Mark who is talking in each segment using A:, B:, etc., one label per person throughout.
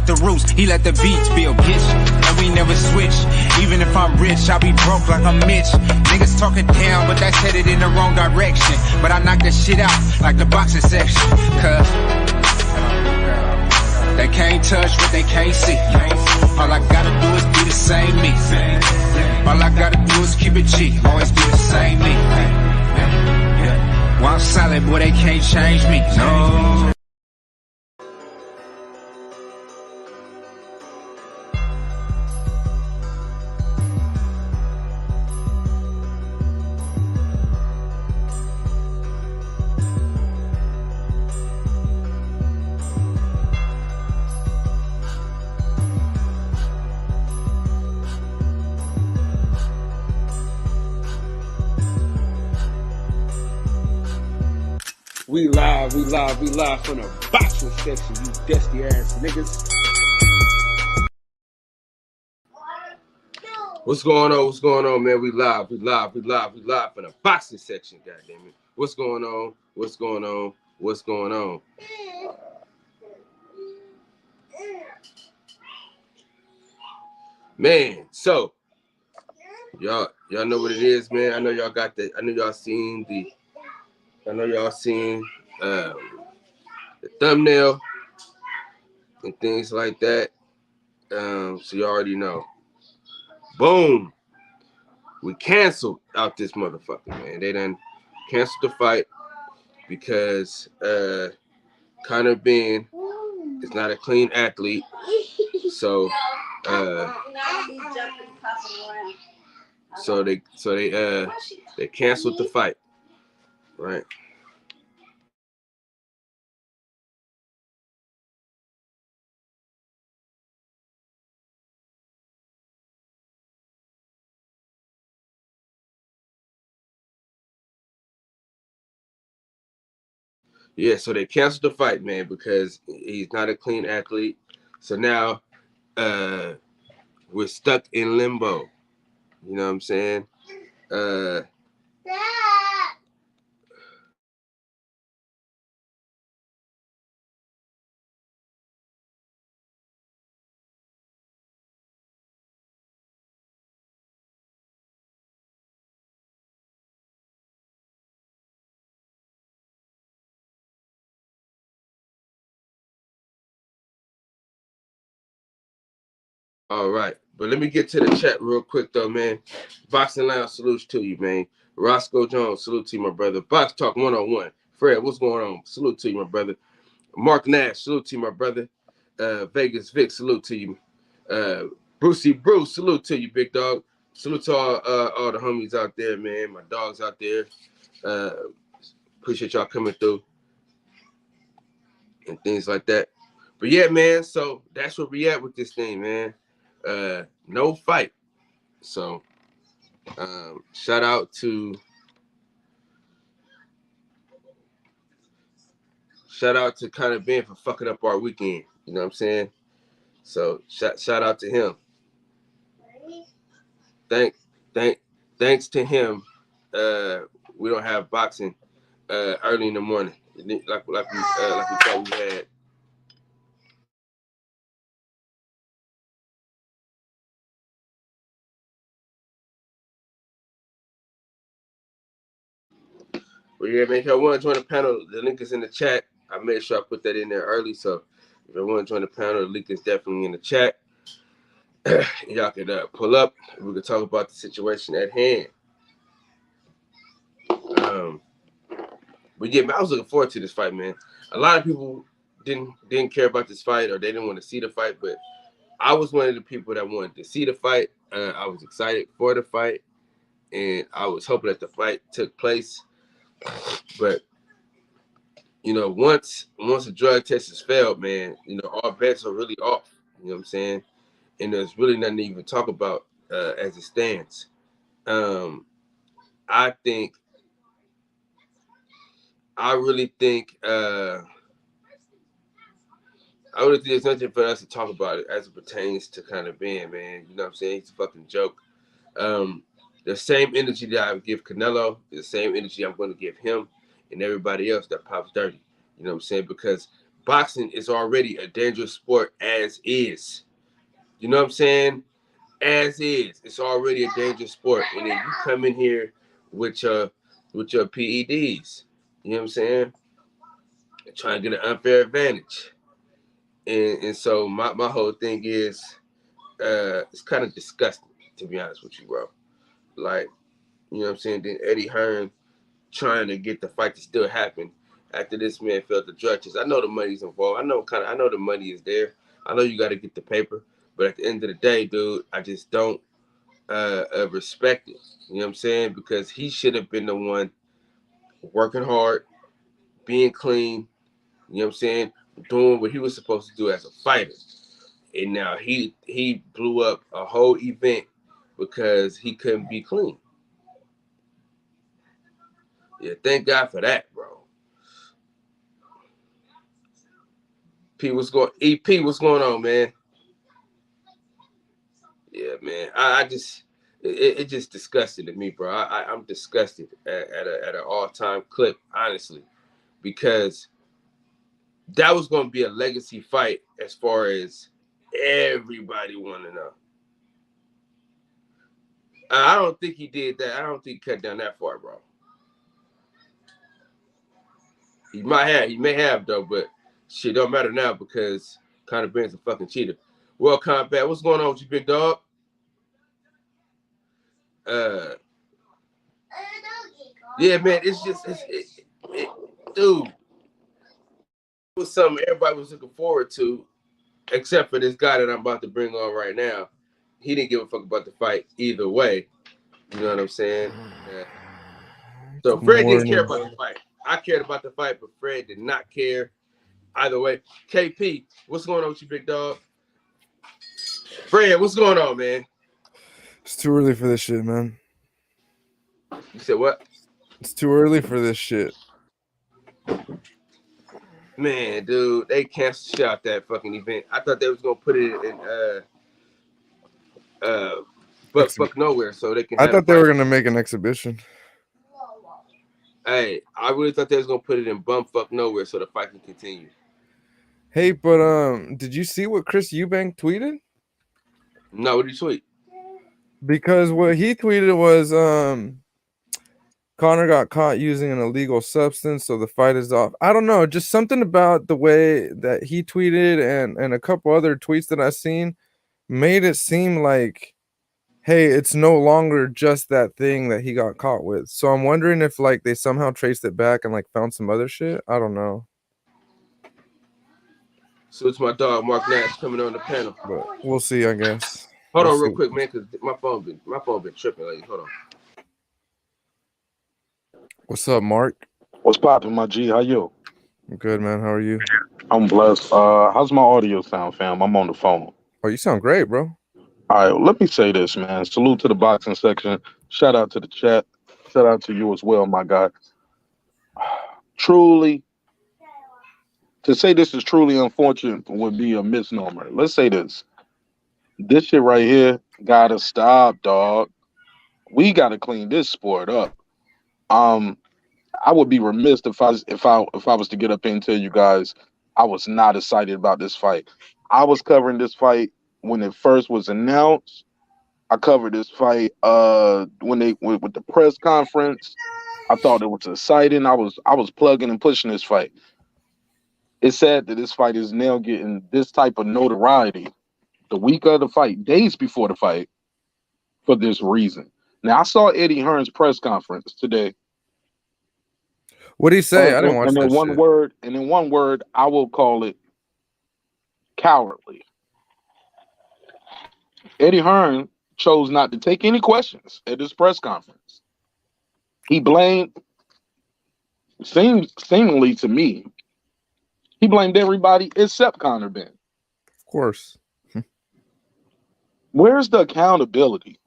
A: the roots, he let the beats build, bitch. And we never switch. Even if I'm rich, I'll be broke like I'm Mitch. Niggas talking down, but that's headed in the wrong direction. But I knock that shit out like the boxing section. Cause they can't touch what they can't see. All I gotta do is be the same me. All I gotta do is keep it G. Always be the same me. While I'm silent, boy, they can't change me. No.
B: We live from the boxing section, you dusty ass niggas. What's going on, man? We live from the boxing section, goddammit. What's going on? Man, so y'all know what it is, man. I know y'all got the the thumbnail and things like that. So you already know. Boom. We canceled out this motherfucker, man. They done canceled the fight because Conor Ben is not a clean athlete. So they canceled the fight. Right. Yeah, so they canceled the fight, man, because he's not a clean athlete. So now we're stuck in limbo. You know what I'm saying? All right, but let me get to the chat real quick, though, man. Boxing Lounge, salutes to you, man. Roscoe Jones, salute to you, my brother. Box Talk 101. Fred, what's going on? Salute to you, my brother. Mark Nash, salute to you, my brother. Vegas Vic, salute to you. Brucey Bruce, salute to you, big dog. Salute to all the homies out there, man. My dogs out there. Appreciate y'all coming through and things like that. But yeah, man, so that's where we at with this thing, man. No fight. So shout out to Conor Ben for fucking up our weekend. You know what I'm saying? So shout out to him. Thanks to him. We don't have boxing early in the morning like we thought we had. Well, yeah, man, if y'all want to join the panel, the link is in the chat. I made sure I put that in there early, so if you want to join the panel, the link is definitely in the chat. Y'all can pull up. We can talk about the situation at hand. But yeah, man, I was looking forward to this fight, man. A lot of people didn't care about this fight, or they didn't want to see the fight, but I was one of the people that wanted to see the fight. I was excited for the fight, and I was hoping that the fight took place. But you know, once a drug test has failed, man, you know, all bets are really off. You know what I'm saying? And there's really nothing to even talk about as it stands. I really think there's nothing for us to talk about it as it pertains to Conor Ben, man. You know what I'm saying? He's a fucking joke. The same energy that I would give Canelo is the same energy I'm going to give him and everybody else that pops dirty. You know what I'm saying? Because boxing is already a dangerous sport as is. You know what I'm saying? As is, it's already a dangerous sport, and then you come in here with your PEDs. You know what I'm saying? Trying to get an unfair advantage, and so my whole thing is, it's kind of disgusting, to be honest with you, bro. Like, you know what I'm saying? Then Eddie Hearn trying to get the fight to still happen after this man failed the drug test. I know the money's involved. I know the money is there. I know you got to get the paper, but at the end of the day, dude, I just don't respect it. You know what I'm saying? Because he should have been the one working hard, being clean. You know what I'm saying? Doing what he was supposed to do as a fighter. And now he blew up a whole event because he couldn't be clean. Yeah, thank God for that, bro. EP, what's going on, man? Yeah, man. I just it just disgusted to me, bro. I'm disgusted at an all-time clip, honestly, because that was going to be a legacy fight as far as everybody want to know. I don't think he did that. I don't think he cut down that far, bro. He may have though, but shit don't matter now because Conor Ben's a fucking cheater. Well, Combat, what's going on with you, big dog? Yeah, man, it's just dude. It was something everybody was looking forward to, except for this guy that I'm about to bring on right now. He didn't give a fuck about the fight either way. You know what I'm saying? So Fred didn't care about the fight. I cared about the fight, but Fred did not care either way. KP, what's going on with you, big dog? Fred, what's going on, man?
C: It's too early for this shit, man.
B: You said what?
C: It's too early for this shit.
B: Man, dude, they canceled out that fucking event. I thought they was gonna put it in Buck Nowhere so they can.
C: I thought they were gonna make an exhibition.
B: Hey, I really thought they was gonna put it in Bumfuck Nowhere so the fight can continue.
C: Hey, but did you see what Chris Eubank tweeted?
B: No, what did he tweet?
C: Because what he tweeted was Conor got caught using an illegal substance, so the fight is off. I don't know, just something about the way that he tweeted and a couple other tweets that I seen made it seem like, hey, it's no longer just that thing that he got caught with. So I'm wondering if like they somehow traced it back and like found some other shit. I don't know.
B: So it's my dog Mark Nash coming on the panel.
C: But we'll see, I guess.
B: Hold on real quick, man, because my phone been tripping lately. Hold on.
C: What's up, Mark?
D: What's poppin', my G? How you?
C: I'm good, man. How are you?
D: I'm blessed. How's my audio sound, fam? I'm on the phone.
C: Oh, you sound great, bro.
D: All right, let me say this, man. Salute to the boxing section. Shout out to the chat. Shout out to you as well, my guy. Truly, to say this is truly unfortunate would be a misnomer. Let's say this. This shit right here gotta stop, dog. We gotta clean this sport up. I would be remiss if I was to get up here and tell you guys I was not excited about this fight. I was covering this fight when it first was announced. I covered this fight when they with the press conference. I thought it was exciting. I was plugging and pushing this fight. It's sad that this fight is now getting this type of notoriety the week of the fight, days before the fight, for this reason. Now I saw Eddie Hearn's press conference today.
C: What did he say? I didn't watch that shit.
D: And in one word, I will call it cowardly. Eddie Hearn chose not to take any questions at this press conference. He blamed, seemingly to me, he blamed everybody except Conor Ben.
C: Of course.
D: Where's the accountability?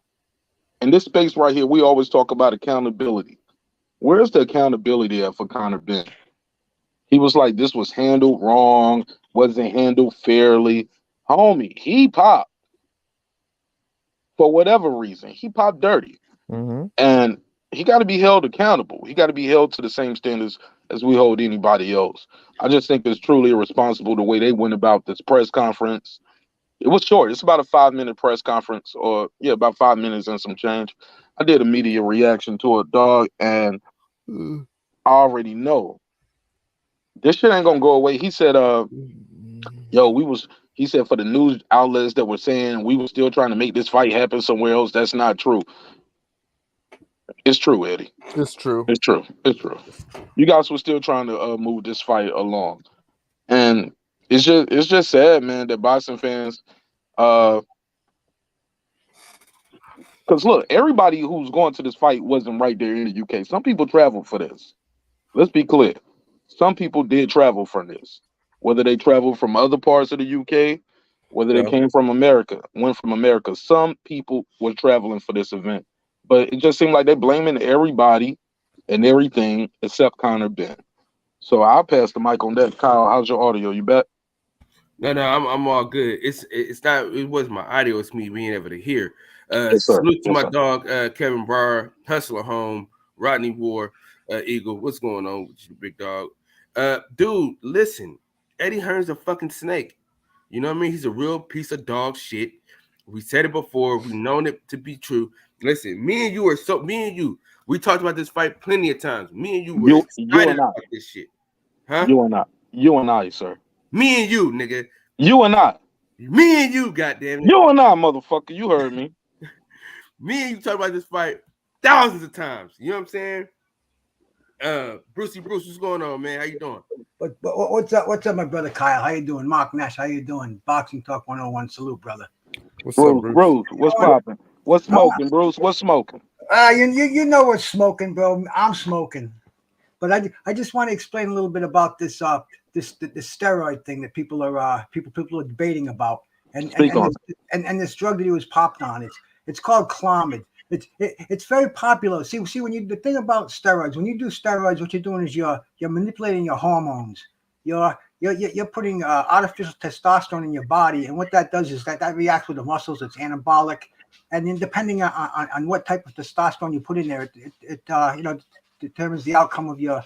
D: In this space right here, we always talk about accountability. Where's the accountability at for Conor Ben? He was like, this was handled wrong, wasn't handled fairly. Homie, he popped. For whatever reason, he popped dirty.
C: Mm-hmm.
D: And he got to be held accountable. He got to be held to the same standards as we hold anybody else. I just think it's truly irresponsible the way they went about this press conference. It was short. It's about a 5-minute press conference, or yeah, about 5 minutes and some change. I did a media reaction to it, dog, and I already know this shit ain't gonna go away. He said, yo, he said for the news outlets that were saying we were still trying to make this fight happen somewhere else, that's not true. It's true, Eddie.
C: It's true.
D: It's true. It's true. You guys were still trying to move this fight along, and it's just sad, man, that boxing fans, because look, everybody who's going to this fight wasn't right there in the UK. Some people traveled for this. Let's be clear. Some people did travel for this, whether they traveled from other parts of the UK, whether they
C: Yeah.
D: came from America, went from America. Some people were traveling for this event, but it just seemed like they're blaming everybody and everything except Connor Ben. So I'll pass the mic on that. Kyle, how's your audio? You bet.
B: No, I'm all good. It's not. It wasn't my audio. It's me being able to hear.
D: Yes, sir.
B: Salute to
D: Yes,
B: my
D: sir.
B: dog Kevin Barr, Hustler Home, Rodney Ward, Eagle. What's going on with you, big dog? Dude, listen. Eddie Hearn's a fucking snake. You know what I mean? He's a real piece of dog shit. We said it before. We've known it to be true. Listen, me and you. We talked about this fight plenty of times. Me and you were
D: You
B: excited
D: and I.
B: about this shit, huh?
D: You and I, sir.
B: Me and you, nigga.
D: You and I.
B: Me and you, goddamn it.
D: You and I, motherfucker. You heard me.
B: Me and you talked about this fight thousands of times. You know what I'm saying? Bruce, what's going on, man? How you doing?
E: But what's up, my brother Kyle? How you doing? Mark Nash, how you doing? Boxing Talk 101, salute, brother.
C: What's up,
D: Bruce, what's popping? What's smoking, Bruce? What's smoking?
E: You know what's smoking, bro. I'm smoking. But I just want to explain a little bit about this this steroid thing that people are debating about, and this drug that he was popped on. It's called Clomid. It's very popular. See when the thing about steroids, when you do steroids, what you're doing is you're manipulating your hormones. You're putting artificial testosterone in your body, and what that does is that reacts with the muscles. It's anabolic, and then depending on what type of testosterone you put in there, it determines the outcome of your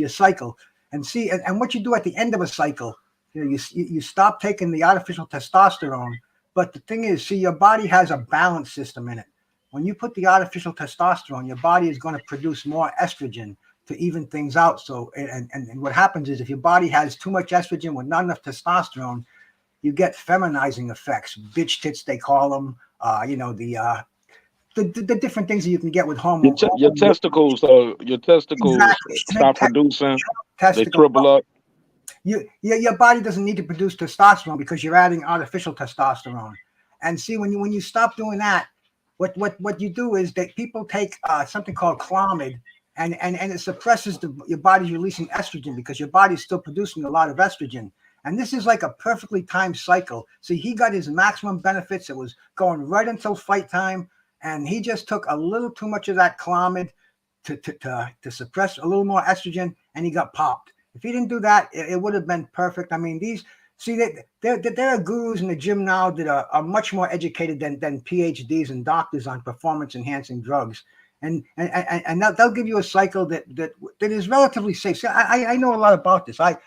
E: cycle. And see, and what you do at the end of a cycle, you stop taking the artificial testosterone. But the thing is, see, your body has a balance system in it. When you put the artificial testosterone, your body is going to produce more estrogen to even things out. So, and what happens is if your body has too much estrogen with not enough testosterone, you get feminizing effects, bitch tits, they call them, the different things that you can get with hormones.
D: Your testicles stop producing. They shrivel up.
E: Your body doesn't need to produce testosterone because you're adding artificial testosterone. And see, when you stop doing that, what you do is that people take something called Clomid, and it suppresses your body's releasing estrogen because your body's still producing a lot of estrogen. And this is like a perfectly timed cycle. See, he got his maximum benefits. It was going right until fight time, and he just took a little too much of that Clomid to suppress a little more estrogen, and he got popped. If he didn't do that, it would have been perfect. I mean, there are gurus in the gym now that are much more educated than PhDs and doctors on performance enhancing drugs, and they'll give you a cycle that is relatively safe. See, I know a lot about this. I've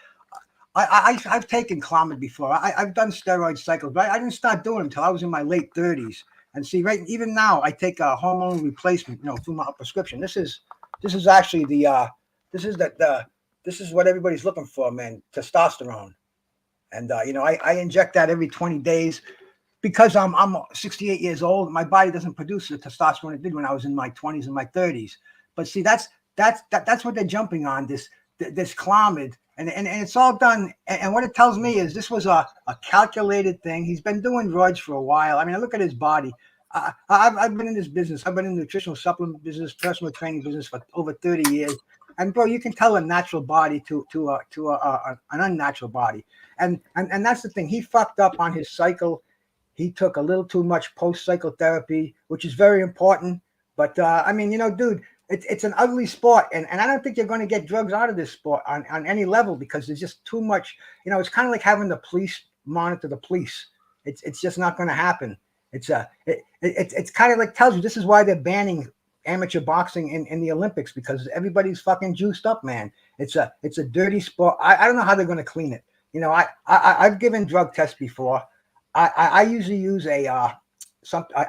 E: taken Clomid before. I've done steroid cycles, but I didn't start doing them until I was in my late 30s. And see, right, even now I take a hormone replacement, through my prescription. This is actually this is what everybody's looking for, man. Testosterone. And I inject that every 20 days because I'm 68 years old. My body doesn't produce the testosterone it did when I was in my 20s and my 30s. But see, that's what they're jumping on, this Clomid, and it's all done. And what it tells me is this was a calculated thing. He's been doing roids for a while. I mean, I look at his body. I've been in this business. I've been in the nutritional supplement business, personal training business for over 30 years. And bro, you can tell a natural body to an unnatural body. And that's the thing. He fucked up on his cycle. He took a little too much post-cycle therapy, which is very important. But I mean, dude, it's an ugly sport, and I don't think you're going to get drugs out of this sport on any level because there's just too much. It's kind of like having the police monitor the police. It's just not going to happen. It's kind of like tells you this is why they're banning amateur boxing in the Olympics because everybody's fucking juiced up, man. It's a dirty sport. I don't know how they're going to clean it. You know, I've given drug tests before. I usually use I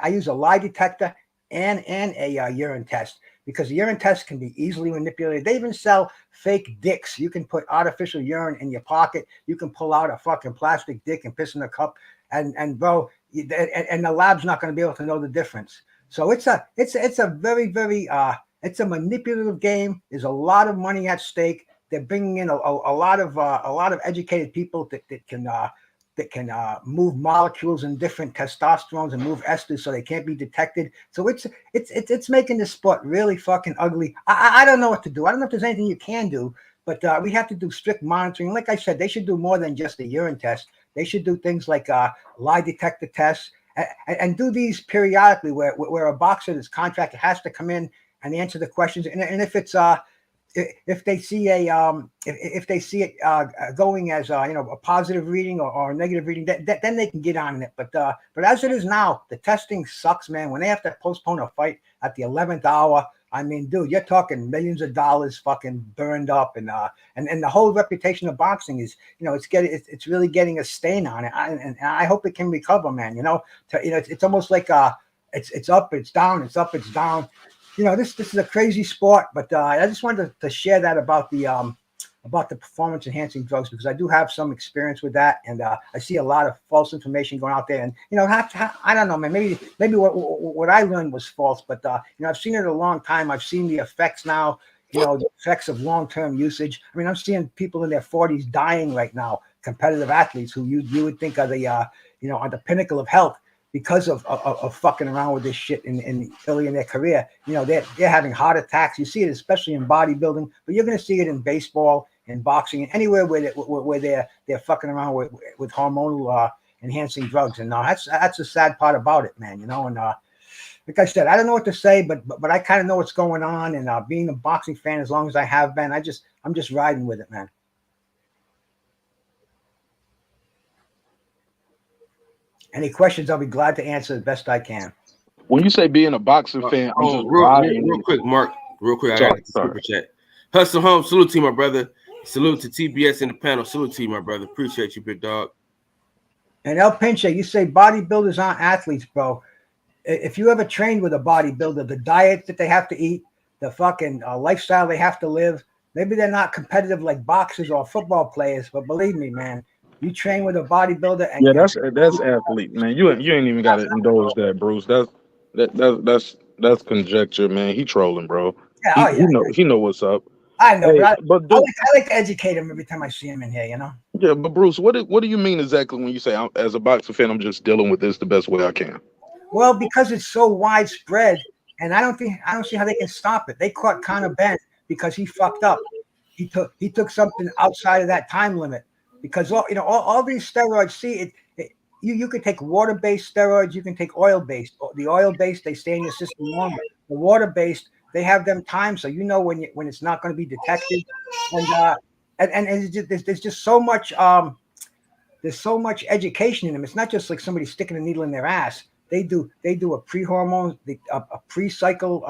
E: use a lie detector and a urine test because the urine test can be easily manipulated. They even sell fake dicks. You can put artificial urine in your pocket. You can pull out a fucking plastic dick and piss in a cup, and bro, and the lab's not going to be able to know the difference. So it's a very it's a manipulative game. There's a lot of money at stake. They're bringing in a lot of educated people that can move molecules in different testosterones and move esters so they can't be detected. So it's making the sport really fucking ugly. I don't know what to do. I don't know if there's anything you can do, but we have to do strict monitoring. Like I said, they should do more than just a urine test. They should do things like lie detector tests and do these periodically where a boxer that's contracted has to come in and answer the questions. And if they see if they see it going as a positive reading or a negative reading, then they can get on it. But as it is now, the testing sucks, man. When they have to postpone a fight at the 11th hour, I mean, dude, you're talking millions of dollars fucking burned up, and the whole reputation of boxing is, it's really getting a stain on it. And I hope it can recover, man. It's almost like it's up, it's down, it's up, it's down. This is a crazy sport, but I just wanted to share that about the performance enhancing drugs because I do have some experience with that, and I see a lot of false information going out there. And I don't know, man. Maybe what I learned was false, but I've seen it a long time. I've seen the effects now. The effects of long-term usage. I mean, I'm seeing people in their 40s dying right now. Competitive athletes who you would think are are the pinnacle of health, because of fucking around with this shit in early in their career. They're having heart attacks. You see it especially in bodybuilding, but you're going to see it in baseball and boxing and anywhere where they're fucking around with hormonal enhancing drugs. And that's the sad part about it, man. And like I said, I don't know what to say, but I kind of know what's going on. And being a boxing fan as long as I have been, I'm just riding with it, man. Any questions, I'll be glad to answer the best I can.
D: When you say being a boxing fan, I'm just
B: real quick, Mark. Real quick, I got the super chat. Hustle home, salute to you, my brother. Salute to TBS in the panel. Salute to you, my brother. Appreciate you, big dog.
E: And El Pinche, you say bodybuilders aren't athletes, bro. If you ever trained with a bodybuilder, the diet that they have to eat, the fucking lifestyle they have to live, maybe they're not competitive like boxers or football players, but believe me, man, you train with a bodybuilder, and
D: that's athlete, man. You ain't even got to indulge that, Bruce. That's conjecture, man. He trolling, bro.
E: Yeah,
D: He know what's up.
E: I know,
D: hey,
E: but I like to educate him every time I see him in here.
D: Yeah, but Bruce, what do you mean exactly when you say, as a boxing fan, I'm just dealing with this the best way I can?
E: Well, because it's so widespread, and I don't see how they can stop it. They caught Conor Ben because he fucked up. He took something outside of that time limit. Because all these steroids, you can take water-based steroids, you can take oil-based. The oil-based, they stay in your system longer. The water-based, they have them timed so when it's not going to be detected. And there's just so much there's so much education in them. It's not just like somebody sticking a needle in their ass. They do a pre-hormone, a pre-cycle.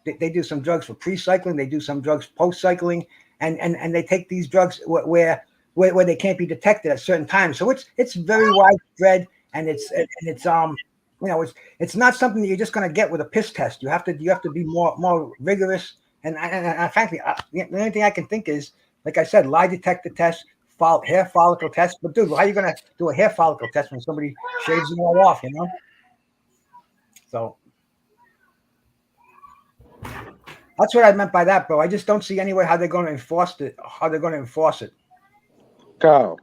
E: They do some drugs for pre-cycling. They do some drugs post-cycling, and they take these drugs where they can't be detected at certain times. So it's very widespread, and it's not something that you're just going to get with a piss test. You have to be more rigorous. And frankly, the only thing I can think is, like I said, lie detector test, hair follicle test. But dude, how are you going to do a hair follicle test when somebody shaves them all off? So that's what I meant by that, bro. I just don't see any way how they're going to enforce it.
D: Kyle,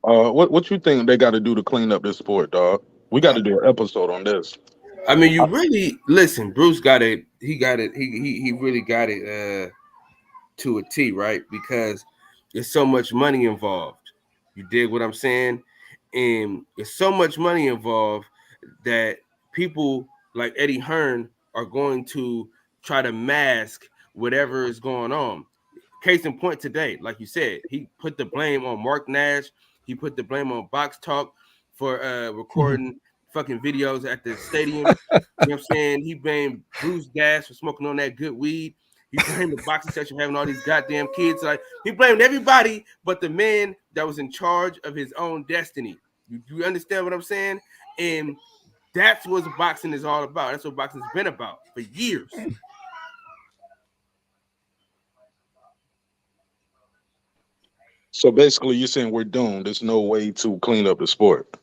D: what you think they got to do to clean up this sport, dog? We got to do an episode on this.
B: I mean, you really listen. Bruce got it. He got it. He really got it to a T, right? Because there's so much money involved. You dig what I'm saying? And there's so much money involved that people like Eddie Hearn are going to try to mask whatever is going on. Case in point today, like you said, he put the blame on Mark Nash. He put the blame on Box Talk for recording fucking videos at the stadium. You know what I'm saying? He blamed Bruce Gas for smoking on that good weed. He blamed the boxing section for having all these goddamn kids. Like he blamed everybody but the man that was in charge of his own destiny. You understand what I'm saying? And that's what boxing is all about. That's what boxing's been about for years.
D: So basically, you're saying we're doomed. There's no way to clean up the sport.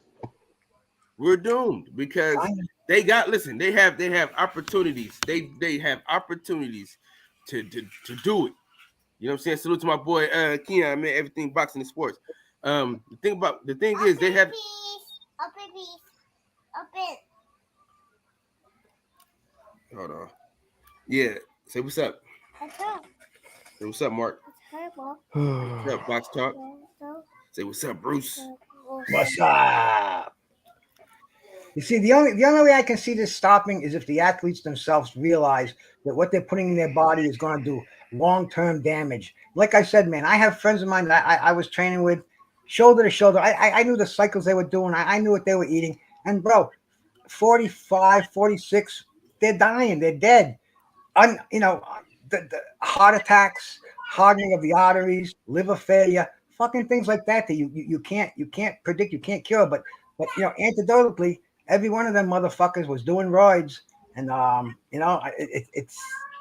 B: We're doomed because they have opportunities. They have opportunities to do it. You know what I'm saying? Salute to my boy Keon, man. Everything boxing and sports. The thing is they have. Hold on. Yeah. Say what's up. Say what's up, Mark. What's up, Box Talk? Say what's up, Bruce.
E: What's up? You see, the only way I can see this stopping is if the athletes themselves realize that what they're putting in their body is going to do long-term damage. Like I said, man, I have friends of mine that I was training with, shoulder to shoulder. I knew the cycles they were doing. I knew what they were eating. And, bro, 45, 46, they're dying. They're dead. The heart attacks, hardening of the arteries, liver failure, fucking things like that you can't predict, you can't cure. But anecdotally, every one of them motherfuckers was doing roids, and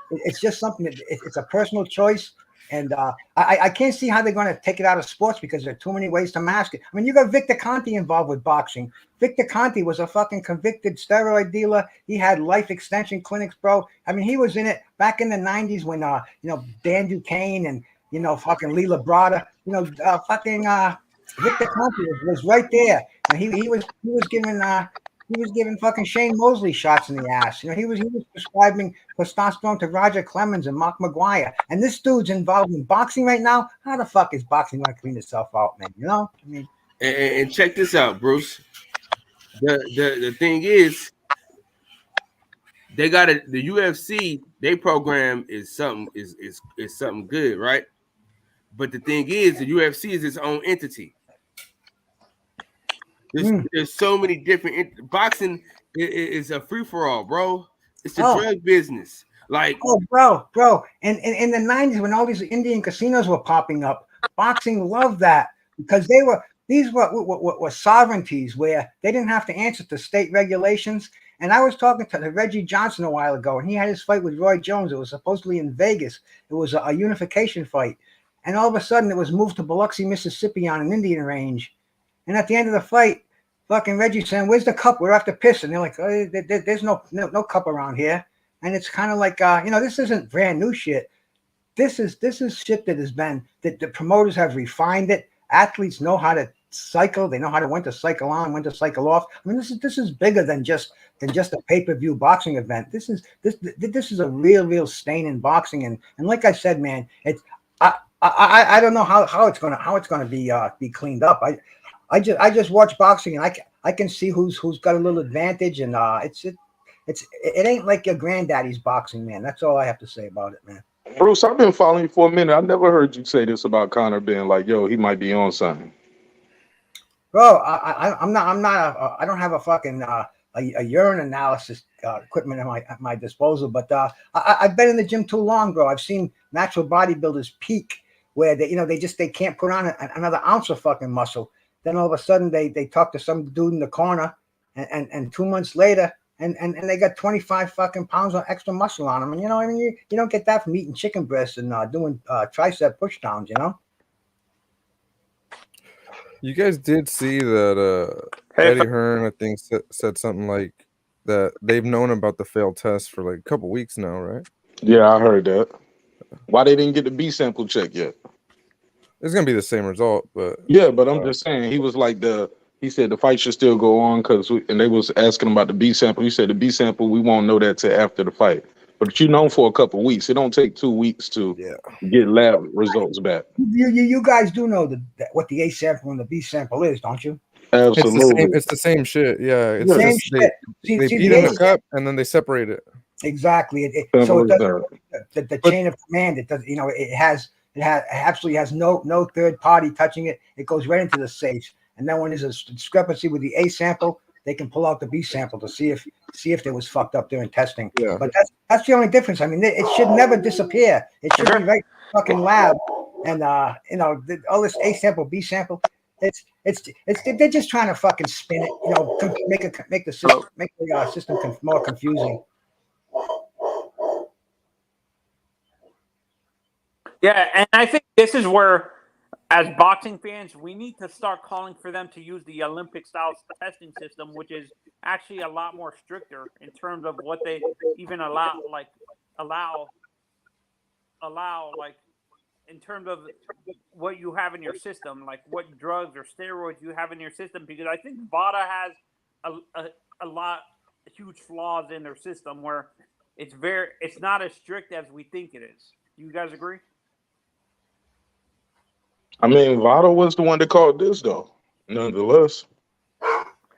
E: it's just something that it's a personal choice. And I can't see how they're going to take it out of sports because there are too many ways to mask it. I mean, you got Victor Conti involved with boxing. Victor Conti was a fucking convicted steroid dealer. He had life extension clinics, bro. I mean, he was in it back in the 90s when, Dan Duquesne and, fucking Lee Labrada, Victor Conti was right there. And he was giving fucking Shane Mosley shots in the ass. He was prescribing testosterone to Roger Clemens and Mark McGuire. And this dude's involved in boxing right now. How the fuck is boxing going to clean itself out, man? I mean,
B: and check this out, Bruce. The thing is, they got the UFC. Their program is something something good, right? But the thing is, the UFC is its own entity. There's so many different boxing is a free for all, bro. It's a drug business. Like,
E: bro. And in the 90s, when all these Indian casinos were popping up, boxing loved that because these were sovereignties where they didn't have to answer to state regulations. And I was talking to Reggie Johnson a while ago, and he had his fight with Roy Jones. It was supposedly in Vegas. It was a unification fight. And all of a sudden, it was moved to Biloxi, Mississippi on an Indian range. And at the end of the fight, fucking Reggie saying, "Where's the cup? We're after piss." And they're like, "Oh, there's no cup around here." And it's kind of like, this isn't brand new shit. This is shit that has been that the promoters have refined it. Athletes know how to cycle. They know when to cycle on, when to cycle off. I mean, this is bigger than just a pay-per-view boxing event. This is a real stain in boxing. And like I said, man, it's I don't know how it's gonna be cleaned up. I just watch boxing and I can see who's got a little advantage, and it ain't like your granddaddy's boxing, man. That's all I have to say about it, man.
D: Bruce, I've been following you for a minute. I never heard you say this about Conor being like, yo, he might be on something.
E: Bro, I'm not. I don't have a fucking a urine analysis equipment at my disposal, but I've been in the gym too long, bro. I've seen natural bodybuilders peak where they can't put on another ounce of fucking muscle. Then all of a sudden they talk to some dude in the corner, and 2 months later, and they got 25 fucking pounds of extra muscle on them. And I mean, you don't get that from eating chicken breasts and doing tricep push downs,
C: You guys did see that Eddie Hearn, I think, said something like that they've known about the failed test for like a couple weeks now, right?
D: Yeah, I heard that. Why they didn't get the B sample check yet?
C: It's gonna be the same result, but
D: yeah, but I'm just saying he was like he said the fight should still go on and they was asking about the B sample. He said the B sample we won't know that till after the fight. But you know for a couple of weeks. It don't take 2 weeks to get lab results back.
E: You guys do know what the A sample and the B sample is, don't you?
D: Absolutely.
C: It's the same shit. Yeah, it's
E: same
C: just
E: shit.
C: They beat in the cup and then they separate it.
E: Exactly. So it doesn't, the chain of command. It does. It absolutely has no third party touching it. It goes right into the safe. And then when there's a discrepancy with the A sample, they can pull out the B sample to see if they was fucked up during testing.
C: Yeah.
E: But that's the only difference. I mean, it should never disappear. It should be right in the fucking lab, and all this A sample, B sample. It's they're just trying to fucking spin it. Make the system more confusing.
F: Yeah, and I think this is where, as boxing fans, we need to start calling for them to use the Olympic-style testing system, which is actually a lot more stricter in terms of what they even allow, like in terms of what you have in your system, like what drugs or steroids you have in your system. Because I think VADA has a lot huge flaws in their system where it's not as strict as we think it is. Do you guys agree?
D: I mean, Votto was the one that called this, though. Nonetheless,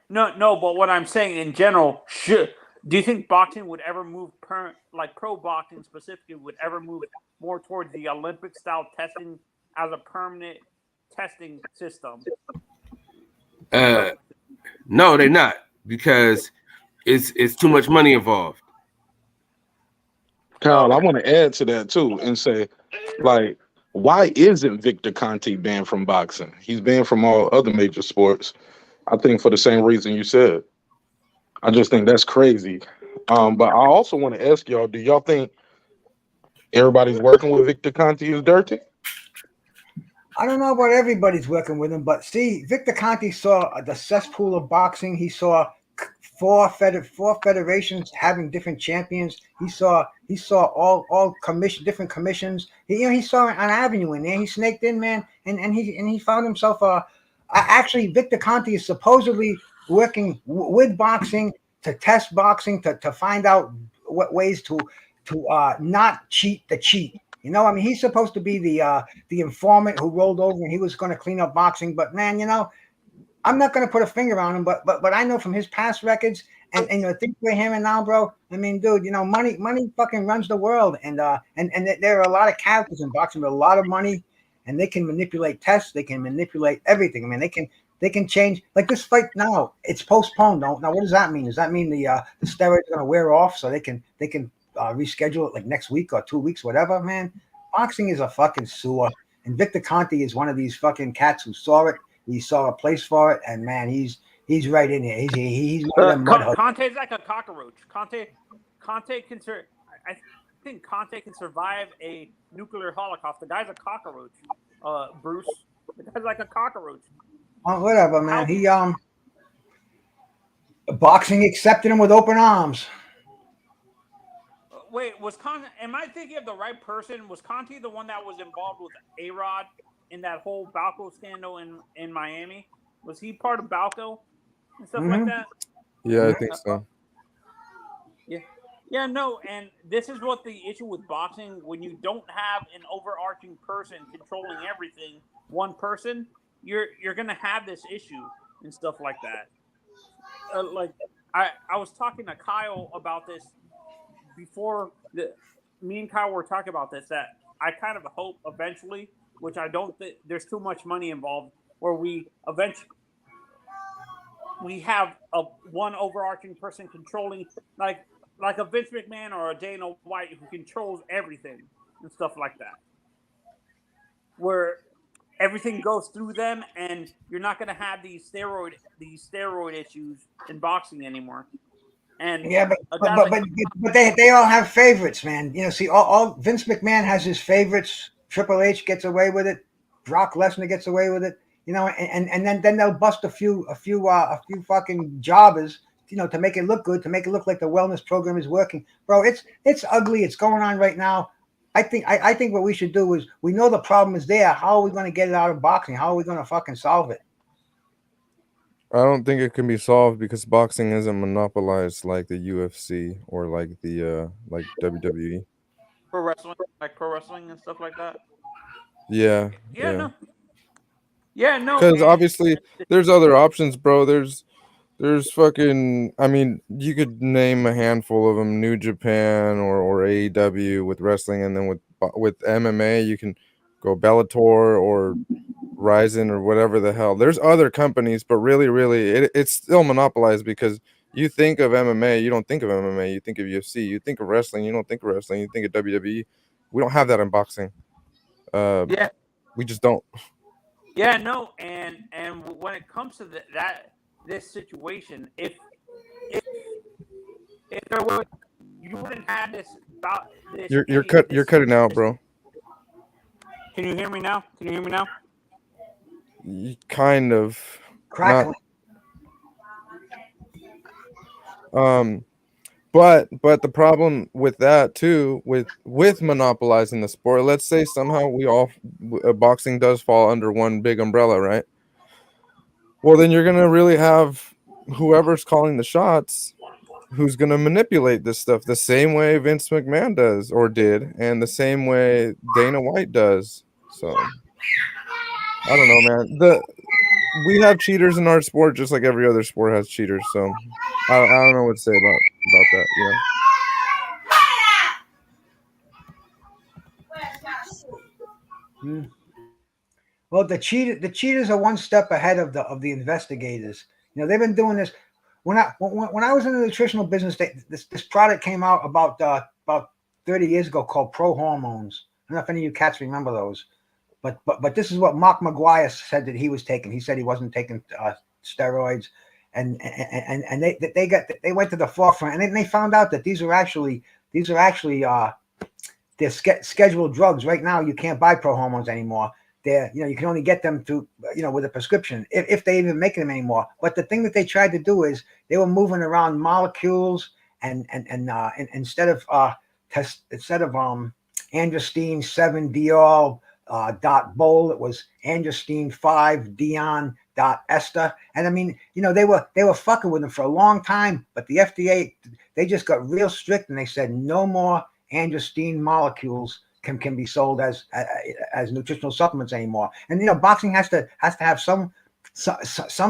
F: No, but what I'm saying in general, do you think boxing would ever move, like pro boxing specifically, would ever move more towards the Olympic style testing as a permanent testing system?
B: No, they're not, because it's too much money involved.
D: Kyle, I want to add to that too and say, like, why isn't Victor Conte banned from boxing? He's banned from all other major sports. I think for the same reason you said. I just think that's crazy. But I also want to ask y'all, do y'all think everybody's working with Victor Conte is dirty?
E: I don't know about everybody's working with him, but see, Victor Conte saw the cesspool of boxing. He saw four federations having different champions. He saw all different commissions. He saw an avenue in there. He snaked in, man, and he found himself actually Victor Conte is supposedly working with boxing to test boxing to find out what ways to not cheat the cheat. I mean, he's supposed to be the informant who rolled over and he was going to clean up boxing. But man, I'm not going to put a finger on him. But I know from his past records and think we're him and now, bro. I mean, dude, money fucking runs the world. And there are a lot of characters in boxing with a lot of money, and they can manipulate tests. They can manipulate everything. I mean, they can change. Like this fight now, it's postponed. Now, what does that mean? Does that mean the steroids are going to wear off so they can reschedule it like next week or 2 weeks, whatever, man? Boxing is a fucking sewer. And Victor Conte is one of these fucking cats who saw it. He saw a place for it, and man, he's right in here. He's one of them mud hugs.
F: Conte's like a cockroach. Conte can I think Conte can survive a nuclear holocaust. The guy's a cockroach. Bruce. The guy's like a cockroach.
E: Whatever, man. Boxing accepted him with open arms.
F: Wait, am I thinking of the right person? Was Conte the one that was involved with A-Rod in that whole Balco scandal in Miami? Was he part of Balco and stuff like that?
C: Yeah, I think so.
F: Yeah, no, and this is what the issue with boxing, when you don't have an overarching person controlling everything, one person, you're going to have this issue and stuff like that. I was talking to Kyle about this before me and Kyle were talking about this, that I kind of hope eventually, which I don't think there's too much money involved, where we eventually have one overarching person controlling, like a Vince McMahon or a Dana White who controls everything and stuff like that, where everything goes through them, and you're not going to have these steroid issues in boxing anymore. And
E: yeah, but they all have favorites, man. See, all Vince McMahon has his favorites. Triple H gets away with it. Brock Lesnar gets away with it. And then they'll bust a few fucking jobbers, to make it look good, to make it look like the wellness program is working. Bro, it's ugly. It's going on right now. I think what we should do is, we know the problem is there. How are we going to get it out of boxing? How are we going to fucking solve it?
C: I don't think it can be solved because boxing isn't monopolized like the UFC or like the like WWE.
F: Pro wrestling and stuff like that.
C: Yeah.
F: No.
C: Because obviously there's other options, bro. There's fucking. I mean, you could name a handful of them: New Japan or AEW with wrestling, and then with MMA you can go Bellator or Ryzen or whatever the hell. There's other companies, but really, it's still monopolized because you think of MMA, you don't think of MMA. You think of UFC. You think of wrestling, you don't think of wrestling. You think of WWE. We don't have that in boxing.
F: Yeah,
C: We just don't.
F: yeah, no, and when it comes to this situation, if there was, you wouldn't have this
C: You're cutting out, bro.
F: Can you hear me now? Can you hear me now?
C: Kind of.
E: Crackling.
C: But the problem with that too, with monopolizing the sport, let's say somehow boxing does fall under one big umbrella, right? Well, then you're gonna really have whoever's calling the shots who's gonna manipulate this stuff the same way Vince McMahon does or did, and the same way Dana White does. So I don't know, man. We have cheaters in our sport just like every other sport has cheaters. So I don't know what to say about that. You know.
E: Well, the cheaters are one step ahead of the investigators. You know, they've been doing this. When I was in the nutritional business, this product came out about 30 years ago called Pro Hormones. I don't know if any of you cats remember those, but this is what Mark McGuire said that he was taking. He said he wasn't taking steroids, and they went to the forefront, and they found out that these are actually they're scheduled drugs. Right now, you can't buy Pro Hormones anymore. You can only get them through, with a prescription, if they even make them anymore. But the thing that they tried to do is they were moving around molecules, and instead of androstenedione 7-diol dot bol, it was androstenedione 5-dione dot ester. And I mean, they were fucking with them for a long time, but the FDA, they just got real strict, and they said no more androstenedione molecules can be sold as nutritional supplements anymore. And boxing has to have some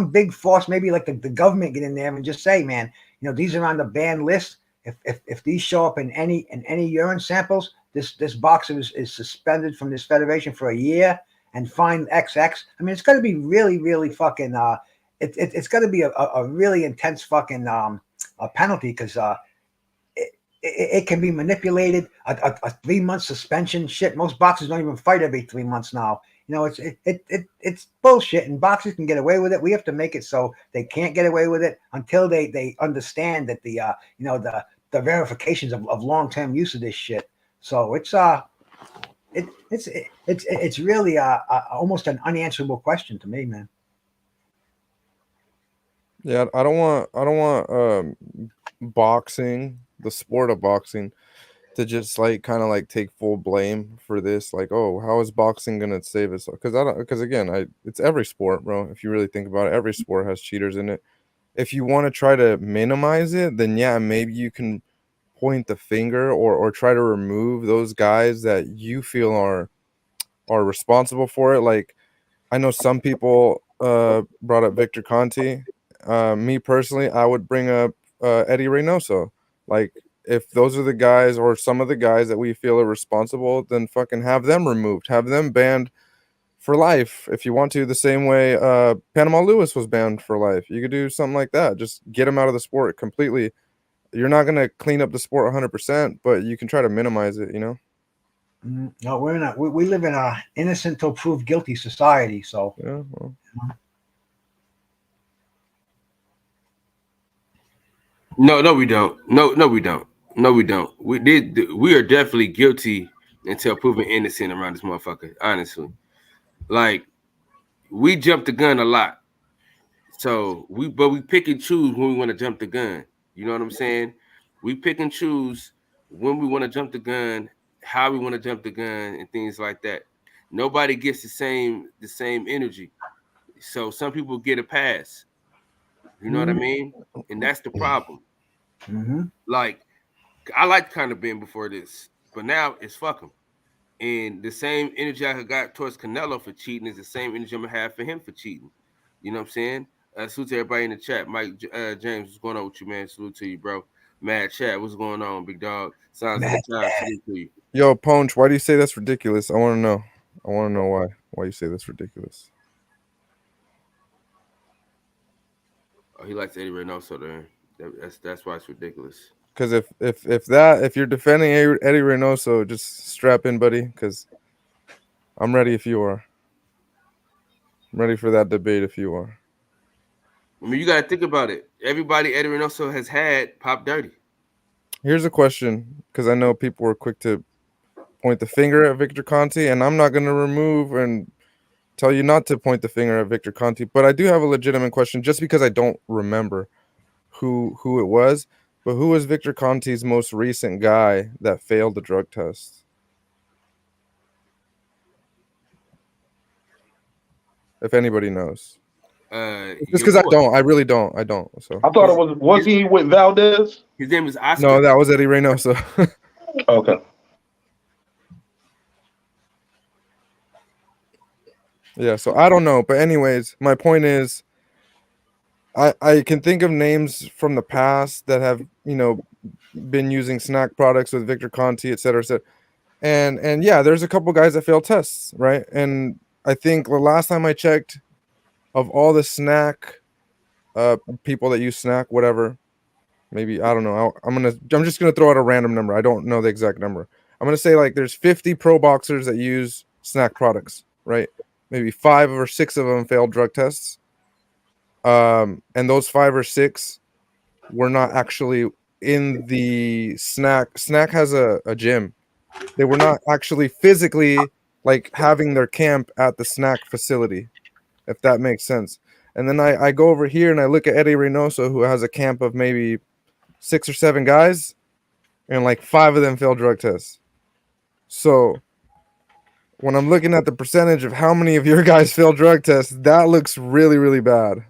E: big force, maybe like the government, get in there and just say, man, these are on the banned list. If these show up in any urine samples, this boxer is suspended from this federation for a year and fined XX. I mean, it's going to be really fucking it's going to be a really intense fucking a penalty, because it can be manipulated. A 3-month suspension. Shit, most boxers don't even fight every 3 months now. It's bullshit, and boxers can get away with it. We have to make it so they can't get away with it until they understand that the verifications of long-term use of this shit. So it's really almost an unanswerable question to me, man.
C: Yeah, I don't want boxing, the sport of boxing, to just kind of take full blame for this. Like, oh, how is boxing gonna save us? Because again, it's every sport, bro. If you really think about it, every sport has cheaters in it. If you want to try to minimize it, then yeah, maybe you can point the finger or try to remove those guys that you feel are responsible for it. Like, I know some people brought up Victor Conti. Me personally, I would bring up Eddie Reynoso. Like, if those are the guys or some of the guys that we feel are responsible, then fucking have them removed, have them banned for life if you want to. The same way Panama Lewis was banned for life. You could do something like that. Just get him out of the sport completely. You're not gonna clean up the sport 100%, but you can try to minimize it.
E: No, we live in a innocent till proved guilty society. So
C: yeah. Well.
B: No, we don't. No, we don't. No, we don't. We are definitely guilty until proven innocent around this motherfucker. Honestly, like, we jump the gun a lot. So we pick and choose when we want to jump the gun. You know what I'm saying? We pick and choose when we want to jump the gun, how we want to jump the gun, and things like that. Nobody gets the same energy. So some people get a pass. You know what I mean? And that's the problem. Like, I liked kind of Ben before this, but now it's fuck him. And the same energy I got towards Canelo for cheating is the same energy I'm gonna have for him for cheating. You know what I'm saying? Salute to everybody in the chat. Mike James, what's going on with you, man? Salute to you, bro. Mad chat, what's going on, big dog? Sounds like time. Salute to you.
C: Yo, Ponch, why do you say that's ridiculous? I want to know. I want to know why you say that's ridiculous.
B: Oh, he likes Eddie Reynoso there. That's why it's ridiculous.
C: Because if you're defending Eddie Reynoso, just strap in, buddy. Because I'm ready if you are. I'm ready for that debate if you are.
B: I mean, you got to think about it. Everybody Eddie Reynoso has had pop dirty.
C: Here's a question, because I know people were quick to point the finger at Victor Conti, and I'm not going to remove and tell you not to point the finger at Victor Conti, but I do have a legitimate question, just because I don't remember who it was. But who was Victor Conti's most recent guy that failed the drug test? If anybody knows. Just
B: Your
C: because I
B: boy.
C: don't. I really don't. I don't. So
D: I thought it was he with Valdez?
B: His name is Oscar.
C: no, that was Eddie Reynoso.
D: Okay.
C: Yeah, so I don't know. But anyways, my point is I can think of names from the past that have, been using snack products with Victor Conti, et cetera, et cetera. And yeah, there's a couple guys that failed tests, right? And I think the last time I checked, of all the snack people that use snack, whatever, maybe, I don't know. I'm just gonna throw out a random number. I don't know the exact number. I'm gonna say like there's 50 pro boxers that use snack products, right? Maybe 5 or 6 of them failed drug tests. And those 5 or 6 were not actually in the snack. Snack has a gym. They were not actually physically like having their camp at the snack facility, if that makes sense. And then I go over here and I look at Eddie Reynoso, who has a camp of maybe 6 or 7 guys, and like 5 of them failed drug tests. So when I'm looking at the percentage of how many of your guys fail drug tests, that looks really, really bad.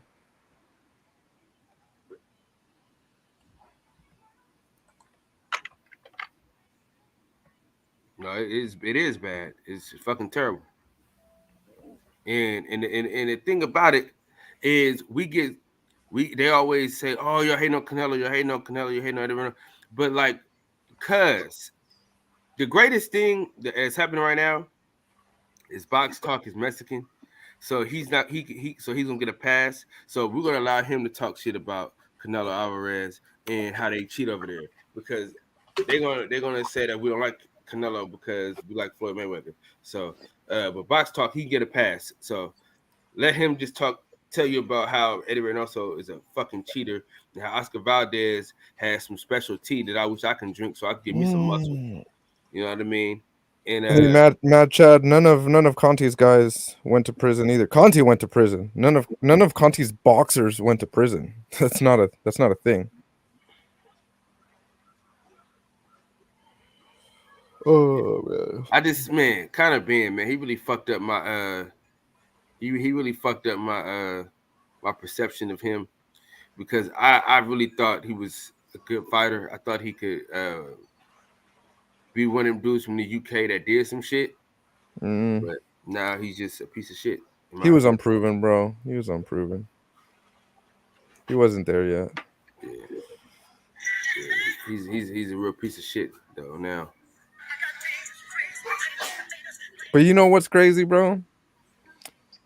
B: No, it is bad. It's fucking terrible. And the thing about it is they always say, oh, you're hating on Canelo, you're hating on Canelo, you're hating on everyone. But like, cuz the greatest thing that is happening right now is Box Talk is Mexican. So he's not so he's gonna get a pass. So we're gonna allow him to talk shit about Canelo Alvarez and how they cheat over there, because they're gonna say that we don't like Canelo because we like Floyd Mayweather. So but Box Talk, he can get a pass. So let him just tell you about how Eddie Reynoso is a fucking cheater, and how Oscar Valdez has some special tea that I wish I can drink so I can give me some muscle. You know what I mean? And
C: Hey, Mad Chad, none of Conti's guys went to prison either. Conti went to prison. None of Conti's boxers went to prison. That's not a thing. Oh man.
B: I just kind of man, he really fucked up my he really fucked up my perception of him, because I really thought he was a good fighter. I thought he could be one of them dudes from the UK that did some shit. But now he's just a piece of shit.
C: He was unproven, bro. He was unproven. He wasn't there yet.
B: Yeah. He's a real piece of shit though now.
C: But you know what's crazy, bro?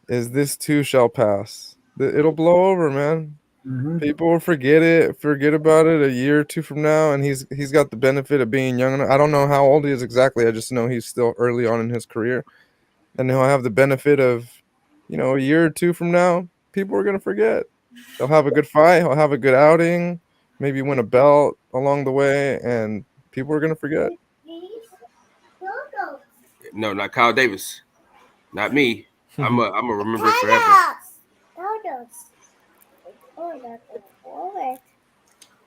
C: Is this too shall pass. It'll blow over, man.
E: Mm-hmm.
C: People will forget about it a year or 2 from now, and he's got the benefit of being young enough. I don't know how old he is exactly. I just know he's still early on in his career, and he'll have the benefit of, a year or 2 from now, people are gonna forget. He'll have a good fight. He'll have a good outing. Maybe win a belt along the way, and people are gonna forget.
B: No, not Kyle Davis, not me. I'm a remember it forever.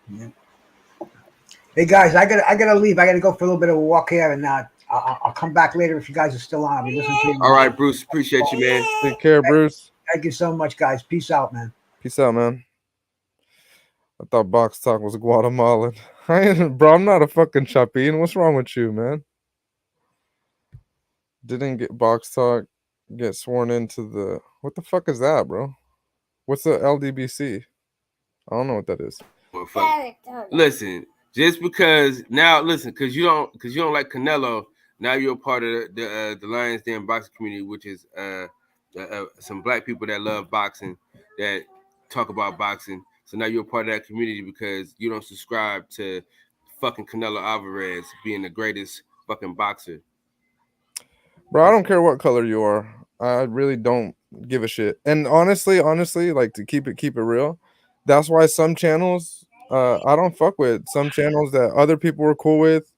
E: Yeah. Hey guys, I gotta leave. I gotta go for a little bit of a walk here, and I'll come back later if you guys are still on. I'll be listening to you.
B: All right, Bruce. Appreciate you, man.
C: Take care, Bruce.
E: Thank you so much, guys. Peace out, man.
C: Peace out, man. I thought Box Talk was Guatemalan. Bro, I'm not a fucking Chapin. What's wrong with you, man? Didn't get Box Talk get sworn into the... What the fuck is that, bro? What's the LDBC? I don't know what that is.
B: Listen, just because now, because you don't like Canelo, now you're a part of the Lions Den boxing community, which is some black people that love boxing, that talk about boxing. So now you're a part of that community because you don't subscribe to fucking Canelo Alvarez being the greatest fucking boxer.
C: Bro, I don't care what color you are. I really don't give a shit. And honestly, like to keep it real, that's why some channels I don't fuck with. Some channels that other people were cool with.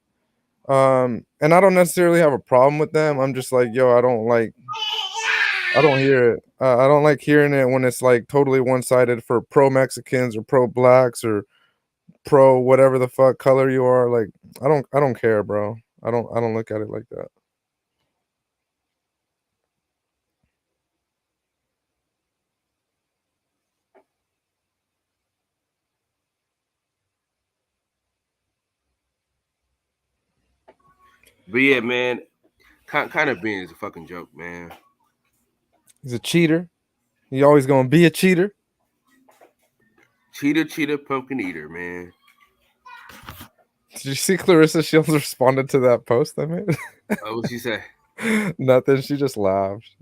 C: And I don't necessarily have a problem with them. I'm just like, yo, I don't hear it. I don't like hearing it when it's like totally one-sided for pro Mexicans or pro blacks or pro whatever the fuck color you are. Like, I don't care, bro. I don't look at it like that.
B: But yeah, man, kind of being is a fucking joke, man.
C: He's a cheater. He always gonna be a cheater.
B: Cheater, pumpkin eater, man.
C: Did you see Clarissa Shields responded to that post I made?
B: What she say?
C: Nothing. She just laughed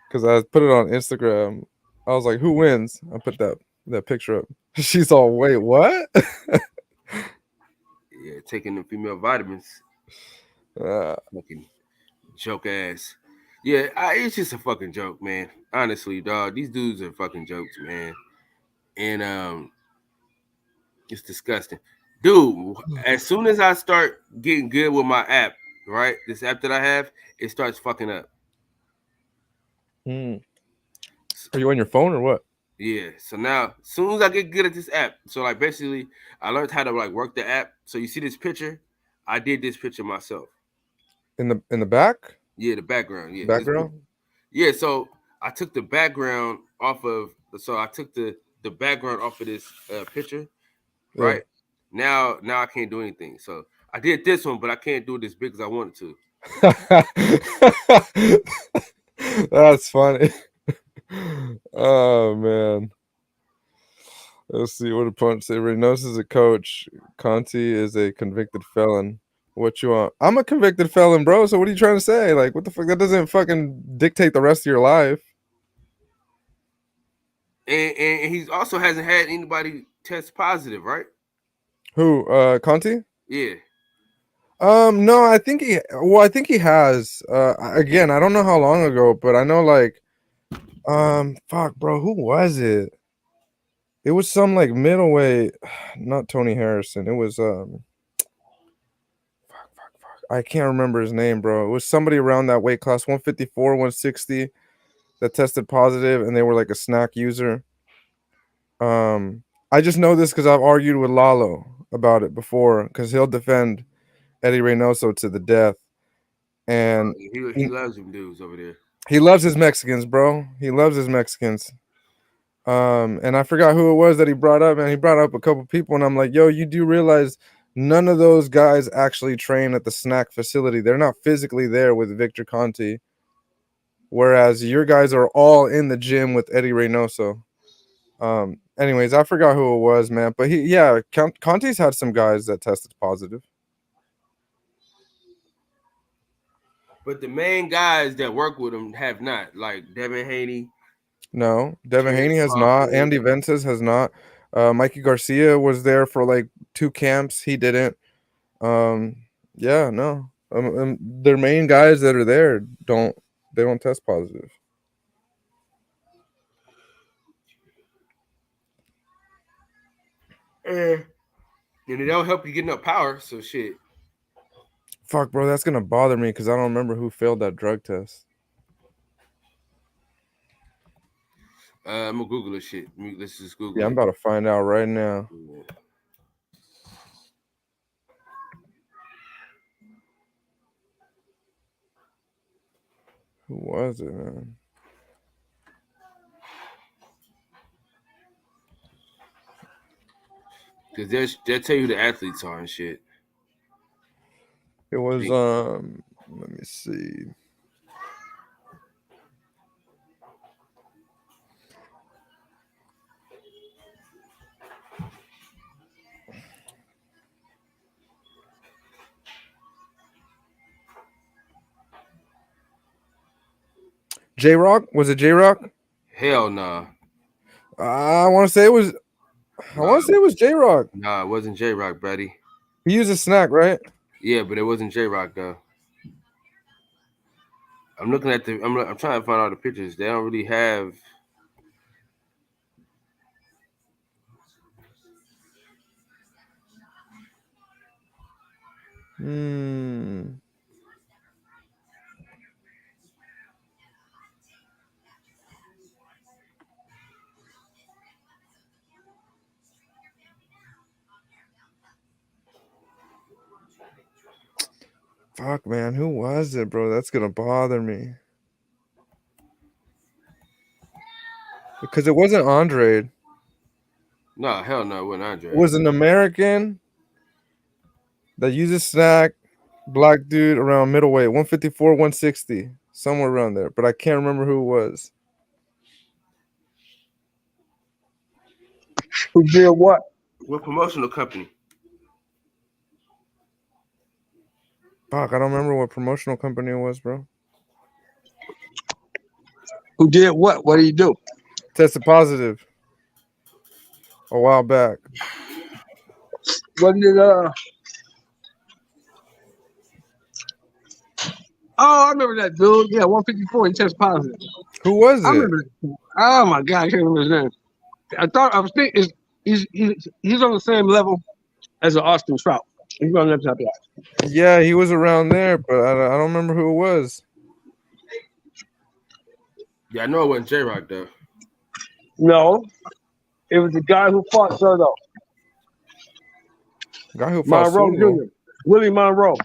C: because I put it on Instagram. I was like, "Who wins?" I put that picture up. She's all, "Wait, what?"
B: Yeah, taking the female vitamins.
C: Uh,
B: Fucking joke ass. Yeah, it's just a fucking joke, man. Honestly, dog, these dudes are fucking jokes, man. And it's disgusting, dude. As soon as I start getting good with my app, right, this app that I have, it starts fucking up.
C: Are you on your phone or what?
B: Yeah. So now, as soon as I get good at this app, so like basically, I learned how to like work the app. So you see this picture, I did this picture myself.
C: In the back?
B: Yeah, the background. Yeah,
C: Background?
B: yeah. So I took the background off of. So I took the background off of this picture,
C: Yeah.
B: right? Now I can't do anything. So I did this one, but I can't do it as big as I wanted to.
C: That's funny. Oh man. Let's see what a punch say. Reynosa is a coach. Conti is a convicted felon. What you want? I'm a convicted felon, bro. So what are you trying to say? Like, what the fuck? That doesn't fucking dictate the rest of your life.
B: And he also hasn't had anybody test positive, right?
C: Who? Conti?
B: Yeah.
C: No, I think he has. Again, I don't know how long ago, but I know like, fuck, bro, who was it? It was some like middleweight, not Tony Harrison. It was I can't remember his name, bro. It was somebody around that weight class, 154, 160, that tested positive, and they were like a snack user. I just know this because I've argued with Lalo about it before, because he'll defend Eddie Reynoso to the death, and
B: He loves them dudes over there.
C: he loves his Mexicans, bro. He loves his Mexicans. And I forgot who it was that he brought up, and he brought up a couple people, and I'm like, yo, you do realize none of those guys actually train at the snack facility. They're not physically there with Victor Conti, whereas your guys are all in the gym with Eddie Reynoso. Anyways, I forgot who it was, man, but Conti's had some guys that tested positive.
B: But the main guys that work with him have not, like Devin Haney.
C: No, Devin
B: Terrence
C: Haney has
B: Crawford.
C: not. Andy Vences has not. Mikey Garcia was there for like 2 camps. He didn't. Yeah, no. Their main guys that are there don't test positive.
B: And it don't help you get enough power, so shit.
C: Fuck, bro, that's gonna bother me because I don't remember who failed that drug test.
B: I'm gonna Google this shit. Let's just Google
C: Yeah, I'm
B: it.
C: about to find out right now.
B: Yeah.
C: Who was it, man?
B: Because they'll tell you who the athletes are and shit.
C: It was let me see. J Rock? Was it J Rock?
B: Hell nah.
C: I want to say it was. I want to say it was J Rock.
B: Nah, it wasn't J Rock, buddy.
C: He used a snack, right?
B: Yeah, but it wasn't J Rock though. I'm looking at the. I'm trying to find all the pictures. They don't really have.
C: Hmm. Fuck, man, who was it, bro? That's gonna bother me. Because it wasn't Andre.
B: No, hell no, it wasn't Andre.
C: It was an American that uses snack, black dude around middleweight, 154, 160, somewhere around there. But I can't remember who it was.
G: Who did what?
B: What promotional company?
C: Fuck, I don't remember what promotional company it was, bro.
G: Who did what? What did he do?
C: Tested positive a while back.
G: Wasn't it Oh, I remember that dude. Yeah, 154. He tested positive.
C: Who was
G: I
C: it?
G: remember that. Oh my god, I can't remember his name. I was thinking he's on the same level as an Austin Trout. He's on that type of guy.
C: Yeah, he was around there, but I don't remember who it was.
B: Yeah, I know it wasn't J Rock though.
G: No, it was the guy who fought Zerto.
C: Guy who fought
G: Monroe
C: Solo.
G: Jr. Willie Monroe.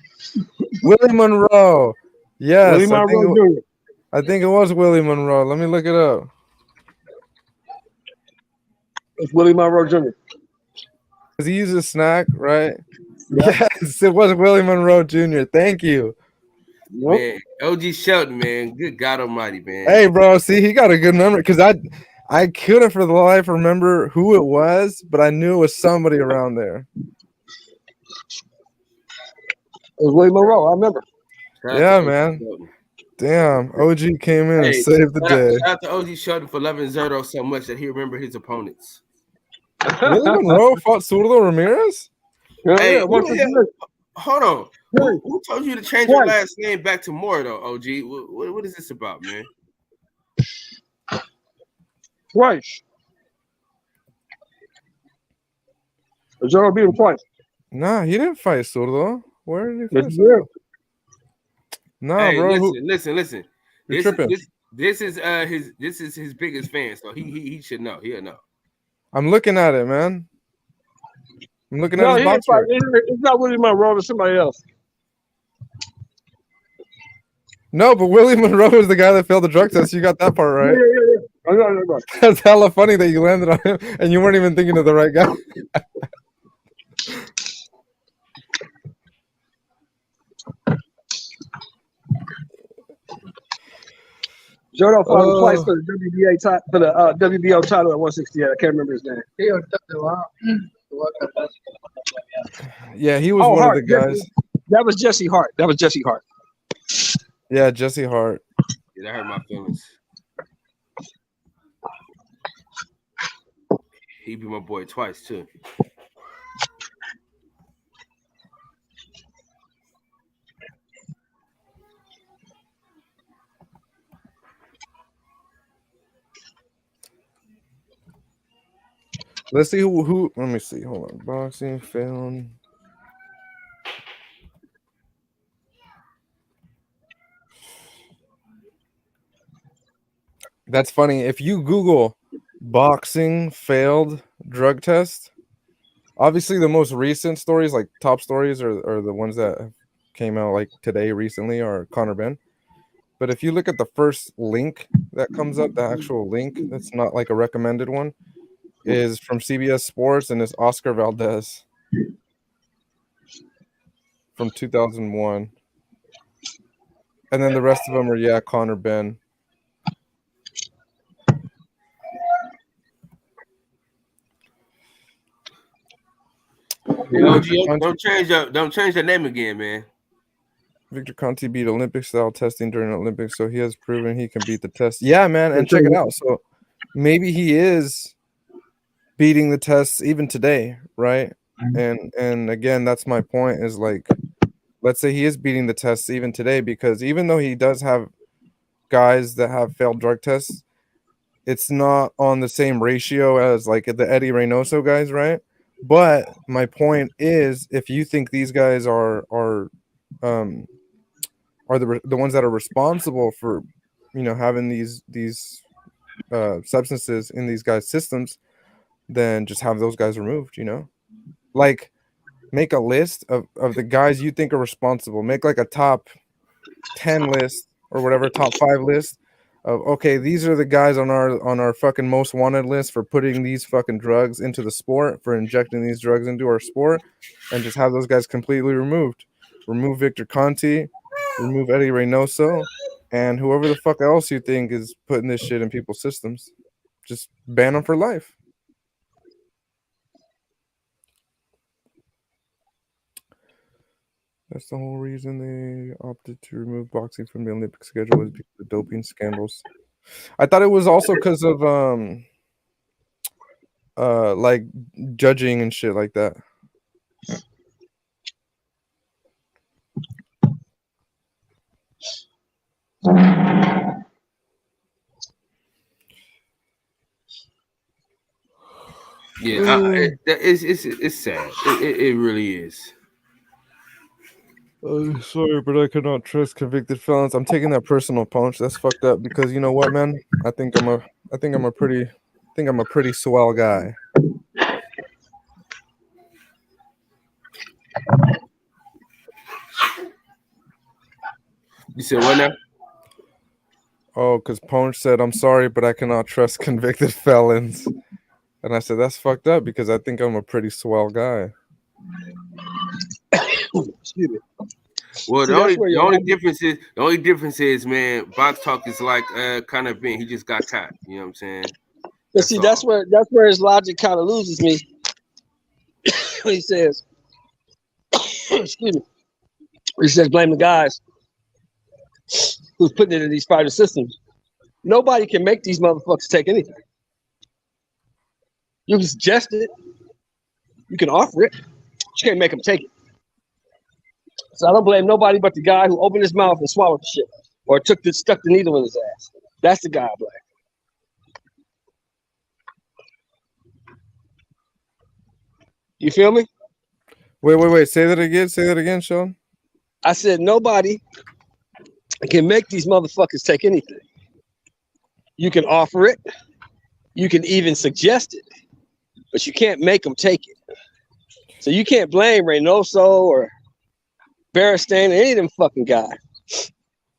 C: Willie Monroe. Yes,
G: Willie Monroe Jr.
C: I think it was Willie Monroe. Let me look it up.
G: It's Willie Monroe Jr.
C: Because he used a snack, right?
G: Yeah.
C: Yes, it was Willie Monroe Jr. Thank you.
G: Nope.
B: Man, OG Shelton, man. Good God Almighty, man.
C: Hey, bro, see, he got a good number because I couldn't for the life remember who it was, but I knew it was somebody around there.
G: It was Willie Monroe. I remember.
B: Shout out
C: Yeah,
B: to OG
C: man.
B: Shelton.
C: Damn, OG came in and
B: Hey,
C: saved the day.
B: Shout out to OG Shelton for loving Zerto so much that he remembered his opponents.
C: Willie Monroe fought Zurdo Ramirez?
B: Hey,
G: yeah, 158.
B: Hold on. Who told you to change your last name back to Moore, though, OG? What is this about, man?
G: Twice. Zerto beat him twice.
C: Nah, he didn't fight Zurdo. Where did he
G: Yes,
C: fight
G: he did.
C: Zurdo? Nah,
B: Hey,
C: bro.
B: listen.
C: You're tripping.
B: This is his biggest fan, so he should know. He'll know.
C: I'm looking at it, man. I'm looking at
G: No,
C: his
G: he
C: box
G: didn't fight.
C: score.
G: It's not Willie Monroe. It's somebody else.
C: No, but Willie Monroe is the guy that failed the drug test. You got that part right.
G: Yeah. I know.
C: That's hella funny that you landed on him and you weren't even thinking of the right guy.
G: Zerto fought him twice for the WBO title at 168. I can't remember his name.
C: Yeah, he was one
G: Hart.
C: of the guys.
G: That was Jesse Hart.
C: Yeah, Jesse Hart.
B: Yeah, that hurt my feelings. He beat my boy twice too.
C: Let's see who. Let me see. Hold on. Boxing film. That's funny. If you Google boxing failed drug test, obviously the most recent stories, like top stories, are the ones that came out like today recently, are Conor Ben. But if you look at the first link that comes up, the actual link that's not like a recommended one, is from CBS Sports and it's Oscar Valdez from 2001. And then the rest of them are, Conor Ben.
B: Hey, OG, don't change your name again, man.
C: Victor Conti beat Olympic style testing during the Olympics, so he has proven he can beat the test. Yeah, man, and check it out. So maybe he is beating the tests even today, right? And again, that's my point, is like, let's say he is beating the tests even today, because even though he does have guys that have failed drug tests, it's not on the same ratio as like the Eddie Reynoso guys, right? But my point is, if you think these guys are the ones that are responsible for, you know, having these substances in these guys' systems, then just have those guys removed, you know? Like, make a list of the guys you think are responsible. Make like a top 10 list or whatever, top 5 list of, okay, these are the guys on our fucking most wanted list for putting these fucking drugs into the sport, for injecting these drugs into our sport, and just have those guys completely removed. Remove Victor Conti, remove Eddie Reynoso, and whoever the fuck else you think is putting this shit in people's systems. Just ban them for life. That's the whole reason they opted to remove boxing from the Olympic schedule, was because of doping scandals. I thought it was also because of like judging and shit like that.
B: Yeah, it's sad. It really is.
C: Sorry, but I cannot trust convicted felons. I'm taking that personal, Punch. That's fucked up, because you know what, man? I think I'm a pretty swell guy.
B: You said what now?
C: Oh, because Punch said, I'm sorry, but I cannot trust convicted felons. And I said, that's fucked up, because I think I'm a pretty swell guy.
G: Excuse me.
B: Well,
G: See,
B: the only difference is, man, box talk is like kind of being, he just got caught. You know what I'm saying?
G: But see, that's where his logic kind of loses me. He says, excuse me. He says, blame the guys who's putting it in these fighter systems. Nobody can make these motherfuckers take anything. You can suggest it. You can offer it. But you can't make them take it. So I don't blame nobody but the guy who opened his mouth and swallowed the shit, or stuck the needle in his ass. That's the guy I blame. You feel me?
C: Wait. Say that again, Sean.
G: I said nobody can make these motherfuckers take anything. You can offer it. You can even suggest it, but you can't make them take it. So you can't blame Reynoso or Beristain or any of them fucking guys.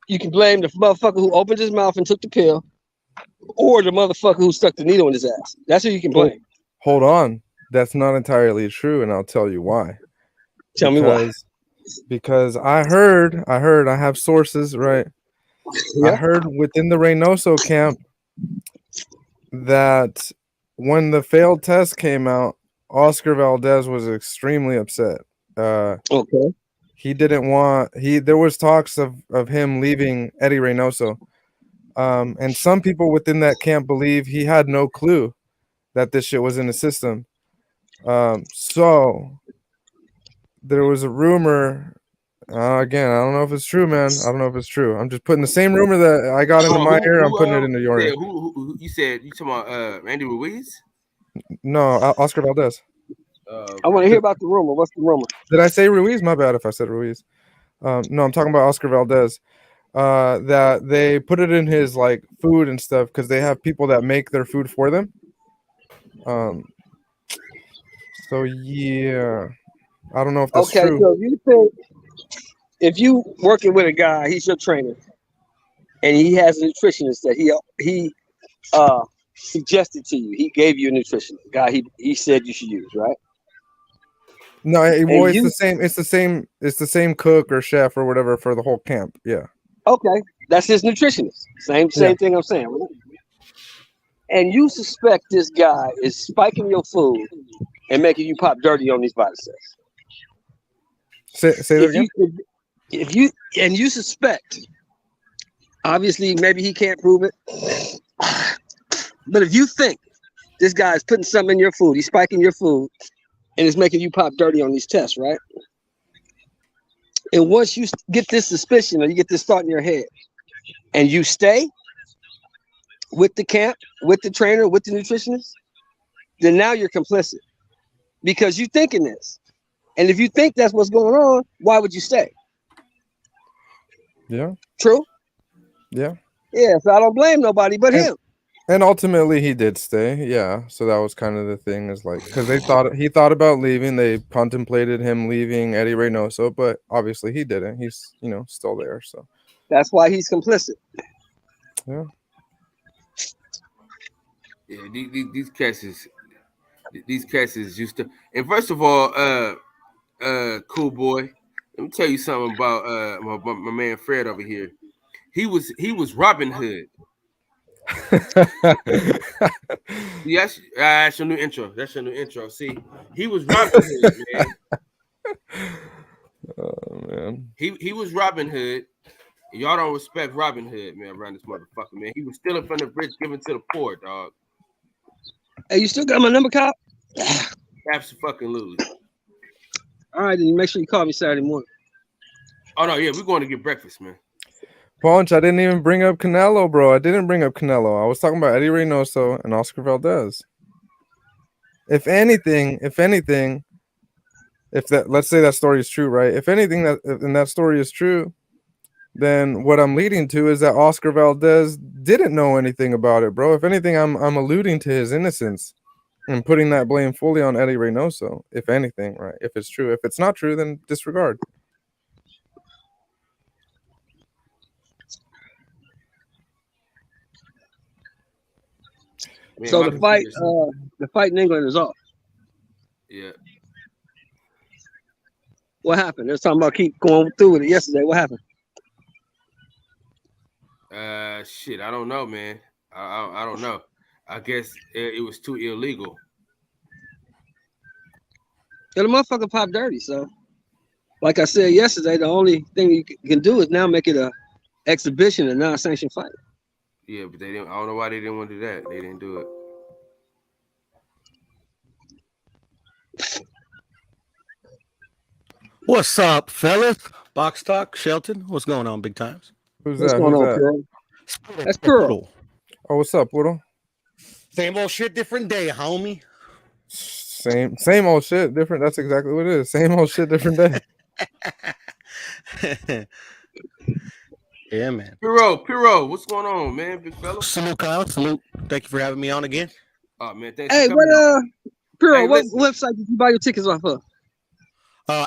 G: You can blame the motherfucker who opened his mouth and took the pill, or the motherfucker who stuck the needle in his ass. That's who you can blame.
C: Hold on. That's not entirely true, and I'll tell you why.
G: Tell me why.
C: Because I heard, I have sources, right? Yeah. I heard within the Reynoso camp that when the failed test came out, Oscar Valdez was extremely upset.
G: Okay.
C: He didn't want, there was talks of him leaving Eddie Reynoso. And some people within that camp believe he had no clue that this shit was in the system. So there was a rumor. Again, I don't know if it's true, man. I don't know if it's true. I'm just putting the same rumor that I got into my ear. I'm putting it into your ear.
B: Who you said? You talking about Randy Ruiz?
C: No, Oscar Valdez.
G: I want to hear about the rumor. What's the rumor?
C: Did I say Ruiz? My bad if I said Ruiz. No, I'm talking about Oscar Valdez. That they put it in his like food and stuff because they have people that make their food for them. So yeah, I don't know if that's true.
G: So you think if you working with a guy, he's your trainer, and he has a nutritionist that he suggested to you, he gave you a nutritionist guy he said you should use, right?
C: No, well, it's the same cook or chef or whatever for the whole camp. Yeah.
G: Okay, that's his nutritionist. Same thing I'm saying. Right? And you suspect this guy is spiking your food and making you pop dirty on these viruses.
C: Say that again.
G: If you suspect, obviously maybe he can't prove it, but if you think this guy's putting something in your food. He's spiking your food, and it's making you pop dirty on these tests, right? And once you get this suspicion or you get this thought in your head, and you stay with the camp, with the trainer, with the nutritionist, then now you're complicit because you're thinking this. And if you think that's what's going on, why would you stay?
C: Yeah.
G: True?
C: Yeah.
G: Yeah, so I don't blame nobody but him.
C: And ultimately he did stay. Yeah. So that was kind of the thing, is like, because he thought about leaving. They contemplated him leaving Eddie Reynoso, but obviously he didn't. He's, still there. So
G: that's why he's complicit.
C: Yeah.
B: Yeah, these cats is used to. And first of all, cool boy, let me tell you something about my man Fred over here. He was Robin Hood. Yes, that's your new intro. That's your new intro. See, he was Robin Hood, man.
C: Oh man.
B: He was Robin Hood. Y'all don't respect Robin Hood, man, around this motherfucker, man. He was stealing from the rich, giving to the poor, dog.
G: Hey, you still got my number, cop?
B: Absolutely.
G: All right, then make sure you call me Saturday morning.
B: Oh no, yeah, we're going to get breakfast, man.
C: Punch, I didn't even bring up Canelo, bro. I didn't bring up Canelo. I was talking about Eddie Reynoso and Oscar Valdez. If anything, if that, let's say that story is true, right? If anything that story is true, then what I'm leading to is that Oscar Valdez didn't know anything about it, bro. If anything, I'm alluding to his innocence and putting that blame fully on Eddie Reynoso. If anything, right? If it's true. If it's not true, then disregard.
B: Man,
G: so the fight in England is off.
B: Yeah.
G: What happened? They was talking about keep going through with it yesterday. What happened?
B: Shit, I don't know, man. I don't know. I guess it was too illegal.
G: Yeah, the motherfucker popped dirty. So, like I said yesterday, the only thing you can do is now make it a exhibition and non-sanctioned fight.
B: Yeah, but they didn't. I don't know why they didn't want to do that. They didn't do it.
H: What's up, fellas? Box Talk, Shelton. What's going on, big times?
C: What's
G: What's
C: that?
G: going
C: Who's
G: on,
C: that?
G: Pearl? That's Pearl.
C: Oh, what's up, Whittle?
H: Same old shit, different day, homie.
C: Same old shit, different. That's exactly what it is. Same old shit, different day.
H: Yeah, man.
B: Piro, what's going on, man, big fella?
H: Salute, Kyle. Salute. Thank you for having me on again.
B: Oh man, thanks.
G: Hey,
B: for coming on.
G: Pearl,
B: Hey,
G: what
B: listen.
G: website did you buy your tickets off of?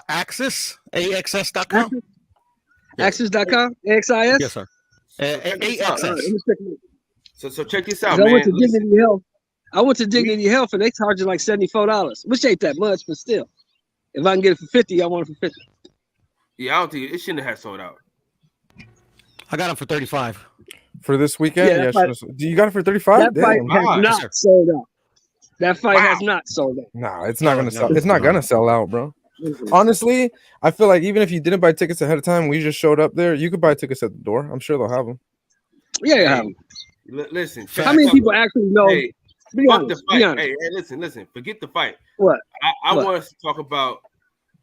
H: Axis, AXS.com.
G: Axis.com? AXIS?
H: Yes, sir.
B: Check this out.
H: AXS.
B: So check this out,
G: I
B: man.
G: went to
B: Listen.
G: Dignity Health. I went to Dignity Health and they charging like $74, which ain't that much, but still. If I can get it for 50, I want it for 50.
B: Yeah, I don't think it shouldn't have sold out.
H: I got them for 35.
C: For this weekend?
G: Yeah,
C: Do you got it for 35?
G: That fight has not sold out. That fight has not sold out.
C: No, it's not gonna sell. It's not gonna sell out, bro. Honestly, I feel like even if you didn't buy tickets ahead of time, we just showed up there. You could buy tickets at the door. I'm sure they'll have them.
G: Yeah, you have them.
B: Listen,
G: how many people actually know?
B: Hey,
G: be
B: fuck
G: honest,
B: the fight.
G: be honest.
B: Hey, listen. Forget the fight.
G: What?
B: I want us to talk about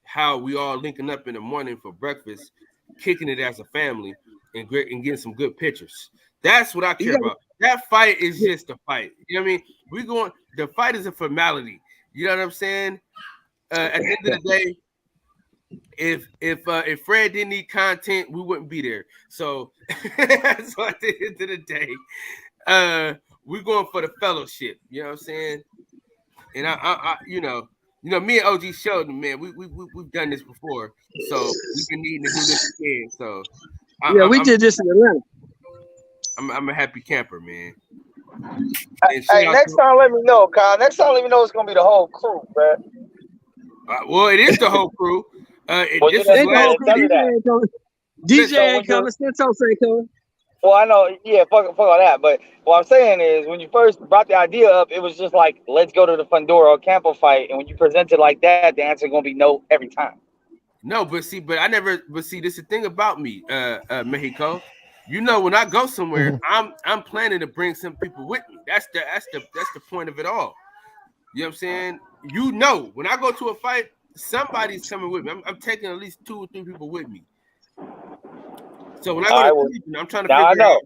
B: how we all linking up in the morning for breakfast, kicking it as a family, and getting some good pictures. That's what I care about. That fight is just a fight. You know what I mean? The fight is a formality. You know what I'm saying? At the end of the day, if Fred didn't need content, we wouldn't be there. So at the end of the day, we're going for the fellowship. You know what I'm saying? And I you know, me and OG Sheldon, man, we've done this before, so we've been needing to do this again. So
G: we did this in Atlanta.
B: I'm a happy camper, man.
I: Hey, next time let me know, Kyle. Next time let me know it's gonna be the whole crew, bro.
B: Well, it is the whole crew.
G: DJ ain't coming. Santos ain't coming.
I: Well, I know, yeah, fuck all that. But what I'm saying is, when you first brought the idea up, it was just like, let's go to the Fundora Campo fight. And when you present it like that, the answer is gonna be no every time.
B: No, but see, this is the thing about me, Mexico. You know, when I go somewhere, I'm planning to bring some people with me. That's the point of it all. You know what I'm saying? You know, when I go to a fight, somebody's coming with me. I'm taking at least 2 or 3 people with me. So when I go to Cleveland, I'm trying to figure out.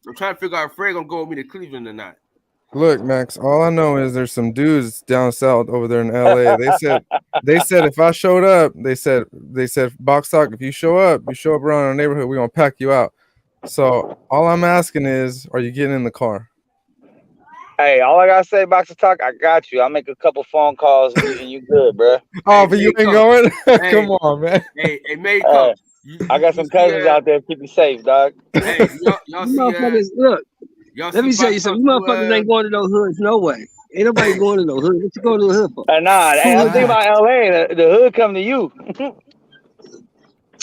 B: I'm trying to figure out if Fred gonna go with me to Cleveland or not.
C: Look, Max, all I know is there's some dudes down south over there in LA. They said if I showed up, they said Box Talk, if you show up around our neighborhood, we're gonna pack you out. So all I'm asking is, are you getting in the car?
I: Hey, all I gotta say, Box Talk, I got you. I'll make a couple phone calls and you good, bro.
C: Oh, but you ain't going? Come on, man.
B: Hey, Mayco.
I: I got some cousins out there. Keep you safe, dog.
B: Hey, y'all see,
G: motherfuckers, look. Let me tell you something. You motherfuckers ain't going to no hoods, no way. Ain't nobody going to no hood. What you going to the hood for?
I: Nah, hey, I'm thinking about LA. The hood come to you.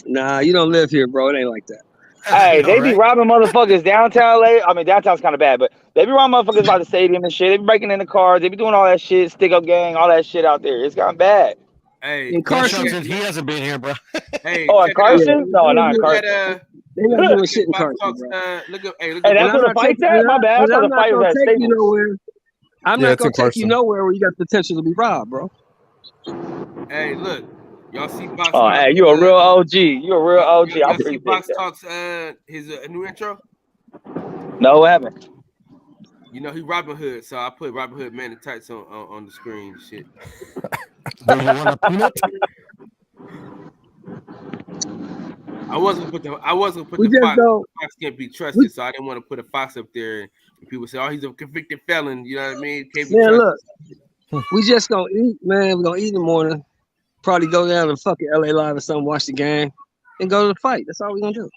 G: Nah, you don't live here, bro. It ain't like that.
I: Hey, they be robbing motherfuckers downtown LA. I mean, downtown's kind of bad, but they be robbing motherfuckers by the stadium and shit. They be breaking in the cars. They be doing all that shit, stick up gang, all that shit out there. It's gotten bad.
B: Hey,
G: in Carson,
H: he hasn't been here, bro.
B: Hey,
I: in Carson? No, not in Carson.
G: They not doing shit in Carson, bro.
B: Look at,
I: hey, that's where the fight's at? My bad. I thought the fight was at Staples.
G: I'm not gonna take you nowhere where you got potential to be robbed, bro.
B: Hey, look. Y'all see Box
I: Talk? Hey, you a real OG. You a real OG. I appreciate
B: see Box
I: that.
B: Talk's his new intro?
I: No, what happened?
B: You know he Robin Hood, so I put Robin Hood Man in Tights on the screen and shit.
H: Do you want a peanut?
B: I wasn't gonna put the Fox. Fox can't be trusted, so I didn't want to put a Fox up there and people say, "Oh, he's a convicted felon." You know what I mean? Can't be trusted.
G: Look, we just gonna eat, man. We're gonna eat in the morning. Probably go down to fucking LA Live or something, watch the game, and go to the fight. That's all we're gonna do.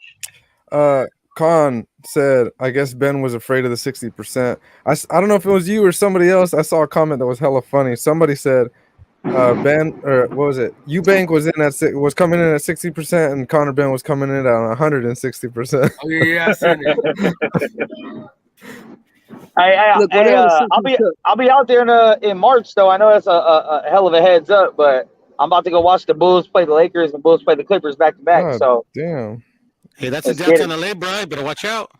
C: Khan said, I guess Ben was afraid of the 60%. I don't know if it was you or somebody else. I saw a comment that was hella funny. Somebody said, Ben, or what was it? Eubank was coming in at 60%, and Connor Ben was coming in at 160%.
B: Oh yeah, I seen it.
I: I'll be out there in March though. I know that's a hell of a heads up, but I'm about to go watch the Bulls play the Lakers and Bulls play the Clippers back to back. So
C: damn.
H: Hey, that's in downtown LA, bro. Better watch out.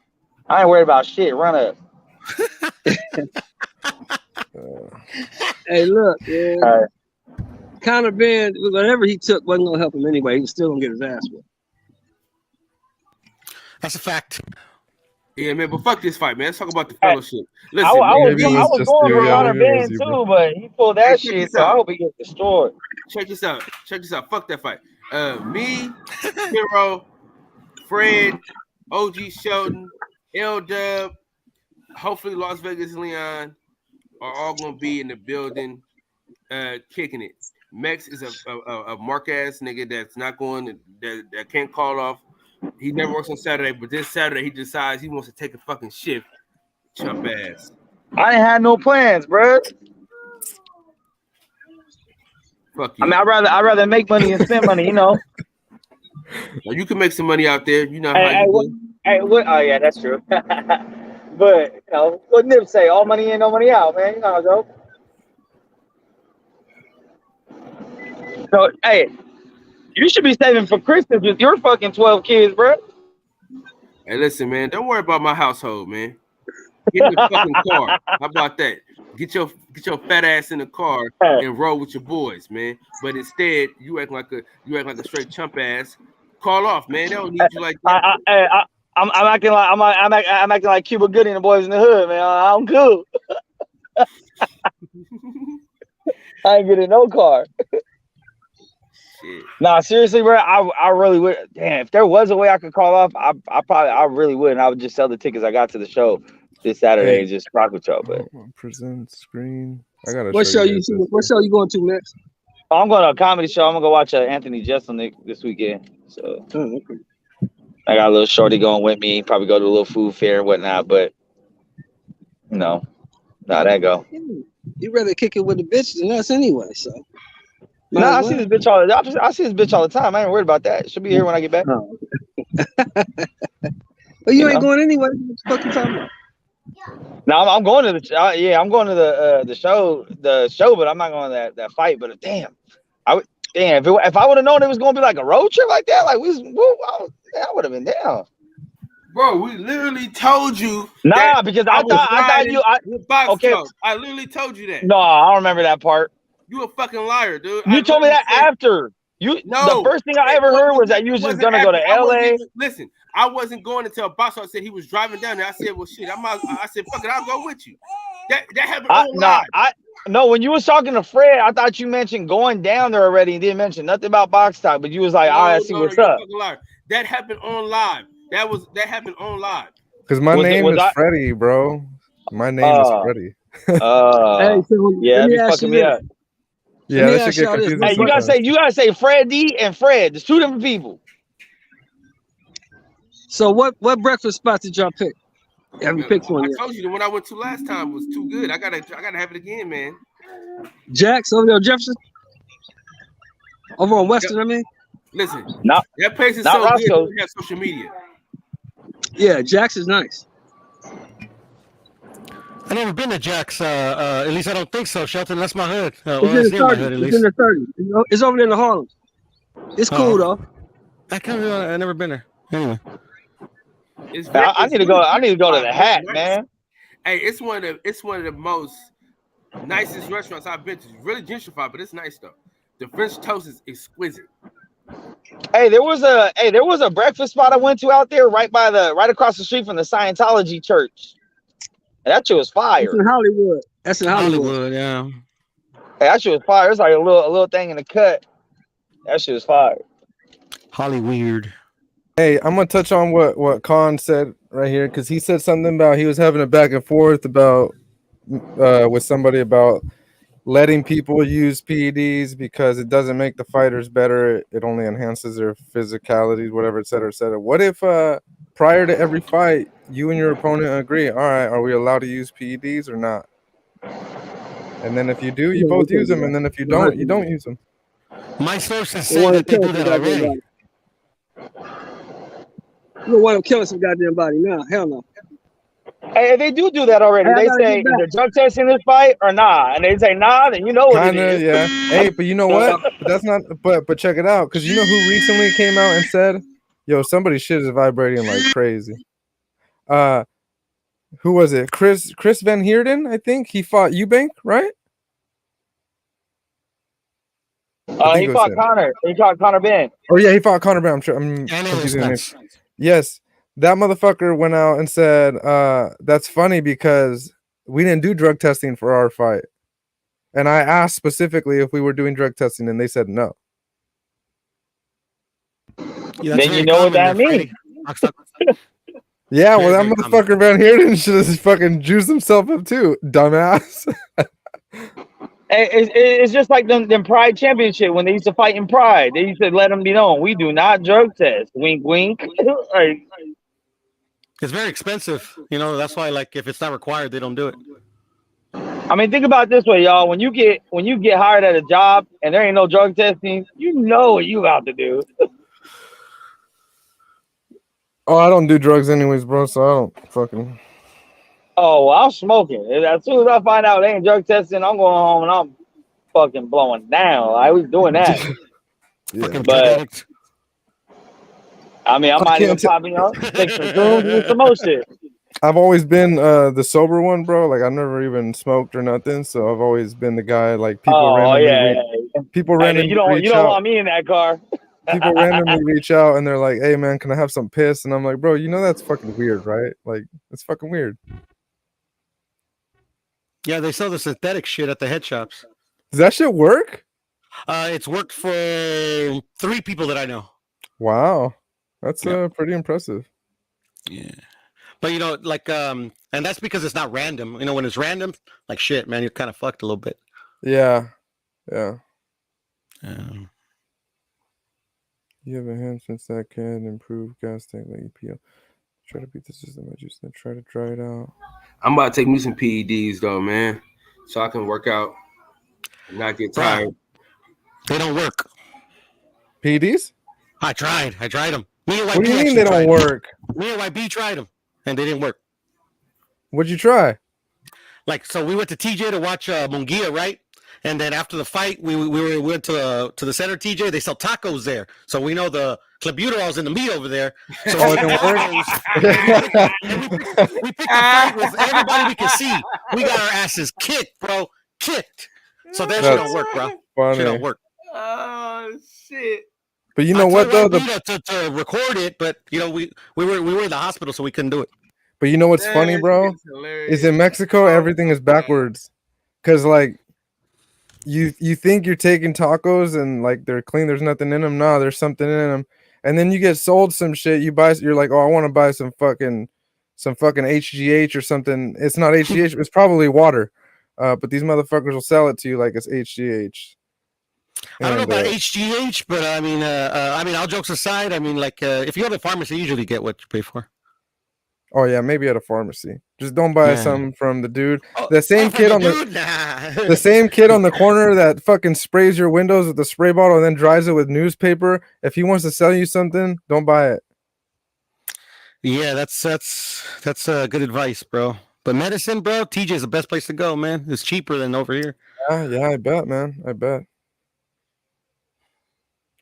I: I ain't worried about shit. Run up.
G: Hey, look, man. Conor Ben, whatever he took wasn't gonna help him anyway. He was still gonna get his ass whipped.
H: That's a fact.
B: Yeah, man, but fuck this fight, man. Let's talk about the fellowship. Listen,
I: I was going for Conor Ben too, but he pulled that shit, so I hope he gets destroyed.
B: Check this out. Fuck that fight. Me, Hero, Fred, OG Sheldon, L-Dub, hopefully Las Vegas Leon are all gonna be in the building, kicking it. Mex is a mark ass nigga that's not going that can't call off. He never works on Saturday, but this Saturday he decides he wants to take a fucking shift. Chump ass.
I: I ain't had no plans, bro.
B: Fuck you.
I: I mean, I'd rather make money and spend money, you know.
B: Well, you can make some money out there, you know how you do.
I: What? Oh yeah, that's true. But you know, what Nip say? All money in, no money out, man. You know how it go. So hey, you should be saving for Christmas with your fucking 12 kids, bro.
B: Hey, listen, man. Don't worry about my household, man. Get in the fucking car. How about that? Get your fat ass in the car and roll with your boys, man. But instead, you act like a straight chump ass. Call off, man. They don't need you like that.
I: I'm acting like I'm acting like Cuba Gooding and the boys in the hood, man. I'm cool. I ain't getting no car.
B: Shit.
I: Nah, seriously, bro. I really would. Damn, if there was a way I could call off, I really would. And I would just sell the tickets I got to the show this Saturday and just rock with y'all. But
C: present screen. I gotta.
G: What show you going to next?
I: I'm going to a comedy show. I'm gonna go watch Anthony Jeselnik this weekend. So I got a little shorty going with me. Probably go to a little food fair and whatnot. But you know, that go.
G: You rather kick it with the bitch than us anyway. So.
I: I see this bitch all the time. I ain't worried about that. She'll be here when I get back.
G: Oh. But you ain't going anyway. What the fuck you talking about?
I: No, I'm going to the I'm going to the show, but I'm not going to that fight. But damn, if I would have known it was going to be like a road trip like that, like I would have been down.
B: Bro, we literally told you.
I: Nah, because I thought you. Okay.
B: I literally told you that.
I: No, I don't remember that part.
B: You a fucking liar, dude.
I: You told me that after. The first thing I ever heard was that you was just gonna go to LA.
B: Listen, I wasn't going until Box said he was driving down there. I said, well, shit, I said, fuck it, I'll go with you. That happened on live.
I: No, when you was talking to Fred, I thought you mentioned going down there already and didn't mention nothing about Box Talk, but you was like, all right, see what's up.
B: That happened on live. That happened on live.
C: Because my name is Freddie, bro. My name is Freddie.
G: Hey, so
I: yeah, be fucking me up.
C: Yeah, that should get confusing.
I: Hey, you gotta say Freddie and Fred. There's two different people.
G: So what breakfast spot did y'all pick? Haven't picked one yet.
B: I told you the one I went to last time was too good. I gotta have it again, man.
G: Jack's over there on Jefferson? Over on Western, I mean?
B: Listen, that place is so good. You have social media.
G: Yeah, Jack's is nice.
H: I've never been to Jack's. At least I don't think so, Shelton. That's my hood.
G: It's in the 30. It's in the 30. It's over there in the Harlem. It's cool though.
H: I've never been there. Anyway,
I: I need to go. I need to go to the Hat, man.
B: Hey, it's one of the most nicest restaurants I've been to. It's really gentrified, but it's nice though. The French toast is exquisite.
I: Hey, there was a breakfast spot I went to out there right across the street from the Scientology church. And that shit was fire.
G: That's in Hollywood. That's in
H: Hollywood, yeah.
I: Hey, that shit was fire. It's like a little thing in the cut. That shit was fire.
H: Hollyweird.
C: Hey, I'm gonna touch on what Khan said right here because he said something about he was having a back and forth about with somebody about letting people use PEDs because it doesn't make the fighters better. It only enhances their physicality, whatever, et cetera, et cetera. What if prior to every fight, you and your opponent agree, all right, are we allowed to use PEDs or not? And then if you do, you both use them. And then if you don't, you don't use them.
H: My sources say that they do that already.
G: You don't want to kill some goddamn body. No, hell no.
I: Hey, they do that already. They say, is there drug testing this fight or nah? And they say, nah, then you know what it is.
C: Yeah. Hey, but you know what? That's not, but check it out. Because you know who recently came out and said, yo, somebody's shit is vibrating like crazy. Who was it? Chris Van Heerden, I think. He fought Eubank, right?
I: He fought Connor. He fought Connor Ben.
C: Oh yeah, he fought Connor Ben. I'm sure. I'm confusing the name. Yes, that motherfucker went out and said, "That's funny because we didn't do drug testing for our fight." And I asked specifically if we were doing drug testing, and they said no.
I: Yeah, then you know what that means.
C: Yeah, well, that motherfucker Van Heerden should have fucking juiced himself up too, dumbass.
I: It's just like them Pride Championship when they used to fight in Pride. They used to let them be known, we do not drug test. Wink, wink. Like,
H: it's very expensive. You know, that's why, like, if it's not required, they don't do it.
I: I mean, think about it this way, y'all. When you get hired at a job and there ain't no drug testing, you know what you about to do.
C: Oh, I don't do drugs anyways, bro, so I don't fucking...
I: Oh, well, I'm smoking. As soon as I find out they ain't drug testing, I'm going home and I'm fucking blowing down. I was doing that.
C: Yeah.
I: But, I mean, I might even pop me up, take some zooms and some more shit.
C: I've always been the sober one, bro. Like, I've never even smoked or nothing, so I've always been the guy, like, people randomly
I: you don't want me in that car.
C: People randomly reach out and they're like, hey, man, can I have some piss? And I'm like, bro, you know that's fucking weird, right? Like, it's fucking weird.
H: Yeah, they sell the synthetic shit at the head shops.
C: Does that shit work?
H: It's worked for 3 people that I know.
C: Wow. That's pretty impressive.
H: Yeah. But, you know, like, and that's because it's not random. You know, when it's random, like, shit, man, you're kind of fucked a little bit.
C: Yeah. Yeah. You have a hand since that can improve gas tank like EPL. Try to beat the system. I just try to dry it out.
B: I'm about to take me some PEDs though, man, so I can work out and not get tired.
H: They don't work.
C: PEDs?
H: I tried them.
C: What do you mean they don't work?
H: Me and YB tried them, and they didn't work.
C: What'd you try?
H: Like, so we went to TJ to watch Munguia, right? And then after the fight, we went to the center TJ. They sell tacos there, so we know the clenbuterol's in the meat over there. So
C: Oh,
H: we
C: it
H: pick
C: didn't
H: those, we pick a fight with everybody we can see. We got our asses kicked, bro. Kicked. So that shit don't work, bro. Shit don't
C: Funny.
H: work.
B: Oh shit!
C: But you know
H: I
C: what
H: told
C: though?
H: YB to record it, but you know we were in the hospital, so we couldn't do it.
C: But you know what's
B: That
C: funny, bro?
B: shit's hilarious.
C: Is in Mexico everything is backwards. Cause like you think you're taking tacos and like they're clean, there's nothing in them. Nah, there's something in them. And then you get sold some shit. You're like, oh, I want to buy some fucking HGH or something. It's not HGH. It's probably water. But these motherfuckers will sell it to you like it's HGH.
H: I don't know
C: And,
H: about HGH, but I mean, all jokes aside, I mean, like, if you go to the pharmacy, you usually get what you pay for.
C: oh yeah, maybe at a pharmacy. Just don't buy
H: Yeah.
C: some from the dude.
H: Oh,
C: The same kid on the same kid on the corner that fucking sprays your windows with the spray bottle and then dries it with newspaper. If he wants to sell you something, don't buy it.
H: Yeah, that's good advice, bro. But medicine, bro, TJ is the best place to go, man. It's cheaper than over here.
C: Yeah, I bet, man. I bet.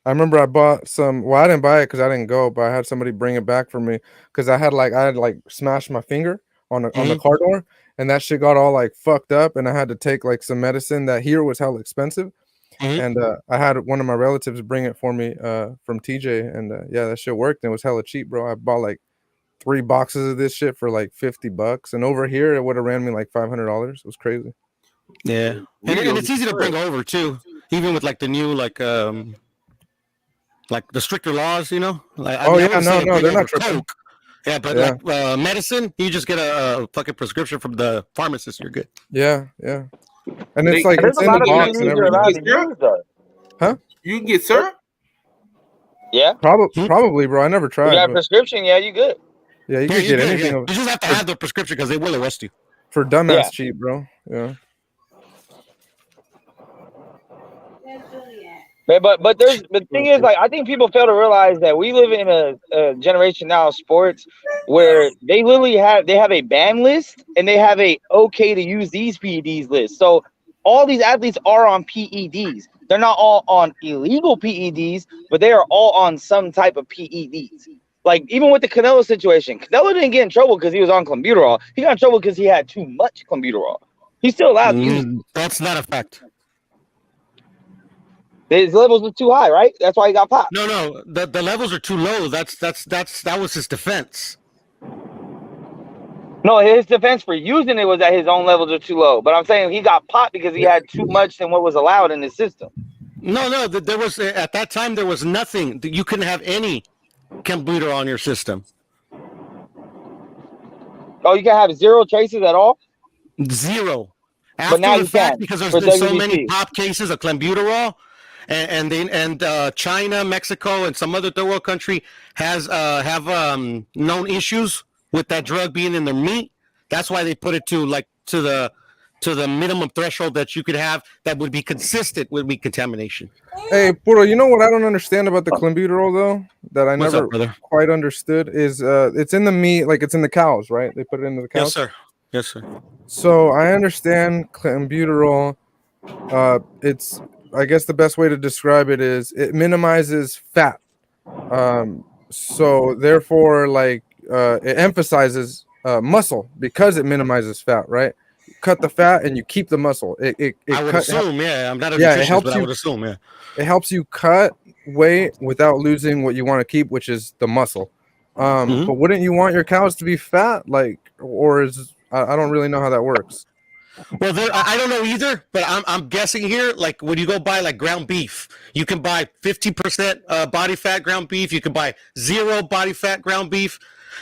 C: I remember I bought some. Well, I didn't buy it because I didn't go, but I had somebody bring it back for me because I had smashed my finger on the car door, and that shit got all like fucked up, and I had to take like some medicine that here was hell expensive, and I had one of my relatives bring it for me from TJ, and yeah, that shit worked and it was hella cheap, bro. I bought like 3 boxes of this shit for like $50, and over here it would have ran me like $500. It was crazy.
H: Yeah, and it's easy to bring over too, even with like the new like the stricter laws, you know. Like,
C: no, they're not tripping.
H: Coke. Yeah, but like medicine, you just get a fucking prescription from the pharmacist. You're good.
C: Yeah, and it's like
I: There's
C: it's
I: a
C: in
I: lot
C: the
I: of
C: box and
I: PEDs you're allowed
C: everything.
I: to use, though.
C: Huh?
B: You can get syrup?
I: Yeah.
C: Probably, bro. I never tried.
I: You got a
C: but-
I: prescription, yeah, you good.
C: Yeah, you
H: Yeah,
C: could
H: you're
C: get
H: good,
C: anything
H: yeah. You just have to have the prescription because they will arrest you.
C: for dumbass
I: Yeah.
C: cheap, bro. Yeah.
I: But the thing is, like, I think people fail to realize that we live in a generation now of sports where they literally have a ban list and they have a okay to use these PEDs list. So all these athletes are on PEDs. They're not all on illegal PEDs, but they are all on some type of PEDs. Like, even with the Canelo situation, Canelo didn't get in trouble because he was on clenbuterol. He got in trouble because he had too much clenbuterol. He's still allowed to use it.
H: That's not a fact.
I: His levels were too high, right? That's why he got popped.
H: No, the levels are too low. That was his defense.
I: No, his defense for using it was that his own levels are too low. But I'm saying he got popped because he had too much than what was allowed in his system.
H: No, there was at that time there was nothing. You couldn't have any clenbuterol on your system.
I: Oh, you can have 0 traces at all?
H: Zero.
I: But now
H: After the
I: you
H: fact,
I: can,
H: because
I: for
H: there's so
I: WBC.
H: many pop cases of clenbuterol, and China, Mexico, and some other third world country have known issues with that drug being in their meat. That's why they put it to the minimum threshold that you could have that would be consistent with meat contamination.
C: Hey, Puro, you know what I don't understand about the clenbuterol though? That I
H: What's
C: never
H: up, brother?
C: quite understood is it's in the meat, like it's in the cows, right? They put it into the cows.
H: Yes, sir. Yes, sir.
C: So I understand clenbuterol. It's, I guess the best way to describe it is it minimizes fat. So therefore, like it emphasizes muscle because it minimizes fat, right? Cut the fat and you keep the muscle.
H: I would assume, yeah. I'm not a
C: Yeah, it
H: nutritionist,
C: helps
H: but I
C: you-
H: would assume, yeah.
C: It helps you cut weight without losing what you want to keep, which is the muscle. But wouldn't you want your cows to be fat? Like, or is I don't really know how that works.
H: Well, I don't know either, but I'm guessing here. Like when you go buy like ground beef, you can buy 50% body fat ground beef. You can buy 0 body fat ground beef.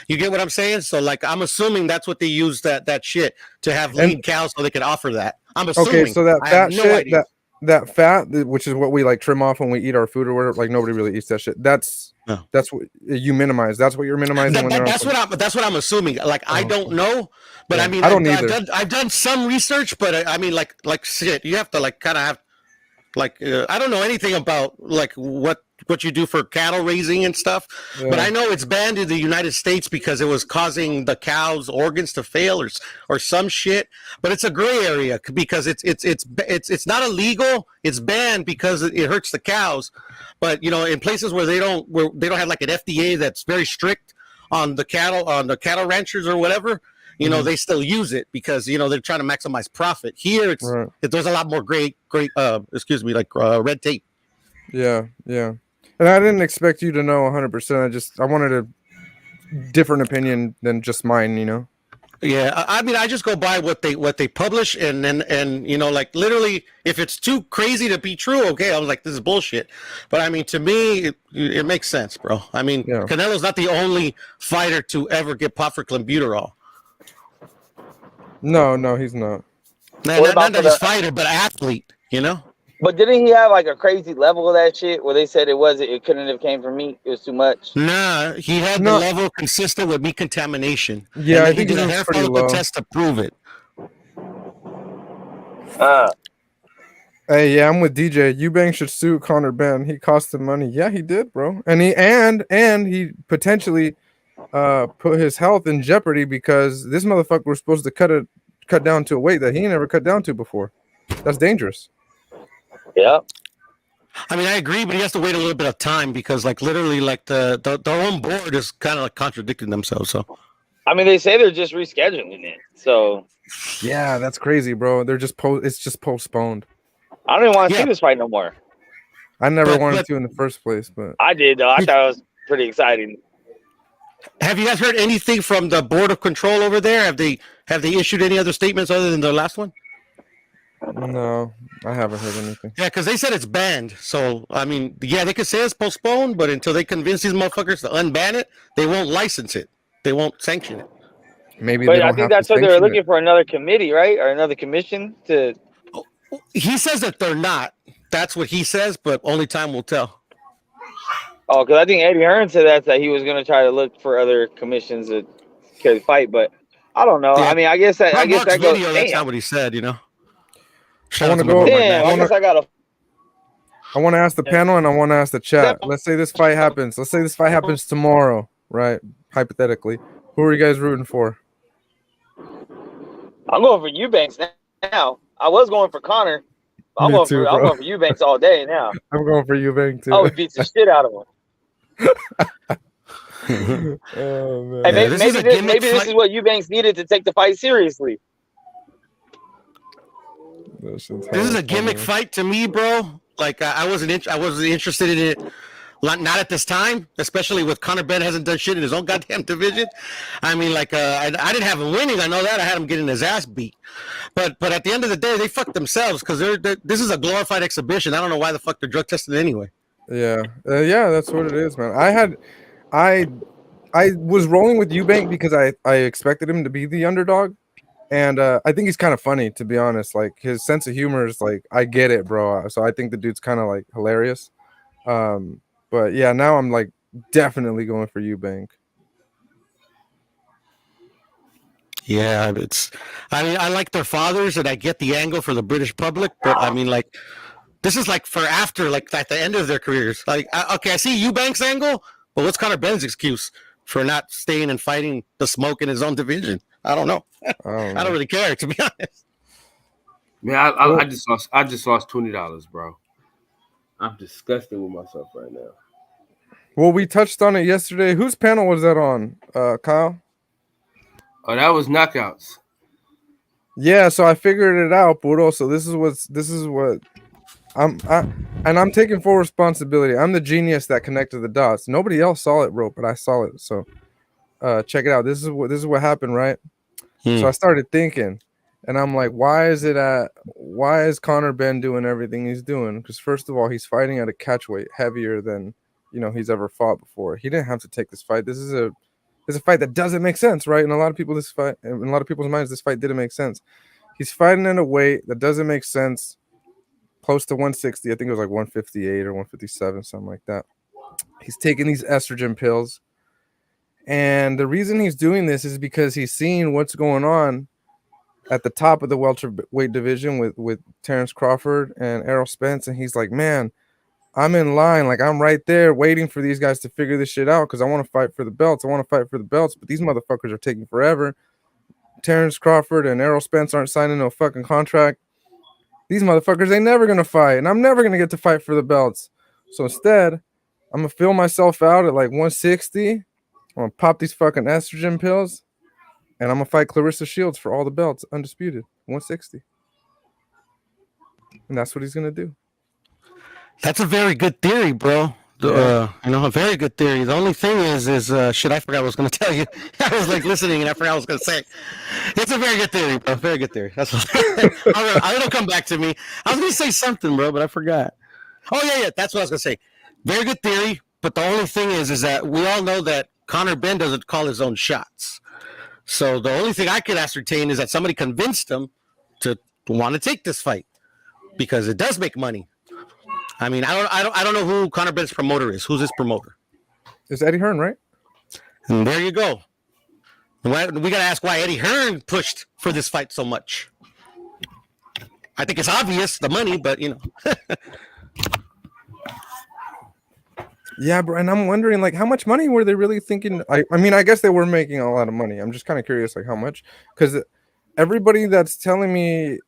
H: You get what I'm saying? So like I'm assuming that's what they use that shit to have lean cows so they can offer that. I'm assuming.
C: Okay, so that
H: I
C: fat
H: have no
C: shit,
H: idea.
C: that fat, which is what we like trim off when we eat our food or whatever. Like nobody really eats that shit. That's what you minimize. That's what you're minimizing.
H: That's what I'm assuming. Like I don't know, but I mean,
C: I don't either.
H: I've done some research, but I mean, like shit, you have to like kind of have like I don't know anything about like what what you do for cattle raising and stuff.
C: Yeah.
H: But I know it's banned in the United States because it was causing the cows' organs to fail or some shit. But it's a gray area because it's not illegal. It's banned because it hurts the cows. But you know, in places where they don't have like an FDA that's very strict on the cattle ranchers or whatever, you know, they still use it because, you know, they're trying to maximize profit. Here, there's a lot more red tape.
C: Yeah. And I didn't expect you to know 100%. I wanted a different opinion than just mine, you know?
H: Yeah, I mean, I just go by what they publish, and you know, like literally, if it's too crazy to be true, okay, I was like, this is bullshit. But I mean, to me, it makes sense, bro. I mean, Canelo's not the only fighter to ever get popped for clenbuterol.
C: No, he's not.
H: Not just fighter, but athlete, you know.
I: But didn't he have like a crazy level of that shit where they said it couldn't have came from meat? It was too much.
H: Nah, he had the level consistent with meat contamination.
C: Yeah, I think
H: he did a hair follicle test to prove it.
C: Hey, yeah, I'm with DJ. Eubank should sue Conor Benn. He cost him money. Yeah, he did, bro. And he potentially put his health in jeopardy because this motherfucker was supposed to cut down to a weight that he never cut down to before. That's dangerous.
I: Yeah.
H: I mean, I agree, but he has to wait a little bit of time because, like, literally, like their own board is kind of like contradicting themselves. So,
I: I mean, they say they're just rescheduling it. So,
C: yeah, that's crazy, bro. It's just postponed.
I: I don't even want to see this fight no more.
C: I never wanted to in the first place, but
I: I did though. I thought it was pretty exciting.
H: Have you guys heard anything from the board of control over there? Have they issued any other statements other than the last one?
C: No, I haven't heard anything.
H: Yeah, because they said it's banned. So, I mean, yeah, they could say it's postponed, but until they convince these motherfuckers to unban it, they won't license it. They won't sanction it.
C: Maybe
I: but I think that's what they're looking for, another committee, right? Or another commission to...
H: He says that they're not. That's what he says, but only time will tell.
I: Oh, because I think Eddie Hearn said that he was going to try to look for other commissions that could fight, but I don't know. Yeah. I mean, I guess that goes...
H: Video, that's not what he said, you know?
C: I want to go.
I: I
C: want to ask the panel and I want to ask the chat. Let's say this fight happens. Let's say this fight happens tomorrow, right? Hypothetically, who are you guys rooting for?
I: I'm going for Eubanks now. I was going for Conor. I'm going for Eubanks all day now.
C: I'm going for Eubanks too.
I: Oh, he beats the shit out of him.
C: Oh man!
I: Hey, maybe this is what Eubanks needed to take the fight seriously.
H: This is a gimmick fight to me, bro. Like I wasn't interested in it. Not at this time, especially with Conor Benn hasn't done shit in his own goddamn division. I mean, like I didn't have him winning. I know that. I had him getting his ass beat. But at the end of the day, they fucked themselves because this is a glorified exhibition. I don't know why the fuck they're drug tested anyway.
C: Yeah, that's what it is, man. I was rolling with Eubank because I expected him to be the underdog. And I think he's kind of funny, to be honest. Like his sense of humor is like, I get it, bro. So I think the dude's kind of like hilarious. But yeah, now I'm like definitely going for Eubank.
H: Yeah, I mean, I like their fathers and I get the angle for the British public, but I mean, like, this is like for after, like at the end of their careers. Like, okay, I see Eubank's angle, but what's Conor Benn's excuse for not staying and fighting the smoke in his own division? I don't know. I don't really care, to be honest.
B: Man, I just lost $20, bro. I'm disgusted with myself right now.
C: Well, we touched on it yesterday. Whose panel was that on, Kyle?
B: Oh, that was Knockouts.
C: Yeah, so I figured it out, Puro. So this is what I'm taking full responsibility. I'm the genius that connected the dots. Nobody else saw it, bro, but I saw it. So check it out. This is what happened, right? So I started thinking, and I'm like, why is Conor Benn doing everything he's doing? Because first of all, he's fighting at a catch weight heavier than he's ever fought before. He didn't have to take this fight. This is a fight that doesn't make sense, right? In a lot of people's minds, this fight didn't make sense. He's fighting at a weight that doesn't make sense. Close to 160. I think it was like 158 or 157, something like that. He's taking these estrogen pills. And the reason he's doing this is because he's seeing what's going on at the top of the welterweight division with Terrence Crawford and Errol Spence. And he's like, man, I'm in line, like I'm right there waiting for these guys to figure this shit out because I want to fight for the belts. But these motherfuckers are taking forever. Terrence Crawford and Errol Spence aren't signing no fucking contract. These motherfuckers ain't never gonna fight, and I'm never gonna get to fight for the belts. So instead, I'm gonna fill myself out at like 160. I'm gonna pop these fucking estrogen pills, and I'm gonna fight Clarissa Shields for all the belts, undisputed, 160. And that's what he's gonna do.
H: That's a very good theory, bro. A very good theory. The only thing is shit, I forgot what I was going to tell you. I was like listening and I forgot what I was going to say. It's a very good theory, bro. Very good theory. That's what it'll come back to me. I was going to say something, bro, but I forgot. Oh, yeah. That's what I was going to say. Very good theory, but the only thing is that we all know that Conor Benn doesn't call his own shots. So the only thing I could ascertain is that somebody convinced him to want to take this fight because it does make money. I mean, I don't know who Conor Benn's promoter is. Who's his promoter?
C: It's Eddie Hearn, right?
H: And there you go. We got to ask why Eddie Hearn pushed for this fight so much. I think it's obvious, the money, but you know.
C: Yeah, bro, and I'm wondering, like, how much money were they really thinking? I mean, I guess they were making a lot of money. I'm just kind of curious, like, how much? Because everybody that's telling me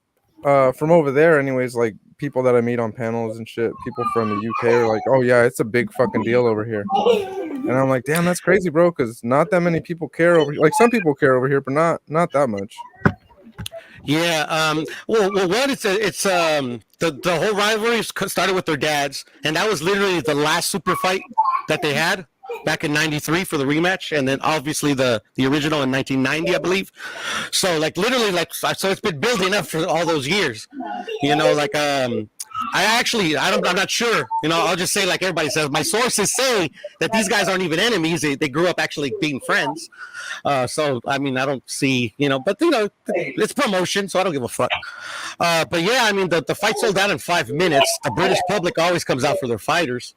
C: from over there, anyways, like people that I meet on panels and shit, people from the UK are like, "Oh yeah, it's a big fucking deal over here," and I'm like, "Damn, that's crazy, bro." Because not that many people care over here. Like some people care over here, but not that much.
H: Yeah. Well, one, it's the whole rivalry started with their dads, and that was literally the last super fight that they had back in '93 for the rematch, and then obviously the original in 1990, I believe. So like literally, like so it's been building up for all those years. You know, like I'm not sure. You know, I'll just say like everybody says. My sources say that these guys aren't even enemies. They grew up actually being friends. So I mean, I don't see, you know, but you know, it's promotion, so I don't give a fuck. But yeah, I mean, the fight sold out in 5 minutes. The British public always comes out for their fighters,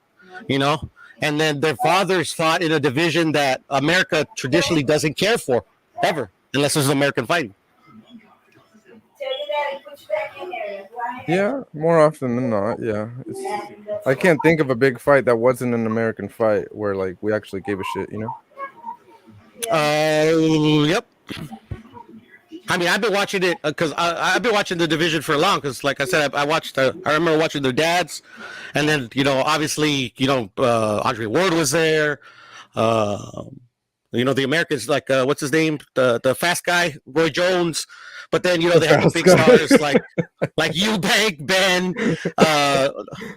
H: you know, and then their fathers fought in a division that America traditionally doesn't care for ever, unless there's American fighting.
C: Yeah, more often than not. Yeah, I can't think of a big fight that wasn't an American fight where like we actually gave a shit, you know.
H: Yep. I mean, I've been watching it because I've been watching the division for long. Because, like I said, I remember watching their dads, and then you know, obviously, you know, Andre Ward was there. You know, the Americans, like what's his name, the fast guy, Roy Jones. But then you know they have the big stars like Eubank, Ben,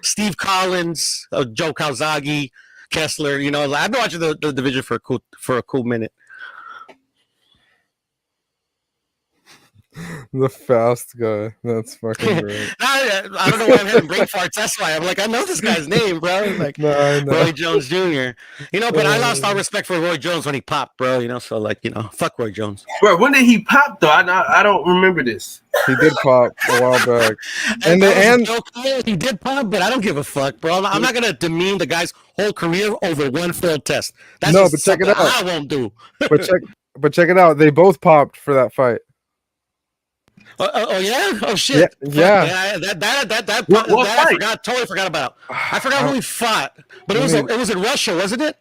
H: Steve Collins, Joe Calzaghe, Kessler. You know, I've been watching the division for a cool minute.
C: The fast guy. That's fucking great.
H: I don't know why I'm having brain farts. That's why I'm like, I know this guy's name, bro. Like Roy Jones Jr. You know, but I lost all respect for Roy Jones when he popped, bro. You know, so like, you know, fuck Roy Jones.
B: Bro, when did he pop though? I don't remember this.
C: He did pop a while back.
H: He did pop, but I don't give a fuck, bro. I'm not gonna demean the guy's whole career over one failed test. That's
C: no, but check it out.
H: I won't do.
C: but check it out. They both popped for that fight.
H: Oh yeah! Oh shit!
C: Yeah.
H: That totally forgot about. I forgot who he fought, but it was in Russia, wasn't it?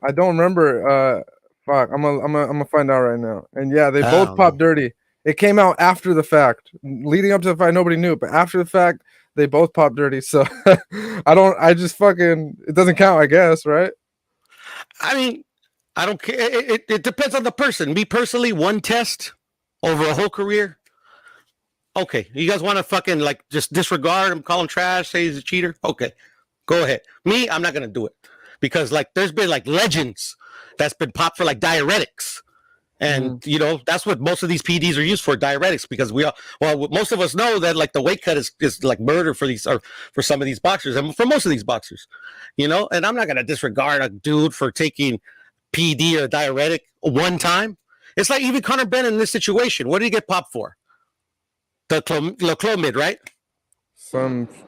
C: I don't remember. Fuck, I'm gonna find out right now. And yeah, they both popped dirty. It came out after the fact. Leading up to the fight, nobody knew, but after the fact, they both popped dirty. So it doesn't count, I guess, right?
H: I mean, I don't care. It depends on the person. Me personally, one test over a whole career. Okay, you guys want to fucking like just disregard him, call him trash, say he's a cheater? Okay, go ahead. Me, I'm not gonna do it because like there's been like legends that's been popped for like diuretics, and you know that's what most of these PEDs are used for, diuretics, because most of us know that like the weight cut is like murder for these or for some of these boxers and for most of these boxers, you know. And I'm not gonna disregard a dude for taking PED or a diuretic one time. It's like even Conor Benn in this situation. What did he get popped for? The Clomid, right?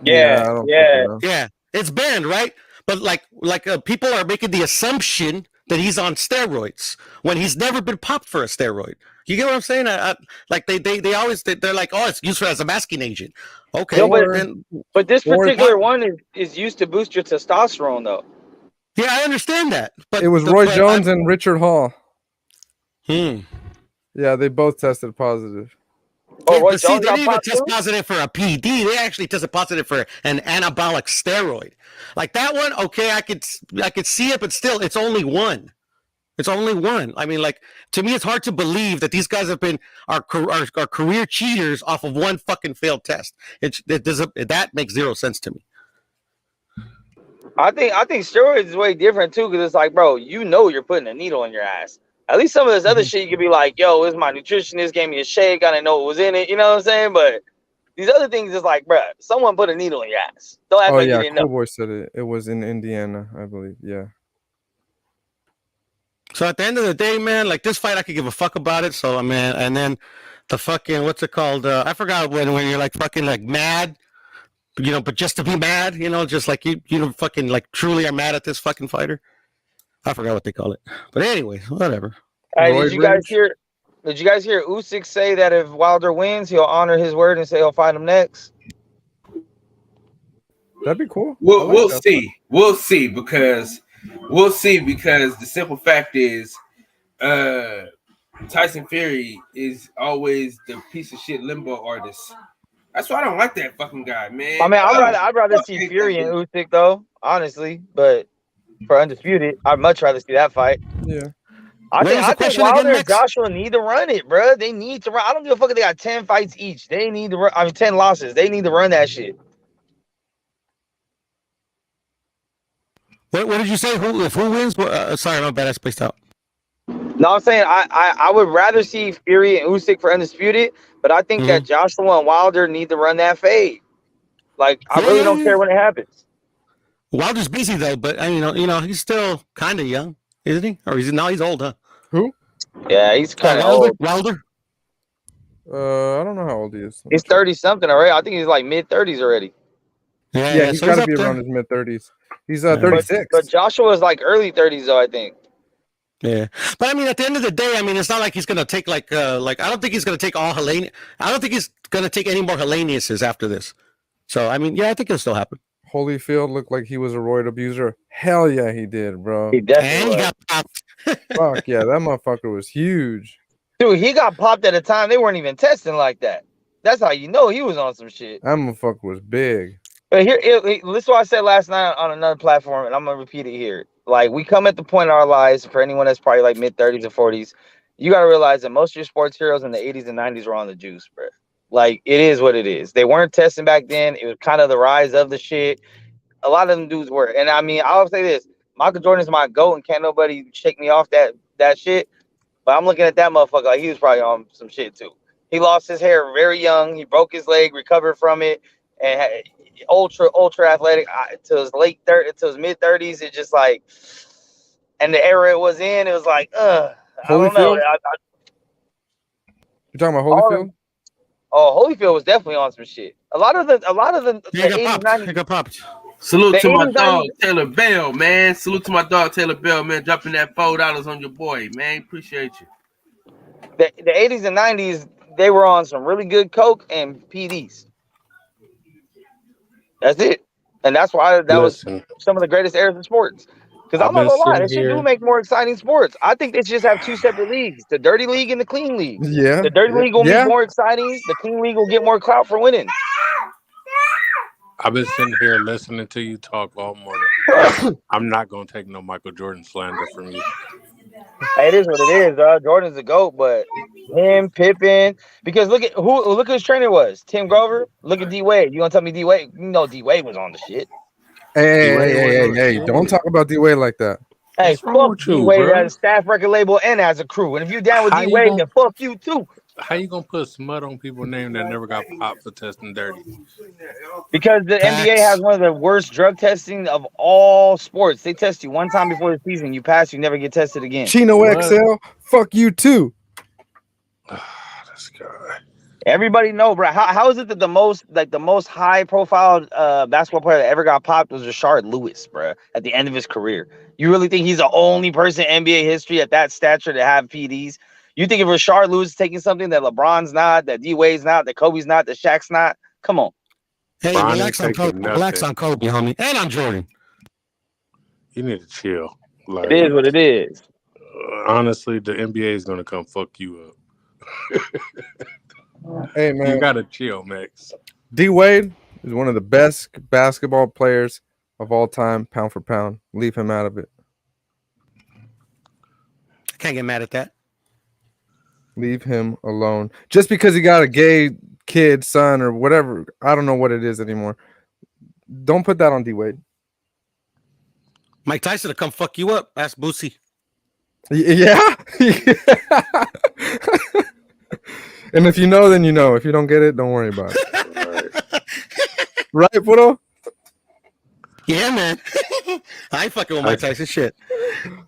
I: Yeah.
H: It's banned, right? But like people are making the assumption that he's on steroids when he's never been popped for a steroid. You get what I'm saying? Like they always they're like, oh, it's used as a masking agent. Okay,
I: No, but this
C: or-
I: particular one is used to boost your testosterone, though.
H: yeah, I understand that. But
C: It was Roy Jones and Richard Hall.
H: Hmm.
C: Yeah, they both tested positive.
I: Oh, Roy
H: But see,
I: Jones
H: they
I: got
H: didn't even
I: popped
H: test
I: too?
H: positive for a PD. They actually tested positive for an anabolic steroid. Like that one, okay, I could see it, but still, it's only one. It's only one. I mean, like, to me, it's hard to believe that these guys have been our career cheaters off of one fucking failed test. That makes zero sense to me.
I: I think steroids is way different too, because it's like, bro, you know you're putting a needle in your ass. At least some of this other shit, you could be like, yo, it's my nutritionist gave me a shake, I didn't know what was in it. You know what I'm saying? But these other things is like, bro, someone put a needle in your ass. Don't act like you didn't
C: Cool
I: know.
C: Boy said it. It was in Indiana, I believe. Yeah.
H: So at the end of the day, man, like this fight, I could give a fuck about it. So I mean, and then the fucking what's it called? I forgot when you're like fucking like mad, you know, but just to be mad, you know, just like you know, fucking like truly are mad at this fucking fighter. I forgot what they call it, but anyway, whatever.
I: Hey, did you guys hear Usyk say that if Wilder wins, he'll honor his word and say he'll fight him next?
C: That'd be cool.
B: We'll see. We'll see because the simple fact is, Tyson Fury is always the piece of shit limbo artist. That's why I don't like that fucking guy, man.
I: I mean, I'd rather see Fury and Usyk though, honestly. But for Undisputed, I'd much rather see that fight.
C: Yeah.
I: I think Wilder and Joshua need to run it, bro. They need to run. I don't give a fuck if they got 10 fights each. They need to run. I mean, 10 losses. They need to run that shit.
H: What did you say? Who wins? Sorry, my bad. I spaced out.
I: No, I'm saying I would rather see Fury and Usyk for Undisputed, but I think that Joshua and Wilder need to run that fade. Like, I really don't care when it happens.
H: Wilder's busy though, but you know, he's still kind of young, isn't he? Or he's old, huh?
C: Who?
I: Yeah, he's kind of old.
H: Wilder.
C: I don't know how old he is.
I: He's 30 something already. I think he's like mid 30s already.
C: Yeah, he's got to be around his mid 30s. He's 36.
I: But Joshua is like early 30s though, I think.
H: Yeah, but I mean, at the end of the day, I mean, it's not like he's gonna take like I don't think he's gonna take all Helene. I don't think he's gonna take any more Helleniuses after this. So I mean, yeah, I think it'll still happen.
C: Holyfield looked like he was a roid abuser. Hell yeah, he did, bro.
I: He definitely
H: got popped.
C: Fuck yeah, that motherfucker was huge.
I: Dude, he got popped at a time they weren't even testing like that. That's how you know he was on some shit.
C: That motherfucker was big.
I: But here, this is what I said last night on another platform, and I'm gonna repeat it here. Like, we come at the point in our lives, for anyone that's probably like mid 30s or 40s, you gotta realize that most of your sports heroes in the 80s and 90s were on the juice, bro. Like, it is what it is. They weren't testing back then. It was kind of the rise of the shit. A lot of them dudes were. And I mean, I'll say this: Michael Jordan's my GOAT, and can't nobody shake me off that shit. But I'm looking at that motherfucker like he was probably on some shit too. He lost his hair very young. He broke his leg, recovered from it, and had ultra athletic to his mid 30s. It just like, and the era it was in, it was like, I don't know.
C: You talking about Holyfield?
I: Holyfield was definitely on some shit. A lot of the 80s, 90s.
H: He got popped.
B: Salute to my dog Taylor Bell, man. Salute to my dog Taylor Bell, man. Dropping that $4 on your boy, man. Appreciate you.
I: The 80s and 90s, they were on some really good coke and PEDs. That's it. And that's why that was some of the greatest eras in sports. Because I'm not gonna lie, they should do make more exciting sports. I think they should just have two separate leagues: the dirty league and the clean league.
C: Yeah.
I: The dirty league will be more exciting. The clean league will get more clout for winning.
J: I've been sitting here listening to you talk all morning. I'm not gonna take no Michael Jordan slander from you.
I: Hey, it is what it is, dog. Jordan's the GOAT, but him, Pippen, because look who his trainer was. Tim Grover. Look at D Wade. You gonna tell me D Wade? You know D Wade was on the shit.
C: Hey! Don't talk about D Wade like that.
I: Hey, fuck D Wade as a staff record label and as a crew. And if you down with D Wade, then fuck you too.
J: How you gonna put smut on people's name that never got popped for testing dirty?
I: Because the NBA has one of the worst drug testing of all sports. They test you one time before the season. You pass, you never get tested again.
C: Chino XL, fuck you too.
J: This guy.
I: Everybody know, bro. How is it that the most high profile basketball player that ever got popped was Rashard Lewis, bro? At the end of his career, you really think he's the only person in NBA history at that stature to have PEDs? You think if Rashard Lewis is taking something that LeBron's not, that D Wade's not, that Kobe's not, that Shaq's not? Come on.
H: Hey,
J: Bron
H: relax
J: ain't
H: on Kobe.
J: taking
H: Relax
J: nothing.
H: on Kobe, homie, and on Jordan.
J: You need to chill. Like,
I: It is what it is.
J: honestly, the NBA is gonna come fuck you up.
C: Hey
J: You
C: man,
J: gotta chill, Max.
C: D Wade is one of the best basketball players of all time, pound for pound. Leave him out of it.
H: I can't get mad at that.
C: Leave him alone. Just because he got a gay kid, son, or whatever, I don't know what it is anymore. Don't put that on D Wade.
H: Mike Tyson to come fuck you up. Ask Boosie.
C: Yeah. And if you know, then you know. If you don't get it, don't worry about it. Right, Puto?
H: Yeah, man. I ain't fucking with Mike Tyson shit.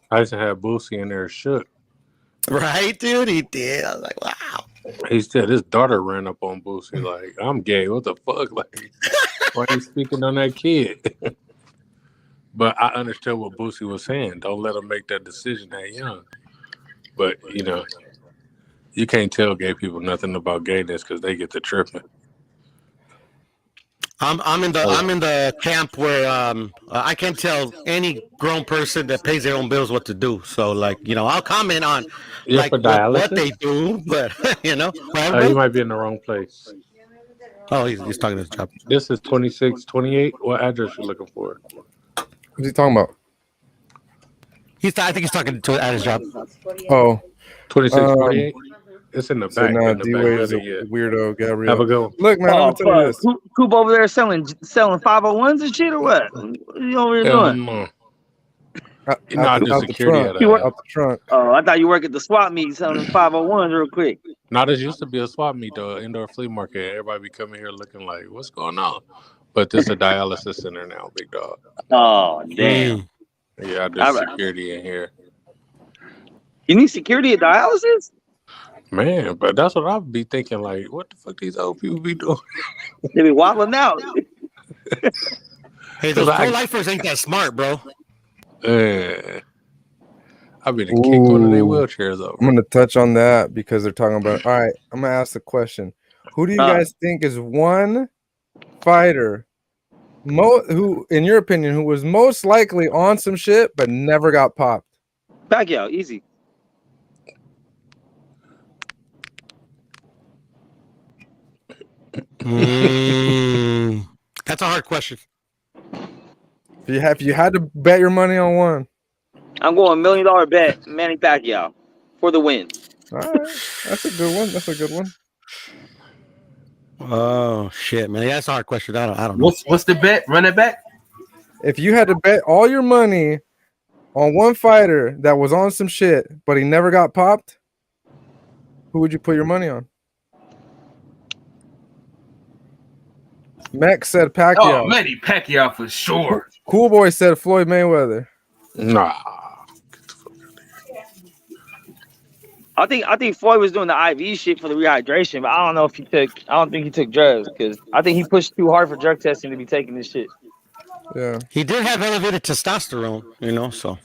J: Tyson had Boosie in there shook.
H: Right, dude? He did. I was like, wow.
J: He said his daughter ran up on Boosie like, I'm gay. What the fuck? Like, why are you speaking on that kid? But I understood what Boosie was saying. Don't let him make that decision that young. But, you know, you can't tell gay people nothing about gayness because they get to tripping.
H: I'm in the camp where I can't tell any grown person that pays their own bills what to do. So like, you know, I'll comment on like what they do, but you know,
J: you might be in the wrong place.
H: Oh, he's talking to his job.
J: This is 2628. What address you looking for?
C: What's he talking about?
H: I think he's talking to at his job.
C: Oh,
J: 2648. It's in the
C: so
J: back.
C: now
J: in the
C: D
J: back
C: Wade is a
J: of it,
C: weirdo, Gabriel.
J: Have a go.
C: Look, man, I'm gonna tell you this.
I: Coop over there selling 501s and shit or what? What are you over here doing?
J: No.
C: Out
J: the
C: trunk.
I: Oh, I thought you work at the swap meet selling 501s real quick.
J: Now, this used to be a swap meet, though, indoor flea market. Everybody be coming here looking like, what's going on? But this is a dialysis center now, big dog.
I: Oh, damn.
J: Yeah, I do security in here.
I: You need security at dialysis?
J: Man, but that's what I'd be thinking, like, what the fuck these old people be doing?
I: They be wobbling out.
H: Hey, those pro-lifers ain't that smart, bro.
J: I've been kicked one of their wheelchairs over.
C: I'm gonna touch on that because they're talking about. All right, I'm gonna ask the question: who do you guys think is one fighter, who, in your opinion, who was most likely on some shit but never got popped?
I: Pacquiao, easy.
H: That's a hard question.
C: If you had to bet your money on one,
I: I'm going $1 million bet Manny Pacquiao for the win.
C: All right, that's a good one. That's a good one.
H: Oh shit, man, that's a hard question. I don't know.
B: What's the bet? Run it back.
C: If you had to bet all your money on one fighter that was on some shit but he never got popped, who would you put your money on? Max said Pacquiao.
B: Oh, Manny Pacquiao for sure.
C: Cool Boy said Floyd Mayweather.
J: Nah.
I: I think Floyd was doing the IV shit for the rehydration, but I don't know if I don't think he took drugs because I think he pushed too hard for drug testing to be taking this shit.
C: Yeah.
H: He did have elevated testosterone, you know, so.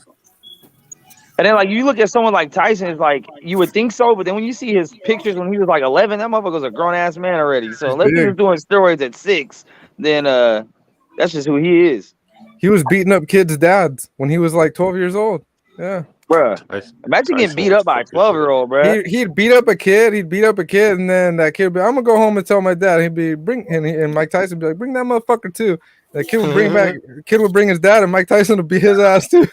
I: And then, like, you look at someone like Tyson, it's like, you would think so, but then when you see his pictures when he was like 11, that motherfucker was a grown-ass man already. So unless he was doing steroids at 6, then that's just who he is.
C: He was beating up kids' dads when he was like 12 years old. Yeah.
I: Bruh. Imagine getting beat up by a 12-year-old, bruh.
C: He'd beat up a kid, and then that kid would be, I'm going to go home and tell my dad. He'd be, and Mike Tyson would be like, bring that motherfucker too. The kid would bring his dad, and Mike Tyson would beat his ass too.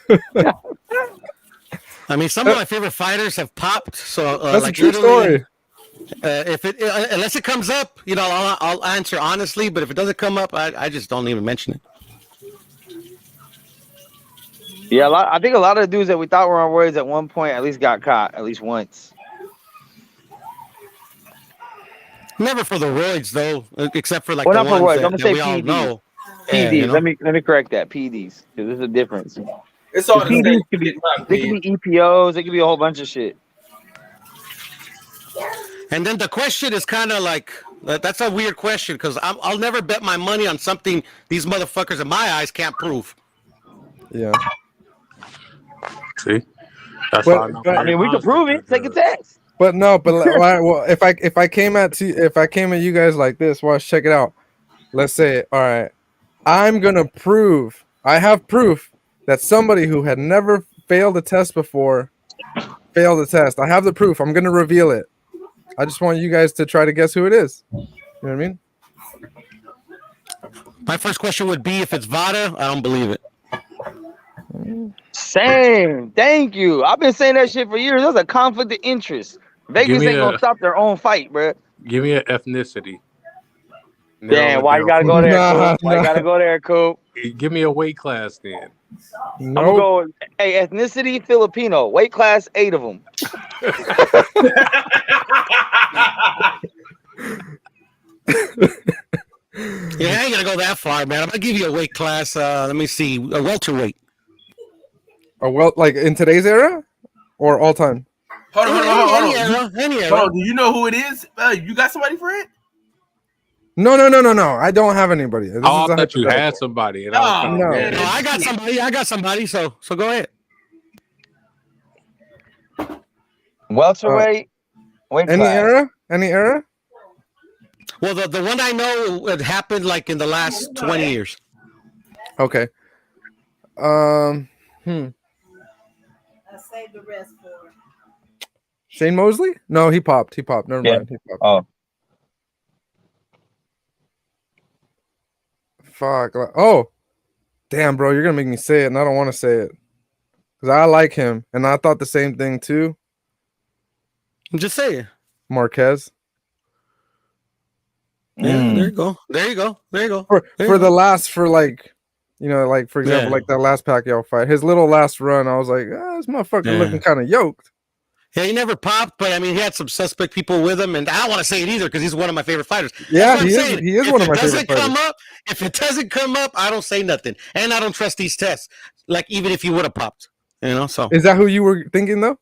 H: I mean, some of my favorite fighters have popped. So
C: that's like, a true story.
H: If it unless it comes up, you know, I'll answer honestly. But if it doesn't come up, I just don't even mention it.
I: Yeah, I think a lot of the dudes that we thought were on roids at one point at least got caught at least once.
H: Never for the roids though, except for like
I: well,
H: the
I: not
H: ones
I: for roids. I'm gonna say
H: we all
I: PEDs.
H: know.
I: PEDs.
H: Yeah, you know?
I: Let me correct that. PEDs, because there's a difference.
B: It's all the
I: PEDs
B: same.
I: could be EPOs. It could be a whole bunch of shit.
H: And then the question is kind of like, that's a weird question because I'll never bet my money on something these motherfuckers in my eyes can't prove.
C: Yeah.
J: See, that's
C: But-
J: why I know.
C: but-
I: I mean, we can prove it. Take a test.
C: But no, but well, if I came at you guys like this, well, check it out. Let's say, all right, I'm gonna prove. I have proof that somebody who had never failed a test before failed a test. I have the proof. I'm gonna reveal it. I just want you guys to try to guess who it is. You know what I mean?
H: My first question would be if it's Vada, I don't believe it.
I: Same. Thank you. I've been saying that shit for years. That's a conflict of interest. Vegas
J: me
I: ain't gonna
J: a-
I: stop their own fight, bro.
J: Give me an ethnicity.
I: Damn, why you gotta go there, Coop? Why you gotta go there, Coop?
J: Give me a weight class then.
I: I'm gonna go. Hey, ethnicity Filipino. Weight class 8 of them.
H: Yeah, I ain't gonna go that far, man. I'm gonna give you a weight class. Let me see, a welterweight.
C: Like in today's era, or all time?
B: Hold on.
H: Any era.
B: Hold on, do you know who it is? You got somebody for it?
C: No. I don't have anybody. This
J: I
C: is a
J: thought you
C: hypothetical.
J: had somebody. And
C: No.
H: No, I got somebody. So go ahead.
I: Welterweight. Weight
C: Any
I: class.
C: era? Any era?
H: Well, the one I know it happened like in the last 20 years.
C: Okay.
K: I'll save the rest for.
C: Shane Mosley? No, he popped. Never mind. He popped.
I: Oh.
C: Fuck. Oh. Damn, bro. You're going to make me say it, and I don't want to say it. Because I like him, and I thought the same thing, too.
H: Just say it.
C: Marquez.
H: Yeah, there you go.
C: For like, you know, like, for example, like that last Pacquiao fight. His little last run, I was like, this motherfucker looking kind of yoked.
H: Yeah, he never popped, but I mean, he had some suspect people with him, and I don't want to say it either because he's one of my favorite fighters.
C: Yeah, he is one of my favorite fighters.
H: If it doesn't come up, I don't say nothing, and I don't trust these tests. Like even if he would have popped, you know. So
C: is that who you were thinking though?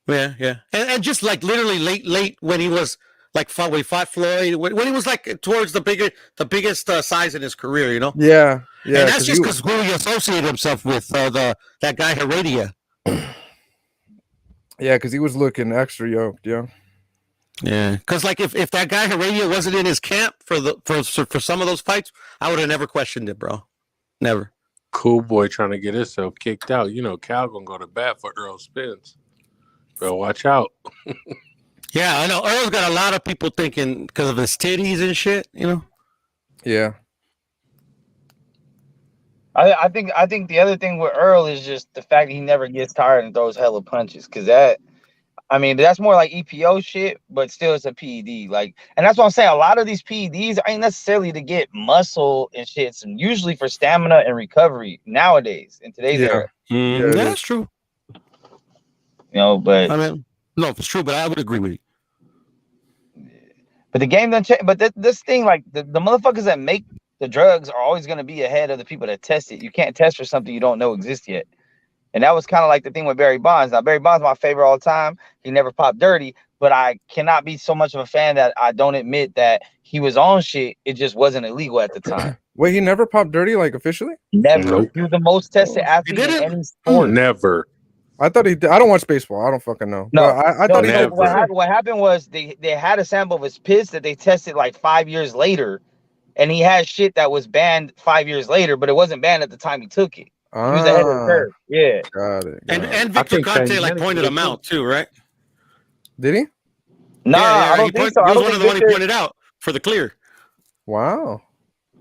H: Yeah. And just like literally late when he was like when he fought Floyd, when he was like towards the biggest size in his career, you know.
C: Yeah.
H: And that's just because who he associated himself with, that guy Heredia.
C: Yeah, because he was looking extra yoked, yeah.
H: Yeah, because like if that guy Heredia wasn't in his camp for some of those fights, I would have never questioned it, bro. Never.
J: Cool boy trying to get himself kicked out. You know, Cal gonna go to bat for Earl Spence. Bro, watch out.
H: Yeah, I know. Earl's got a lot of people thinking because of his titties and shit, you know?
C: Yeah.
I: I think the other thing with Earl is just the fact that he never gets tired and throws hella punches. Cause that's more like EPO shit, but still it's a PED. Like, and that's what I'm saying. A lot of these PEDs ain't necessarily to get muscle and shit. It's usually for stamina and recovery nowadays in today's era.
H: Yeah, that's true.
I: You know, but
H: I mean, no, it's true, but I would agree with you.
I: But the game doesn't change. But this thing, like the motherfuckers that make the drugs are always going to be ahead of the people that test it. You can't test for something you don't know exists yet. And that was kind of like the thing with Barry Bonds. Now, Barry Bonds is my favorite all the time. He never popped dirty, but I cannot be so much of a fan that I don't admit that he was on shit. It just wasn't illegal at the time.
C: Wait, he never popped dirty, like officially?
I: Never.
J: Nope.
I: He was the most tested athlete in any sport.
J: Never.
C: I thought he did. I don't watch baseball. I don't fucking know.
I: No,
C: But I thought he did.
I: what happened was they had a sample of his piss that they tested like 5 years later, and he had shit that was banned 5 years later, but it wasn't banned at the time he took it. He was ahead of the curve. Yeah.
C: Got it.
H: And Victor Conte like pointed him out too, right?
C: Did he?
I: Nah, I don't think so.
H: He was one of the ones he pointed out for the clear.
C: Wow.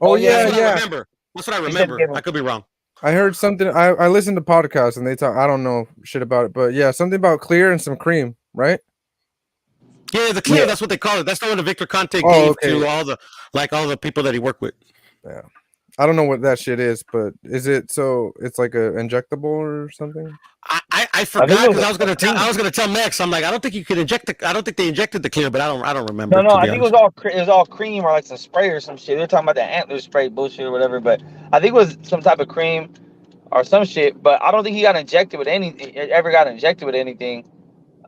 C: Oh yeah.
H: That's what I remember. I could be wrong.
C: I heard something. I listened to podcasts and they talk. I don't know shit about it, but yeah, something about clear and some cream, right?
H: Yeah, the clear. Yeah. That's what they call it. That's the one that Victor Conte gave to all the people that he worked with.
C: Yeah, I don't know what that shit is, but is it so? It's like a injectable or something.
H: I forgot because I was gonna tell Max. I'm like, I don't think you could inject the. I don't think they injected the clear, but I don't remember.
I: No, I think it was all cream or like some spray or some shit. They're talking about the antler spray bullshit or whatever, but I think it was some type of cream or some shit. But I don't think he got injected with ever got injected with anything.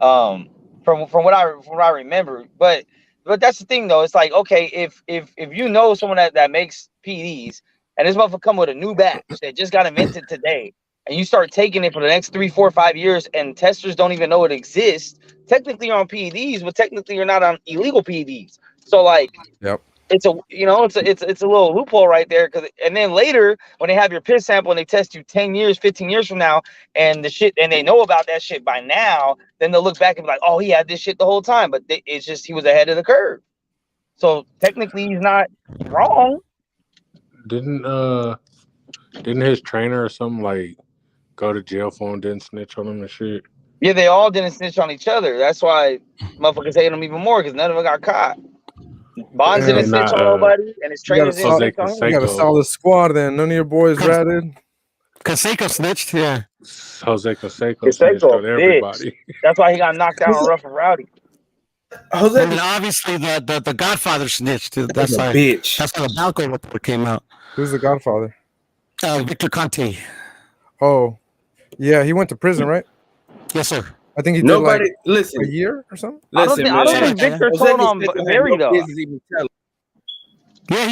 I: From what I remember. But that's the thing though. It's like, okay, if you know someone that makes PEDs and this motherfucker come with a new batch that just got invented today, and you start taking it for the next 3, 4, 5 years, and testers don't even know it exists. Technically you're on PEDs, but technically you're not on illegal PEDs. So like,
C: Yep.
I: it's a it's a little loophole right there. And then later when they have your piss sample and they test you 10 years, 15 years from now, and they know about that shit by now, then they'll look back and be like, oh, he had this shit the whole time, but it's just he was ahead of the curve. So technically he's not wrong.
J: Didn't his trainer or something like go to jail for him, didn't snitch on him and shit?
I: Yeah, they all didn't snitch on each other. That's why motherfuckers hate him even more, because none of them got caught. Bonds
C: Damn.
I: didn't snitch on nobody, and his
C: You got a
I: trainers didn't
C: solid,
I: snitch on him.
C: you got a solid squad then. None of your boys ratted.
H: Canseco snitched, yeah.
J: Jose Canseco snitched on everybody.
I: That's why he got knocked down on Rough and Rowdy.
H: And then obviously the Godfather snitched. That's why
B: bitch.
H: That's how the Balco report came out.
C: Who's the Godfather?
H: Victor Conte.
C: Oh, yeah, he went to prison, right?
H: Yes, sir.
C: I think he did
B: Nobody
C: like
B: listen.
C: a year or something.
B: Listen,
I: I don't think Victor told on Barry though.
H: Yeah, he's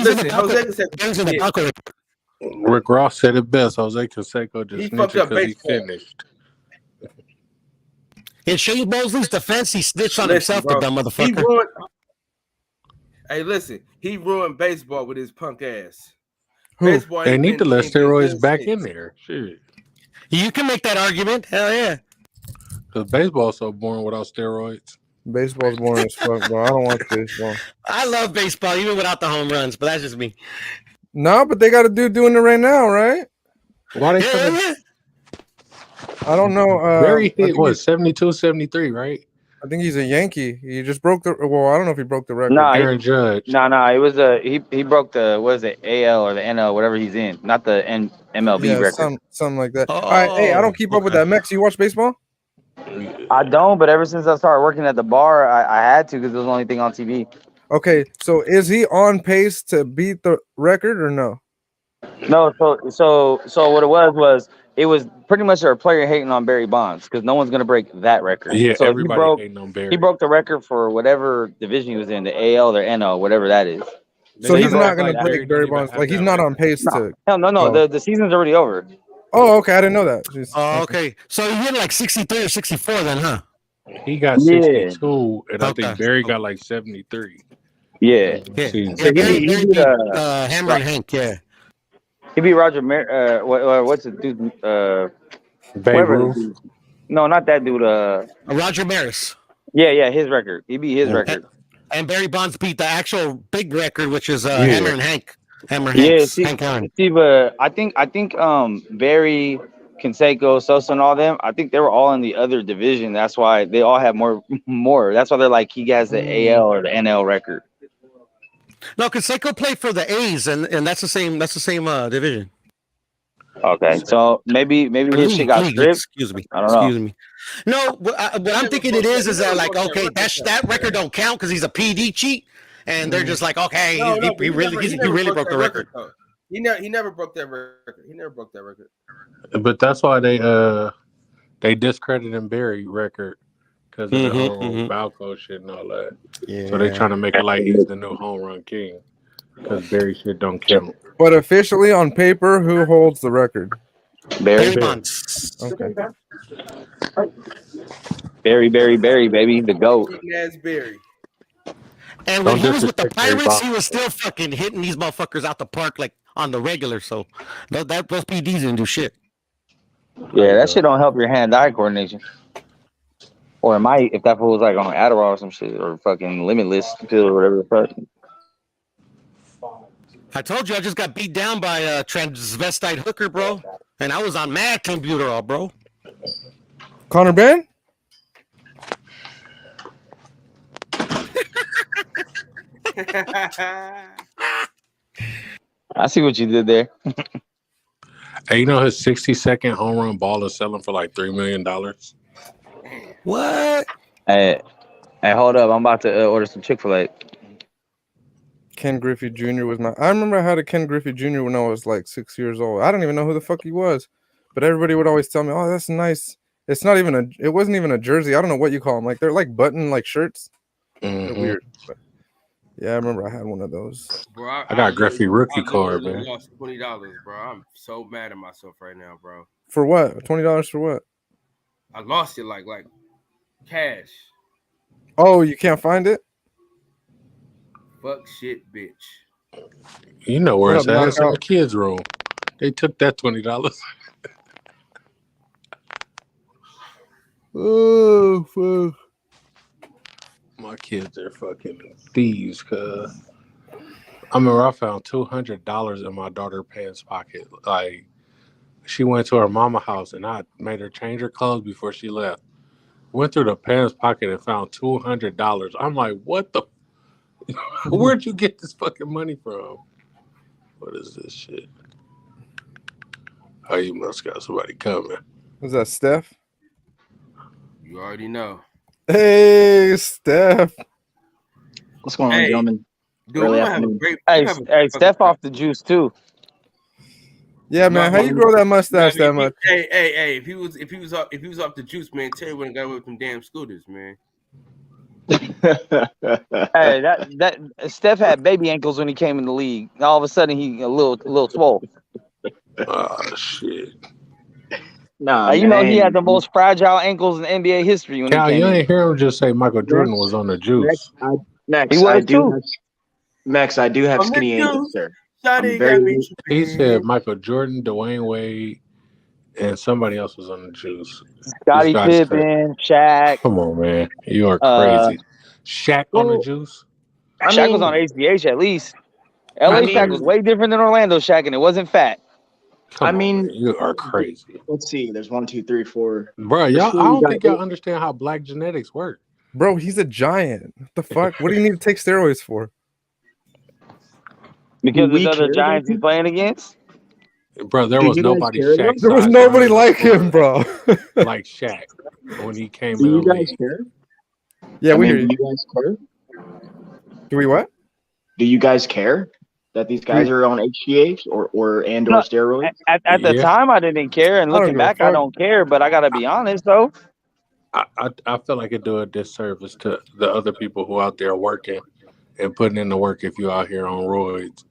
B: Listen,
H: in the
B: Jose
H: Balco. He's in the Balco report.
J: Rick Ross said it best. Jose Canseco just
B: He
J: snitched
B: fucked up
J: because he
B: baseball.
J: finished.
H: In Shane Mosley's defense, he snitched on himself,
B: bro,
H: the dumb
B: he
H: motherfucker.
B: ruined. Hey, listen, he ruined baseball with his punk ass.
C: Who?
B: Baseball
J: They
B: ain't
J: need to
B: been-
J: let
B: ain't been
J: steroids
B: good
J: back
B: since.
J: in there. Shit.
H: You can make that argument. Hell yeah.
J: Because baseball's so boring without steroids.
C: Baseball's boring as fuck, bro. I don't watch baseball.
H: I love baseball, even without the home runs, but that's just me.
C: No, but they got a dude doing it right now, right?
J: Why they
H: Yeah, yeah.
C: I don't know.
J: Barry
C: I
J: hit
C: think
J: what,
C: he's-
J: 72, 73, right?
C: I think he's a Yankee. He just broke the. Well, I don't know if he broke the record.
I: Nah,
J: Aaron Judge.
I: No, it was he broke the, what is it, AL or the NL, whatever he's in, not the MLB
C: Yeah,
I: record.
C: something like that. All right, hey, I don't keep up with that. Mex, you watch baseball?
I: I don't, but ever since I started working at the bar, I had to, because it was the only thing on TV.
C: Okay, so is he on pace to beat the record or no?
I: No, so what it was pretty much a player hating on Barry Bonds, because no one's gonna break that record.
J: Yeah,
I: so
J: everybody hating on Barry.
I: he broke the record for whatever division he was in, the AL or NL, whatever that is.
C: So he's not going to
J: Barry
C: break Barry
J: don't even
C: Bonds.
J: have
C: Like he's
J: that
C: not on
J: record.
C: pace to.
I: Hell no,
C: Oh.
I: the season's already over.
C: Oh, okay. I didn't know that. Jeez.
H: Oh, okay. So he hit like 63 or 64 then, huh?
J: He got
I: Yeah.
J: 62, and I
H: Okay.
J: think Barry got like 73.
I: Yeah,
H: Yeah.
J: Season.
H: Yeah, Barry
I: he
H: beat
I: beat,
H: Hammer and Hank, yeah.
I: he beat Roger what's the dude?
J: Babe
I: Whoever the
J: Ruth.
I: dude- No, not that dude.
H: Roger Maris.
I: Yeah, his record. He beat his record.
H: And Barry Bonds beat the actual big record, which is
J: Yeah.
H: Hammer and Hank. Hammer and
I: Yeah,
H: Hank's, Hank Aaron.
I: but I think Barry, Canseco, Sosa, and all them, I think they were all in the other division. That's why they all have more. That's why they're like, he has the AL or the NL record.
H: No, Canseco played for the A's, and that's the same division.
I: Okay, so maybe his shit got stripped.
H: Excuse me.
I: I don't know.
H: Excuse me. No, what I'm thinking it is that like, okay, that record don't count because he's a PD cheat, and they're just like, okay, he really broke the record.
B: though. He never broke that record. He never broke that record.
J: But that's why they discredited Barry record because of the whole Balco shit and all that.
H: Yeah.
J: So they trying to make it like he's the new home run king because Barry shit don't count.
C: But officially on paper, who holds the record?
H: Barry Bonds.
C: Okay.
I: Barry, baby, the GOAT.
B: Ass Barry.
H: And when
J: Don't
H: he was with the
J: disrespect Barry
H: Pirates, he
J: Bonds.
H: was still fucking hitting these motherfuckers out the park like on the regular. So those PDs didn't do shit.
I: Yeah, that shit don't help your hand-eye coordination. Or it might if that fool was like on Adderall or some shit, or fucking Limitless pill or whatever the fuck.
H: I told you I just got beat down by a transvestite hooker, bro. And I was on mad clenbuterol, bro.
C: Connor Ben?
I: I see what you did there.
J: Hey, you know his 60-second home run ball is selling for like $3 million?
H: What?
I: Hey, hold up. I'm about to order some Chick-fil-A.
C: Ken Griffey Jr. was my. I remember I had a Ken Griffey Jr. when I was like 6 years old. I don't even know who the fuck he was, but everybody would always tell me, "Oh, that's a nice It's not even it wasn't even a jersey. I don't know what you call them. Like they're like button like shirts. They're weird. But yeah, I remember I had one of those.
B: Bro,
J: I got a Griffey rookie
B: I
J: card,
B: literally
J: man.
B: lost $20, bro. I'm so mad at myself right now, bro.
C: For what? $20 for what?
B: I lost it like cash.
C: Oh, you can't find it?
B: Fuck shit, bitch.
J: You know where
C: What
J: it's
C: up,
J: at. It's in the
C: knockout?
J: kids' room. They took that $20.
C: Oh, fuck.
J: My kids are fucking thieves, cuz. I remember I found $200 in my daughter's pants pocket. Like, she went to her mama house and I made her change her clothes before she left. Went through the pants pocket and found $200. I'm like, what the? Where'd you get this fucking money from? What is this shit? Oh, you must got somebody coming.
C: Was that Steph?
B: You already know.
C: Hey, Steph.
L: What's going on,
B: Hey,
L: gentlemen?
B: dude,
L: Early
B: we gonna have a
L: afternoon.
B: great.
I: Hey, Steph off the juice too.
C: Yeah, man. How you grow that mustache that much?
B: Hey! If he was off the juice, man, Terry wouldn't got away with them damn scooters, man.
I: Hey, that Steph had baby ankles when he came in the league. All of a sudden, he a little swole.
J: Oh shit!
L: Nah,
I: You know he
L: man.
I: had the most fragile ankles in NBA history when
J: Cal,
I: he came
J: you
I: in.
J: ain't hear him just say Michael Jordan was on the juice.
L: Max,
I: He was too.
L: I do have skinny ankles, sir. I'm very.
J: He said Michael Jordan, Dwayne Wade, and somebody else was on the juice.
I: Scottie Pippen, Shaq.
J: Come on, man. You are crazy. Shaq on the juice?
I: Shaq was on HGH at least. LA Shaq was way different than Orlando Shaq, and it wasn't fat.
J: Come on, man. You are crazy.
L: Let's see. There's 1, 2, 3, 4.
J: Bro, y'all, I don't think y'all understand how black genetics work.
C: Bro, he's a giant. What the fuck? What do you need to take steroids for?
I: Because there's other Giants he's playing against?
J: Bro, there was nobody Shaq.
C: There was nobody like him, bro.
J: Like Shaq when he came in
L: Do you
J: the
L: guys
J: league.
L: care?
C: Yeah, we hear
L: do
C: you.
L: you guys care?
C: Do we what?
L: Do you guys care that these guys are on HGH or steroids?
I: At the time, I didn't care, and looking back, I don't care. But I gotta be honest, though.
J: I feel like it do a disservice to the other people who out there working and putting in the work if you out here on roids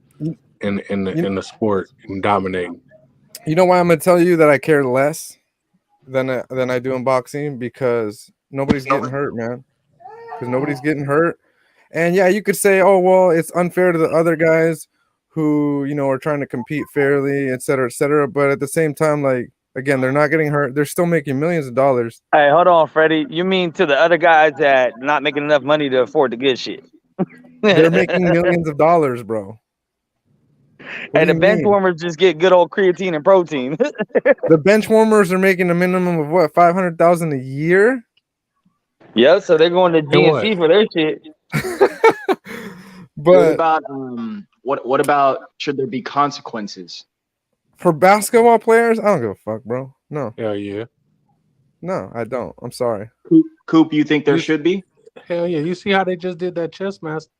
J: in the sport and dominating.
C: You know why I'm gonna tell you that I care less than I do in boxing? Because nobody's getting hurt, man. Because nobody's getting hurt. And yeah, you could say, oh well, it's unfair to the other guys who, you know, are trying to compete fairly, et cetera, et cetera. But at the same time, like, again, they're not getting hurt. They're still making millions of dollars.
I: Hey, hold on, Freddie. You mean to the other guys that not making enough money to afford the good shit?
C: They're making millions of dollars, bro.
I: And the bench warmers just get good old creatine and protein.
C: The bench warmers are making a minimum of what, $500,000 a year?
I: Yeah, so they're going to GNC for their shit.
L: What about what about should there be consequences?
C: For basketball players, I don't give a fuck, bro. No.
J: Hell yeah.
C: No, I don't. I'm sorry.
L: Coop, you think there should be?
J: Hell yeah. You see how they just did that chess master?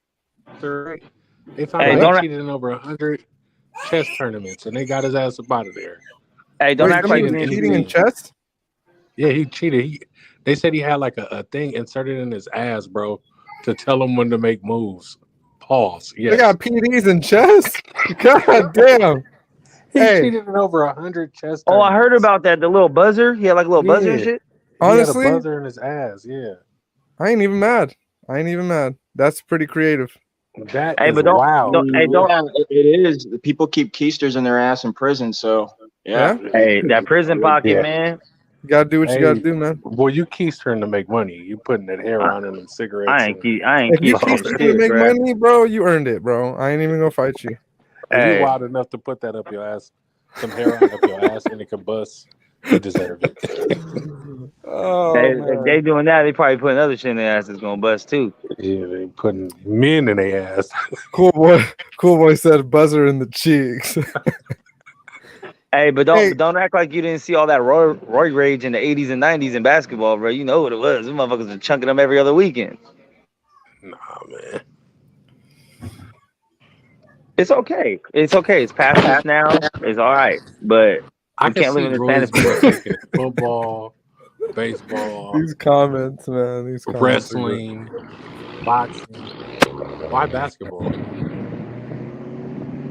J: They found out he cheated in over 100 chess tournaments, and they got his ass up out of there.
I: Hey, don't act like
C: cheating in chess?
J: Yeah, he cheated. They said he had like a thing inserted in his ass, bro, to tell him when to make moves. Pause. Yes.
C: They got PEDs in chess? God damn.
J: He cheated in over 100 chess tournaments.
I: Oh, I heard about that. The little buzzer. He had like a little buzzer and shit.
C: Honestly,
J: he had a buzzer in his ass. Yeah.
C: I ain't even mad. That's pretty creative.
J: That
I: hey,
J: is
I: but don't,
J: wild.
L: It is. People keep keisters in their ass in prison, so yeah.
I: Hey, that prison pocket, man.
C: You gotta do what you gotta do, man.
J: Well, you keistering to make money. You putting that hair on and cigarettes.
I: I ain't
C: If you keistering to make money, bro, you earned it, bro. I ain't even gonna fight you.
J: If you wild enough to put that up your ass, some hair on up your ass, and it can bust, you deserve it.
I: If they doing that, they probably putting other shit in their ass that's gonna bust too.
J: Yeah, they putting men in their ass.
C: Cool boy said buzzer in the cheeks.
I: Hey, but don't act like you didn't see all that Roy rage in the 80s and 90s in basketball, bro. You know what it was. Them motherfuckers were chunking them every other weekend.
J: Nah, man.
I: It's okay. It's okay. It's past us now. It's all right. But
J: I
I: we can't live in this fantasy
J: world.
I: world.
J: Football, baseball,
C: These comments, man. These comments are good.
J: wrestling, boxing. Why basketball?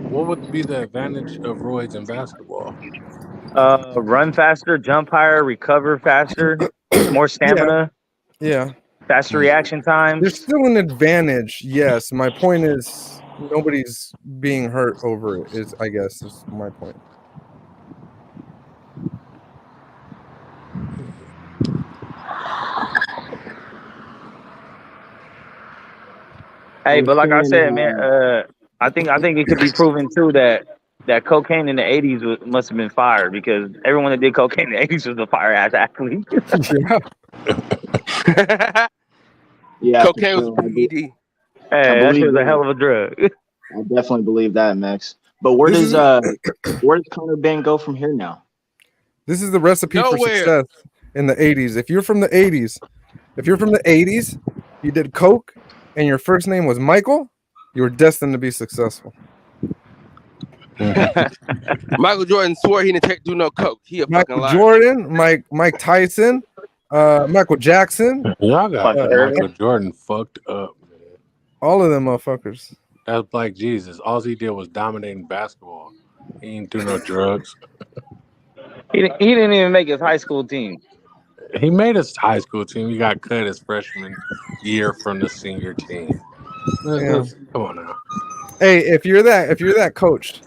J: What would be the advantage of roids in basketball?
I: Run faster, jump higher, recover faster, more stamina,
C: Yeah.
I: faster reaction
C: There's
I: times.
C: still an advantage, yes. My point is nobody's being hurt over it, is I guess is my point.
I: Hey, but like I said,
L: saying,
I: man, I think it could be proven too that cocaine in the '80s must have been fire, because everyone that did cocaine in the '80s was a fire ass athlete.
C: Yeah.
L: yeah, for
B: Cocaine was
L: sure.
B: PED.
I: Hey, that
L: believe
I: shit was a
L: that.
I: hell of a drug.
L: I definitely believe that, Max. But where
C: This
L: does Connor Ben go from here now?
C: This is the recipe for
B: Nowhere.
C: success in the 80s. If you're from the 80s, you did coke and your first name was Michael, you were destined to be successful.
B: Michael Jordan swore he didn't do no coke. He a fucking
C: Michael
B: liar.
C: Jordan, Mike Tyson, Michael Jackson.
J: Y'all got Michael Jordan fucked up, man.
C: All of them motherfuckers.
J: That's like Jesus. All he did was dominating basketball. He didn't do no drugs.
I: He didn't even make his high school team.
J: He made his high school team. He got cut his freshman year from the senior team.
C: Yeah.
J: Come on now.
C: Hey, if you're that coach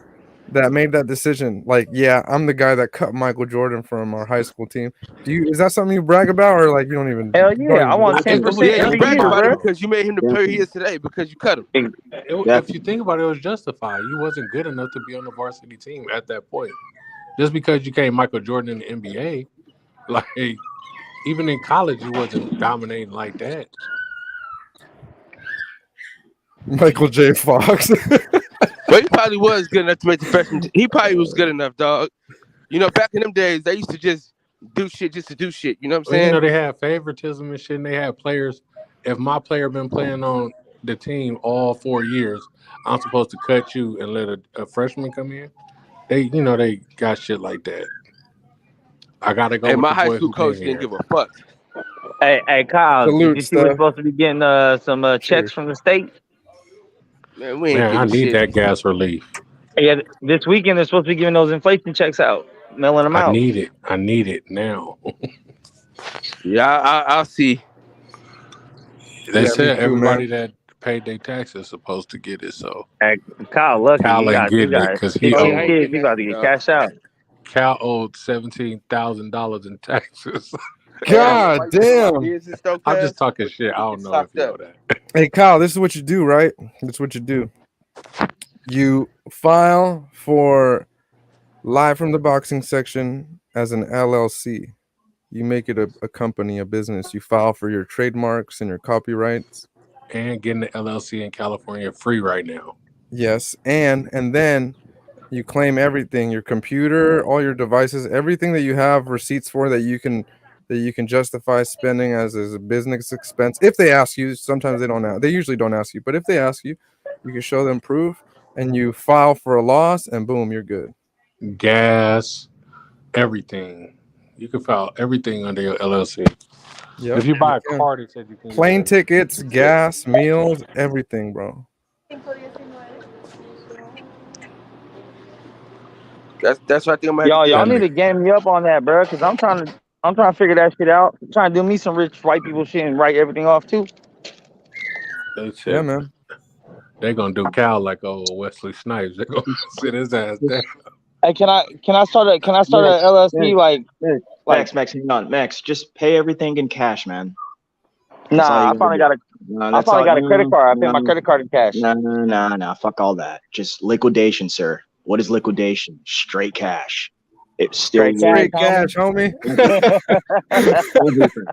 C: that made that decision, like, yeah, I'm the guy that cut Michael Jordan from our high school team. Is that something you brag about, or like you don't even?
I: Hell yeah, I want 10%
B: Yeah, you
I: every
B: brag
I: year,
B: about
I: bro.
B: it because you made him the player he is today because you cut him.
J: If you think about it, it was justified. You wasn't good enough to be on the varsity team at that point. Just because you came Michael Jordan in the NBA, like even in college, you wasn't dominating like that.
C: Michael J. Fox.
B: But he probably was good enough to make the freshman. He probably was good enough, dog. You know, back in them days, they used to just do shit just to do shit. You know what I'm saying?
J: You know, they had favoritism and shit, and they had players. If my player been playing on the team all 4 years, I'm supposed to cut you and let a freshman come in. They got shit like that. I gotta go.
B: And
J: with
B: my
J: the
B: high
J: boy
B: school
J: who
B: coach
J: came
B: didn't
J: here.
B: give a fuck.
I: Hey, Kyle,
C: Salute,
I: did you see we're
C: Steph.
I: supposed to be getting some checks from the state?
B: Man, we ain't
J: Man, I
B: getting
J: need
B: shit.
J: that gas relief.
I: Yeah, this weekend they're supposed to be giving those inflation checks out, mailing them out.
J: I need it now.
B: Yeah, I'll see.
J: They
C: Yeah,
J: said
C: me too,
J: everybody
C: man.
J: that paid their taxes is supposed to get it. So
I: Hey, Kyle, lucky
J: Cal
I: you
J: ain't
I: got
J: getting it because he
I: 15
B: I ain't
J: owed.
I: kids.
B: getting
I: You
B: that
I: about to
B: shit,
I: get
B: dog.
I: cash out.
J: Cal owed $17,000 in taxes.
C: God
B: Why you talking about
C: damn.
B: business, though,
J: I'm
B: cuz?
J: just talking shit. I don't know if you know that.
C: Hey, Kyle, this is what you do, right? That's what you do. You file for live from the boxing section as an LLC. You make it a company, a business. You file for your trademarks and your copyrights.
J: And getting the LLC in California free right now.
C: Yes, and then you claim everything, your computer, all your devices, everything that you have receipts for that you can justify spending as a business expense. If they ask you, sometimes they usually don't ask you, but if they ask you, you can show them proof and you file for a loss and boom, you're good.
J: Gas, everything. You can file everything under your LLC.
C: Yep,
J: If you buy a
C: can.
J: car, they said you can
C: Plane
J: use it.
C: tickets, gas, meals, everything, bro.
B: That's what I think I'm gonna have to do.
I: Y'all need to game me up on that, bro, because I'm trying to figure that shit out. I'm trying to do me some rich white people shit and write everything off too.
J: They
C: Yeah,
J: said
C: man.
J: they're gonna do Cal like old Wesley Snipes. They're gonna sit his ass down.
I: Hey, can I start a LLC
L: Max, hang on, Max. Just pay everything in cash, man. That's all
I: Nah,
L: you
I: I finally
L: gotta
I: got
L: do. No,
I: I
L: that's
I: finally
L: all.
I: got a credit card. I pay my
L: No,
I: credit card in cash.
L: no. Fuck all that. Just liquidation, sir. What is liquidation? Straight cash. It's still
I: Straight
C: Straight
I: cash,
C: cash, homie.
L: everything.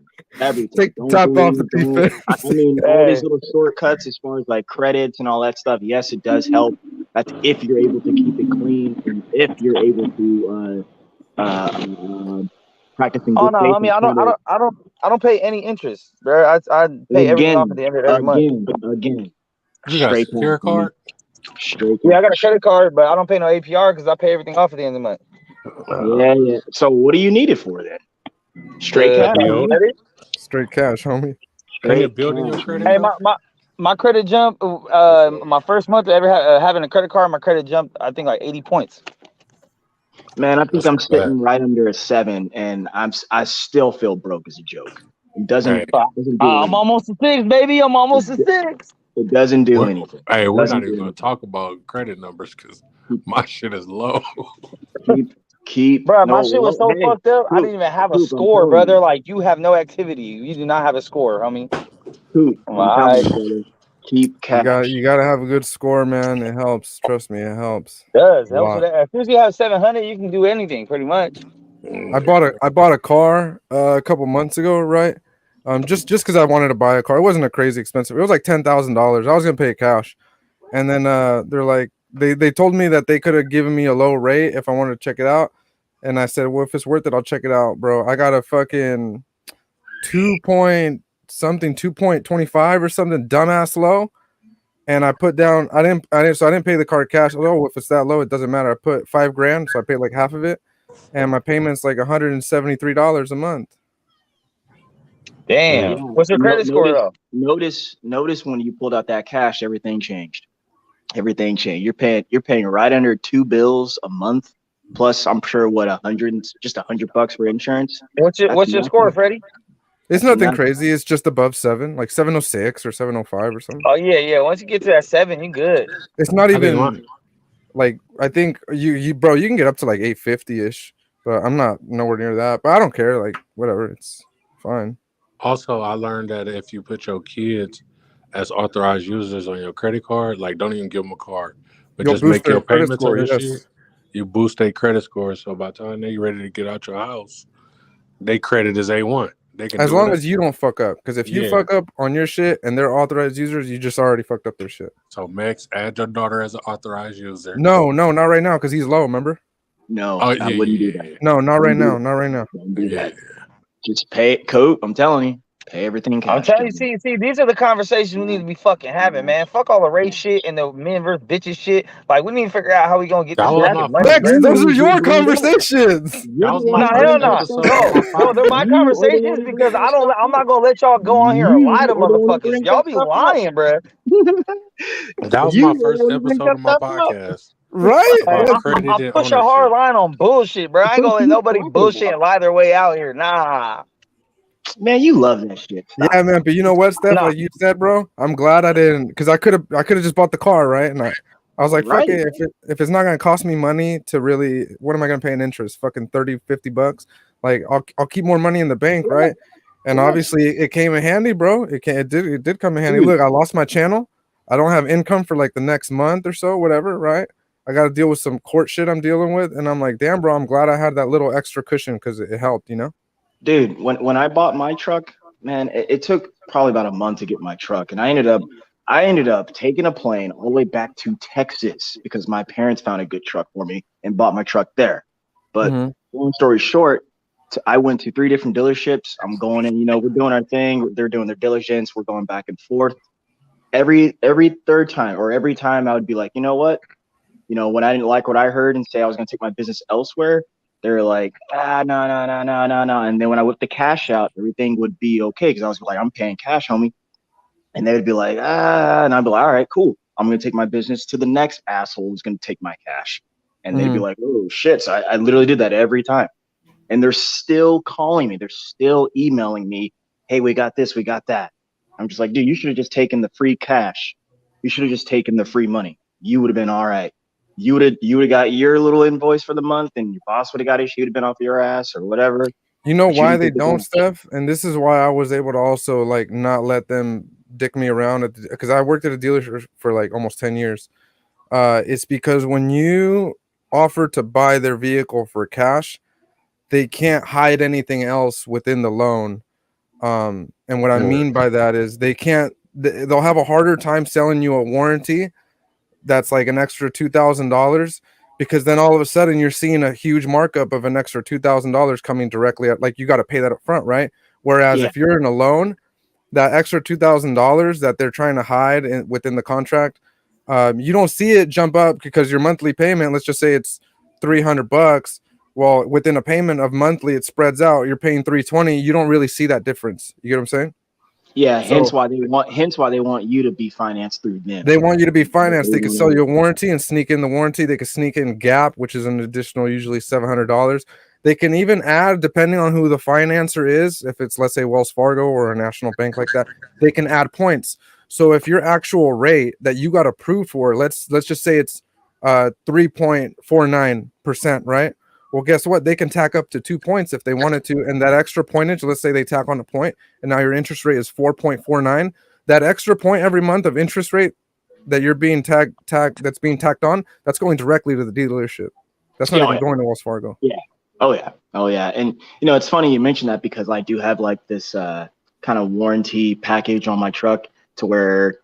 C: Take the
L: Don't
C: top off
L: believe,
C: the defense.
L: I mean, all these little shortcuts as far as like credits and all that stuff. Yes, it does help. That's if you're able to keep it clean and if you're able to practicing
I: Oh
L: good
I: no,
L: faith
I: homie,
L: and credit.
I: I don't pay any interest, bro. I pay everything off at the end of every month.
L: Again.
J: You got a
L: Straight
J: secure
L: cash, man.
J: card?
L: Straight
I: Yeah, I got a
L: cash.
I: credit card, but I don't pay no APR because I pay everything off at the end of the month.
L: Yeah. So what do you need it for then? Straight cash.
J: Bill,
C: Straight cash, homie.
J: ain't it
L: Straight
J: building your
L: cash,
J: credit
L: man.
I: Hey,
J: though?
I: my credit jump. My first month ever having a credit card, my credit jumped. I think like 80 points.
L: Man, I think
J: That's
L: I'm
J: not bad.
L: sitting right under a 7, and I still feel broke as a joke. It doesn't
J: Hey,
L: do
I: I'm
L: anything.
I: almost a 6, baby. I'm almost a 6.
L: It doesn't do
J: we're,
L: anything.
J: hey,
L: It
J: we're
L: doesn't
J: not
L: do
J: even gonna
L: anything.
J: talk about credit numbers because my shit is low.
L: Keep.
I: Bro, my
L: No,
I: shit was so
L: hey,
I: fucked up. I
L: Coop,
I: didn't even have a
L: Coop, I'm
I: score,
L: telling
I: brother.
L: you.
I: Like, you have no activity. You do not have a score, homie.
L: Coop,
I: I'm
L: I'm
I: like, all
L: telling
I: right.
L: you, brother. Keep cash.
C: You gotta have a good score, man. It helps. Trust me, it helps.
I: Does
C: A
I: helps with
C: lot.
I: that. As soon as you have 700, you can do anything pretty much.
C: I bought a car a couple months ago, right? Just because I wanted to buy a car. It wasn't a crazy expensive. It was like $10,000. I was gonna pay cash, and then they're like they told me that they could have given me a low rate if I wanted to check it out, and I said, well, if it's worth it, I'll check it out, bro. I got a fucking 2.25 or something, dumbass low. And I put down, I didn't pay the card cash. Oh, if it's that low, it doesn't matter. I put $5,000, so I paid like half of it, and my payment's like $173 a month.
I: Damn.
L: Yeah.
I: What's your credit score though?
L: Notice when you pulled out that cash, everything changed. Everything changed. You're paying right under 2 bills a month, plus I'm sure what $100 for insurance.
I: What's your score, Freddie?
C: It's
L: That's
C: nothing
L: nothing.
C: crazy. It's just above 7, like 706 or 705 or something.
I: Oh yeah. Once you get to that 7, you good.
C: It's not
J: I think
C: even like, I think you bro, you can get up to like 850-ish, but I'm not nowhere near that. But I don't care. Like, whatever, it's fine.
J: Also, I learned that if you put your kids as authorized users on your credit card, like don't even give them a card, but
C: You'll
J: just
C: boost
J: make
C: their
J: your
C: credit
J: payments
C: score.
J: on that
C: Yes.
J: shit. You boost their credit score, so by the time they're ready to get out your house, they credit is A1. They can
C: As
J: do
C: long
J: whatever.
C: as you don't fuck up, because if you
J: Yeah.
C: fuck up on your shit and they're authorized users, you just already fucked up their shit.
J: So Max, add your daughter as an authorized user.
C: No, not right now, because he's low. Remember?
L: No,
J: Oh
L: I wouldn't do that.
C: No, not right
L: Don't do
C: now. Not right now.
L: Don't do
J: Yeah.
L: that. Just pay it, Coop. I'm telling you, pay everything cash.
I: I'm telling you, see, these are the conversations we need to be fucking having, man. Fuck all the race shit and the men versus bitches shit. Like, we need to figure out how we gonna get
J: That
I: this
J: was
I: fucking
J: my
I: money,
J: first.
C: Next,
I: bro.
C: those are your conversations.
J: That was my
I: No,
J: first
I: hell no.
J: episode on my
I: No, they're my
J: podcast.
I: conversations because I'm not gonna let y'all go on here and lie to motherfuckers. Y'all be lying, bro.
J: That was my first episode of my podcast
C: Right?
J: about
I: I
J: credit and
I: push a hard
J: ownership.
I: line on bullshit, bro. I ain't gonna let nobody bullshit and lie their way out here. Nah.
L: Man, you love that shit. Stop.
C: Yeah, man. But you know what, Steph?
I: Nah.
C: Like you said, bro, I'm glad I didn't, because I could have just bought the car, right? And I was like, fuck
L: Right.
C: it. If it's not gonna cost me money to really, what am I gonna pay in interest? Fucking $30-$50. Like I'll keep more money in the bank, right? And obviously it came in handy, bro. It did come in handy.
L: Dude.
C: Look, I lost my channel. I don't have income for like the next month or so, whatever, right? I got to deal with some court shit I'm dealing with, and I'm like, damn, bro, I'm glad I had that little extra cushion because it helped, you know.
L: Dude, when I bought my truck, man, it took probably about a month to get my truck, and I ended up taking a plane all the way back to Texas because my parents found a good truck for me and bought my truck there. But long story short, I went to 3 different dealerships. I'm going in, we're doing our thing. They're doing their diligence. We're going back and forth. Every third time or every time I would be like, you know what? When I didn't like what I heard and say I was going to take my business elsewhere, they're like, no. And then when I whipped the cash out, everything would be okay because I was like, I'm paying cash, homie. And they would be like, and I'd be like, all right, cool. I'm going to take my business to the next asshole who's going to take my cash. And they'd be like, oh, shit. So I literally did that every time. And they're still calling me. They're still emailing me. Hey, we got this. We got that. I'm just like, dude, you should have just taken the free cash. You should have just taken the free money. You would have been all right. You would have got your little invoice for the month, and your boss would have got it. She would have been off your ass or whatever.
C: You know
L: But you
C: why
L: didn't
C: they
L: take the
C: don't,
L: cash.
C: Steph? And this is why I was able to also like not let them dick me around because I worked at a dealership for like almost 10 years. It's because when you offer to buy their vehicle for cash, they can't hide anything else within the loan. And what I mean by that is they'll have a harder time selling you a warranty that's like an extra $2,000 because then all of a sudden you're seeing a huge markup of an extra $2,000 coming directly at, like, you got to pay that up front, right? Whereas if you're in a loan, that extra $2,000 that they're trying to hide within the contract, you don't see it jump up because your monthly payment, let's just say it's $300, Well, within a payment of monthly, it spreads out. You're paying $320. You don't really see that difference. You get what I'm saying?
L: Yeah, hence
C: So
L: why they want you to be financed through them.
C: they want you to be financed. They could sell you a warranty and sneak in the warranty. They could sneak in Gap, which is an additional usually $700. They can even add, depending on who the financer is, if it's, let's say, Wells Fargo or a national bank like that, they can add points. So if your actual rate that you got approved for, let's just say it's 3.49%, right? Well, guess what? They can tack up to 2 points if they wanted to. And that extra pointage, let's say they tack on a point, and now your interest rate is 4.49. That extra point every month of interest rate that you're being that's being tacked on, that's going directly to the dealership. That's not even going to Wells Fargo.
L: Yeah. Oh yeah. And it's funny you mentioned that, because I do have like this kind of warranty package on my truck, to where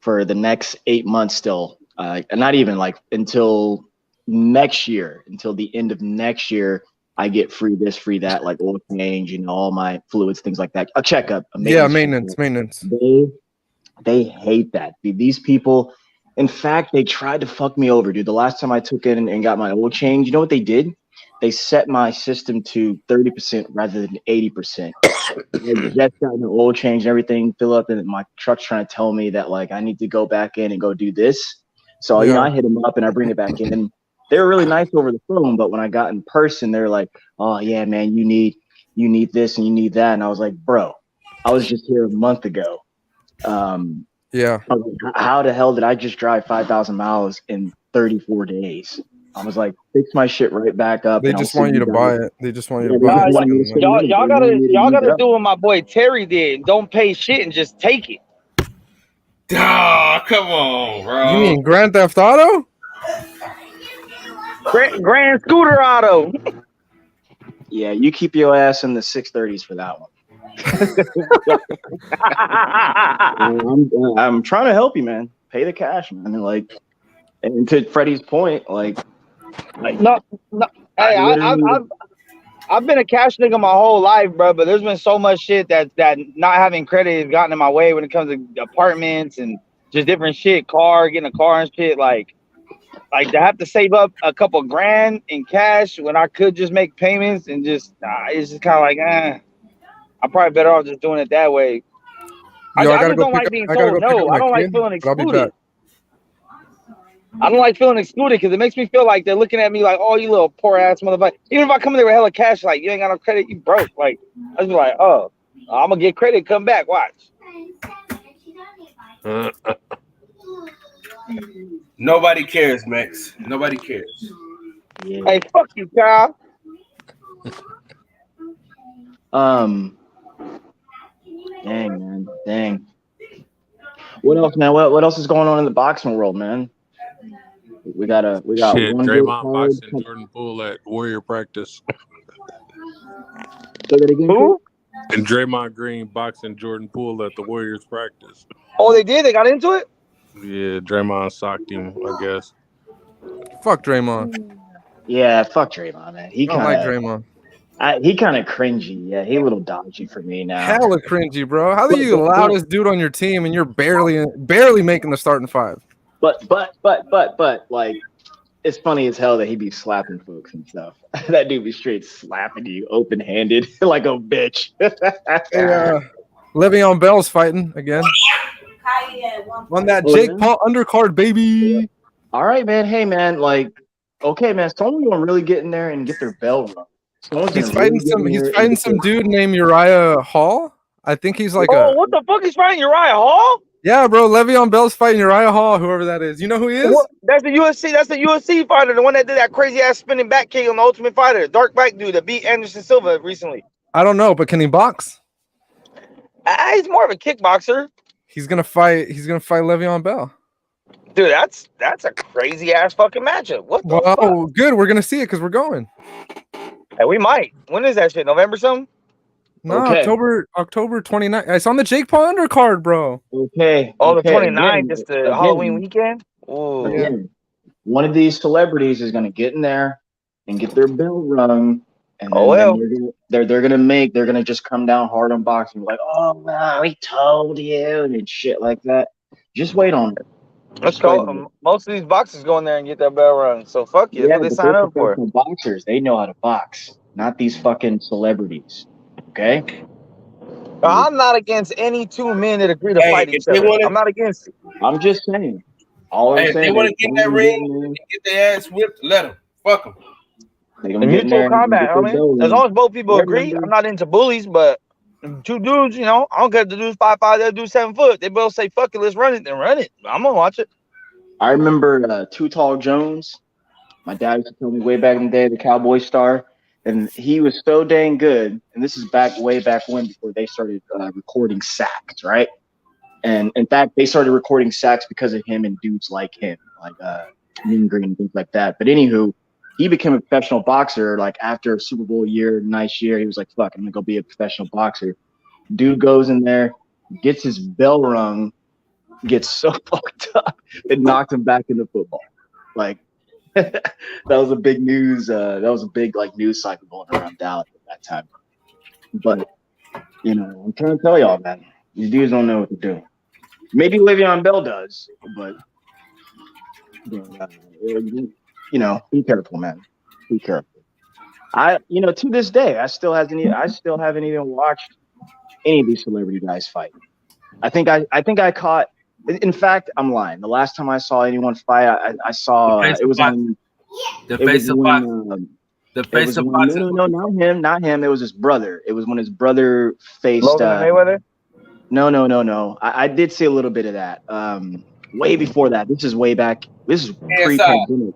L: for the next 8 months still, and not even like until next year, until the end of next year, I get free this, free that, like oil change, all my fluids, things like that, a checkup,
C: Maintenance.
L: They hate that. These people, in fact, they tried to fuck me over, dude. The last time I took it and got my oil change, you know what they did? They set my system to 30% rather than 80%. I just got an oil change and everything, fill up, and my truck's trying to tell me that like I need to go back in and go do this. So I hit them up and I bring it back in. They were really nice over the phone, but when I got in person, they're like, "Oh yeah, man, you need this and you need that." And I was like, "Bro, I was just here a month ago." I was like, how the hell did I just drive 5,000 miles in 34 days? I was like, fix my shit right back up.
C: They just want you to buy it. They just want you to buy it.
I: Y'all gotta do what my boy Terry did. Don't pay shit and just take it.
B: Oh, come on, bro.
C: You mean Grand Theft Auto?
I: Grand Scooter Auto.
L: Yeah, you keep your ass in the 630s for that one. I'm trying to help you, man. Pay the cash, man. And to Freddie's point, like
I: no. Hey, I've been a cash nigga my whole life, bro. But there's been so much shit that not having credit has gotten in my way when it comes to apartments and just different shit, getting a car and shit. Like to have to save up a couple grand in cash when I could just make payments and just it's just kind of like I'm probably better off just doing it that way. I just don't like being told no. I don't like feeling excluded. I don't like feeling excluded because it makes me feel like they're looking at me like, "Oh, you little poor ass motherfucker." Even if I come in there with hella cash, like you ain't got no credit, you broke. Like I just be like, "Oh, I'm gonna get credit, come back, watch."
B: Nobody cares, Max. Nobody cares.
L: Yeah.
I: Hey, fuck you, Kyle.
L: Dang, man. Dang. What else, man? What else is going on in the boxing world, man? We got
J: shit,
L: one
J: Draymond boxing Jordan Poole at Warrior practice.
L: Say that again.
I: Who?
J: And Draymond Green boxing Jordan Poole at the Warriors practice.
I: Oh, they did? They got into it?
J: Yeah, Draymond socked him, I guess.
C: Fuck Draymond.
L: Yeah, fuck Draymond, man.
C: I don't like Draymond.
L: He kind of cringy. Yeah, he a little dodgy for me now.
C: Hella cringy, bro. How are you the loudest dude on your team and you're barely making the starting five?
L: But like, it's funny as hell that he be slapping folks and stuff. That dude be straight slapping you open-handed like a bitch.
C: Le'Veon Bell's fighting again. On that Jake Paul undercard, baby.
L: All right, man. Hey, man. Like, okay, man. Someone's gonna really get in there and get their bell rung.
C: He's fighting some dude named Uriah Hall. I think he's like
I: what the fuck is fighting Uriah Hall?
C: Yeah, bro. Le'Veon Bell's fighting Uriah Hall, whoever that is. You know who he is?
I: That's the UFC. That's the UFC fighter, the one that did that crazy ass spinning back kick on the Ultimate Fighter, dark black dude that beat Anderson Silva recently.
C: I don't know, but can he box?
I: He's more of a kickboxer.
C: He's gonna fight Le'Veon Bell.
I: Dude, that's a crazy ass fucking matchup. What the fuck?
C: Good. We're gonna see it because we're going.
I: Hey, we might. When is that shit? November something?
C: No, okay. October 29th. It's on the Jake Paul undercard, bro.
L: Okay.
I: Oh, the 29th, just the Halloween weekend? Oh,
L: again, one of these celebrities is gonna get in there and get their bell rung. And then they're gonna just come down hard on boxing, like, oh wow, we told you and shit like that. Just wait on it.
I: Let's
L: crazy.
I: go. Most of these boxers go in there and get that bell rung. So fuck you. That's what they
L: but
I: sign
L: they're
I: up for.
L: professional boxers. They know how to box, not these fucking celebrities. Okay.
I: I'm not against any two men that agree to fight
B: If
I: each
B: they
I: other.
B: want
I: I'm not against it.
L: I'm just saying. All I'm
B: if they
L: saying
B: want
L: is
B: to get in that ring and get their ass whipped, let them. Fuck them.
L: they're
I: The
L: gonna get in
I: mutual
L: there and
I: combat,
L: get their
I: homie.
L: bell
I: As
L: ring.
I: long as both people
L: I
I: agree,
L: remember.
I: I'm not into bullies, but two dudes, you know, I don't care if the dude's 5'5", the other dude's 7 foot. They both say, fuck it, let's run it, then run it. I'm gonna watch it.
L: I remember Too Tall Jones. My dad used to tell me way back in the day, the Cowboy Star, and he was so dang good. And this is way back when, before they started recording sacks, right? And in fact, they started recording sacks because of him and dudes like him, like Mean Green and things like that. But anywho, he became a professional boxer. Like after a Super Bowl year, nice year, he was like, "Fuck, I'm gonna go be a professional boxer." Dude goes in there, gets his bell rung, gets so fucked up, it knocked him back into football. Like that was a big news. That was a big like news cycle going around Dallas at that time. But you know, I'm trying to tell y'all, man, these dudes don't know what to do. Maybe Le'Veon Bell does, but you know, be careful, man. Be careful. To this day, I still haven't even watched any of these celebrity guys fight. I think I caught. In fact, I'm lying. The last time I saw anyone fight, I saw it was on.
B: The face of boxing. The face of boxing.
L: No, not him. It was his brother. It was when his brother faced
I: Logan Mayweather?
L: No. I did see a little bit of that. Way before that. This is way back. This is pre-pandemic.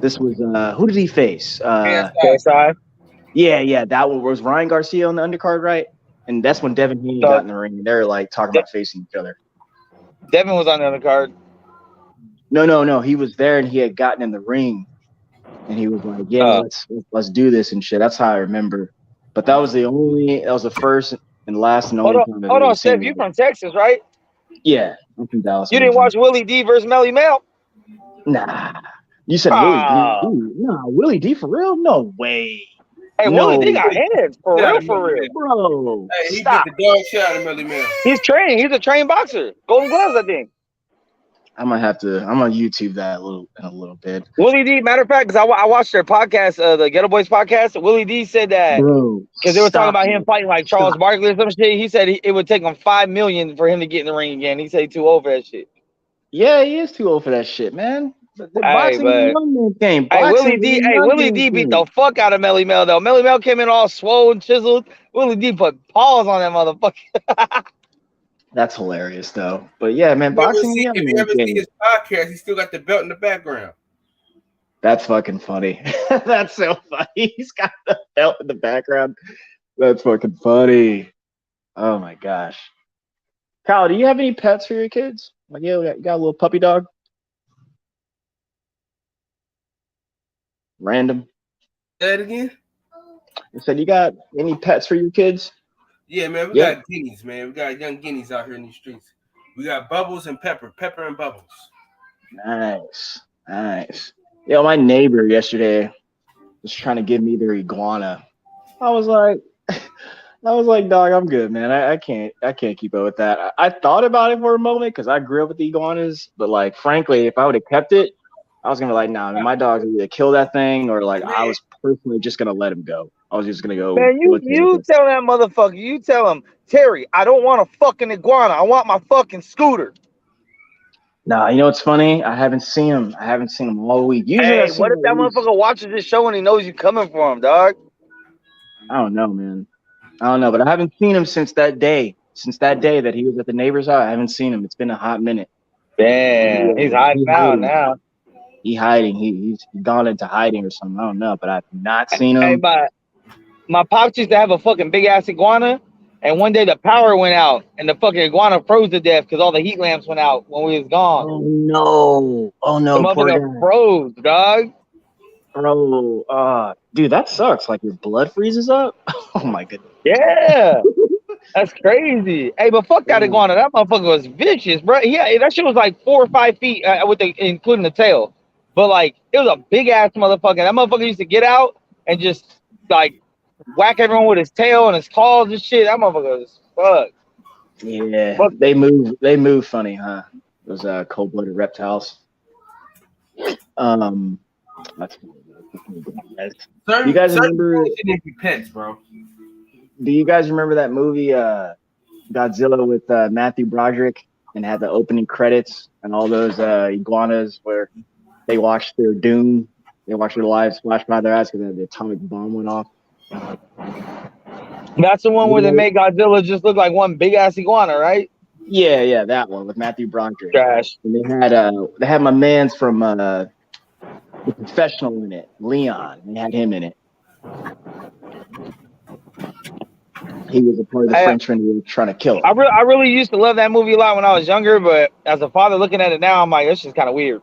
L: This was who did he face?
I: KSI.
L: Yeah. That one was Ryan Garcia on the undercard, right? And that's when Devin Haney got in the ring. And they're like talking about facing each other.
I: Devin was on the undercard.
L: No. He was there and he had gotten in the ring. And he was like, "Yeah, let's do this and shit." That's how I remember. But that was the first and last and only time.
I: Hold on, Steph. You from Texas, right?
L: Yeah, I'm from Dallas.
I: You didn't watch Willie D versus Melly Mel?
L: Nah. You said Willie D? Nah, Willie D for real? No way.
I: Hey, Willie D got hands for real,
L: bro.
B: Hey, he beat the dog shit out of Melly Mel.
I: He's training. He's a trained boxer. Golden Gloves, I think.
L: I'm gonna YouTube that in a little bit.
I: Willie D, matter of fact, because I watched their podcast, the Ghetto Boys podcast. Willie D said that because they were talking about him fighting like Charles Barkley or some shit. He said it would take him $5 million for him to get in the ring again. He said he's too old for that shit.
L: Yeah, he is too old for that shit, man. Boxing is a young man's game.
I: Willie D beat the fuck out of Melly Mel though. Melly Mel came in all swollen, chiseled. Willie D put paws on that motherfucker.
L: That's hilarious, though. But yeah, man, boxing.
B: If you ever see his podcast, he still got the belt in the background.
L: That's fucking funny. That's so funny. He's got the belt in the background. That's fucking funny. Oh my gosh. Kyle, do you have any pets for your kids? Like, you got a little puppy dog? Random.
B: Say it again.
L: I said, you got any pets for your kids?
B: Yeah, man, we got guineas, man. We got young guineas out here in these streets. We got Bubbles and Pepper and Bubbles.
L: Nice. Yo, my neighbor yesterday was trying to give me their iguana. I was like, dog, I'm good, man. I can't keep up with that. I thought about it for a moment because I grew up with the iguanas, but like, frankly, if I would have kept it, I was gonna be like, nah, man, my dog's either kill that thing or like I was personally just gonna let him go. I was just gonna go.
I: Man, you tell that motherfucker. You tell him, Terry, I don't want a fucking iguana. I want my fucking scooter.
L: Nah, you know what's funny? I haven't seen him all week. Usually,
I: what if that motherfucker watches this show and he knows you coming for him, dog?
L: I don't know, man. I don't know, but I haven't seen him since that day. Since that day that he was at the neighbor's house, I haven't seen him. It's been a hot minute.
I: Damn, he's hiding out now.
L: He's hiding. He's gone into hiding or something. I don't know, but I've not seen him.
I: Hey, my pops used to have a fucking big ass iguana, and one day the power went out, and the fucking iguana froze to death because all the heat lamps went out when we was gone.
L: Oh no!
I: The motherfucker froze, dog.
L: Bro, dude, that sucks. Like your blood freezes up. Oh my goodness.
I: Yeah, that's crazy. Hey, but fuck that iguana. That motherfucker was vicious, bro. Yeah, that shit was like 4 or 5 feet including the tail. But like, it was a big ass motherfucker. That motherfucker used to get out and just like whack everyone with his tail and his claws and shit. That motherfucker was fuck.
L: Yeah, they move funny, huh? Those cold-blooded reptiles. That's
I: Certain,
L: you guys
I: certain
L: remember?
I: things should be pets, bro.
L: Do you guys remember that movie Godzilla with Matthew Broderick and had the opening credits and all those iguanas where they watched their doom, they watched their lives flash by their eyes because the atomic bomb went off?
I: That's the one where they made Godzilla just look like one big ass iguana, right?
L: Yeah, that one with Matthew Broderick.
I: Trash.
L: And they had my man's from The Professional in it, Leon. They had him in it. He was a part of the Frenchman who were trying to kill him.
I: I really used to love that movie a lot when I was younger, but as a father looking at it now, I'm like, this is kind of weird.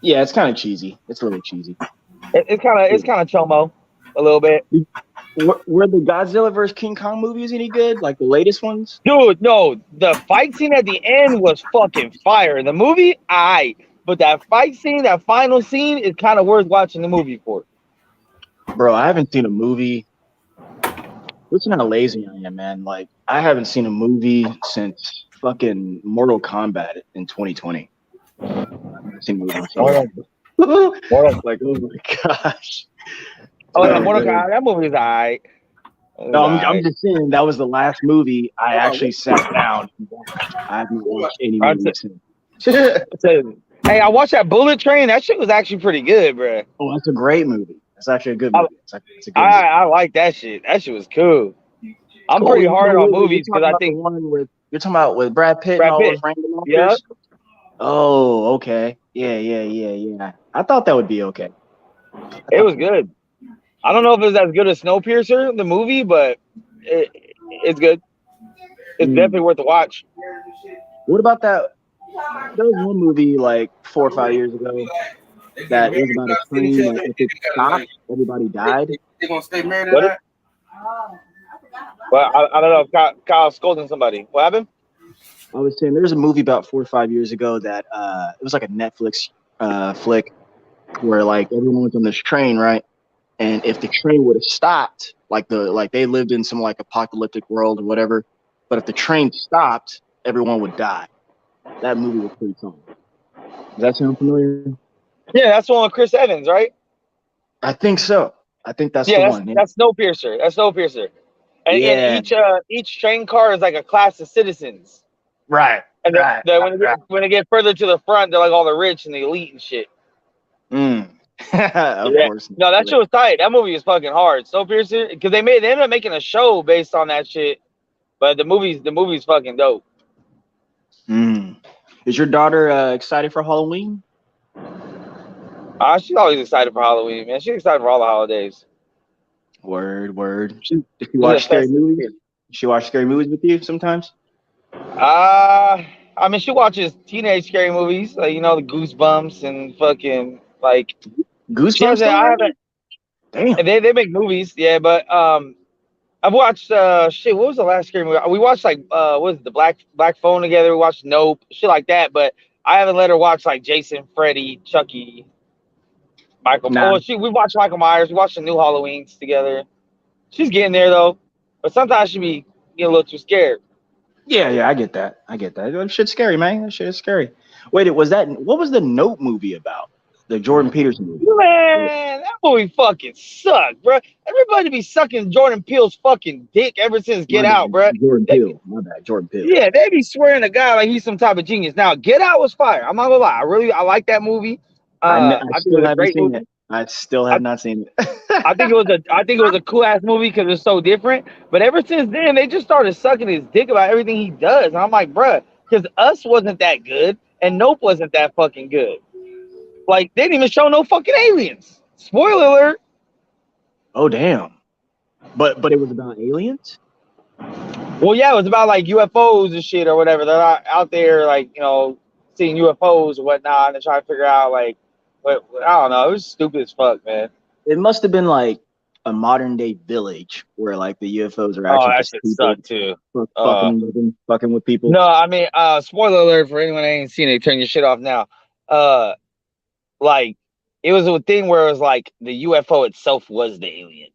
L: Yeah, it's kind of cheesy. It's really cheesy.
I: It's kind of chomo a little bit.
L: Were the Godzilla vs. King Kong movies any good? Like the latest ones?
I: Dude, no. The fight scene at the end was fucking fire. The movie, aight. But that fight scene, that final scene, is kind of worth watching the movie for.
L: Bro, I haven't seen a movie. Listen how lazy I am, man. Like, I haven't seen a movie since fucking Mortal Kombat in 2020. I haven't seen a movie. Like, oh my gosh.
I: Oh, yeah, Mortal Kombat, that movie is aight.
L: No, I'm just saying that was the last movie I actually sat down and watched. I haven't watched any movie since.
I: Hey, I watched that Bullet Train. That shit was actually pretty good, bro.
L: Oh, that's a great movie. That's actually a good movie. It's a good movie.
I: I like that shit. That shit was cool. I'm pretty hard on movies because I think
L: you're talking about with Brad Pitt and all those random actors.
I: Yeah.
L: Oh, okay. Yeah. I thought that would be okay.
I: It was good. I don't know if it's as good as Snowpiercer, the movie, but it's good. It's definitely worth the watch.
L: What about that? There was one movie like 4 or 5 years ago that was about a train that if it stopped, everybody died.
B: They gonna stay married or not?
I: Well, I don't know. Kyle's scolding somebody. What happened?
L: I was saying there's a movie about 4 or 5 years ago that it was like a Netflix flick where like everyone was on this train, right? And if the train would have stopped, like they lived in some like apocalyptic world or whatever, but if the train stopped, everyone would die. That movie was pretty fun. Does that sound familiar?
I: Yeah, that's the one with Chris Evans, right?
L: I think so. I think that's the one. Yeah.
I: That's Snowpiercer. And each train car is like a class of citizens.
L: Right.
I: And when they get further to the front, they're like all the rich and the elite and shit.
L: Of course.
I: No, that shit was tight. That movie was fucking hard. Snowpiercer, because they ended up making a show based on that shit. But the movie's fucking dope.
L: Is your daughter excited for Halloween?
I: She's always excited for Halloween, man. She's excited for all the holidays.
L: Word. Did she watch scary movies? Does she watch scary movies with you sometimes?
I: I mean, she watches teenage scary movies, like the Goosebumps and fucking like
L: Goosebumps.
I: I haven't.
L: Damn.
I: They make movies, yeah, but I've watched shit. What was the last scary movie? We watched like what was it, the Black Phone together. We watched Nope, shit like that. But I haven't let her watch like Jason, Freddy, Chucky, Michael.
L: Nah.
I: We watched Michael Myers. We watched the new Halloweens together. She's getting there though, but sometimes she be getting a little too scared.
L: Yeah, I get that. That shit's scary, man. That shit is scary. Wait, what was the Nope movie about? The Jordan Peterson movie.
I: Man, that movie fucking sucked, bro. Everybody be sucking Jordan Peele's fucking dick ever since Get Out, bro.
L: Jordan Peele. My bad, Jordan Peele.
I: Yeah, they be swearing to God like he's some type of genius. Now, Get Out was fire. I'm not gonna lie. I like that movie.
L: I still haven't seen it. I still have not seen it.
I: I think it was a cool ass movie because it's so different. But ever since then, they just started sucking his dick about everything he does. And I'm like, bruh, because Us wasn't that good, and Nope wasn't that fucking good. Like, they didn't even show no fucking aliens. Spoiler alert.
L: Oh damn! But it was about aliens.
I: Well, yeah, it was about like UFOs and shit or whatever. They're not out there like seeing UFOs or whatnot and trying to figure out like. But I don't know. It was stupid as fuck, man.
L: It must have been like a modern day village where like the UFOs are actually
I: that shit sucked too.
L: Fucking with people.
I: No, I mean, spoiler alert for anyone that ain't seen it. Turn your shit off now. Like it was a thing where it was like the UFO itself was the alien.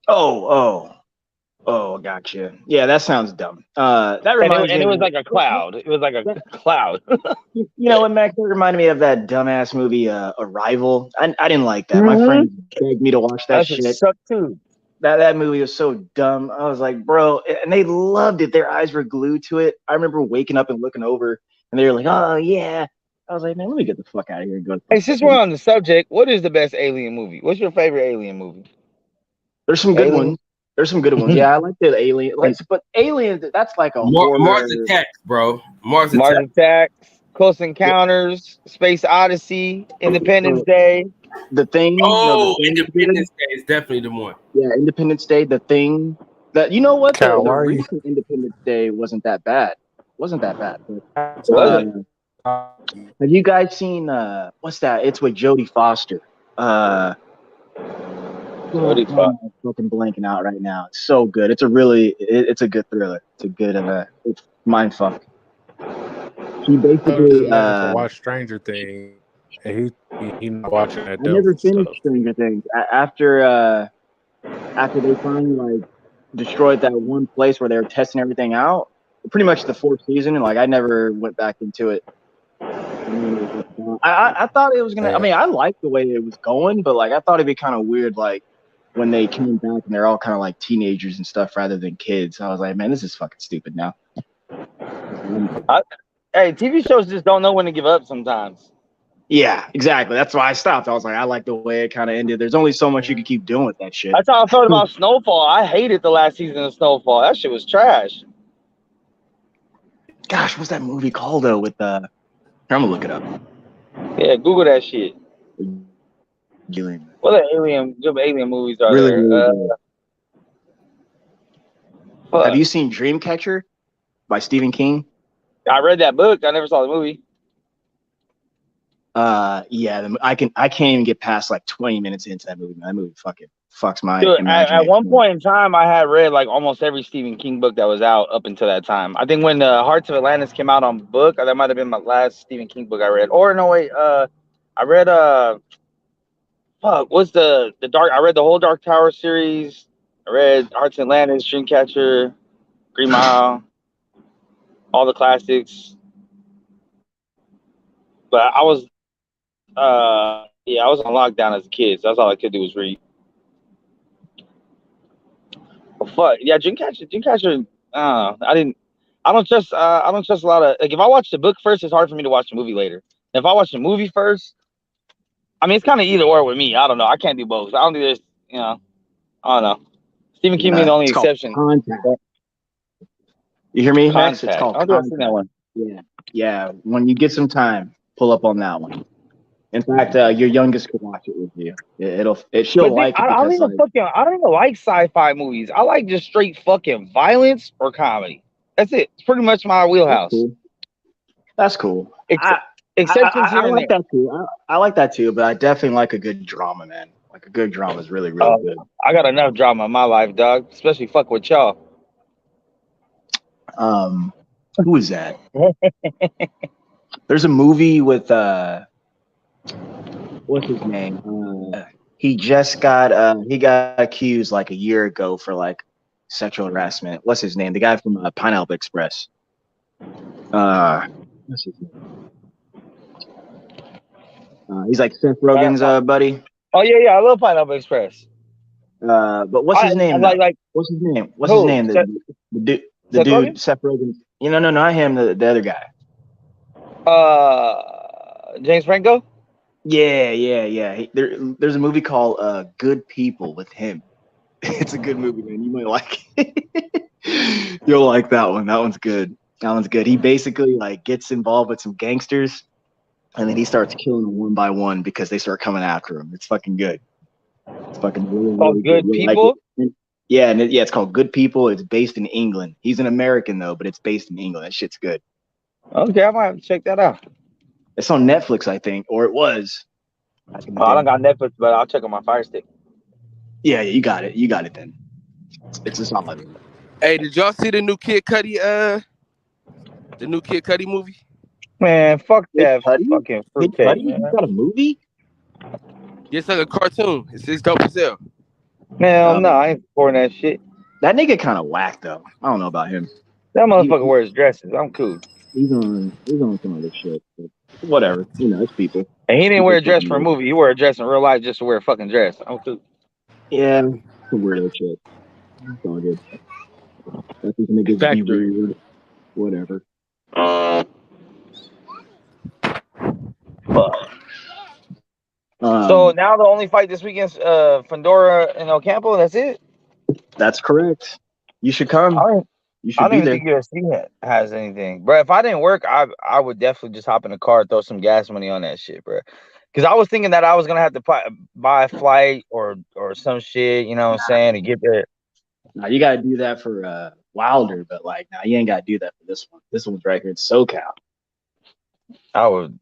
L: Oh. Oh, gotcha. Yeah, that sounds dumb. That reminds
I: And
L: me
I: it
L: of
I: was like a cloud. It was like a cloud.
L: you know what, Max? That reminded me of that dumbass movie, Arrival. I didn't like that. My
I: Mm-hmm.
L: friends begged me to watch that
I: That's a
L: shit.
I: suck too.
L: That movie was so dumb. I was like, bro, and they loved it. Their eyes were glued to it. I remember waking up and looking over, and they were like, "Oh yeah." I was like, "Man, let me get the fuck out of here and go."
I: Hey, since we're on the subject, what is the best alien movie? What's your favorite alien movie?
L: There's some good
I: Alien.
L: ones. There's some good ones. Yeah, I like the Alien. Like, but Aliens, that's like a horror.
B: Mars Attacks, bro. Mars
I: Mars
B: Attacks.
I: Attacks, Close Encounters, Space Odyssey, Independence Day.
L: The Thing.
B: Oh, Independence Day is definitely the one.
L: Yeah, Independence Day. The Thing. That you know what?
J: Cal,
L: The
J: why are you?
L: recent Independence Day wasn't that bad. Wasn't that bad.
I: Was it?
L: Have you guys seen what's that? It's with Jodie Foster.
I: Jodie Foster.
L: I'm fucking blanking out right now. It's so good. It's a really it's a good thriller. It's a good it's mind fuck. He basically
J: To watch Stranger Things, and he not watching that.
L: I never
J: Devil
L: finished
J: stuff.
L: Stranger Things. After they finally like destroyed that one place where they were testing everything out, pretty much the fourth season, and like I never went back into it. I thought it was gonna. I mean, I liked the way it was going, but like I thought it'd be kind of weird, like when they came back and they're all kind of like teenagers and stuff rather than kids. I was like, man, this is fucking stupid now.
I: Hey, TV shows just don't know when to give up sometimes.
L: Yeah, exactly. That's why I stopped. I was like, I like the way it kind of ended. There's only so much you can keep doing with that shit.
I: That's how I felt about Snowfall. I hated the last season of Snowfall. That shit was trash.
L: Gosh, what's that movie called though? With I'm gonna look it up.
I: Yeah, Google that shit.
L: Alien.
I: What other good alien movies are
L: Really,
I: there?
L: really good. Have you seen Dreamcatcher by Stephen King?
I: I read that book. I never saw the movie.
L: Yeah, I can't even get past like 20 minutes into that movie. Man. That movie fucking fucks my
I: Dude,
L: imagination.
I: at one point in time, I had read like almost every Stephen King book that was out up until that time. I think when Hearts of Atlantis came out on book, that might have been my last Stephen King book I read. Or no, wait, I read what's the Dark? I read the whole Dark Tower series. I read Hearts of Atlantis, Dreamcatcher, Green Mile, all the classics. But I was I was on lockdown as a kid, so that's all I could do was read. But fuck, yeah, Dreamcatcher. I don't trust a lot of, like, if I watch the book first, it's hard for me to watch the movie later. If I watch the movie first, I mean, it's kind of either or with me. I don't know. I can't do both. I don't do this. I don't know. Stephen King being the only exception.
L: You hear me, Max? It's
I: Contact.
L: called
I: I don't think I've seen that one.
L: Yeah. When you get some time, pull up on that one. In fact, your youngest could watch it with you. She'll like it.
I: I don't even like sci-fi movies. I like just straight fucking violence or comedy. That's it. It's pretty much my wheelhouse.
L: That's cool.
I: Exceptions here
L: I
I: and
L: like
I: there.
L: that too. I like that too, but I definitely like a good drama, man. Like a good drama is really, really good.
I: I got enough drama in my life, dog. Especially fuck with y'all.
L: Who is that? There's a movie with what's his name? He just got accused like a year ago for like sexual harassment. What's his name? The guy from Pineapple Express. What's his name? He's like Seth Rogen's buddy.
I: Oh yeah, I love Pineapple Express.
L: But what's his name? What's his name? What's his name? The dude, Seth Rogen. No, not him. The other guy.
I: James Franco.
L: Yeah. There's a movie called Good People with him. It's a good movie, man. You might like it. You'll like that one. That one's good. He basically like gets involved with some gangsters, and then he starts killing them one by one because they start coming after him. It's fucking good. It's fucking really
I: Good People.
L: Like it. It's called Good People. It's based in England. He's an American though, but it's based in England. That shit's good.
I: Okay, I might have to check that out.
L: It's on Netflix, I think, or it was.
I: I don't got Netflix, but I'll check on my Fire Stick.
L: Yeah, you got it. You got it then. It's a solid.
B: Hey, did y'all see the new Kid Cudi movie?
I: Man, fuck that fucking fruitcake, man.
L: You got a movie?
B: Yeah, it's like a cartoon. It's dope as hell.
I: Hell no, I ain't supporting that shit.
L: That nigga kind of whack though. I don't know about him.
I: That motherfucker wears dresses. I'm cool.
L: He's on some other shit. But whatever. You know, it's people.
I: And he didn't
L: People
I: wear a dress
L: fucking
I: for a
L: weird.
I: movie. He wore a dress in real life just to wear a fucking dress. I'm cool.
L: Yeah, some weirdo shit. It's all good. That's just niggas be
J: Factory.
L: weird. Whatever.
I: Fuck. So now the only fight this weekend's Fandora and Ocampo. That's it.
L: That's correct. You should come. You
I: I
L: should
I: don't
L: be
I: even
L: there.
I: think UFC has anything, bro. If I didn't work, I would definitely just hop in the car, throw some gas money on that shit, bro. Because I was thinking that I was gonna have to buy a flight or some shit, you know what I'm saying, to get there.
L: Now you gotta do that for Wilder, but like now you ain't gotta do that for this one. This one's right here in SoCal.
I: I would.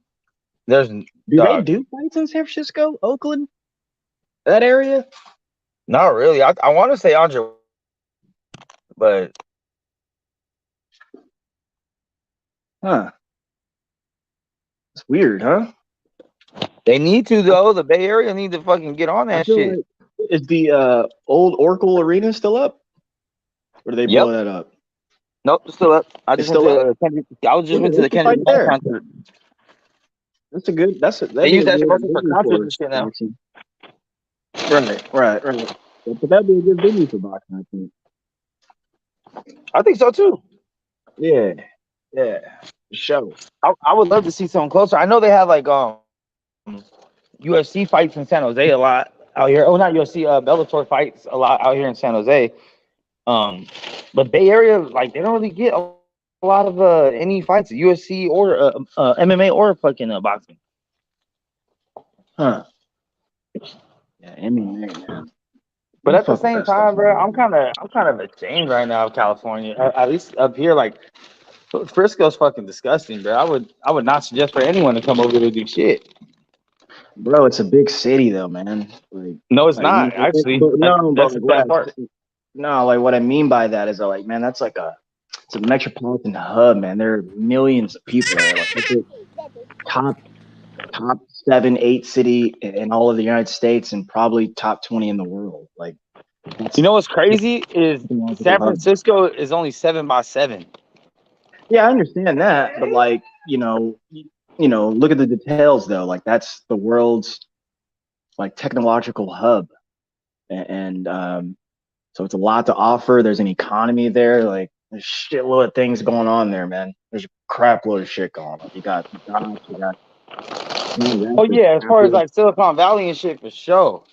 I: There's
L: do they do fights in San Francisco, Oakland, that area?
I: Not really. I want to say Andre, but
L: It's weird, huh?
I: They need to though. The Bay Area need to fucking get on that shit.
L: Like, is the old Oracle Arena still up, or do they blow that up?
I: Nope, it's still up. I just went to the Kendrick Lamar concert.
L: That's a good.
I: They use that for concerts and shit now.
L: Right. But that'd be a good venue for boxing, I think.
I: I think so too.
L: Yeah. Show.
I: I would love to see something closer. I know they have like UFC fights in San Jose a lot out here. Oh, not UFC, Bellator fights a lot out here in San Jose. But Bay Area, like they don't really get a lot of any fights, UFC or MMA or fucking boxing.
L: Yeah, MMA, man.
I: But at the same time, bro, I'm kind of ashamed right now of California. At least up here, like Frisco's fucking disgusting, bro. I would not suggest for anyone to come over here to do shit.
L: Bro, it's a big city though, man. Like,
I: no, it's not actually. That's the bad part.
L: No, like what I mean by that is like, man, it's a metropolitan hub, man. There are millions of people there. Like it's a top 7-8 city in all of the United States and probably top 20 in the world. Like,
I: you know what's crazy is San Francisco is only 7 by 7.
L: Yeah, I understand that, but like, you know, look at the details though. Like that's the world's like technological hub, and so it's a lot to offer. There's an economy there. Like there's a shitload of things going on there, man. There's a crap load of shit going on. You got.
I: Oh yeah, as far as like Silicon Valley and shit, for sure.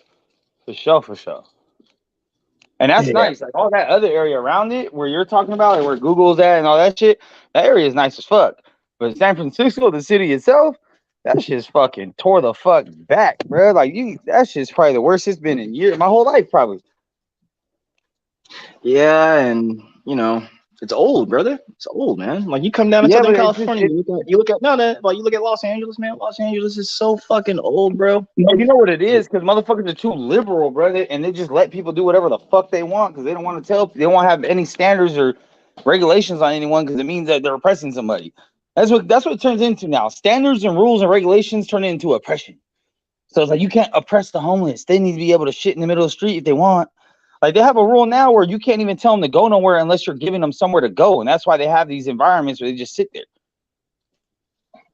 I: And that's nice. Like all that other area around it, where you're talking about, like where Google's at and all that shit, that area is nice as fuck. But San Francisco, the city itself, that shit's fucking tore the fuck back, bro. Like that shit's probably the worst it's been in years, my whole life, probably.
L: Yeah, and you know, it's old, brother. It's old, man. Like you come down to Southern California, you look at Los Angeles, man. Los Angeles is so fucking old, bro.
I: You know what it is? Because motherfuckers are too liberal, bro, and they just let people do whatever the fuck they want because they don't want to tell. They don't want to have any standards or regulations on anyone because it means that they're oppressing somebody. That's what it turns into now. Standards and rules and regulations turn into oppression. So it's like you can't oppress the homeless. They need to be able to shit in the middle of the street if they want. Like they have a rule now where you can't even tell them to go nowhere unless you're giving them somewhere to go, and that's why they have these environments where they just sit there.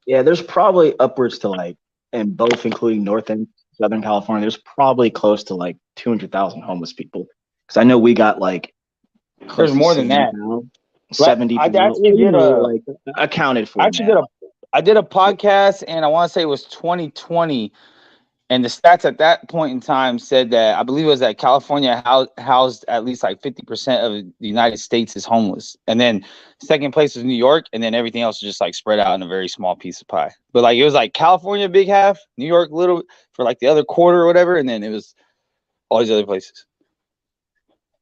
L: Yeah, there's probably upwards to like, and both including North and Southern California, there's probably close to like 200,000 homeless people. Because I know we got like
I: there's more than that.
L: 70
I: I actually did
L: like accounted for.
I: I did a podcast, and I want to say it was 2020. And the stats at that point in time said that I believe it was that California housed at least like 50% of the United States is homeless. And then second place was New York. And then everything else was just like spread out in a very small piece of pie. But like it was like California, big half, New York, little for like the other quarter or whatever. And then it was all these other places.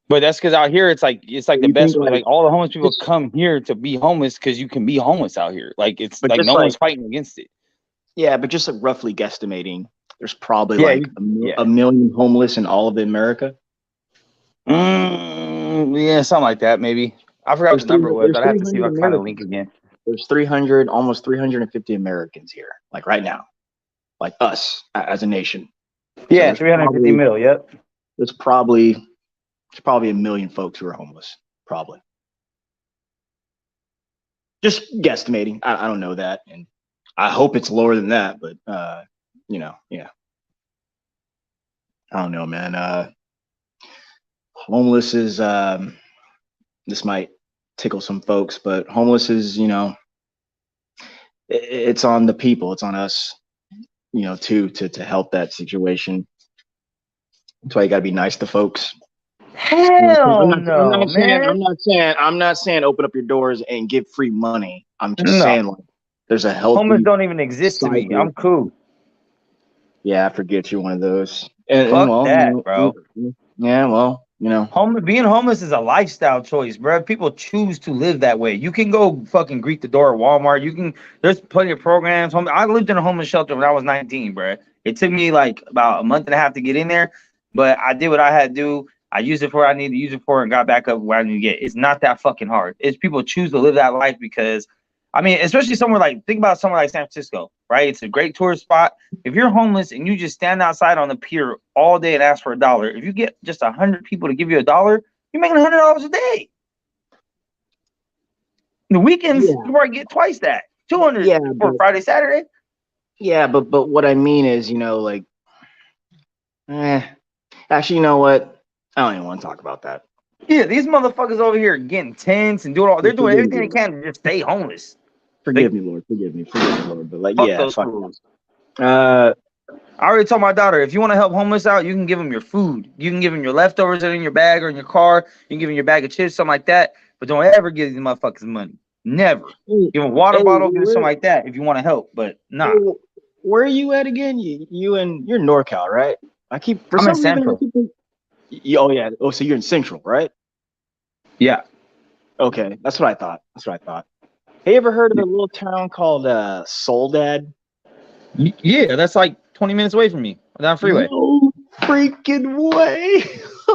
I: But that's because out here, it's like the best. Like all the homeless people come here to be homeless because you can be homeless out here. Like it's like no one's fighting against it.
L: Yeah, but just like roughly guesstimating. There's probably a million homeless in all of America.
I: Yeah, something like that, maybe. I forgot what the number was, but I have to see if I can find the link again.
L: There's almost 350 Americans here, like right now, like us as a nation.
I: Yeah, so 350 mil. Yep.
L: There's probably There's probably 1 million folks who are homeless. Probably. Just guesstimating. I don't know that, and I hope it's lower than that. But yeah. I don't know, man. Homeless is this might tickle some folks, but homeless is, it's on the people, it's on us, too, to help that situation. That's why you gotta be nice to folks.
I: Hell no,
L: I'm not saying open up your doors and give free money. I'm just
I: No.
L: saying like there's a healthy
I: Homeless don't even exist to me.
L: cycle.
I: I'm cool.
L: Yeah, I forget you're one of those. And
I: Fuck
L: well,
I: that, bro.
L: Yeah, well,
I: Being homeless is a lifestyle choice, bro. People choose to live that way. You can go fucking greet the door at Walmart. There's plenty of programs. I lived in a homeless shelter when I was 19, bro. It took me like about a month and a half to get in there, but I did what I had to do. I used it for what I needed to use it for and got back up where I need to get. It's not that fucking hard. It's people choose to live that life because, especially think about somewhere like San Francisco, right? It's a great tourist spot. If you're homeless and you just stand outside on the pier all day and ask for $1, if you get just 100 people to give you $1, you're making $100 a day. The weekends, you probably get twice that, 200 for Friday, Saturday.
L: Yeah, but what I mean is, actually, you know what? I don't even want to talk about that.
I: Yeah, these motherfuckers over here getting tents and doing all. They're doing everything they can to just stay homeless.
L: Forgive me, Lord. But like,
I: fuck
L: yeah,
I: those
L: fuck
I: fools.
L: I
I: already told my daughter, if you want to help homeless out, you can give them your food. You can give them your leftovers that are in your bag or in your car. You can give them your bag of chips, something like that. But don't ever give these motherfuckers money. Never. Give them a water bottle, give them something like that if you want to help. But nah.
L: Where are you at again? You're NorCal, right? I'm in
I: Central.
L: Oh yeah. Oh, so you're in Central, right?
I: Yeah.
L: Okay, that's what I thought. Hey, ever heard of a little town called Soledad?
I: Yeah, that's like 20 minutes away from me down the freeway.
L: No freaking way.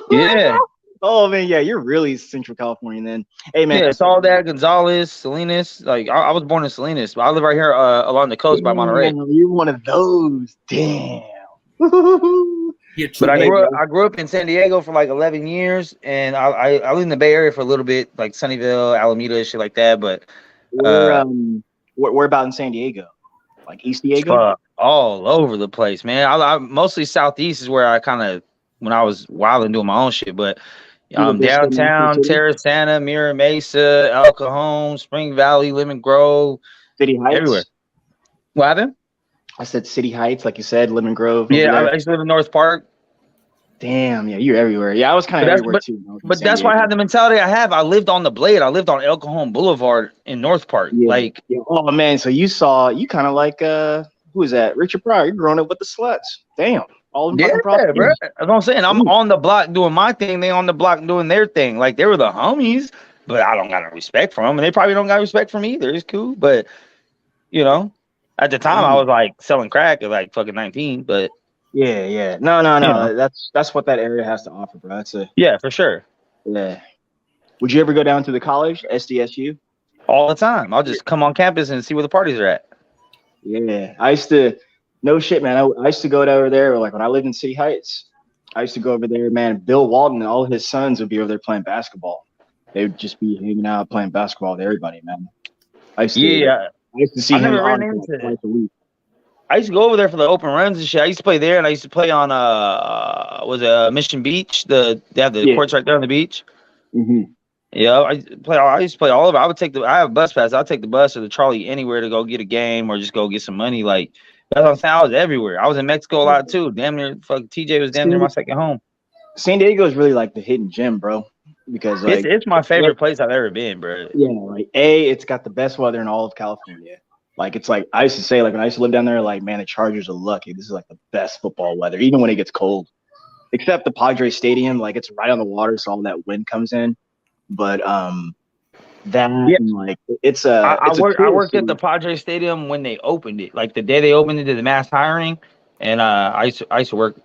I: Yeah.
L: Oh man, yeah, you're really Central California then. Hey man.
I: Yeah, Soledad, Gonzales, Salinas. Like I was born in Salinas, but I live right here along the coast by Monterey.
L: You're one of those. Damn.
I: But I grew up in San Diego for like 11 years, and I lived in the Bay Area for a little bit, like Sunnyvale, Alameda, shit like that. But
L: where about in San Diego? Like East Diego?
I: All over the place, man. I mostly Southeast is where I kind of when I was wild and doing my own shit. But downtown, Terrasana, Mira Mesa, El Cajon, Spring Valley, Lemon Grove,
L: City Heights,
I: everywhere. What happened?
L: I said City Heights, like you said, Lemon Grove.
I: Yeah, I used to live in North Park.
L: Damn, yeah, you're everywhere. Yeah, I was kind of everywhere too.
I: But that's why I had the mentality I have. I lived on the Blade. I lived on El Cajon Boulevard in North Park.
L: Yeah. Oh man, so you kind of like who is that? Richard Pryor. You're growing up with the sluts. Damn. All them fucking
I: bro. That's what I'm saying. I'm on the block doing my thing. They on the block doing their thing. Like they were the homies, but I don't got no respect for them, and they probably don't got respect for me either. It's cool, but at the time I was like selling crack at like fucking 19. But
L: yeah. No. That's what that area has to offer, bro.
I: Yeah, for sure.
L: Yeah. Would you ever go down to the college, SDSU?
I: All the time. I'll just come on campus and see where the parties are at.
L: Yeah, I used to. No shit, man. I used to go over there. Like when I lived in City Heights, I used to go over there, man. Bill Walton and all his sons would be over there playing basketball. They would just be hanging out playing basketball with everybody, man. I used to see him on twice a week.
I: I used to go over there for the open runs and shit. I used to play there, and I used to play on Mission Beach. They have the courts right there on the beach.
L: Mm-hmm.
I: Yeah, I used to play all over. I have a bus pass. I'll take the bus or the trolley anywhere to go get a game or just go get some money. Like that's what I'm saying. I was everywhere. I was in Mexico a lot too. Damn near, TJ was damn near my second home.
L: San Diego is really like the hidden gem, bro. Because like
I: it's my favorite place I've ever been, bro.
L: Yeah, like it's got the best weather in all of California. Like it's like I used to say, like when I used to live down there, like man, the Chargers are lucky. This is like the best football weather, even when it gets cold. Except the Padres Stadium, like it's right on the water, so all that wind comes in. But like it's a.
I: I worked at the Padres Stadium when they opened it, like the day they opened it to the mass hiring, and I used to work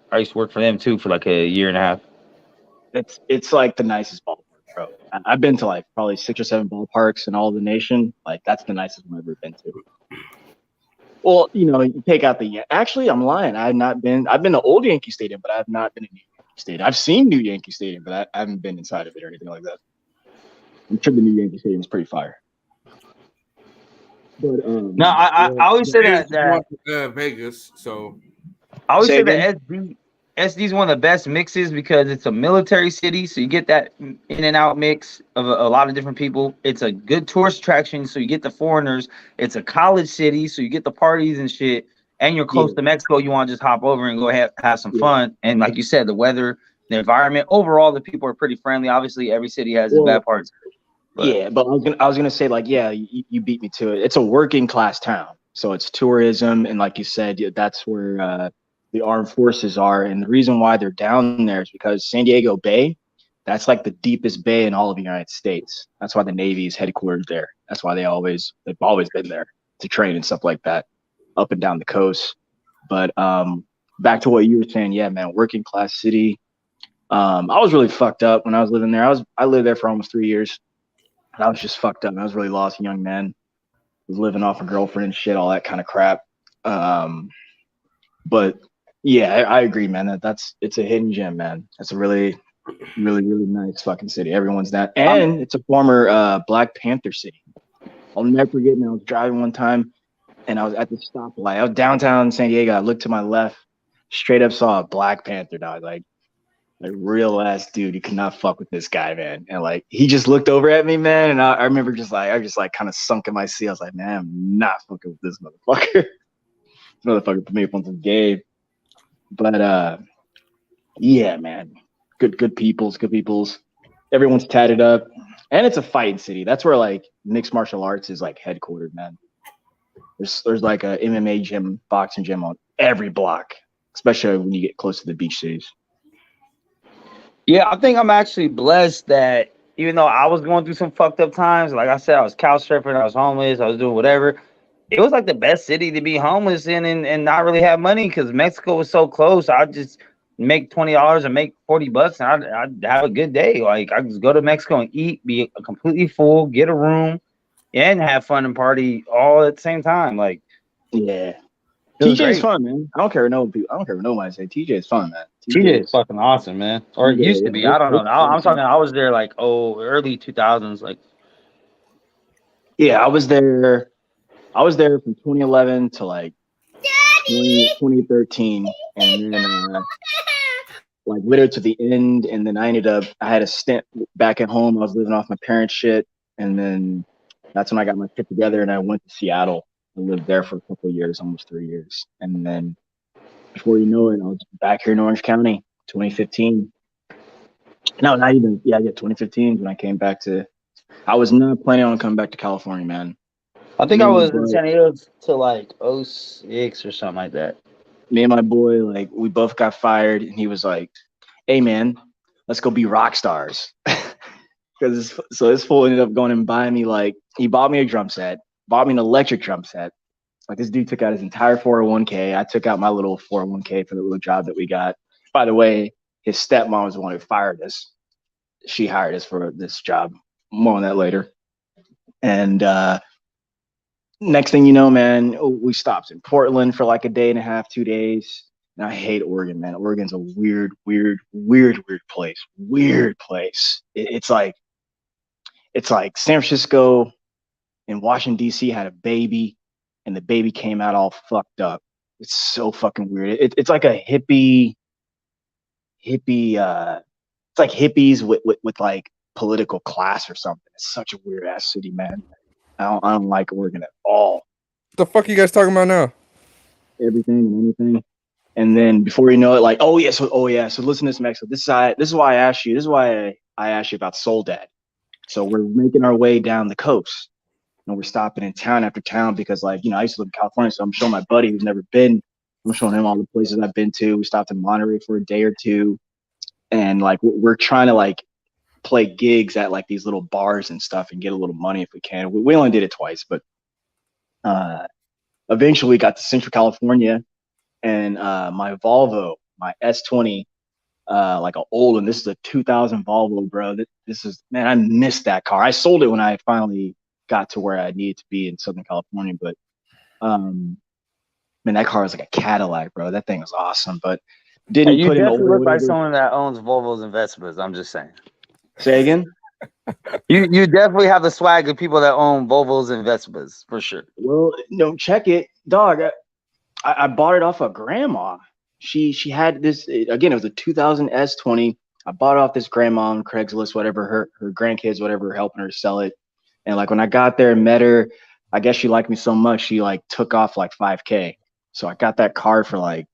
I: for them too for like a year and a half.
L: It's like the nicest ballpark, bro. I've been to like probably 6 or 7 ballparks in all of the nation. Like that's the nicest one I've ever been to. Well, you take out actually I'm lying. I've been to Old Yankee Stadium, but I have not been in New York. Stadium. I've seen New Yankee Stadium, but I haven't been inside of it or anything like that. I'm sure the new Yankee Stadium is pretty fire. But
I: No, I always say that
B: Vegas. So
I: I always
L: Say
I: say
L: again?
I: that SD is one of the best mixes because it's a military city, so you get that in and out mix of a lot of different people. It's a good tourist attraction, so you get the foreigners. It's a college city, so you get the parties and shit. And you're close to Mexico, you want to just hop over and go have some fun. And like you said, the weather, the environment, overall, the people are pretty friendly. Obviously, every city has its bad parts.
L: But I was gonna say, like, yeah, you beat me to it. It's a working class town, so it's tourism, and like you said, that's where the armed forces are. And the reason why they're down there is because San Diego Bay, that's like the deepest bay in all of the United States. That's why the Navy is headquartered there. That's why they've always been there to train and stuff like that, up and down the coast. But back to what you were saying, yeah, man, working class city. I was really fucked up when I was living there. I lived there for almost 3 years. And I was just fucked up. I was really lost, young man. Was living off a girlfriend and shit, all that kind of crap. But yeah, I agree, man. It's a hidden gem, man. It's a really, really, really nice fucking city. Everyone's that, and it's a former Black Panther city. I'll never forget. I was driving one time, and I was at the stoplight. I was downtown San Diego. I looked to my left, straight up saw a Black Panther dog, like real ass dude. You cannot fuck with this guy, man. And like he just looked over at me, man. And I remember I just kind of sunk in my seat. I was like, man, I'm not fucking with this motherfucker. This motherfucker put me up on some game. But yeah, man. Good peoples. Everyone's tatted up. And it's a fighting city. That's where like mixed martial arts is like headquartered, man. There's like a MMA gym, boxing gym on every block, especially when you get close to the beach cities.
I: Yeah, I think I'm actually blessed that even though I was going through some fucked up times, like I said, I was couch surfing, I was homeless, I was doing whatever. It was like the best city to be homeless in and not really have money because Mexico was so close. I'd just make $20 and make $40 and I'd have a good day. Like I just go to Mexico and eat, be completely full, get a room, and have fun and party all at the same time. Like,
L: yeah. TJ is fun, man. I don't care what nobody say. TJ is fun, man.
I: TJ is fucking awesome, man. Or it used to be. I don't know. I'm talking. I was there like early 2000s. Like,
L: yeah, I was there from 2011 to like 2013, and then like literally to the end. And then I had a stint back at home. I was living off my parents' shit, and then that's when I got my shit together and I went to Seattle. I lived there for a couple of years, almost 3 years. And then before you know it, I was back here in Orange County, 2015. No, not even. Yeah, 2015 when I came back to. I was not planning on coming back to California, man.
I: I think I was in San Diego till like 06 or something like that.
L: Me and my boy, like, we both got fired, and he was like, "Hey, man, let's go be rock stars." Because this fool ended up going and buying me, like, he bought me a drum set, bought me an electric drum set. Like, this dude took out his entire 401k. I took out my little 401k for the little job that we got. By the way, his stepmom was the one who fired us. She hired us for this job. More on that later. And next thing you know, man, we stopped in Portland for like a day and a half, 2 days. And I hate Oregon, man. Oregon's a weird place. Weird place. It's like San Francisco and Washington, D.C. had a baby, and the baby came out all fucked up. It's so fucking weird. It's like a hippie. It's like hippies with like political class or something. It's such a weird ass city, man. I don't like Oregon at all.
C: What the fuck are you guys talking about now?
L: Everything and anything. And then before you know it, like, so listen to this, Mexico. This is why I asked you. This is why I asked you about Soul Dad. So we're making our way down the coast, and we're stopping in town after town because, like, I used to live in California, so I'm showing my buddy who's never been. I'm showing him all the places I've been to. We stopped in Monterey for a day or two, and like we're trying to like play gigs at like these little bars and stuff and get a little money if we can. We only did it twice, but eventually we got to Central California, and my Volvo, my S20, like an old one. This is a 2000 Volvo, bro. This is, man, I missed that car. I sold it when I finally got to where I needed to be in Southern California, but man, that car was like a Cadillac, bro. That thing was awesome. But Didn't
I: You
L: put in the
I: definitely
L: order,
I: look like
L: whatever.
I: someone that owns Volvos and Vespas. I'm just saying.
L: Say again.
I: You definitely have the swag of people that own Volvos and Vespas for sure.
L: Well, no, check it, dog. I bought it off of grandma. She had this again. It was a 2000 S20. I bought it off this grandma on Craigslist, whatever. Her grandkids, whatever, were helping her sell it. And like when I got there and met her, I guess she liked me so much she like took off like $5K. So I got that car for like.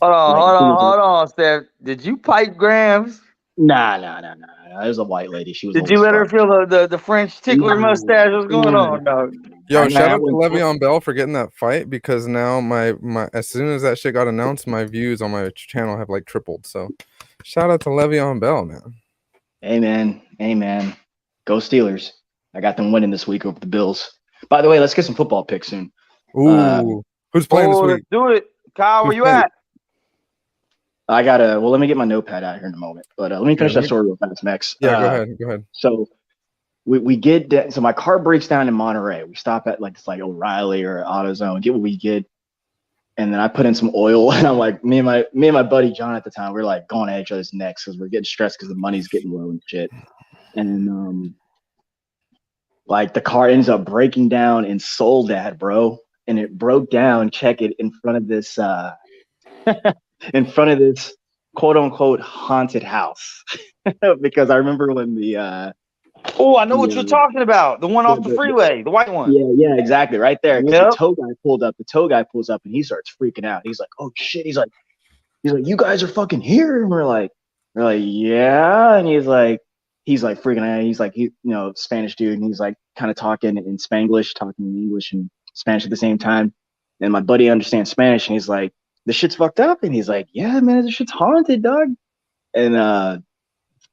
I: Hold on, Steph. Did you pipe Grams?
L: Nah. It was a white lady. She was.
I: Did you let her feel the French tickler mustache? What's going on, dog?
C: Yo, shout out to Le'Veon Bell for getting that fight, because now my as soon as that shit got announced, my views on my channel have like tripled. So shout out to Le'Veon Bell, man.
L: Amen. Go Steelers. I got them winning this week over the Bills. By the way, let's get some football picks soon.
C: Ooh, who's playing this week?
I: Let's do it. Kyle, where you at?
L: I gotta. Well, let me get my notepad out here in a moment. But let me finish that story real fast, Max.
C: Yeah, go ahead.
L: So we get so my car breaks down in Monterey. We stop at like O'Reilly or AutoZone, get what we get, and then I put in some oil. And I'm like, me and my buddy John at the time, we're like going at each other's necks because we're getting stressed because the money's getting low and shit. And like the car ends up breaking down in Soledad, bro. And it broke down, check it, in front of this in front of this quote unquote haunted house. Because I remember when the
I: I know what you're talking about. The one off the freeway, the white one.
L: Yeah, exactly. Right there.
I: Yep.
L: The tow guy pulls up and he starts freaking out. He's like, oh shit. He's like, you guys are fucking here. And we're like, yeah. And he's like freaking out. He's like, Spanish dude. And he's like kind of talking in Spanglish, talking in English and Spanish at the same time. And my buddy understands Spanish. And he's like, this shit's fucked up. And he's like, yeah, man, this shit's haunted, dog. And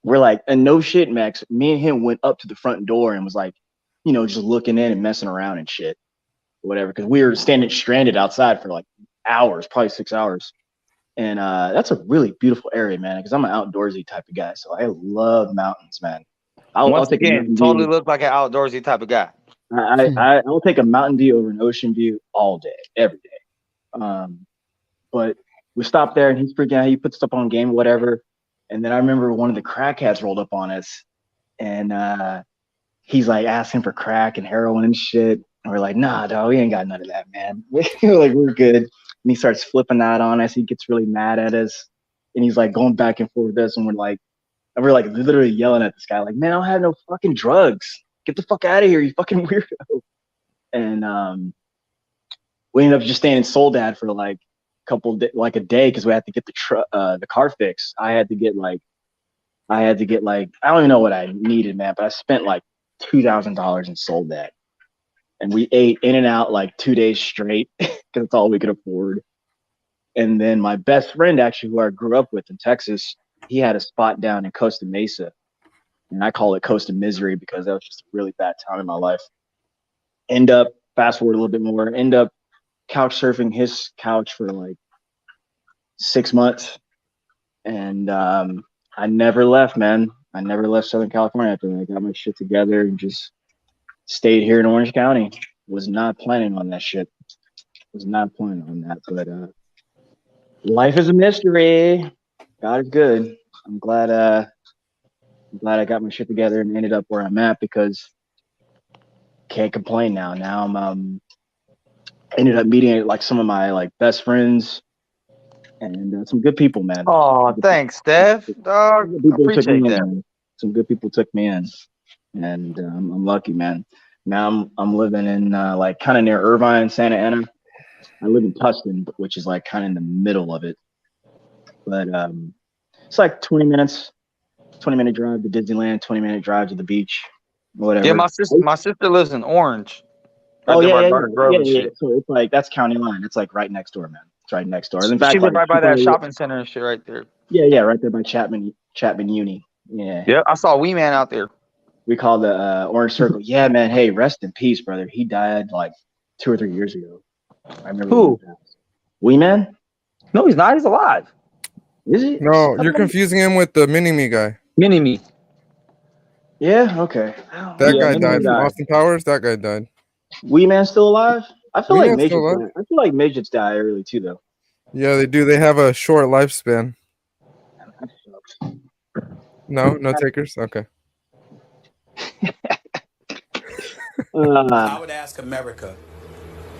L: we're like, and no shit, Max. Me and him went up to the front door and was like, just looking in and messing around and shit, whatever. Because we were standing stranded outside for like hours, probably 6 hours. And that's a really beautiful area, man. Because I'm an outdoorsy type of guy, so I love mountains, man. I'll take
I: totally look like an outdoorsy type of guy.
L: I'll take a mountain view over an ocean view all day, every day. But we stopped there and he's freaking out. He put stuff on game, whatever. And then I remember one of the crackheads rolled up on us and he's like asking for crack and heroin and shit. And we're like, nah, dog, we ain't got none of that, man. We're good. And he starts flipping that on us. He gets really mad at us. And he's like going back and forth with us. And we're like literally yelling at this guy, like, man, I don't have no fucking drugs. Get the fuck out of here, you fucking weirdo. And we ended up just staying in Soledad for like a day because we had to get the car fixed. I had to get like I don't even know what I needed, man, but I spent like $2,000 and Soledad. And we ate in and out like 2 days straight because it's all we could afford. And then my best friend, actually, who I grew up with in Texas, he had a spot down in Costa Mesa. And I call it Costa Misery because that was just a really bad time in my life. Fast forward a little bit more, end up couch surfing his couch for like 6 months. And I never left, man. I never left Southern California after that. I got my shit together and just stayed here in Orange County. Was not planning on that shit. Was not planning on that. But life is a mystery. God is good. I'm glad I got my shit together and ended up where I'm at because can't complain now. Now I'm ended up meeting like some of my like best friends and some good people, man.
I: Oh, thanks, Steph. Dog, appreciate that.
L: Some good people took me in, and I'm lucky, man. Now I'm living in like kind of near Irvine, Santa Ana. I live in Tustin, which is like kind of in the middle of it. But it's like 20-minute drive to Disneyland, 20-minute drive to the beach, whatever.
I: Yeah, my sister lives in Orange.
L: Right yeah. So it's like that's county line. It's like right next door, man. It's right next door.
I: In fact, she lives right by that shopping center and shit right there.
L: Yeah, right there by Chapman Uni. Yeah,
I: I saw Wee Man out there.
L: We call the Orange Circle. Yeah, man. Hey, rest in peace, brother. He died like 2 or 3 years ago. I remember.
I: Who?
L: Wee Man?
I: No, he's not. He's alive.
L: Is he?
C: No, you're confusing him with the Mini-Me guy.
I: Mini-Me.
L: Yeah. Okay.
C: That guy died. From Austin Powers. That guy died.
L: Wee Man still alive? I feel like midgets die early too, though.
C: Yeah, they do. They have a short lifespan. No takers. Okay.
M: I would ask America,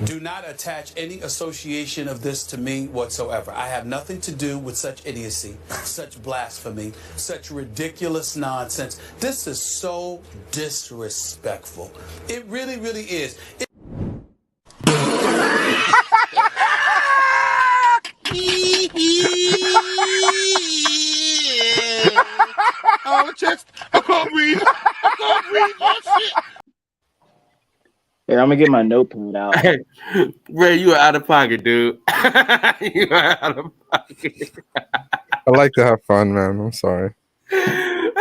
M: do not attach any association of this to me whatsoever. I have nothing to do with such idiocy, such blasphemy, such ridiculous nonsense. This is so disrespectful. It really, really is.
B: Oh, chest. I can't breathe. I can't breathe. Oh, shit.
L: Here, I'm gonna get my notepad out.
B: Ray, you are out of pocket, dude. You are out of pocket.
C: I like to have fun, man. I'm sorry.
L: I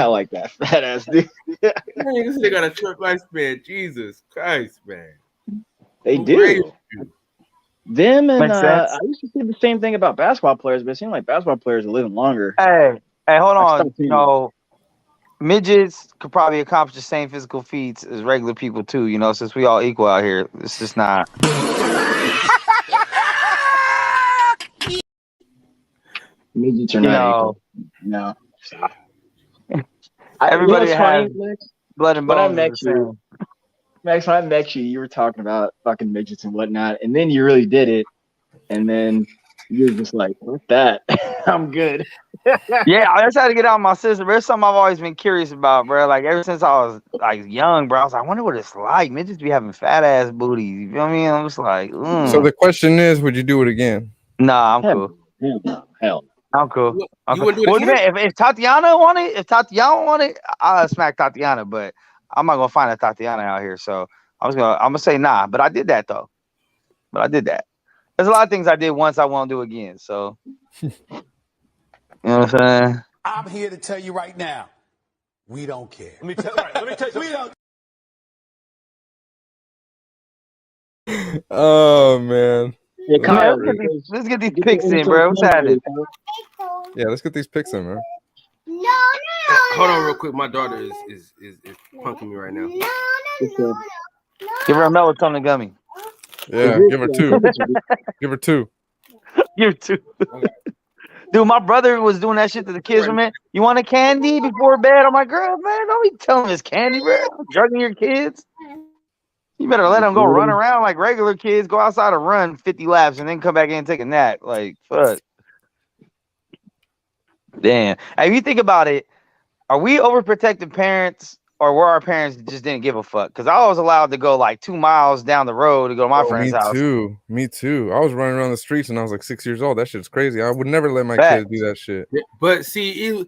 L: like that fat ass dude.
B: This nigga got a short lifespan. Jesus Christ, man.
L: They
B: Who
L: do.
B: raised you?
L: Them and
I: Makes sense.
L: I used to say the same thing about basketball players, but it seems like basketball players are living longer.
I: Hey, hold
L: I
I: on.
L: stopped
I: You
L: seeing
I: know, midgets could probably accomplish the same physical feats as regular people too. You know, since we all equal out here, it's just not.
L: midgets are
I: You
L: not
I: know,
L: equal. No.
I: everybody
L: what's
I: has
L: funny, Max?
I: blood and
L: When I
I: bones.
L: met
I: is the
L: you,
I: same.
L: Max, when I met you, you were talking about fucking midgets and whatnot, and then you really did it, and then you were just like, "Fuck that, I'm good."
I: Yeah, I just had to get out my system. There's something I've always been curious about, bro. Like ever since I was like young, bro. I was like, I wonder what it's like. Midgets be having fat ass booties. You feel me? I'm just like,
C: So the question is, would you do it again?
I: Nah, I'm
L: Hell,
I: cool.
L: hell.
I: I'm cool.
B: You wouldn't do it
I: Well,
B: again?
I: if Tatiana want it, I'll smack Tatiana. But I'm not gonna find a Tatiana out here. So I'm gonna say nah. But I did that though. There's a lot of things I did once I won't do again. So you know what I'm saying?
M: I'm here to tell you right now, we don't care. Let me tell you, we don't.
C: Oh man.
L: Hey,
C: That's
L: Kyle,
C: great.
I: Let's get these
L: get
I: picks
L: the
I: in,
L: intro
I: bro. What's
L: song
I: happening?
L: ready, Kyle.
C: Yeah, let's get these picks in, man.
B: Hold on real quick. My daughter is punking me right now.
I: Give her a melatonin gummy.
C: Yeah, give her two. Give her two.
I: Give her two. Dude, my brother was doing that shit to the kids, man. You want a candy before bed? I'm like, girl, man, don't be telling us candy, bro. Drugging your kids. You better let them go run around like regular kids. Go outside and run 50 laps and then come back in and take a nap. Like, fuck. Damn. Hey, if you think about it, are we overprotective parents or were our parents just didn't give a fuck? Because I was allowed to go like 2 miles down the road to go to my friend's house.
C: Me too. I was running around the streets when I was like 6 years old. That shit's crazy. I would never let my
I: Facts.
C: kids do that shit.
B: But see,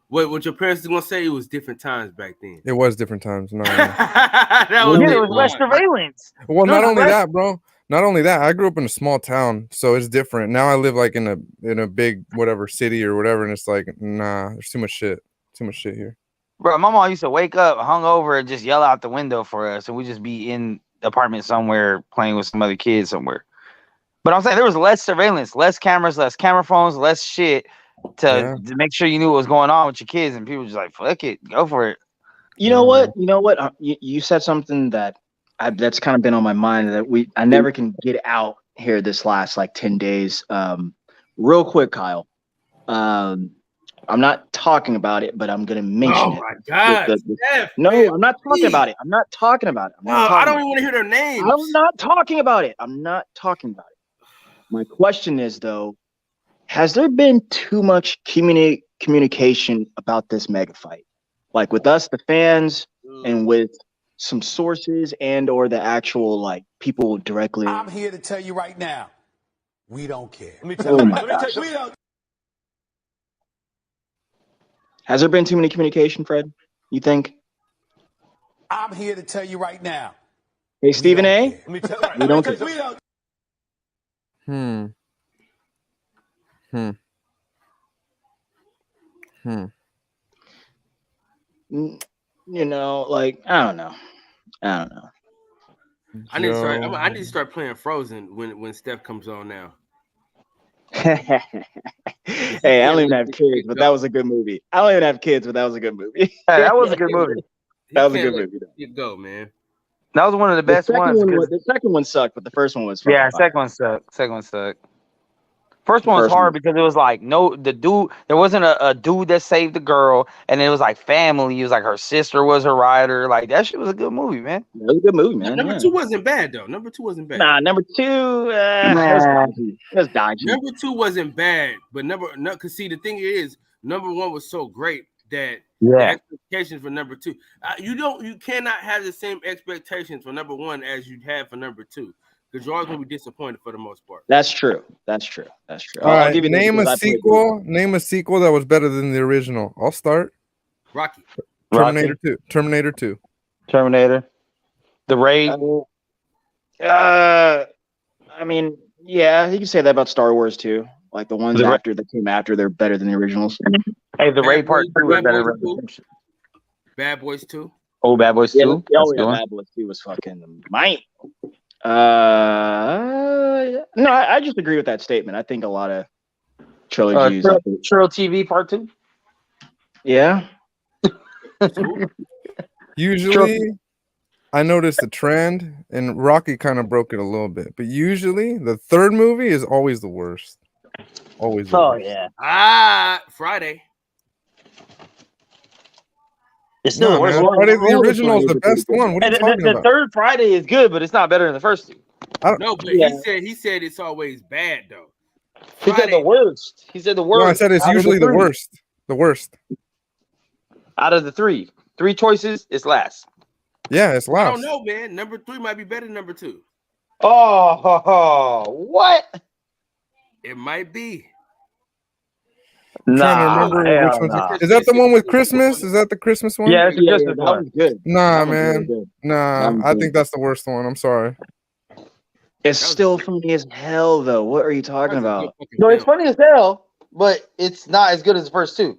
B: what your parents gonna say? It was different times back then.
C: It was different times. No.
B: That was
I: Yeah,
B: it.
I: there was less surveillance.
C: Well,
I: There
C: not
I: was
C: only
I: less-
C: that, bro. Not only that, I grew up in a small town, so it's different. Now I live like in a big whatever city or whatever, and it's like, nah, there's too much shit. Too much shit here.
I: Bro, my mom used to wake up hungover and just yell out the window for us, and we just be in the apartment somewhere playing with some other kids somewhere. But I'm saying there was less surveillance, less cameras, less camera phones, less shit to make sure you knew what was going on with your kids, and people just like, fuck it, go for it.
L: You know what? You said something that that's kind of been on my mind that I never can get out here this last like 10 days. Real quick, Kyle. I'm not talking about it, but I'm gonna mention it.
B: Oh my God!
L: No, I'm not talking about it. I'm not talking about it.
B: I don't even want to hear their names.
L: I'm not talking about it. I'm not talking about it. My question is though, has there been too much communication about this mega fight? Like with us, the fans, and with some sources and or the actual like people directly.
M: I'm here to tell you right now, we don't care. Let me
L: tell you, we don't. Has there been too many communication, Fred? You think?
M: I'm here to tell you right now.
L: Hey, Stephen A.
M: Let me tell you,
L: we don't. You know, like I don't know.
B: I need to start playing Frozen when Steph comes on now.
L: Hey, I don't even have kids, but that was a good movie. I don't even have kids, but that was a good movie.
I: Hey, that was a good movie.
L: That was a good movie.
B: You go, man.
I: That was one of the best ones.
L: The second one sucked, but the first one was fucking
I: Yeah,
L: fire.
I: second one sucked. First one was hard because it was like the dude. There wasn't a dude that saved the girl, and it was like family. It was like her sister was her rider. Like that shit was a good movie, man.
L: It was a good movie, man.
B: Number 2 wasn't bad though. Number 2 wasn't bad.
L: Nah, number 2, that's dodgy.
B: Number 2 wasn't bad, but because see the thing is, number 1 was so great that the expectations for number 2, you cannot have the same expectations for number 1 as you'd have for number 2. Because you're always gonna be disappointed for the most part.
L: That's true.
C: All right, name a sequel. Name a sequel that was better than the original. I'll start.
B: Rocky.
C: Terminator 2. Terminator 2.
I: Terminator. The Raid.
L: I mean, yeah, you can say that about Star Wars too. Like the ones that came after, they're better than the originals.
I: Hey, the Raid Part 2 was better.
B: Bad Boys 2.
I: Oh, Bad Boys 2.
L: Yeah, Bad Boys 2 was fucking mine. No, I just agree with that statement. I think a lot of trilogies.
I: Trill TV Part 2.
L: Yeah.
C: Usually, I noticed a trend, and Rocky kind of broke it a little bit. But usually, the third movie is always the worst. Always.
L: Yeah.
B: Friday.
I: It's still the worst one.
C: Friday the original is the best one. What are you talking about?
I: The third Friday is good, but it's not better than the first two.
B: No, but he said it's always bad though.
I: He said the worst. He said the worst.
C: No, I said it's usually the worst. The worst.
I: Out of the three choices, it's last.
C: Yeah, it's last.
B: I don't know, man. Number 3 might be better than number 2.
I: Oh, what?
B: It might be.
C: Nah, which one's is that the one with Christmas? Is that the Christmas one?
I: Yeah, it's just
L: that one's good.
C: Nah, man. Nah, I think that's the worst one. I'm sorry.
L: It's still funny as hell, though. What are you talking about?
I: No, it's funny as hell, but it's not as good as the first two.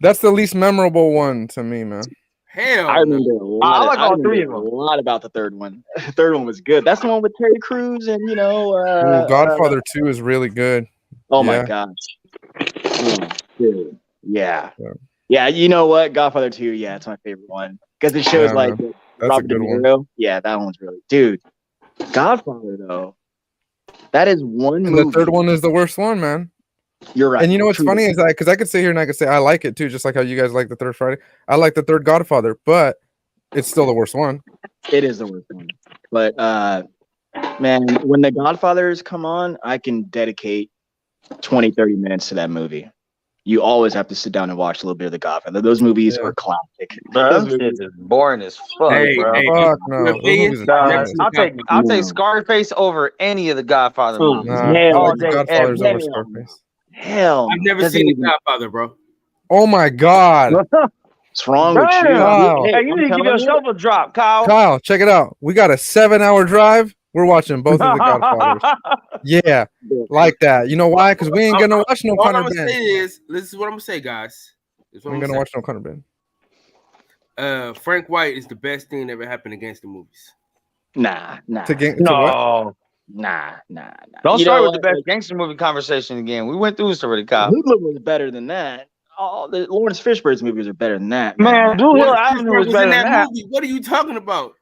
C: That's the least memorable one to me, man.
B: Hell,
L: I remember a lot.
I: I like all three of them.
L: A lot about the third one. The third one was good. That's the one with Terry Crews and
C: Godfather 2 is really good.
L: Oh my gosh. Oh, dude. Yeah. You know what? Godfather 2. Yeah, it's my favorite one because it shows Robert De Niro. Yeah, that one's really dude. Godfather though. That is one movie.
C: The third one is the worst one, man.
L: You're right.
C: And you know what's funny is because I could sit here and I could say I like it too, just like how you guys like the third Friday. I like the third Godfather, but it's still the worst one.
L: It is the worst one. But man, when the Godfathers come on, I can dedicate 20-30 minutes to that movie. You always have to sit down and watch a little bit of the Godfather. Those movies are classic.
I: Bro, this shit is boring as fuck, bro.
C: Fuck no.
I: I'll take Scarface over any of the Godfather movies.
C: All day, Godfather's over Scarface.
L: Hell,
B: I've never seen the Godfather, bro.
C: Oh my god.
L: What's wrong with you?
C: Kyle.
I: Hey, you need to give yourself a drop, Kyle.
C: Kyle, check it out. We got a 7-hour drive. We're watching both of the Godfathers. Yeah, like that. You know why? Because we ain't gonna watch no Conor Ben.
B: This is what I'm gonna say, guys.
C: We ain't gonna watch no Conor Ben.
B: Frank White is the best thing that ever happened against the movies.
L: Nah.
I: Don't
L: You
I: start
L: know
I: with the best gangster movie conversation again. We went through this already, Kyle.
L: Hoodlum was better than that. All the Lawrence Fishburne's movies are better than that.
I: Man, Blue Hill Avenue was better than that.
B: Movie. What are you talking about?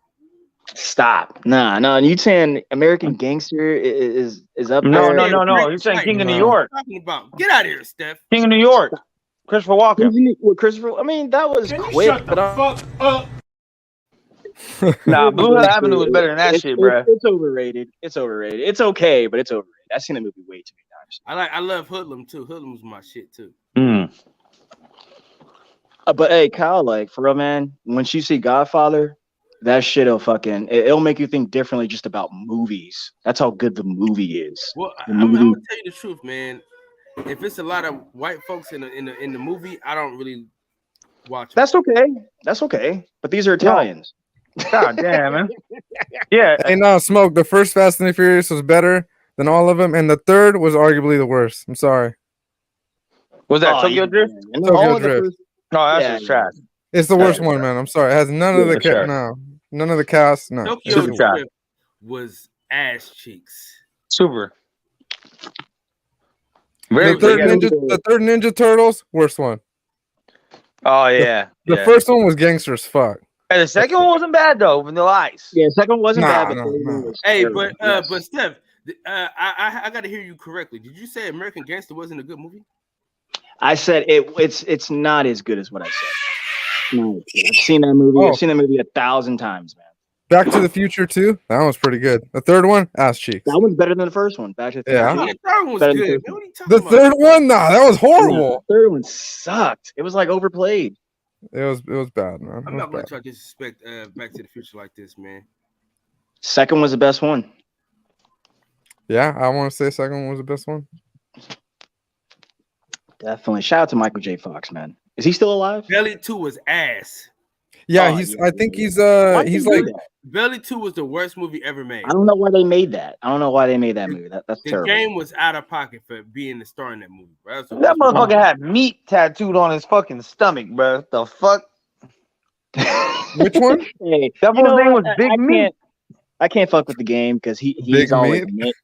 L: Stop. Nah. You saying American Gangster is up there?
I: No. You're saying King of New York.
B: What are you talking about? Get out of here, Steph.
I: King of New York. Christopher Walken.
L: I mean, that was quick.
M: Shut the fuck up.
I: Nah, Blue Hill Avenue was better than that shit, bro.
L: It's overrated. It's okay, but it's overrated. I've seen the movie way too many times.
B: I love Hoodlum too. Hoodlum was my shit too.
L: But hey, Kyle, like for real, man, once you see Godfather, that shit'll it'll make you think differently just about movies. That's how good the movie is.
B: Well, I'm gonna tell you the truth, man. If it's a lot of white folks in the movie, I don't really watch.
L: That's okay. But these are Italians.
I: God damn, man. Yeah.
C: Hey, no, Smoke. The first Fast and the Furious was better than all of them, and the third was arguably the worst. I'm sorry.
I: Was that Tokyo Drift?
C: Tokyo Drift.
I: No, that's just trash.
C: It's the worst one, man. I'm sorry. It has none of the none of the cast. No.
B: Tokyo Drift was ass cheeks.
I: Super.
C: The third Ninja Turtles, worst one.
I: Oh yeah.
C: The first one was gangster as fuck.
I: And the second one wasn't bad though. Vanilla Ice.
L: Yeah, the second one wasn't bad, but
C: Nah,
L: the third one
C: nah.
L: was
N: Hey,
L: terrible. Yes.
N: but Steph, I got to hear you correctly. Did you say American Gangster wasn't a good movie?
L: I said it's not as good as what I said. No, I've seen that movie.
C: Oh.
L: I've seen that movie 1,000 times, man.
C: Back to the Future 2. That one was pretty good. The third one, ass cheeks.
L: That one's better than the first one. Back to the
C: Yeah.
L: Future.
N: The third one was
L: Better than
N: good.
L: the
N: Man,
L: first
N: what are you
C: The
N: talking
C: third
N: about?
C: one, nah, that was horrible.
L: The third one sucked. It was like overplayed.
C: It was bad, man.
N: I'm
C: It was
N: not gonna
C: bad.
N: let y'all disrespect Back to the Future like this, man.
L: Second was the best one.
C: Yeah, I want to say second one was the best one.
L: Definitely. Shout out to Michael J. Fox, man. Is he still alive?
N: Belly 2 was ass.
C: Yeah,
L: Oh,
C: he's.
L: yeah,
C: I think
L: yeah.
C: he's.
L: Why
C: He's
L: did they
C: like.
L: do that?
N: Belly 2 was the worst movie ever made.
L: I don't know why they made that. I don't know why they made that movie. That's
N: The
L: terrible.
N: game was out of pocket for being the star in that movie, bro. That's the
I: That
N: worst
I: motherfucker had meat tattooed on his fucking stomach, bro. What the fuck?
C: Which one?
L: Hey,
I: That
L: you know
I: fool's name
L: what?
I: was Big Meat.
L: I can't fuck with the game because
C: Big
L: he's always
C: Meat?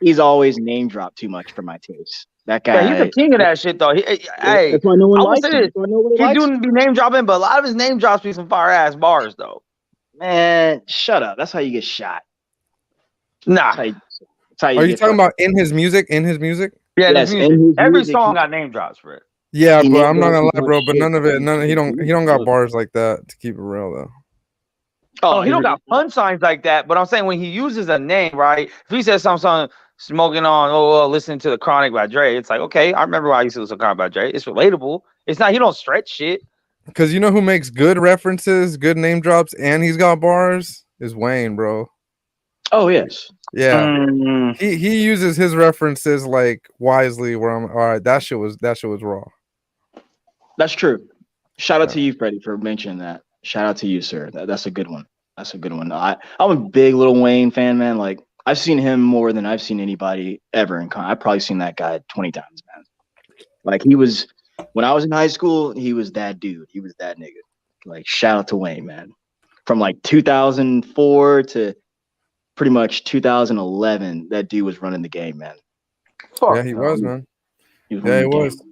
L: he's always name dropped too much for my taste. That guy.
I: Yeah, he's the king of that shit, though. Hey,
L: That's why no one
I: I will
L: likes
I: say
L: him.
I: this.
L: That's why nobody
I: He
L: likes
I: do be name dropping, but a lot of his name drops be some fire ass bars, though.
L: Man, shut up. That's how you get shot.
I: Nah.
L: That's how you
C: Are you
L: get
C: talking
L: fucked.
C: about in his music? In his music?
I: Yeah,
L: Yes,
I: his
L: in
I: music.
L: his
I: Every
L: music,
I: song
L: he-
I: got name drops for it.
C: Yeah,
L: He
C: but
L: name
C: I'm not
L: drops
C: gonna
L: as
C: lie,
L: much
C: bro. But
L: shit
C: none of
L: as
C: it. None. He don't got bars like that. To keep it real, though.
I: Oh, he don't got punch signs like that. But I'm saying when he uses a name, right? If he says something smoking on, listening to the Chronic by Dre, it's like, okay, I remember why I used to listen to Chronic by Dre. It's relatable. It's not. He don't stretch shit.
C: Because you know who makes good references, good name drops, and he's got bars is Wayne, bro.
L: Oh yes.
C: Yeah, he uses his references like wisely. Where I'm all right. That shit was raw.
L: That's true. Shout out to you, Freddie, for mentioning that. Shout out to you, sir. That's a good one. That's a good one. I'm a big Lil Wayne fan, man. Like I've seen him more than I've seen anybody ever in con. I've probably seen that guy 20 times, man. Like he was when I was in high school, he was that dude. He was that nigga. Like shout out to Wayne, man. From like 2004 to pretty much 2011, that dude was running the game, man.
C: Yeah, he was, man.
L: He was
C: Yeah,
L: running
C: he
L: the
C: was.
L: game.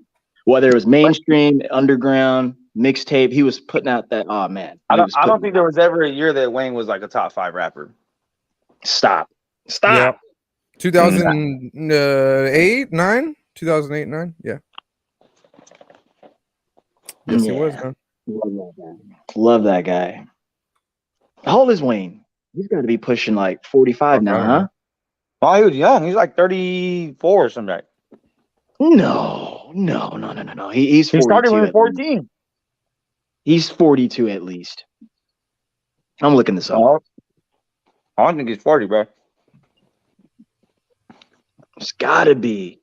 L: Whether it was mainstream, underground, mixtape, he was putting out that. Oh man,
I: I don't think there was ever a year that Wayne was like a top 5 rapper.
L: Stop.
C: Yeah. 2008, 9? 2008, 9? Yeah. Yes, he was, man.
L: Love that guy. How old is Wayne? He's got to be pushing like 45 now, huh?
I: Oh, he was young. He's like 34 or something.
L: No. He's 42.
I: He started when he was
L: at
I: 14.
L: least. He's 42 at least. I'm looking this up.
I: Oh, I don't think he's 40, bro.
L: It's got to be.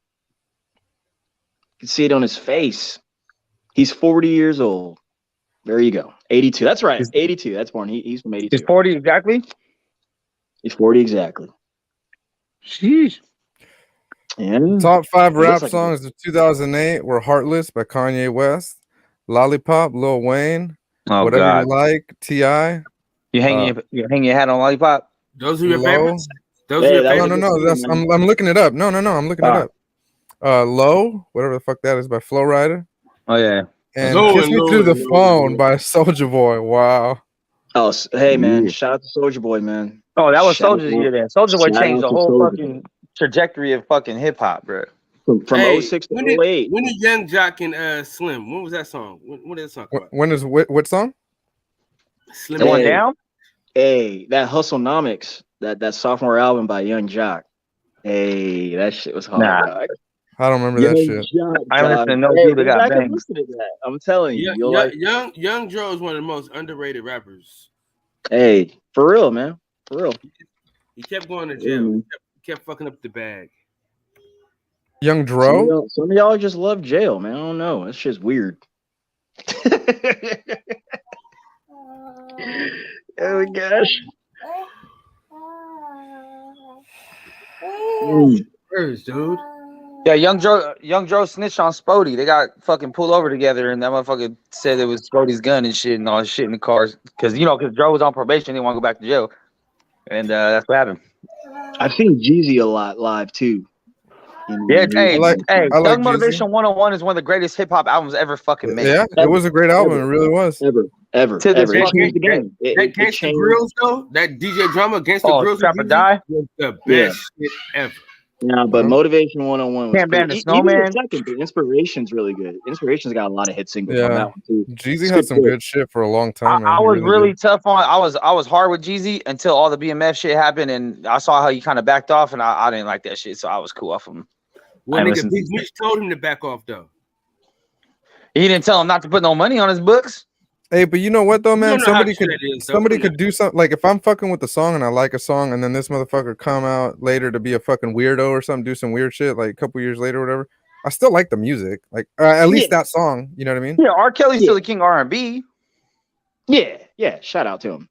L: You can see it on his face. He's 40 years old. There you go. 82. That's right. 82. That's born. He's from 82.
I: He's 40 exactly?
L: He's 40 exactly.
I: Sheesh.
L: Yeah.
C: Top 5
L: It
C: rap
L: looks like
C: songs of 2008 were Heartless by Kanye West, Lollipop, Lil Wayne,
I: Oh,
C: Whatever
I: God.
C: You Like, T.I.
I: You hang your hat on Lollipop?
N: Those are your
C: Low.
N: favorites? Those are your favorites?
C: No. That's I'm looking it up. No. I'm looking it up. Low, whatever the fuck that is by Flow Rider.
I: Oh yeah.
C: And Kiss Me Through the Phone by Soulja Boy. Wow.
L: Oh, hey man! Shout out to Soulja Boy, man.
I: Oh, that was
L: Shout
I: Soulja's
L: out-
I: year then. Soulja Boy
L: shout
I: changed
L: out
I: the
L: to
I: whole
L: Soulja
I: fucking trajectory of fucking hip hop, bro.
L: From
N: Hey,
L: 06 to
N: when did
L: 08.
N: Young Jock and Slim? When was that song? When did that song come out?
C: When is what song?
N: Slim
I: Going
N: and-
I: down?
L: Hey, that Hustlenomics, that sophomore album by Young Jock. Hey, that shit was hard.
I: Nah.
L: dog.
C: I don't remember that
L: Young
C: shit.
L: Jock,
I: I
L: dog.
I: listen to no
L: Hey,
I: dude that
L: go
I: got
L: back and
I: banged.
L: listen to that. I'm telling you,
N: Young,
L: you'll
N: Young,
L: like.
N: Young Young Dro is one of the most underrated rappers.
L: Hey, for real, man, for real.
N: He kept going to jail.
L: Mhm.
N: He kept fucking up the bag.
C: Young Dro?
L: Some of y'all just love jail, man. I don't know. That shit's weird. Oh my gosh.
N: Words, dude.
I: Yeah, Young Joe snitched on Spody. They got fucking pulled over together, and that motherfucker said it was Spody's gun and shit and all this shit in the cars. Because Joe was on probation, he didn't want to go back to jail, and that's what happened.
L: I've seen Jeezy a lot live too.
I: Yeah, hey,
C: I like
I: Young
C: Jeezy.
I: Motivation 101 is one of the greatest hip hop albums ever fucking made.
C: Yeah, it was a great album. It really was.
L: Ever.
I: To this
L: It
I: fucking
L: changed the game.
N: That Gangsta Grills though, that DJ drama Gangsta Grills
I: Trap or Die
N: was the best
L: Yeah.
N: shit ever.
L: Yeah, but Motivation 101 was
I: Can't
L: cool.
I: Ban the
L: Even
I: Snowman.
L: the second, but Inspiration's really good. Inspiration's got a lot of hit singles on
C: Yeah,
L: that one too.
C: Jeezy had some good shit for a long time. Man.
I: I
C: He
I: was really
C: did.
I: tough on. I was hard with Jeezy until all the BMF shit happened, and I saw how he kind of backed off, and I didn't like that shit, so I was cool off him.
N: Well, nigga, Big Meech told him to back off though.
I: He didn't tell him not to put no money on his books.
C: Hey, but you know what though, man?
N: don't know how
C: Somebody
N: true
C: could
N: that is, though.
C: somebody could do something. Like if I'm fucking with the song and I like a song, and then this motherfucker come out later to be a fucking weirdo or something, do some weird shit, like a couple years later or whatever. I still like the music, like at least that song. You know what I mean?
I: Yeah, R. Kelly's still the king of R&B.
L: Yeah. Shout out to him.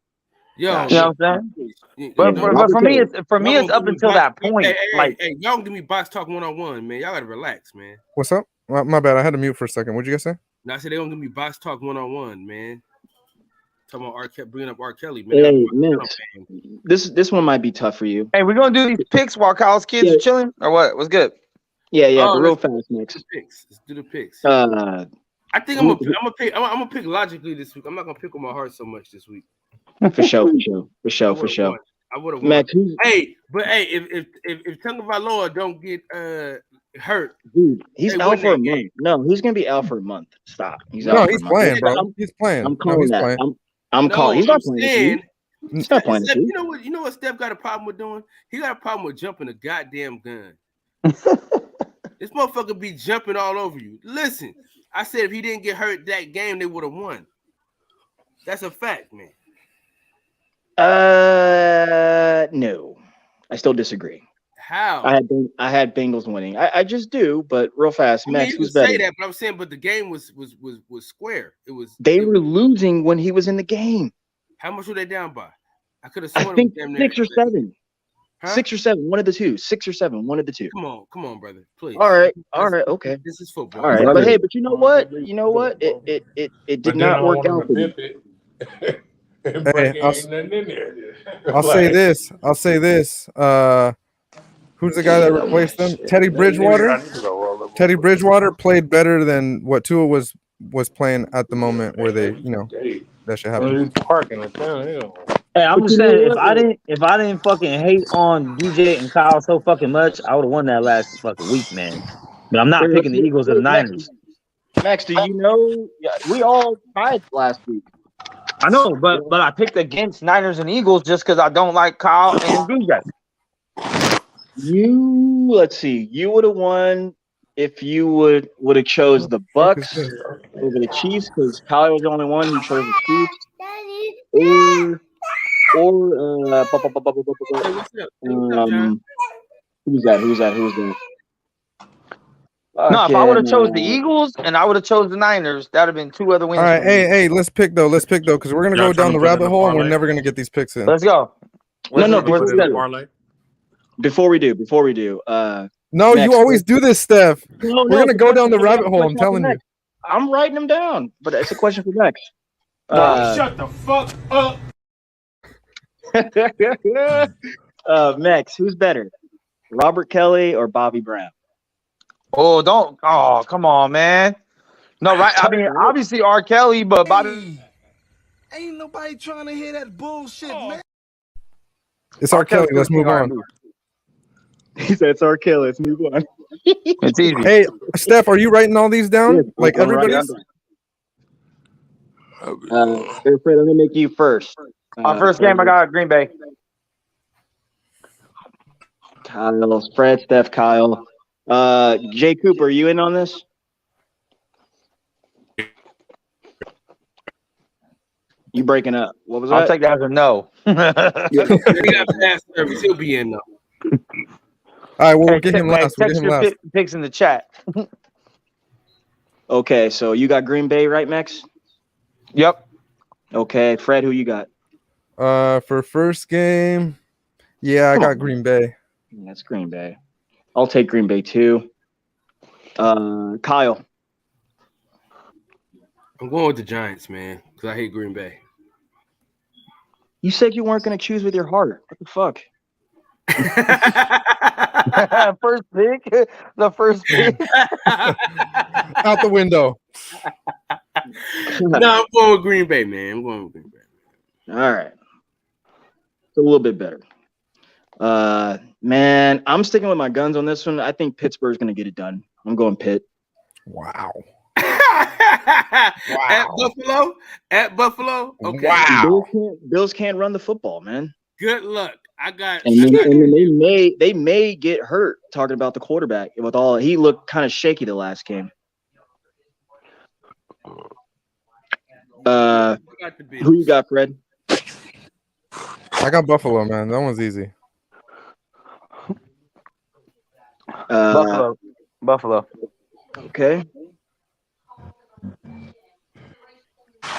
N: Yo,
I: you know what I'm saying? But for me, it's up until that point.
N: Hey, y'all give me box talk 1-on-1, man. Y'all gotta relax, man.
C: What's up? My bad. I had to mute for a second. What'd you guys say?
N: Now I said they don't give me box talk 1-on-1, man. Talking about bringing up R. Kelly, man.
L: Hey, Mix, this one might be tough for you.
I: Hey, we're gonna do these picks while Kyle's kids are chilling, or what? What's good?
L: Yeah,
N: Oh,
L: but real fast, Mix.
N: Let's do the picks.
L: I
N: think I'm gonna pick logically this week. I'm not gonna pick with my heart so much this week.
L: For sure.
N: I would have won. Hey, if Tonga Valoa don't get hurt,
L: dude, he's out for a month. No, he's gonna be out for a month. Stop. He's out.
C: He's playing, bro. He's playing.
L: I'm calling that. I'm calling. He's not playing. He's not playing.
N: Steph, you know what Steph got a problem with doing? He got a problem with jumping a goddamn gun. This motherfucker be jumping all over you. Listen, I said if he didn't get hurt that game, they would have won. That's a fact, man.
L: No, I still disagree.
N: How?
L: I had Bengals winning. I just do, but real fast, Max.
N: You
L: Who's
N: say
L: better?
N: that, but I'm saying, but the game was square. It was.
L: They were losing when he was in the game.
N: How much were they down by? I could have sworn.
L: I think
N: it was
L: 6 or 7.
N: Huh?
L: 6 or 7. One of the two. 6 or 7. One of the two.
N: Come on, brother. Please.
L: All right. Okay.
N: This is football.
L: All right, but hey, but you know what? It did not work out for me.
C: Hey, I'll say this. Who's the guy that replaced him? Teddy Bridgewater. Teddy Bridgewater played better than what Tua was playing at the moment where they, that should happen.
O: Hey, I'm just saying, if I didn't fucking hate on DJ and Kyle so fucking much, I would have won that last fucking week, man. But I'm not picking the Eagles or the Niners.
L: Max, do you know? We all tried last week.
I: I know, but I picked against Niners and Eagles just because I don't like Kyle and DJ.
L: Let's see. You would have won if you would have chose the Bucks over the Chiefs because Kyle was the only one who chose the Chiefs. Who's that?
I: No, if I would have chose the Eagles and I would have chose the Niners, that would have been 2 other wins.
C: All right, hey, let's pick though, because we're gonna go down the rabbit hole and we're never gonna get these picks in.
I: Let's go.
L: Before we do.
C: No, you always do this, Steph. We're gonna go down the rabbit hole. I'm telling you.
L: I'm writing them down, but it's a question for Max.
N: Shut the fuck up.
L: Max, who's better, Robert Kelly or Bobby Brown?
I: Oh, come on, man. No, right? I mean, obviously R. Kelly, but Bobby.
P: Ain't nobody trying to hear that bullshit, man.
C: It's R. Kelly. Let's move on.
L: He said it's R. Kelly. Let's move on.
I: It's easy.
C: Hey, Steph, are you writing all these down? Like everybody's?
L: Fred, I'm gonna make you first.
I: Our first game, I got Green Bay.
L: Kyle, Fred, Steph, Kyle. Jay Cooper, are you in on this? You breaking up? What was that?
I: I'll take that as a no.
N: He got fast service. He'll be in though.
C: All right, we'll get him last.
I: Text your picks in the chat.
L: Okay, so you got Green Bay, right, Max?
I: Yep.
L: Okay, Fred, who you got?
C: For first game, I got Green Bay.
L: That's Green Bay. I'll take Green Bay too. Kyle.
N: I'm going with the Giants, man, because I hate Green Bay.
L: You said you weren't going to choose with your heart. What the fuck?
O: First pick, the first pick.
C: Out the window.
N: No, I'm going with Green Bay, man. I'm going with Green Bay.
L: All right. It's a little bit better. Man, I'm sticking with my guns on this one. I think Pittsburgh's going to get it done. I'm going Pitt.
C: Wow.
N: At Buffalo? At Buffalo? Okay.
C: Wow.
L: Bills can't run the football, man.
N: Good luck. And
L: then they may get hurt talking about the quarterback with all he looked kind of shaky the last game. Who you got, Fred?
C: I got Buffalo, man. That one's easy.
O: Buffalo.
L: Okay.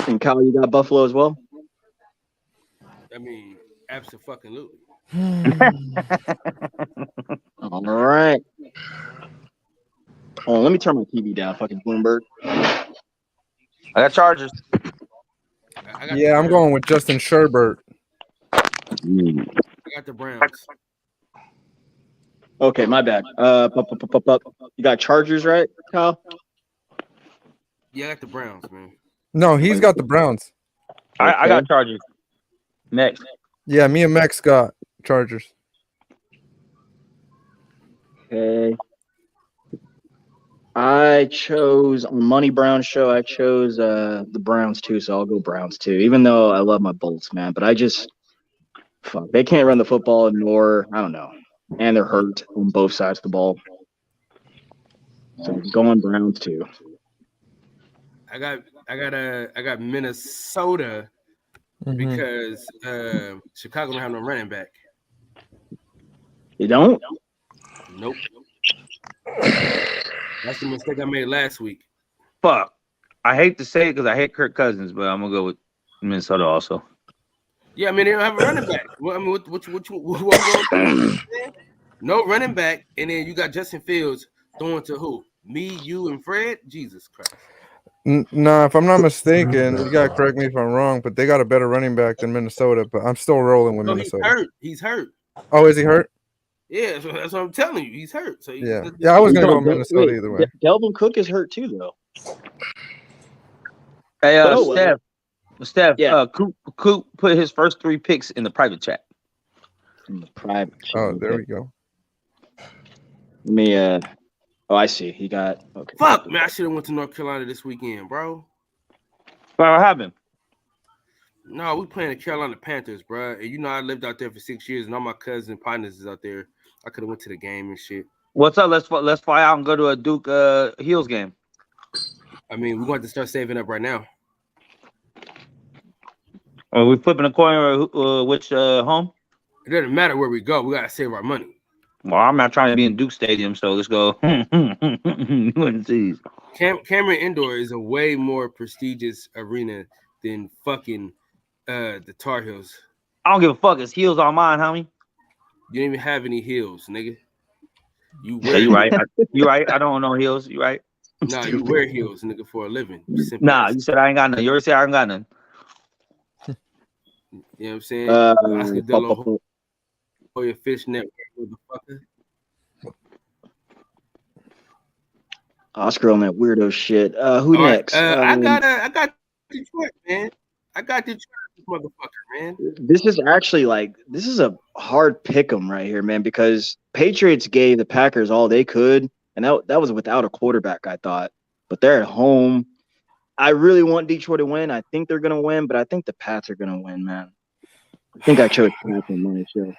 L: And Kyle, you got Buffalo as well?
N: I mean, absolutely.
L: All right. Oh, let me turn my TV down, fucking Bloomberg.
O: I got Chargers.
C: Yeah, I'm going with Justin Sherbert.
N: I got the Browns.
L: Okay, my bad. You got Chargers, right, Kyle?
N: Yeah, I got the Browns, man.
C: No, he's got the Browns.
O: I got Chargers. Next.
C: Yeah, me and Max got Chargers.
L: Okay. I chose on Money Brown's show. I chose the Browns too, so I'll go Browns too. Even though I love my Bolts, man, but I just they can't run the football, nor I don't know, and they're hurt on both sides of the ball. So going Browns too.
N: I got Minnesota because Chicago don't have no running back.
L: You don't?
N: Nope. That's the mistake I made last week.
O: Fuck. I hate to say it because I hate Kirk Cousins, but I'm gonna go with Minnesota also.
N: Yeah, I mean they don't have a running back. Well, I mean, what no running back, and then you got Justin Fields throwing to who? Me, you, and Fred. Jesus Christ.
C: Nah, if I'm not mistaken, you gotta correct me if I'm wrong, but they got a better running back than Minnesota. But I'm still rolling with Minnesota.
N: He's hurt.
C: Oh, is he hurt?
N: Yeah, so that's what I'm telling you. He's hurt. So
C: Yeah, I was gonna go with Minnesota either way.
L: Delvin Cook is hurt too, though.
O: Hey, Steph.
L: Yeah.
O: Coop put his first 3 picks in the private chat.
L: In the private chat.
C: Oh, there we go.
L: Let me. Oh, I see. He got. Okay.
N: Fuck, man! I should have went to North Carolina this weekend, bro.
O: What happened?
N: No, we playing the Carolina Panthers, bro. And you know I lived out there for 6 years, and all my cousins and partners is out there. I could have went to the game and shit.
O: What's up? Let's fly out and go to a Duke Heels game.
N: I mean, we're going to start saving up right now.
O: Are we flipping a coin which home?
N: It doesn't matter where we go. We gotta save our money.
O: Well, I'm not trying to be in Duke Stadium, so let's go.
N: Cameron Indoor is a way more prestigious arena than fucking the Tar Heels.
O: I don't give a fuck. It's heels on mine, homie.
N: You don't even have any heels, nigga. You
O: right. You right. I don't know heels. You right.
N: Nah, you wear heels, nigga, for a living.
O: Nah, you said I ain't got none. You already said I ain't got none.
N: You know what I'm saying? Oscar De La Hoya Fish Network, motherfucker.
L: Oscar on that weirdo shit. Who next?
N: I got Detroit, man. I got Detroit, motherfucker, man.
L: This is actually this is a hard pick 'em right here, man, because Patriots gave the Packers all they could, and that was without a quarterback, I thought. But they're at home. I really want Detroit to win. I think they're gonna win, but I think the Pats are gonna win, man. I think I chose Pats on my show.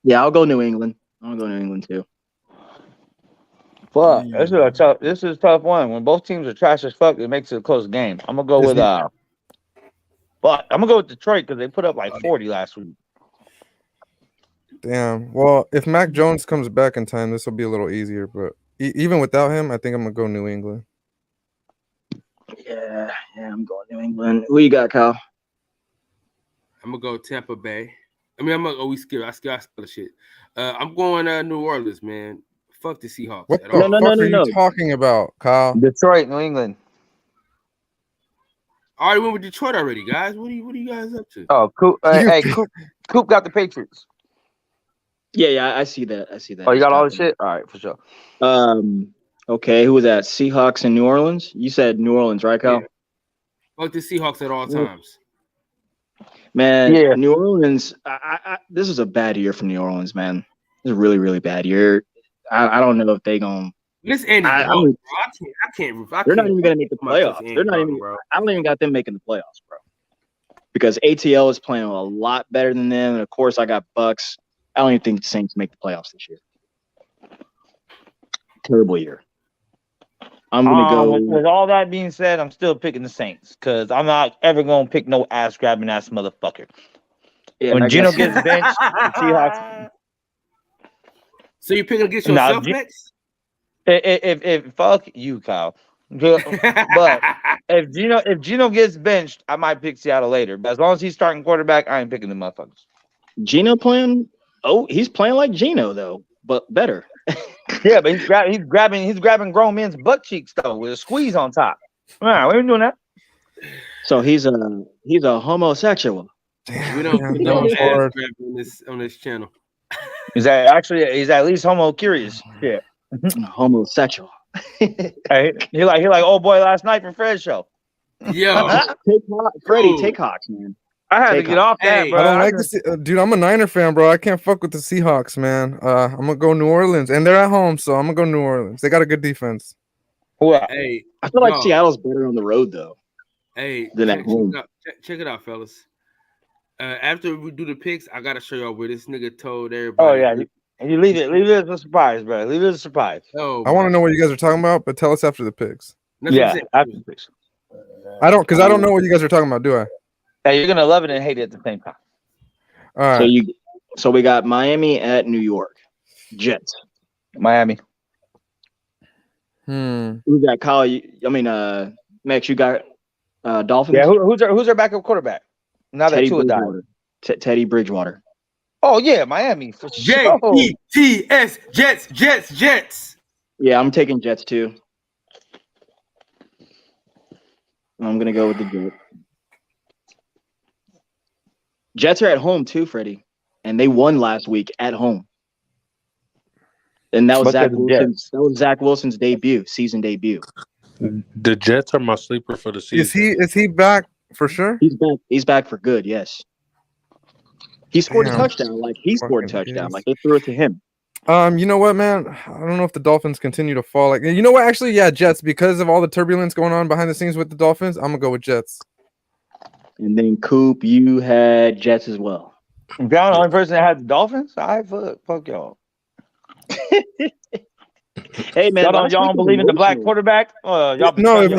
L: Yeah, I'll go New England. I'll go New England too.
O: Fuck, this is a tough one. When both teams are trash as fuck, it makes it a close game. I'm gonna go with but I'm gonna go with Detroit because they put up like 40 last week.
C: Damn. Well, if Mac Jones comes back in time, this will be a little easier. But even without him, I think I'm gonna go New England.
L: Yeah, I'm going New England. Who you got, Kyle?
N: I'm gonna go Tampa Bay. I mean, I skill the shit. I'm going New Orleans, man. Fuck the Seahawks.
C: What the fuck are you talking about, Kyle?
O: Detroit, New England.
N: I already went with Detroit already, guys. What are you guys up to?
O: Oh, Coop. Hey, Coop got the Patriots.
L: Yeah, I see that.
O: Oh, you
L: He's
O: got all
L: got
O: the
L: that.
O: shit? All right, for sure.
L: Okay, who was that? Seahawks in New Orleans? You said New Orleans, right, Kyle?
N: Yeah. Fuck the Seahawks at all times.
L: Man,
O: Yeah.
L: New Orleans, this is a bad year for New Orleans, man. It's a really, really bad year. I don't know if they going
N: This Andy
L: I
N: Dalton,
L: don't,
N: bro. I can't.
L: they're not even gonna make the
N: come out touch
L: playoffs.
N: Andy
L: They're not
N: Dalton,
L: even
N: bro.
L: I don't even got them making the playoffs, bro. Because ATL is playing a lot better than them. And of course I got Bucks. I don't even think the Saints make the playoffs this year. Terrible year. I'm gonna go
O: With all that being said, I'm still picking the Saints because I'm not ever gonna pick no ass grabbing ass motherfucker.
L: Yeah,
O: When
L: I
O: Gino
L: guess-
O: gets benched, the Seahawks.
N: So you picking against yourself next?
O: If fuck you, Kyle. But if Gino gets benched, I might pick Seattle later. But as long as he's starting quarterback, I ain't picking the motherfuckers.
L: Gino playing? Oh, he's playing like Gino though, but better.
O: Yeah, but he's grabbing grown men's butt cheeks though with a squeeze on top. All right, we ain't doing that.
L: So he's a homosexual.
N: We don't put no ass grab on this channel.
O: He's at least homo curious. Yeah.
L: Homosexual.
O: Hey, he like old boy last night for Fred's show.
N: Yo,
L: Freddie, take Hawks, man.
O: I had to get off that, bro.
C: I don't like this, dude. I'm a Niner fan, bro. I can't fuck with the Seahawks, man. I'm gonna go New Orleans, and they're at home, so I'm gonna go New Orleans. They got a good defense.
N: Hey,
L: I feel like Seattle's better on the road though.
N: Hey,
L: than at home.
N: Check it out, fellas. After we do the picks, I gotta show y'all where this nigga told everybody.
O: Oh yeah, you leave it as a surprise, bro. Leave it as a surprise.
N: Oh,
C: I want to know what you guys are talking about, but tell us after the picks.
O: Yeah, after the picks.
C: I don't know what you guys are talking about, do I?
O: Hey, you're gonna love it and hate it at the same time.
C: All right.
L: So we got Miami at New York. Jets.
O: Miami.
L: We got Kyle. Max, you got Dolphins.
O: Yeah, who's our backup quarterback? Now that Tua died.
L: Teddy Bridgewater.
O: Oh yeah, Miami for sure.
N: Jets, Jets.
L: Yeah, I'm taking Jets too. I'm gonna go with the Jets. Jets are at home too, Freddie, and they won last week at home. And that was Zach Wilson's season debut.
J: The Jets are my sleeper for the season.
C: Is he back for sure?
L: He's back for good. Yes. He scored a touchdown. Like he scored a touchdown. Like they threw it to him.
C: You know what, man? I don't know if the Dolphins continue to fall. Like, you know what? Actually, yeah, Jets, because of all the turbulence going on behind the scenes with the Dolphins. I'm gonna go with Jets.
L: And then Coop, you had Jets as well.
O: If y'all the only person that had the Dolphins, I fuck y'all.
L: Hey man,
O: y'all don't believe in the black quarterback? Y'all
C: no, if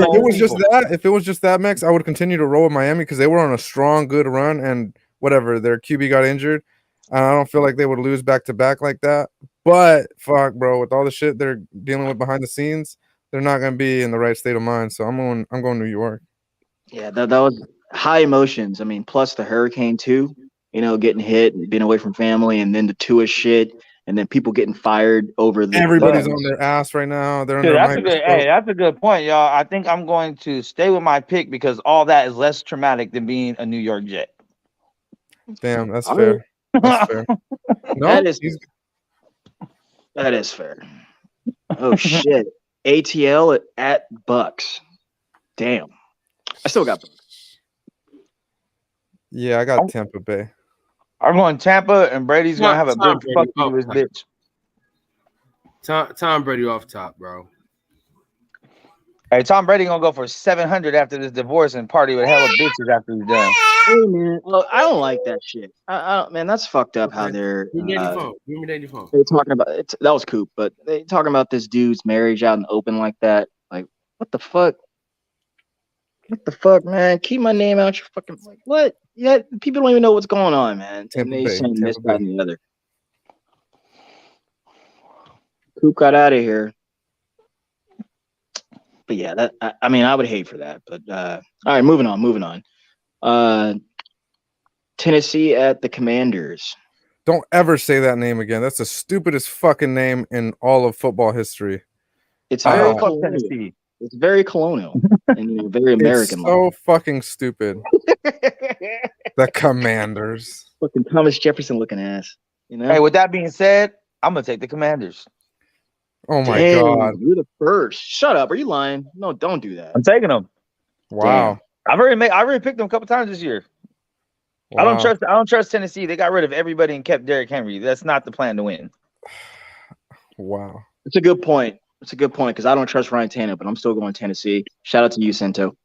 C: it was just that, Max, I would continue to roll with Miami because they were on a strong, good run, and whatever, their QB got injured. I don't feel like they would lose back to back like that. But fuck, bro, with all the shit they're dealing with behind the scenes, they're not gonna be in the right state of mind. So I'm going New York.
L: Yeah, that was high emotions. I mean, plus the hurricane too. You know, getting hit, and being away from family, and then the Tua shit, and then people getting fired over the.
C: Everybody's on their ass right now. They're
O: Dude, that's a good point, y'all. I think I'm going to stay with my pick because all that is less traumatic than being a New York Jet.
C: Damn, that's fair. That's fair. No,
L: that is fair. Oh shit. ATL at Bucks. Damn. I still got Bucks.
C: Yeah, I got Tampa Bay.
O: I'm going Tampa, and Brady's gonna have a big fuck you to his bitch.
N: Tom Brady off top, bro.
O: Hey, Tom Brady gonna go for 700 after this divorce and party with hella bitches after he's done.
L: Hey man, look, I don't like that shit. Man, that's fucked up. How they're
N: Give me that phone.
L: They're talking about it. That was Coop, but they talking about this dude's marriage out in the open like that. Like, what the fuck? What the fuck, man? Keep my name out your fucking. Like, what? Yeah, people don't even know what's going on, man. And they saying this, that, and the other. Coop got out of here. But yeah, I would hate for that. But all right, moving on. Tennessee at the Commanders.
C: Don't ever say that name again. That's the stupidest fucking name in all of football history.
L: It's very Tennessee. It's very colonial and very American.
C: It's so fucking stupid. The Commanders.
L: Fucking Thomas Jefferson looking ass. You know.
I: Hey, with that being said, I'm gonna take the Commanders.
C: Oh my
L: Damn,
C: god!
L: you're the first. Shut up. Are you lying? No, don't do that.
I: I'm taking them.
C: Wow.
I: I already picked them a couple times this year.
C: Wow.
I: I don't trust Tennessee. They got rid of everybody and kept Derrick Henry. That's not the plan to win.
C: Wow.
L: It's a good point. It's a good point because I don't trust Ryan Tannehill, but I'm still going Tennessee. Shout out to you, Sento.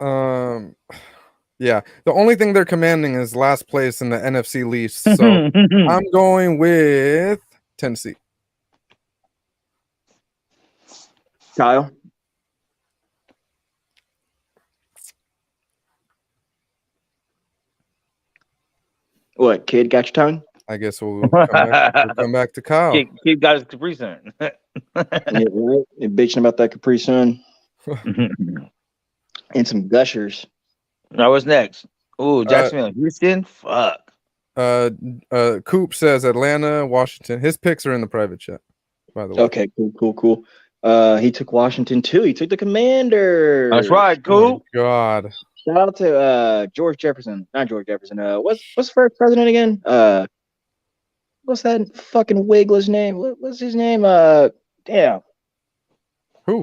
C: Yeah. The only thing they're commanding is last place in the NFC Least. So I'm going with Tennessee.
L: Kyle. What, kid, got your tongue?
C: I guess we'll come back to Kyle.
I: Kid got his Capri Sun.
L: Yeah, right. You're bitching about that Capri Sun. And some gushers.
I: Now what's next? Oh, Jacksonville, Houston. Fuck.
C: Coop says Atlanta, Washington. His picks are in the private chat, by the way.
L: Okay, cool. He took Washington too. He took the Commanders.
I: That's right, Coop.
C: Oh God.
L: Shout out to George Jefferson. Not George Jefferson. What's the first president again? What's that fucking Wiggler's name? What's his name? Damn.
C: Who?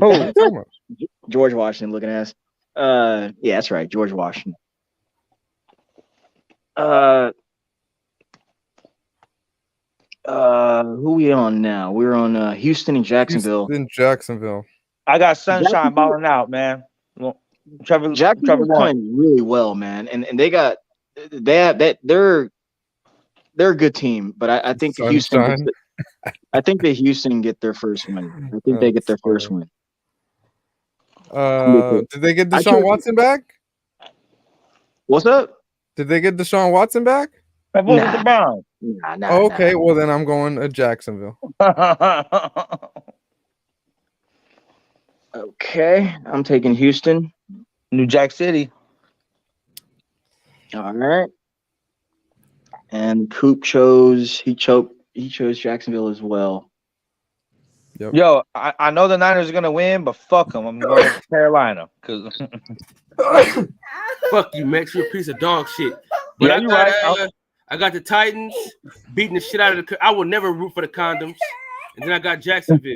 L: George Washington looking ass. Yeah, that's right, George Washington. Who we on now? We're on Houston and Jacksonville.
C: Jacksonville.
I: I got Sunshine balling out, man. Well,
L: Jacksonville's playing really well, man, and they're a good team, but I think the Houston. I think the Houston get their first win. I think they get their first win.
C: Did they get Deshaun Watson back?
L: What's up?
C: Did they get Deshaun Watson back?
L: Nah.
C: Okay, well then I'm going to Jacksonville.
L: Okay, I'm taking Houston.
I: New Jack City.
L: All right. And Coop chose Jacksonville as well.
C: Yep.
I: Yo, I know the Niners are gonna win, but fuck them. I'm going to Carolina because
N: fuck you, Max. You're a piece of dog shit. But
I: yeah,
N: I got the Titans beating the shit out of I will never root for the condoms. And then I got Jacksonville.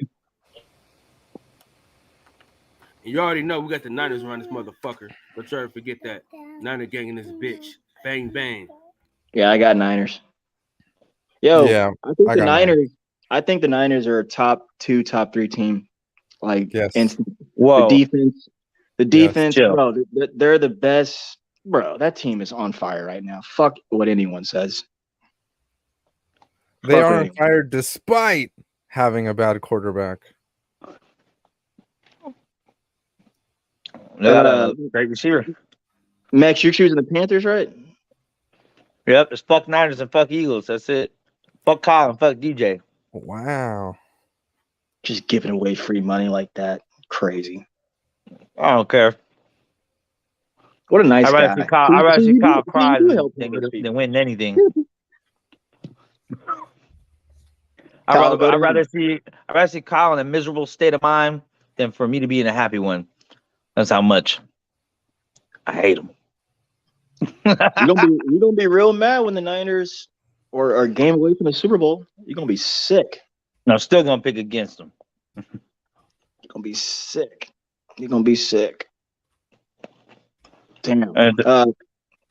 N: And you already know we got the Niners around this motherfucker. Don't try to forget that. Niner gang in this bitch. Bang, bang.
L: Yeah, I got Niners. Yo,
C: yeah,
L: I think the Niners are a top 2, top 3 team. Like,
C: yes.
L: The defense,
C: yes.
L: bro, they're the best. Bro, that team is on fire right now. Fuck what anyone says.
C: They are on fire despite having a bad quarterback.
I: Great receiver.
L: Max, you're choosing the Panthers, right?
I: Yep, it's fuck Niners and fuck Eagles. That's it. Fuck Kyle and fuck DJ.
C: Wow.
L: Just giving away free money like that. Crazy.
I: I don't care.
L: What a nice guy.
I: I'd rather see Kyle cry than win anything. I'd rather see Kyle in a miserable state of mind than for me to be in a happy one. That's how much I hate him.
L: You're gonna be real mad when the Niners are a game away from the Super Bowl. You're gonna be sick.
I: And I'm still gonna pick against them.
L: You're gonna be sick. You're gonna be sick. Damn.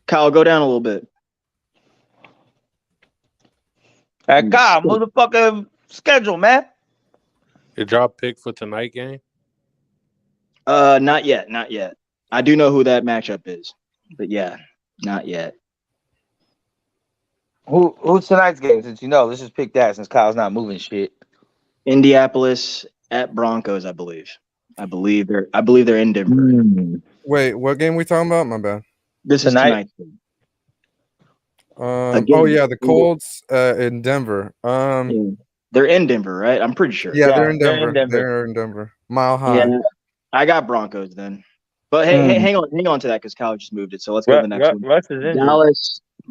L: Kyle, go down a little bit.
I: Hey, Kyle, motherfucking schedule, man.
J: Did y'all pick for tonight game?
L: Not yet. I do know who that matchup is, but yeah, not yet.
I: Who's tonight's game? Since you know, let's just pick that since Kyle's not moving shit.
L: Indianapolis at Broncos, I believe. I believe they're in Denver.
C: Wait, what game we talking about? My bad.
L: This is tonight.
C: The Colts in Denver.
L: They're in Denver, right? I'm pretty sure.
C: Yeah, they're in Denver. They're in Denver. Mile high.
L: Yeah, I got Broncos then. But hey, hang on to that because Kyle just moved it. So let's go to the next one.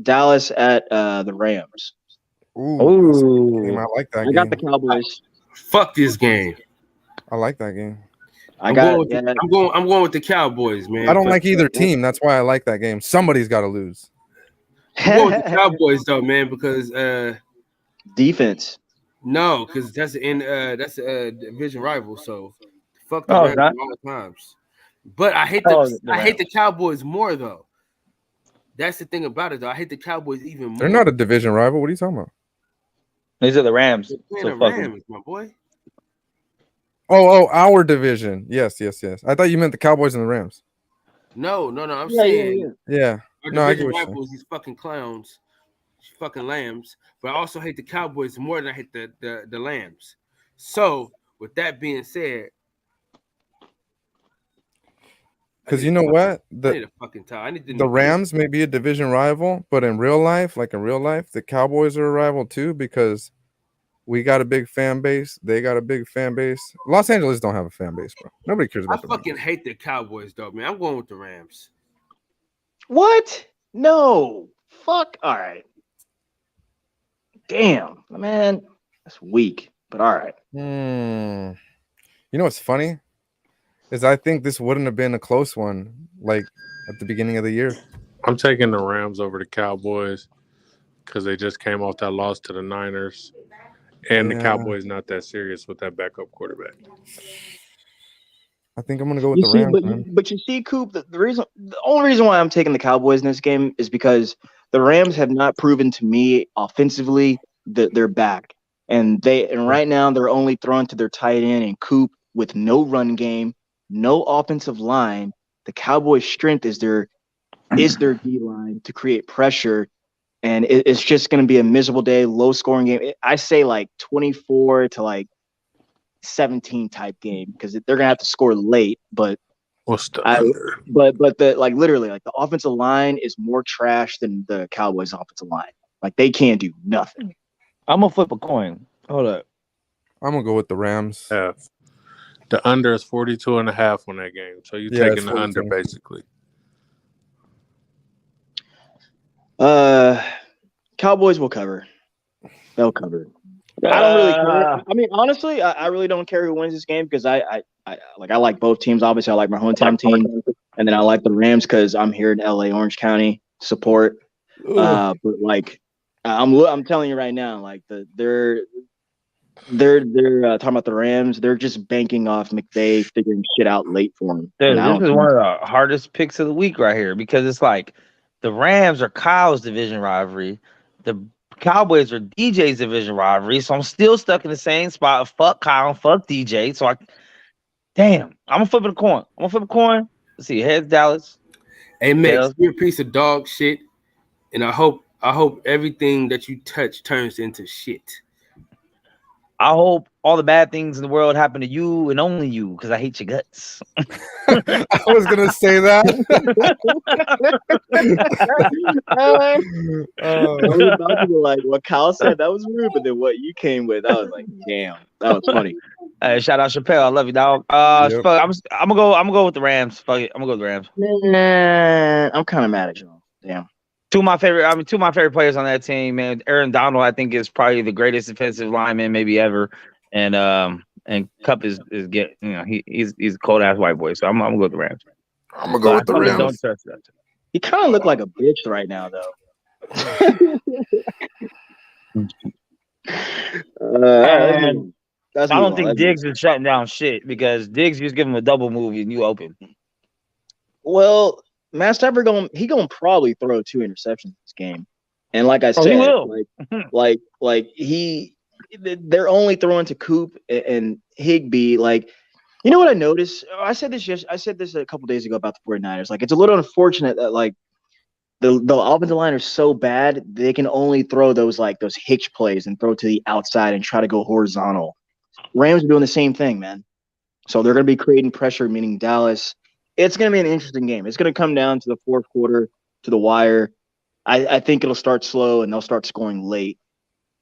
L: Dallas at the Rams.
C: Ooh. I like that game.
L: I got the Cowboys.
N: Fuck this game.
C: I like that game.
N: I'm going with the Cowboys, man.
C: I don't like either team. That's why I like that game. Somebody's got to lose.
N: I'm going with the Cowboys though, man, because
L: defense.
N: no, because that's a division rival. So fuck the
O: Oh, it's
N: Rams
O: not.
N: a lot of times. But I hate
O: Oh, the
N: I hate
O: Rams.
N: the Cowboys more though. That's the thing about it though. I hate the Cowboys even
C: They're
N: more.
C: not a division rival. What are you talking about?
O: These are the Rams.
N: They're playing
O: So
N: the
O: fuck 'em.
N: Rams, my boy.
C: Oh, our division. Yes. I thought you meant the Cowboys and the Rams.
N: No. I'm
L: Yeah.
N: saying
C: Yeah.
N: our
C: No, I get
N: division
C: what you're saying.
N: rivals, these fucking clowns, fucking lambs. But I also hate the Cowboys more than I hate the lambs. So with that being said,
C: Because you know what?
N: I need a fucking tie. I need
C: The Rams may be a division rival, but in real life, the Cowboys are a rival too because we got a big fan base. They got a big fan base. Los Angeles don't have a fan base, bro. Nobody cares
N: I
C: about the Rams.
N: fucking hate the Cowboys though, man. I'm going with the Rams.
L: What? No. Fuck. All right. Damn, man. That's weak, but all right.
C: You know what's funny? Is I think this wouldn't have been a close one like at the beginning of the year.
J: I'm taking the Rams over the Cowboys because they just came off that loss to the Niners. And the Cowboys not that serious with that backup quarterback.
C: I think I'm gonna go with the Rams, man.
L: But you see, Coop, the only reason why I'm taking the Cowboys in this game is because the Rams have not proven to me offensively that they're back. And right now they're only throwing to their tight end and Coop with no run game, no offensive line. The Cowboys' strength is their D line to create pressure. And it's just going to be a miserable day, low scoring game. I say like 24 to like 17 type game because they're going to have to score late. But
J: what's the under?
L: But the literally the offensive line is more trash than the Cowboys' offensive line. Like they can't do nothing.
O: I'm gonna flip a coin. Hold up.
C: I'm gonna go with the Rams.
J: Yeah. The under is 42.5 on that game. So you're taking the under basically.
L: Cowboys will cover. They'll cover. I don't really care. I mean, honestly, I really don't care who wins this game because I like both teams. Obviously, I like my hometown team, and then I like the Rams because I'm here in LA, Orange County, support. But like, I'm telling you right now, like they're talking about the Rams. They're just banking off McVay figuring shit out late for them.
O: Dude, this is one of the hardest picks of the week right here because it's like the Rams are Kyle's division rivalry. The Cowboys are DJ's division rivalry. So I'm still stuck in the same spot. Fuck Kyle, fuck DJ. So I'm gonna flip a coin. Let's see, heads Dallas.
N: Hey Max, you're a piece of dog shit, and I hope everything that you touch turns into shit.
O: I hope all the bad things in the world happen to you and only you because I hate your guts.
C: I was gonna say that.
L: I was about to be like, what Kyle said, that was rude, but then what you came with, I was like, damn, that was funny.
O: Shout out Chappelle, I love you, dog.
C: Yep.
O: I'm gonna go with the Rams. Fuck it, I'm gonna go with the Rams.
L: Nah, I'm kind of mad at y'all. Damn.
O: Two of my favorite players on that team, man. Aaron Donald, I think, is probably the greatest defensive lineman maybe ever, and Cup is getting, he's a cold ass white boy. So I'm gonna go with the Rams.
C: I'm gonna go with the Rams.
O: Don't trust that.
L: He kind of look like a bitch right now, though.
O: I don't think Diggs is shutting down shit because Diggs just give him a double move and you open.
L: Well, Matt Stafford gonna probably throw 2 interceptions this game, and like I said,
O: he will.
L: they're only throwing to Coop and Higbee. Like, you know what I noticed? I said this a couple days ago about the 49ers. Like, it's a little unfortunate that like the offensive line is so bad they can only throw those hitch plays and throw to the outside and try to go horizontal. Rams are doing the same thing, man. So they're going to be creating pressure, meaning Dallas. It's going to be an interesting game. It's going to come down to the fourth quarter, to the wire. I think it'll start slow and they'll start scoring late.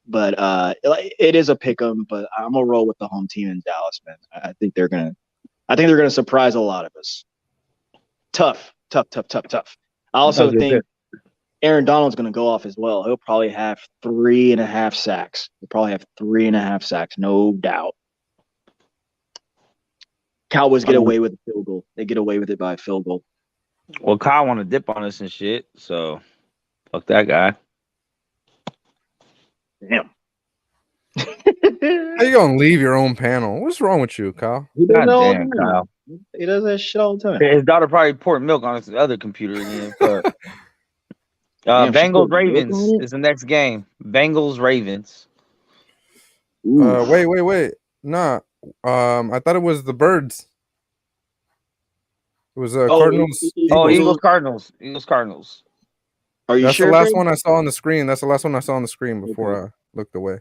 L: But it is a pick 'em. But I'm gonna roll with the home team in Dallas, man. I think they're gonna surprise a lot of us. Tough. I also think Aaron Donald's gonna go off as well. He'll probably have 3.5 sacks. No doubt. Cowboys get away with a field goal. They get away with it by a field goal.
O: Well, Kyle want to dip on us and shit, so Fuck that guy.
L: Damn.
C: How you gonna leave your own panel? What's wrong with you, Kyle?
L: He does
O: God
L: that all the
O: damn,
L: time.
O: Kyle.
L: He does that shit all the time.
O: His daughter probably poured milk on his other computer again. Fuck.
L: Damn, she
O: Bengals
L: put milk
O: Ravens
L: on it?
O: is the next game. Bengals Ravens.
L: Oof.
C: Wait. Nah. I thought it was the Birds. It was
L: Oh,
C: Cardinals.
O: Oh,
C: Eagles.
O: Eagles Cardinals. Eagles Cardinals.
L: Are you
C: That's
L: sure?
C: the last
L: Fred?
C: one I saw on the screen. That's the last one I saw on the screen before
L: Okay.
C: I looked away.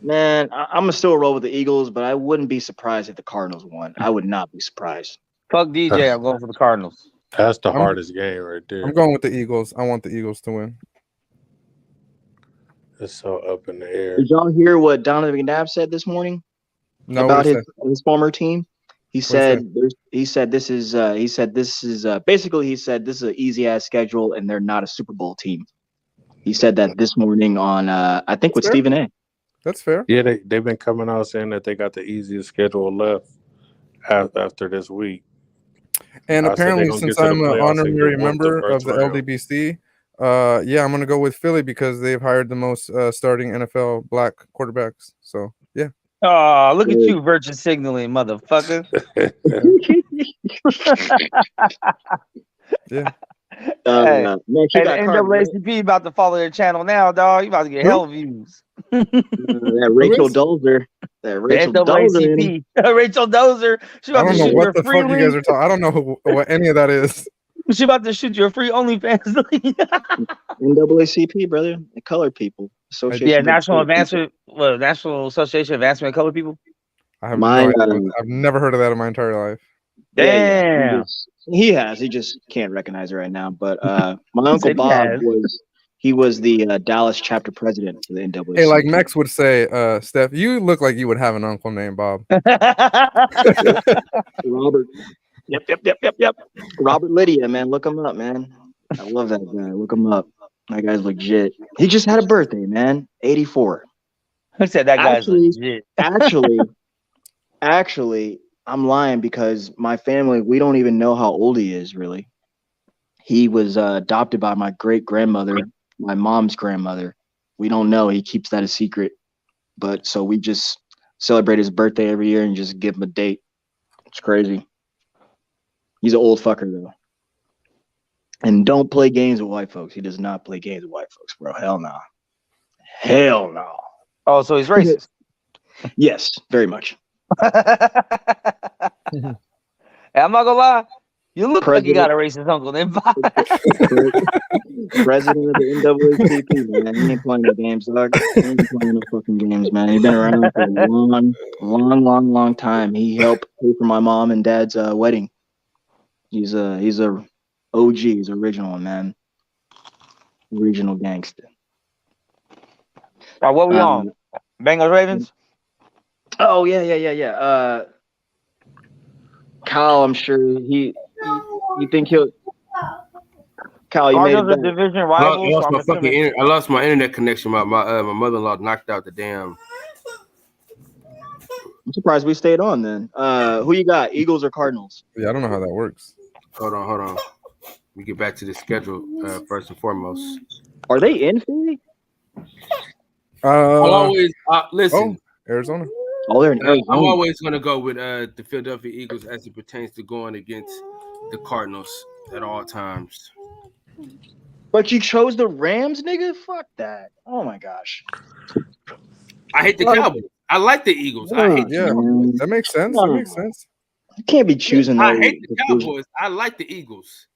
L: Man, I'm gonna still roll with the Eagles, but I wouldn't be surprised if the Cardinals won. I would not be surprised.
O: Fuck DJ. I'm going for the Cardinals.
J: That's the
C: I'm-
J: hardest game right there.
C: I'm going with the Eagles. I want the Eagles to win.
J: It's so up in the air.
L: Did y'all hear what Donovan McNabb said this morning
C: No,
L: about
C: what
L: his former team? He
C: What'd he
L: said this is basically he said this is an easy ass schedule and they're not a Super Bowl team. He said that this morning on I think with
C: fair.
L: Stephen A.
C: That's fair.
J: Yeah, they've been coming out saying that they got the easiest schedule left after this week.
C: And
J: I said they
C: apparently,
J: gonna
C: since
J: get to the
C: I'm an
J: playoffs and
C: honorary
J: get whooped the
C: member of
J: first
C: the
J: round.
C: LDBC, yeah, I'm gonna go with Philly because they've hired the most starting NFL black quarterbacks. So yeah.
O: Oh, look at you, virtue signaling, motherfucker.
C: Yeah.
O: Hey,
L: Man,
O: the
L: keep that card.
O: NAACP about to follow their channel now, dog. You about to get hell views.
L: That Rachel Dozer. That Rachel
O: The
L: Dozer. in
O: NAACP. Rachel Dozer. She
C: I
O: about to
C: don't know
O: shoot you
C: what
O: a
C: the
O: free
C: fuck you guys
O: link.
C: are talking. I don't know what any of that is.
O: She about to shoot you a free OnlyFans link.
L: NAACP, brother. The colored people. Association.
O: Yeah,
L: of
O: National
L: Colored People.
O: National Association of Advancement of Colored People.
C: I have
L: My,
C: no idea. I've never heard of that in my entire life.
O: Damn.
L: Yeah, he just can't recognize it right now. But my uncle
O: said he
L: Bob
O: has.
L: was the Dallas chapter president for the NAACP.
C: Hey, like Mex would say, Steph, you look like you would have an uncle named Bob.
L: Robert. Yep. Robert Lydia, man, look him up, man. I love that guy. Look him up. That guy's legit. He just had a birthday, man. 84.
O: Who said that guy's legit?
L: Actually, I'm lying because my family, we don't even know how old he is, really. He was adopted by my great grandmother, my mom's grandmother. We don't know. He keeps that a secret. But so we just celebrate his birthday every year and just give him a date. It's crazy. He's an old fucker, though. And don't play games with white folks. He does not play games with white folks, bro. Hell no. Hell no.
O: Oh, so he's racist.
L: Yes, very much.
O: Hey, I'm not gonna lie. You look like you got a racist uncle named Bob.
L: President of the NAACP, man. He ain't playing no games, dog. He ain't playing no fucking games, man. He's been around for a long time. He helped pay for my mom and dad's wedding. He's a OG. He's original, man. Original gangster.
O: What we on? Bengals Ravens?
L: Oh yeah. Kyle, I'm sure you think he'll. Kyle, you made it
O: Cardinals
L: back.
O: are division rivals.
N: I lost my internet connection. My mother-in-law knocked out the damn.
L: I'm surprised we stayed on then. Who you got? Eagles or Cardinals?
C: Yeah, I don't know how that works.
N: Hold on. We get back to the schedule first and foremost.
L: Are they in Philly?
N: I'll always listen.
C: Arizona.
L: Oh, they're in Arizona.
N: I'm always going to go with the Philadelphia Eagles as it pertains to going against the Cardinals at all times.
L: But you chose the Rams, nigga? Fuck that. Oh my gosh.
N: I hate the Cowboys. I like the Eagles. I hate the
C: that makes sense. That makes sense.
L: You can't be choosing
N: I
L: those.
N: hate the Cowboys. I like the Eagles.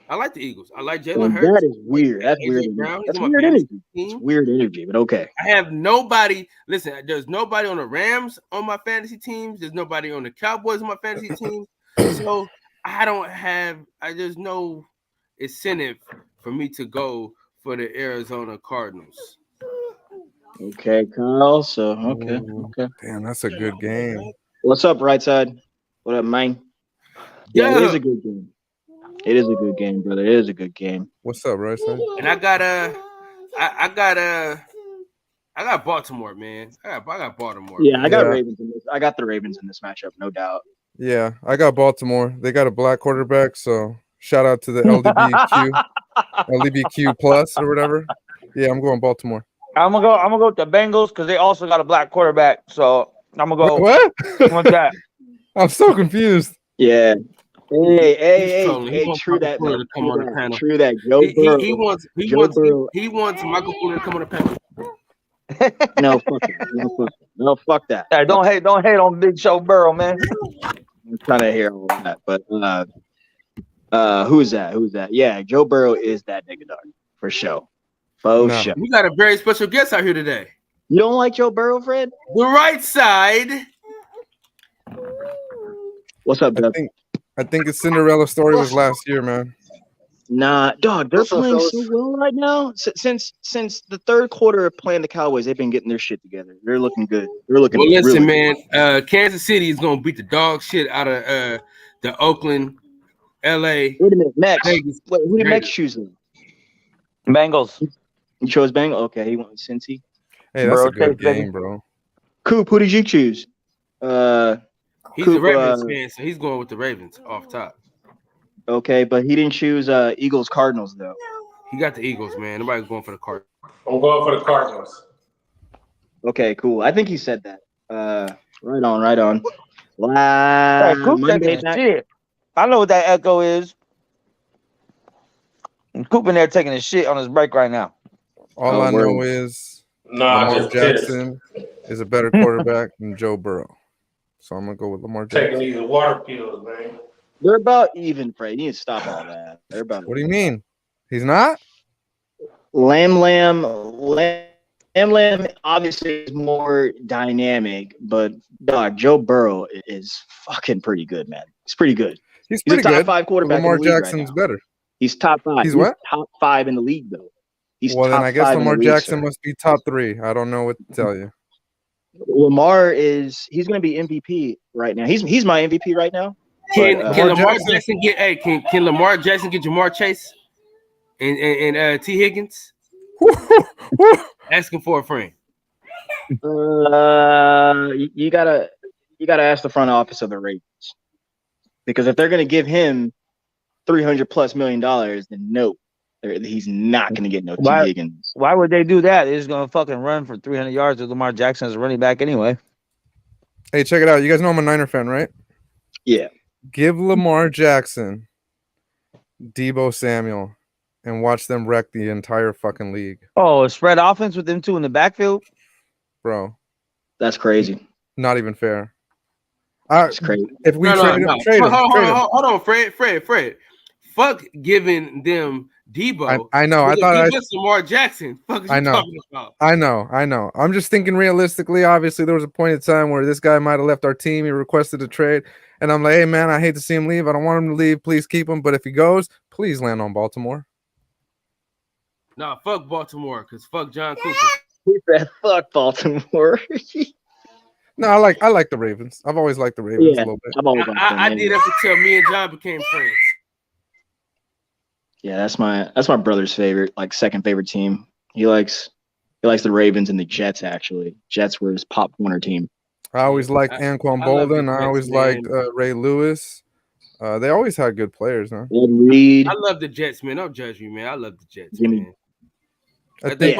N: I like Jalen
L: Well,
N: Hurts.
L: that is weird. That's
N: AJ
L: weird.
N: Brown.
L: That's
N: He's on my
L: weird
N: fantasy
L: energy.
N: team.
L: It's weird energy, but okay.
N: I have nobody. Listen, there's nobody on the Rams on my fantasy teams. There's nobody on the Cowboys on my fantasy team. So there's no incentive for me to go for the Arizona Cardinals.
L: Okay, Kyle. So okay.
C: Damn, that's a good game.
L: What's up, right side? What up, man? Yeah, it is a good game. It is a good game, brother. It is a good game.
C: What's up, right side?
N: And I got Baltimore, man. I got Baltimore.
L: Yeah, I got
C: Yeah.
L: Ravens in this. I got the Ravens in this matchup, no doubt.
C: Yeah, I got Baltimore. They got a black quarterback, so Shout out to the LDBQ plus or whatever. Yeah, I'm going Baltimore.
O: I'm gonna go with the Bengals because they also got a black quarterback. So I'm gonna go
C: What?
O: with that.
C: I'm so confused.
L: Yeah.
N: He's trolling. He
L: Hey,
N: wants
L: true
N: Michael
L: that,
N: Fuller
L: man.
N: to come on the panel.
L: True that. Joe Burrow.
N: He wants Michael Fuller to come on the panel.
L: No, fuck that. No, fuck that.
O: Hey, don't hate on Big Show Burrow, man.
L: I'm trying to hear all that, but who's that? Yeah, Joe Burrow is that nigga dog for sure. For sure.
N: We got a very special guest out here today.
L: You don't like Joe Burrow, Fred?
N: The right side.
L: What's up, Doug?
C: I think his Cinderella story was last year, man.
L: Nah, dog, they're playing so well right now. Since the third quarter of playing the Cowboys, they've been getting their shit together. They're looking good. They're looking.
N: Well, listen,
L: really
N: man. Kansas City is gonna beat the dog shit out of the Oakland, LA.
L: Wait a minute, Max.
N: Vegas.
L: Wait, who did Max choose?
O: Bengals.
L: You chose Bengals. Okay, he went with Cincy.
C: Hey, that's a good game, bro.
L: Coop, who did you choose?
N: He's a Ravens fan, so he's going with the Ravens off top.
L: Okay, but he didn't choose Eagles Cardinals though.
N: He got the Eagles, man. Nobody's going for the Cardinals.
J: I'm going for the Cardinals.
L: Okay, cool. I think he said that. Right on.
O: Hey, Coop
L: Monday
O: taking
L: night.
O: shit. I know what that echo is. Coop in there taking a shit on his break right now.
C: All I know is Lamar Jackson is a better quarterback than Joe Burrow. So I'm gonna go with Lamar Jackson.
J: Taking these water pills, man.
L: They're about even, Fred. You need to stop all that. They're about.
C: What do you mean? He's not?
L: Lamb obviously is more dynamic, but dog, Joe Burrow is fucking pretty good, man. He's pretty good.
C: He's pretty
L: a top
C: good.
L: 5 quarterback.
C: Lamar
L: in the league
C: Jackson's
L: right now.
C: better.
L: He's top 5.
C: He's what?
L: Top 5 in the league, though.
C: Well, then I guess Lamar Jackson must be top 3. I don't know what to tell you.
L: Lamar he's going to be MVP right now. He's my MVP right now.
N: Can Lamar Jackson get? Hey, can Lamar Jackson get Jamar Chase and T Higgins? Asking for a friend.
L: You gotta ask the front office of the Ravens, because if they're going to give him $300+ million, then no, he's not going to get no T Higgins.
O: Why would they do that? They're just going to fucking run for 300 yards with Lamar Jackson as a running back anyway.
C: Hey, check it out. You guys know I'm a Niner fan, right?
L: Yeah.
C: Give Lamar Jackson, Deebo Samuel, and watch them wreck the entire fucking league.
O: Oh, a spread offense with them two in the backfield?
C: Bro.
L: That's crazy.
C: Not even fair.
L: That's crazy.
C: If we trade him.
N: Hold on, Fred. Fuck giving them Debo.
C: I know. I thought
N: just Lamar Jackson. Fuck is you talking about?
C: I know. I'm just thinking realistically. Obviously, there was a point in time where this guy might have left our team. He requested a trade, and I'm like, hey man, I hate to see him leave. I don't want him to leave. Please keep him. But if he goes, please land on Baltimore.
N: Nah, fuck Baltimore, because fuck John Cooper.
L: He said, fuck Baltimore.
C: No, I like the Ravens. I've always liked the Ravens a little bit.
N: I did up until me and John became friends.
L: Yeah, that's my brother's favorite, like second favorite team. He likes the Ravens and the Jets. Actually, Jets were his pop corner team.
C: I always liked Anquan Bolden. I always liked Ray Lewis. They always had good players, huh?
L: Ed Reed.
N: I love the Jets, man. Don't judge me, man. I love the Jets,
L: Jimmy.
N: man.
C: I think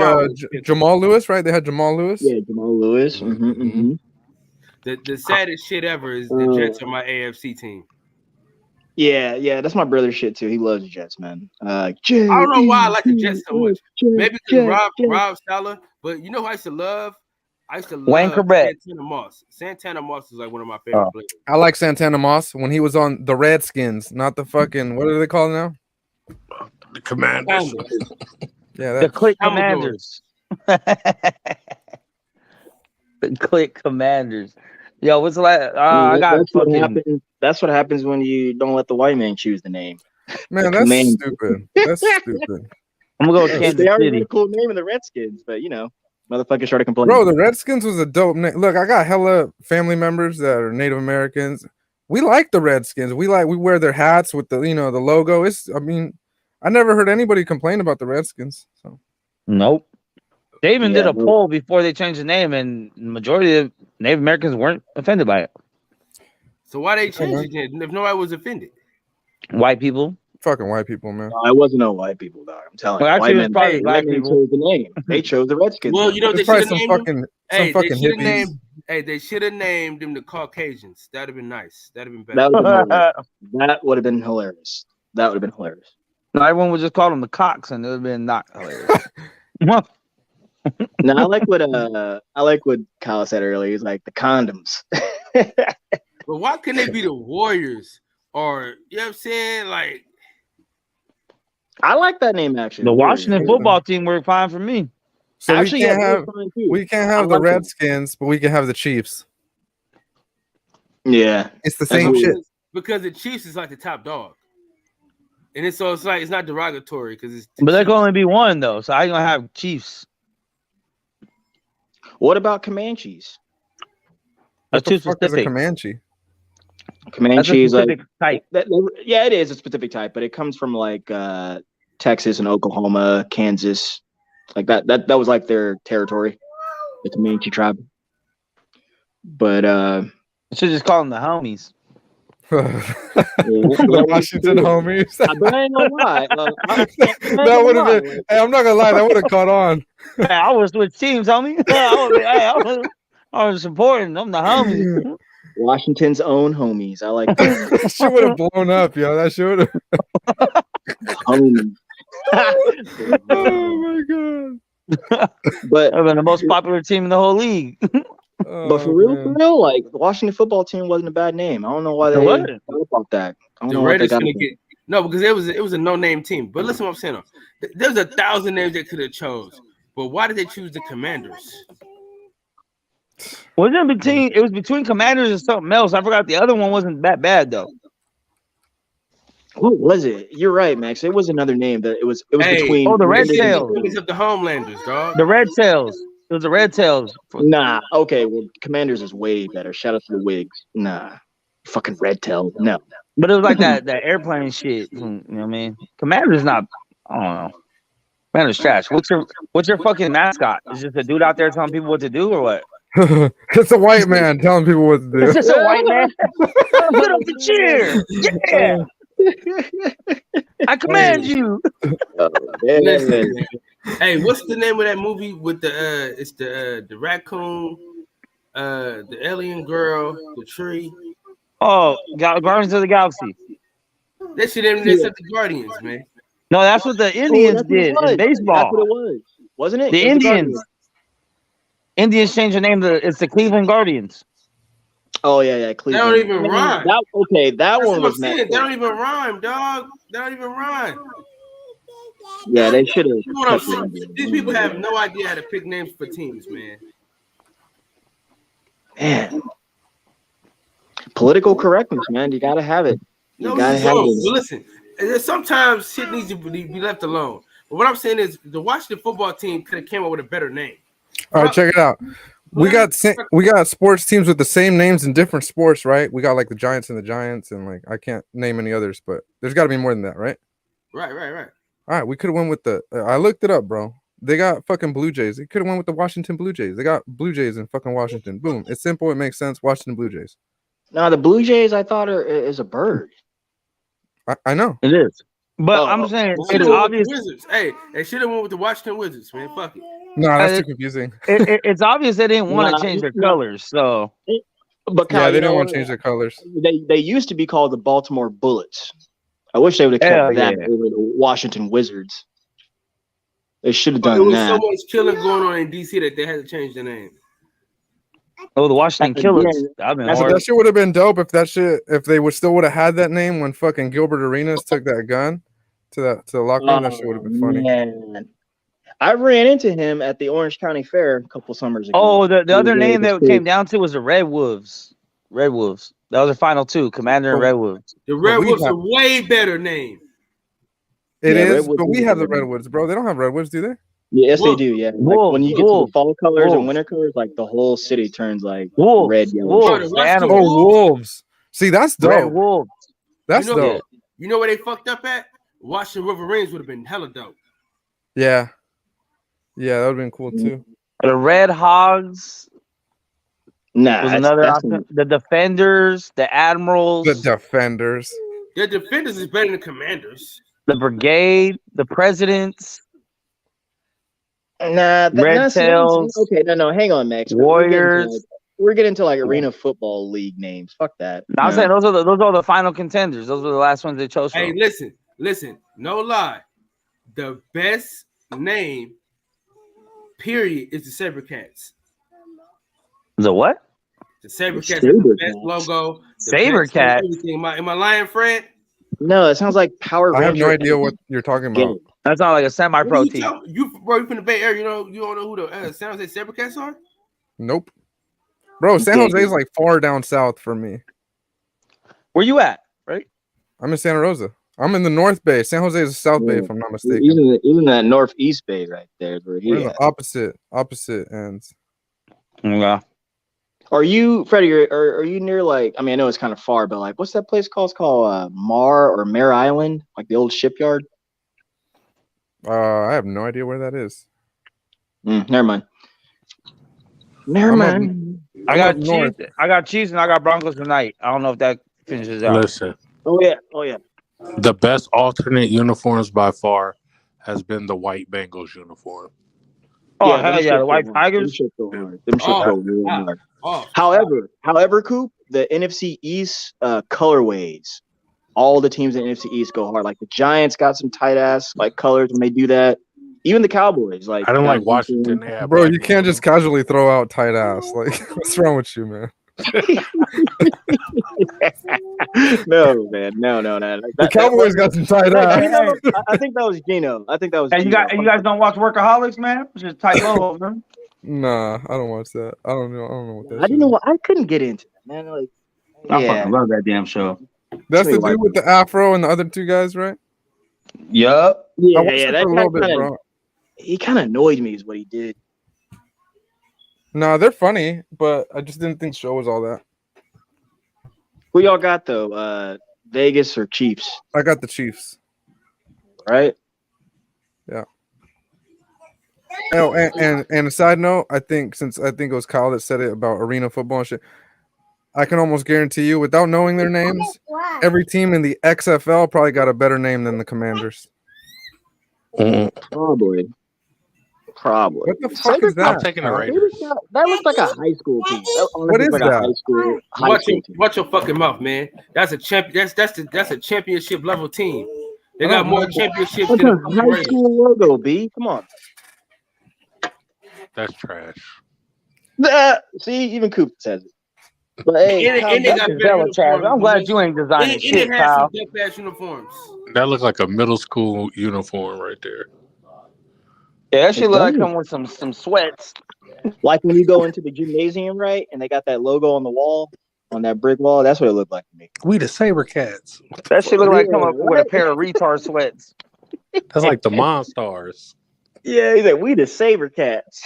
C: Jamal Lewis, right? They had Jamal Lewis.
L: Yeah, Jamal Lewis. Mm-hmm.
N: The saddest shit ever is the Jets are my AFC team.
L: Yeah, that's my brother's shit too. He loves the Jets, man.
N: I don't know why I like the Jets so much. Maybe because Rob Sala, but you know who I used to love? I used to love Santana Moss. Santana Moss is like one of my favorite players.
C: I like Santana Moss when he was on the Redskins, not the fucking, what are they called now?
J: The Commanders.
C: Yeah,
O: the Click Commanders. The Click Commanders. Yo, what's the last?
L: That's what happens when you don't let the white man choose the name.
C: Man, that's stupid. That's stupid.
O: I'm gonna go with Kansas
L: They already
O: City.
L: had a cool name in the Redskins, but motherfuckers started complaining.
C: Bro, the Redskins was a dope name. Look, I got hella family members that are Native Americans. We like the Redskins. We wear their hats with the the logo. I never heard anybody complain about the Redskins. So
O: nope. They even did a poll before they changed the name, and the majority of Native Americans weren't offended by it.
N: So why they changed it then if nobody was offended?
O: White people.
C: fucking white people, man.
L: No, it wasn't no white people, dog. I'm telling
O: Well,
L: you.
O: actually,
L: White
O: it was
L: men,
O: probably black
L: white men
O: people.
L: chose the name. They chose the Redskins.
N: Well,
L: name.
N: you know what they
C: It's probably
N: should have
C: some
N: named
C: fucking
N: them? Hey, they should have
C: hippies.
N: named. Hey, they should have named them the Caucasians. That'd have been nice. That'd have been better.
L: That would have been hilarious. That would have been hilarious. That would have been hilarious.
O: No, everyone would just call them the cocks, and it would have been not hilarious.
L: No, I like what Kyle said earlier. He's like the condoms.
N: But why couldn't they be the Warriors? Or you know what I'm saying? Like,
L: I like that name actually.
O: The Washington football team worked fine for me.
C: So
L: Actually,
C: we can't
L: yeah,
C: have
L: that's fine, too.
C: we can't
L: I
C: have the
L: like that.
C: Redskins, but we can have the Chiefs.
L: Yeah,
C: It's the
L: that's
C: same
L: what it
C: shit.
L: is.
N: because the Chiefs is like the top dog. And it's like it's not derogatory because it's
O: But there can only be one though, so I gonna have Chiefs.
L: What about Comanches?
C: What
O: That's
C: the
O: too
C: fuck is a
O: specific.
C: Comanche?
L: Comanche is like
O: specific type.
L: yeah, it is a specific type, but it comes from like Texas and Oklahoma, Kansas, like that. That was like their territory, the Comanche tribe. But
O: should just call them the homies.
C: The Washington homies.
L: But I ain't gonna lie.
C: That would have been. Hey, I'm not gonna lie. That would have caught on.
O: Hey, I was with teams, homie. I was supporting them, the homies.
L: Washington's own homies. I like that.
C: She would have blown up, yo. That shit would have.
L: Homies.
C: Oh my god.
L: But
O: I've been the most popular team in the whole league.
L: But for real, like the Washington football team wasn't a bad name. I don't know why they thought about that. I don't
N: the
L: know what they
N: Raiders
L: got.
N: gonna get because it was a no-name team. But listen to what I'm saying though. There's 1,000 names they could have chose. But why did they choose the Commanders?
O: Wasn't it between? It was between Commanders and something else. I forgot the other one wasn't that bad though.
L: What was it? You're right, Max. It was another name that it was between.
O: Oh, the Red
L: Commanders and
O: Tails.
N: It's of the Homelanders, dog.
O: The Red Tails. It was the Red Tails.
L: Nah, okay. Well, Commanders is way better. Shout out to the Wigs. Nah, fucking Red Tail. No.
O: But it was like that airplane shit. You know what I mean? Commander's not. I don't know. Commander's trash. What's your fucking mascot? Is just a dude out there telling people what to do or what?
C: It's a white man telling people what to do.
O: It's just a white man. Put up the chair. Yeah. I command you.
N: Listen, hey, what's the name of that movie with the it's the raccoon, the alien girl, the tree?
O: Oh, Guardians of the Galaxy.
N: That shit ain't the Guardians, man.
O: No, that's what the Indians did in baseball.
L: That's what it was, wasn't it?
O: The
L: It was
O: Indians. Indians changed the name to it's the Cleveland Guardians.
L: Oh yeah, Cleveland.
N: That don't even rhyme.
L: That
N: That's
L: one
N: what
L: was
N: I'm saying.
L: messed
N: That
L: up.
N: don't even rhyme, dog. That don't even rhyme.
L: Yeah, they should have.
N: You know what I'm saying? These people have no idea how to pick names for teams, man.
L: Man, political correctness, man. You gotta have it. You
N: No,
L: gotta
N: you
L: have
N: don't.
L: it.
N: But listen, sometimes shit needs to be left alone. But what I'm saying is, the Washington football team could have came up with a better name.
C: All right, check it out. We got sports teams with the same names in different sports, right? We got like the Giants and like I can't name any others, but there's got to be more than that, right?
N: Right.
C: All right, we could have went with the. I looked it up, bro. They got fucking Blue Jays. They could have went with the Washington Blue Jays. They got Blue Jays in fucking Washington. Boom. It's simple. It makes sense. Washington Blue Jays.
L: Now the Blue Jays, I thought is a bird.
C: I know
O: it is, but I'm saying it's obvious.
N: Wizards. Hey, they should have went with the Washington Wizards, man. Fuck it.
C: No, that's too confusing.
O: It's obvious they didn't want to change their colors, so.
L: But Kyle,
C: yeah, they didn't
L: know
C: want to
L: what?
C: change their colors.
L: They used to be called the Baltimore Bullets. I wish they would have
O: Hell
L: kept that
O: yeah.
L: over the Washington Wizards. They should have
N: But
L: done
N: there was
L: that.
N: so much killing going on in DC that they had to change the name.
O: Oh, the Washington Killers.
C: That shit would have been dope if they would have had that name when fucking Gilbert Arenas took that gun to the locker room. That shit would have been funny.
L: Man. I ran into him at the Orange County Fair a couple summers ago.
O: Oh, the other name that
L: State.
O: came down to was the Red Wolves. Red Wolves. That was the final two, Commander and Red Wolves.
N: The Red Wolves a way better name.
C: It
L: Yeah,
C: is,
L: Redwoods
C: but we
L: is
C: have the
L: better.
C: Redwoods, bro. They don't have Redwoods, do they?
L: Yes,
N: Wolf.
L: they do. Yeah,
O: Wolf,
L: like when you get to
O: wolf,
L: the fall colors
O: wolf.
L: and winter colors, like the whole city turns like
O: Wolves,
L: red, yellow.
O: wolves, the animals.
C: Oh, wolves. See, that's
O: Red
C: dope.
O: Wolves.
C: That's
N: You know-
C: dope.
N: You know where they fucked up at? Washington Wolverines would have been hella dope.
C: Yeah. Yeah, that would have been cool too.
O: The Red Hogs
L: Nah,
O: was
L: that's-
O: another
L: that's
O: option. The Defenders, the Admirals.
C: The Defenders.
N: The Defenders is better than Commanders.
O: The Brigade, the Presidents,
L: Nah,
O: Red Tails.
L: okay, no, hang on, Max.
O: Warriors.
L: We're getting to like Arena Football League names. Fuck that.
O: No, I'm saying those are the final contenders. Those were the last ones they chose from.
N: Hey, listen. No lie. The best name, period, is the Sabercats.
O: The what?
N: The Sabercats is the best logo.
O: Sabercats.
N: Am I lying, Fred?
L: No, it sounds like Power Rangers.
C: I have no idea what you're talking about.
O: That sounds like a semi-pro team.
N: You from the Bay Area? You don't know who the San Jose Sabercats are?
C: Nope. Bro, San Jose is like far down south for me.
O: Where you at? Right?
C: I'm in Santa Rosa. I'm in the North Bay. San Jose is the South Bay, if I'm not mistaken.
L: Even that Northeast Bay right there is where he
C: We're
L: is.
C: the opposite ends.
O: Yeah.
L: Are you, Freddie? Are you near like? I mean, I know it's kind of far, but like, what's that place called? It's called Mare Island, like the old shipyard.
C: I have no idea where that is.
L: Never mind.
O: I got Chiefs and I got Broncos tonight. I don't know if that finishes out.
J: Listen.
L: Oh yeah.
J: The best alternate uniforms by far has been the white Bengals uniform.
O: Oh hell yeah, the White Tigers.
L: Them shit go real hard. However, Coop, the NFC East colorways, all the teams in the NFC East go hard. Like the Giants got some tight ass like colors when they do that. Even the Cowboys, like
J: I don't like Washington.
C: Bro, you can't just casually throw out tight ass. Like, what's wrong with you, man?
L: No, man, no.
C: The Cowboys got some tight ass.
L: I think that was Gino.
O: And you guys don't watch Workaholics, man? Just tight low, man.
C: Nah, I don't watch that. I don't know what that.
L: I didn't know. I couldn't get into it, man. Like,
O: I fucking love that damn show.
C: That's the dude with the afro and the other two guys, right?
O: Yup.
L: Yeah. That
C: a little bit, bro.
L: He kind of annoyed me, is what he did.
C: No, they're funny, but I just didn't think show was all that.
L: Who y'all got though? Vegas or Chiefs?
C: I got the Chiefs.
L: Right?
C: Yeah. Oh, and a side note, I think it was Kyle that said it about arena football and shit. I can almost guarantee you, without knowing their names, every team in the XFL probably got a better name than the Commanders.
L: Probably.
C: What the fuck is that?
J: I'm taking the Raiders.
L: That looks like a high school team.
C: What is
L: like
C: that?
L: A high school team.
N: Watch your fucking mouth, man. That's a that's a championship level team. They got more championships
L: That's
N: than
L: a high school logo, B. Come on.
J: That's trash.
L: See, even Coop says it. But hey,
O: I'm glad you ain't designing shit, pal.
N: Uniforms.
J: That looks like a middle school uniform right there.
O: Yeah, that shit look like come with some sweats.
L: Like when you go into the gymnasium, right? And they got that logo on the wall, on that brick wall. That's what it looked like to me.
J: We the Sabercats.
O: That shit look like come up with a pair of retard sweats.
J: That's like the Monstars.
L: Yeah, he's like, we the Sabercats.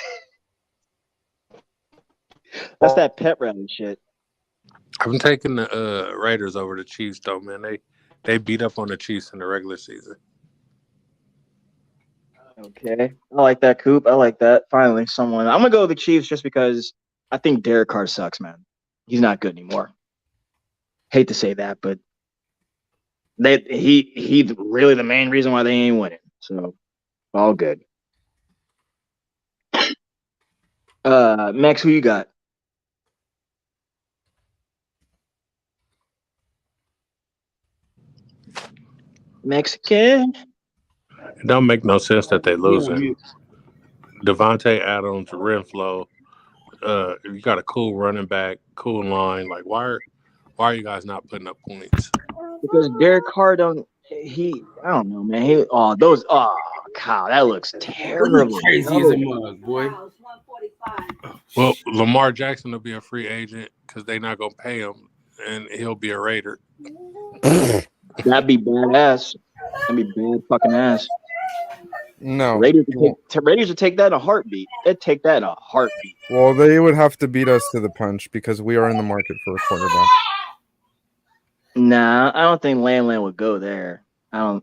L: That's that pep rally shit.
J: I'm taking the Raiders over the Chiefs, though, man. They beat up on the Chiefs in the regular season.
L: Okay, I like that, Coop. I like that. Finally, someone. I'm gonna go with the Chiefs just because I think Derek Carr sucks, man. He's not good anymore. Hate to say that, but he's really the main reason why they ain't winning. So, all good. Max, who you got? Mexican.
J: It don't make no sense that they losing. Devontae Adams, Renflo. You got a cool running back, cool line. Like, why are you guys not putting up points?
L: Because Derek Carr don't. I don't know, man. Kyle, that looks terrible.
N: Crazy as a mug, boy.
J: Well, Lamar Jackson will be a free agent because they're not gonna pay him, and he'll be a Raider.
L: That'd be badass. That'd be bad fucking ass.
C: No.
L: Raiders would take that in a heartbeat. They'd take that in a heartbeat.
C: Well, they would have to beat us to the punch because we are in the market for a quarterback.
L: Nah, I don't think Landland would go there. I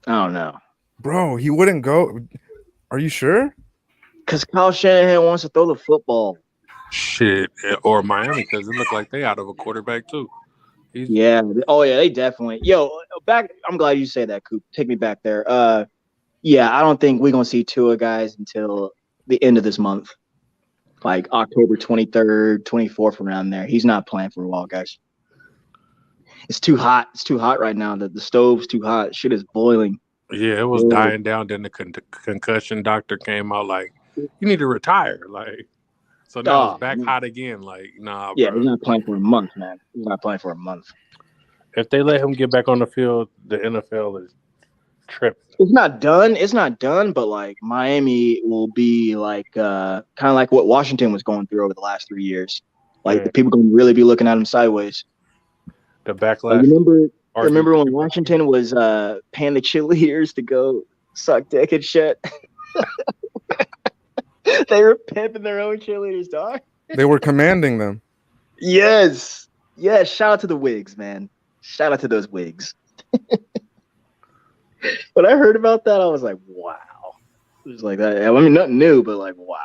L: don't know.
C: Bro, he wouldn't go. Are you sure?
L: Because Kyle Shanahan wants to throw the football.
J: Shit, or Miami because it looked like they out of a quarterback too.
L: Yeah. Oh yeah, they definitely. Yo, back. I'm glad you say that, Coop. Take me back there. Yeah, I don't think we're gonna see Tua guys until the end of this month, like October 23rd, 24th, around there. He's not playing for a while, guys. It's too hot. It's too hot right now. The stove's too hot. Shit is boiling.
J: Yeah, it was dying down. Then the concussion doctor came out like, you need to retire. Like, so now it's back hot again. Like, nah,
L: Yeah,
J: bro.
L: he's not playing for a month, man. He's not playing for a month.
J: If they let him get back on the field, the NFL is tripping.
L: It's not done. It's not done, but like Miami will be like kind of like what Washington was going through over the last 3 years. Like the people gonna really be looking at him sideways.
J: The backlash.
L: Remember when Washington was paying the cheerleaders to go suck dick and shit? They were pimping their own cheerleaders, dog.
C: They were commanding them.
L: Yes. Yes. Shout out to the wigs, man. Shout out to those wigs. When I heard about that, I was like, wow. It was like that. I mean, nothing new, but like, wow.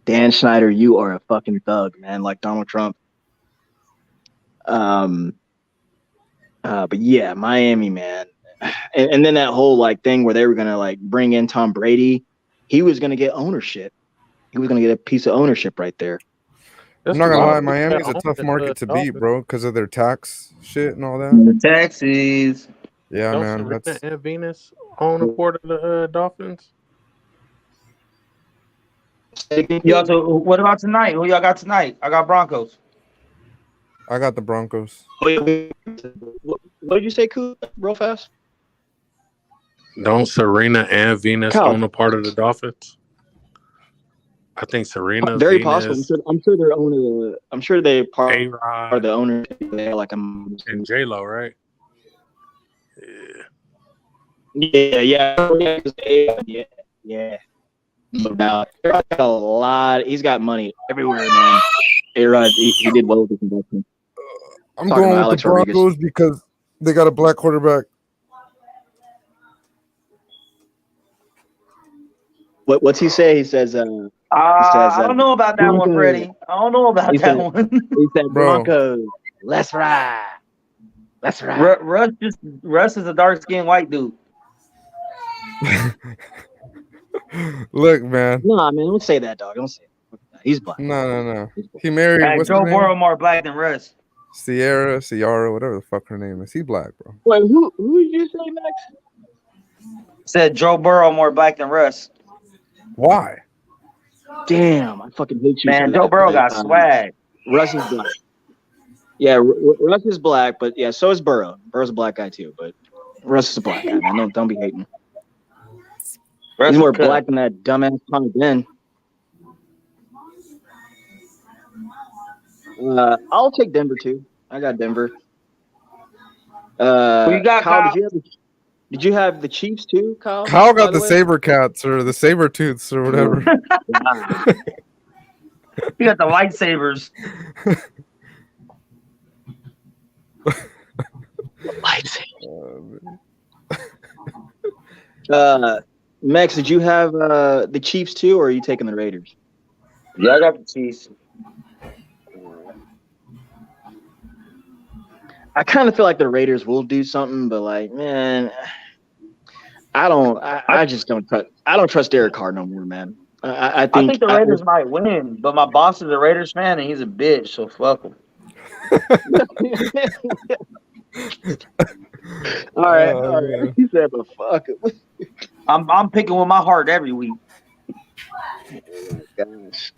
L: Dan Snyder, you are a fucking thug, man, like Donald Trump. But yeah, Miami, man. And then that whole like thing where they were gonna like bring in Tom Brady, he was gonna get ownership. He was gonna get a piece of ownership right there.
C: I'm not gonna lie, Miami's a tough market to beat, bro, because of their tax shit and all that.
O: The taxes.
C: Yeah,
J: Don't
C: man.
J: Serena
C: That's
J: and Venus own a part of the Dolphins.
O: Y'all, so what about tonight? Who y'all got tonight? I got Broncos.
C: I got the Broncos.
L: What did you say, Coop? Real fast.
J: Don't Serena and Venus
L: Kyle.
J: own a part of the Dolphins? I think Serena,
L: Very
J: Venus,
L: possible. I'm sure they're owning. I'm sure they part
J: A-Rod,
L: of the owner. They're like
J: and J-Lo, right?
L: Yeah. No doubt. A-Rod's got a lot. He's got money everywhere, man. A-Rod, he did well with his investment.
C: I'm going with the Broncos because they got a black quarterback.
L: What's he say? He says,
O: I don't know about that one, Freddie. I don't know about that one.
L: He said, Broncos, let's ride. Let's ride.
O: Russ is a dark-skinned white dude.
C: Look, man.
L: No, man, don't say that, dog. Don't say it. He's black.
C: No. He married.
O: Hey,
C: what's
O: Joe
C: her name?
O: Burrow more black than Russ.
C: Ciara, whatever the fuck her name is. He black, bro.
L: Wait, who did you say, Max?
O: Said Joe Burrow more black than Russ.
C: Why?
L: Damn, I fucking hate you.
O: Man, Joe Burrow got swag.
L: Russ is black. Yeah, Russ is black, but yeah, so is Burrow. Burrow's a black guy too, but Russ is a black guy, man. Don't be hating. He's more black than that dumbass Tommy Ben. I'll take Denver too. I got Denver.
O: Who you got, Kyle?
L: Did you have the Chiefs too, Kyle?
C: Kyle got the Saber Cats or the Saber Tooths or whatever.
O: You got the lightsabers.
L: Max, did you have the Chiefs too, or are you taking the Raiders?
O: Yeah, I got the Chiefs.
L: I kind of feel like the Raiders will do something, but like, man, I just don't trust. I don't trust Derek Carr no more, man. I think
O: the Raiders might win, but my boss is a Raiders fan and he's a bitch, so fuck him.
L: All right. He said, "But fuck it."
O: I'm picking with my heart every week.
L: Oh my gosh.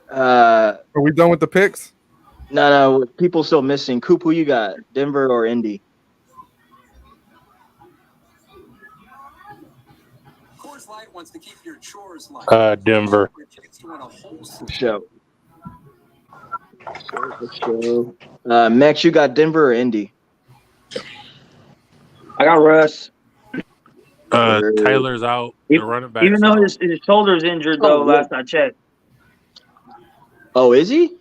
C: Are we done with the picks?
L: No. People still missing. Coop, who you got? Denver or Indy?
Q: Wants to keep your chores light.
J: Denver.
L: Show. Max, you got Denver or Indy?
O: I got Russ.
J: Taylor's out. The running back.
O: Even though his shoulder's injured, though, last I checked.
L: Oh, is he?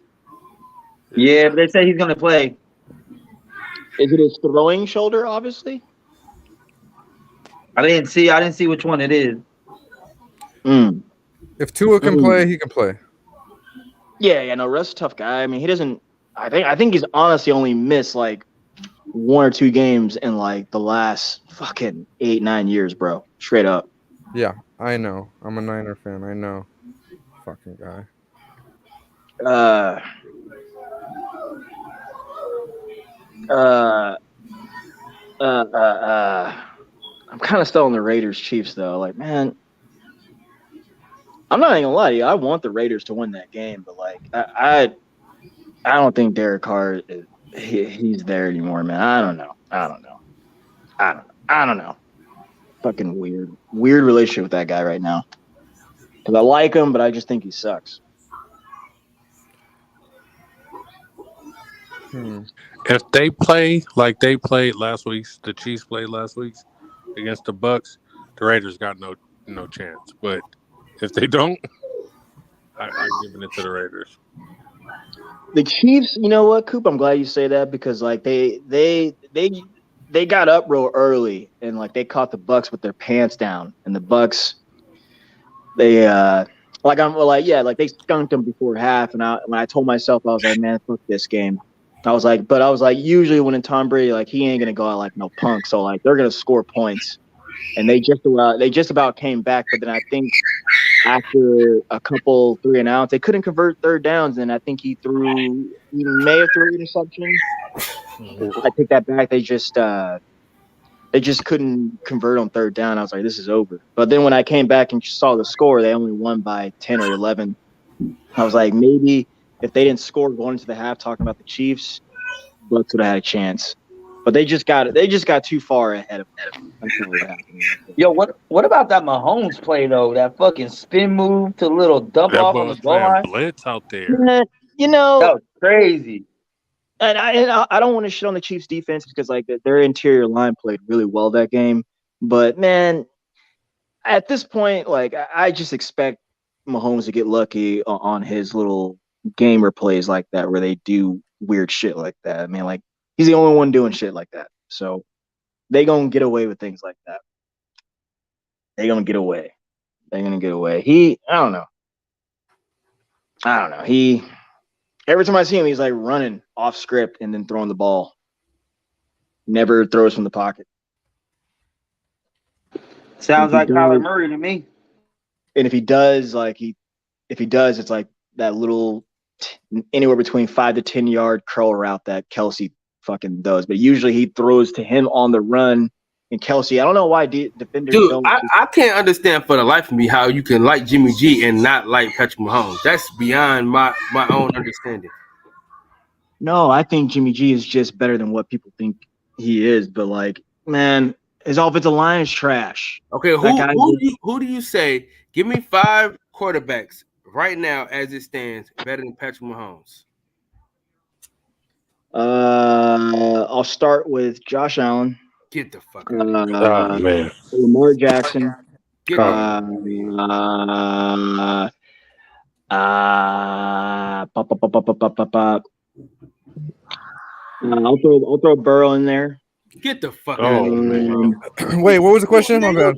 O: Yeah, but they say he's going to play.
L: Is it his throwing shoulder, obviously?
O: I didn't see which one it is.
C: If Tua can play, he can play.
L: Yeah, no, Russ is a tough guy. I mean, he doesn't I think he's honestly only missed like 1 or 2 games in like the last fucking 8-9 years, bro. Straight up.
C: Yeah, I know. I'm a Niner fan. I know. Fucking guy.
L: Uh, uh, I'm kind of still on the Raiders Chiefs though. Like, man, I'm not even gonna lie to you. I want the Raiders to win that game, but like, I don't think Derek Carr he's there anymore, man. I don't know. I don't know. Fucking weird relationship with that guy right now. Because I like him, but I just think he sucks.
J: If they play like they played last week, the Chiefs played last week against the Bucks, the Raiders got no chance. But if they don't, I'm giving it to the Raiders.
L: The Chiefs, you know what, Coop? I'm glad you say that because like they got up real early and like they caught the Bucks with their pants down, and the Bucks they they skunked them before half, and when I told myself I was like, man, fuck this game. I was like, usually when in Tom Brady, like he ain't gonna go out like no punk, so like they're gonna score points, and they just about came back, but then I think after a couple 3 and outs, they couldn't convert third downs, and I think he may have threw an interception. I take that back. They just couldn't convert on third down. I was like, this is over. But then when I came back and saw the score, they only won by 10 or 11. I was like, maybe if they didn't score going into the half, talking about the Chiefs, Bucks would have had a chance. But they just got too far ahead of them. That's not what happened.
O: Yo, what about that Mahomes play though? That fucking spin move to little dump
J: That
O: off
J: boy
O: on the
J: was
O: goal
J: playing
O: line.
J: blitz out there.
L: You know,
O: that was crazy.
L: And I don't want to shit on the Chiefs defense because like their interior line played really well that game. But man, at this point, like I just expect Mahomes to get lucky on his little gamer plays like that where they do weird shit like that. I mean, like he's the only one doing shit like that. So they gonna get away with things like that. They're gonna get away. I don't know. Every time I see him, he's like running off script and then throwing the ball. Never throws from the pocket.
O: Sounds like Kyler Murray to me.
L: And if he does, it's like that little anywhere between 5 to 10 yard curl route that Kelsey fucking does. But usually he throws to him on the run. And Kelsey, I don't know why defenders don't.
N: I can't understand for the life of me how you can like Jimmy G and not like Patrick Mahomes. That's beyond my own understanding.
L: No, I think Jimmy G is just better than what people think he is. But like, man, his offensive line is trash.
N: Okay, who do you say? Give me 5 quarterbacks right now as it stands better than Patrick Mahomes.
L: I'll start with Josh Allen.
N: Get the fuck out of here.
J: Man.
L: Lamar Jackson. I'll throw Burrow in there.
N: Get the fuck
J: out
N: of here.
J: Man.
C: Wait, what was the question? My bad.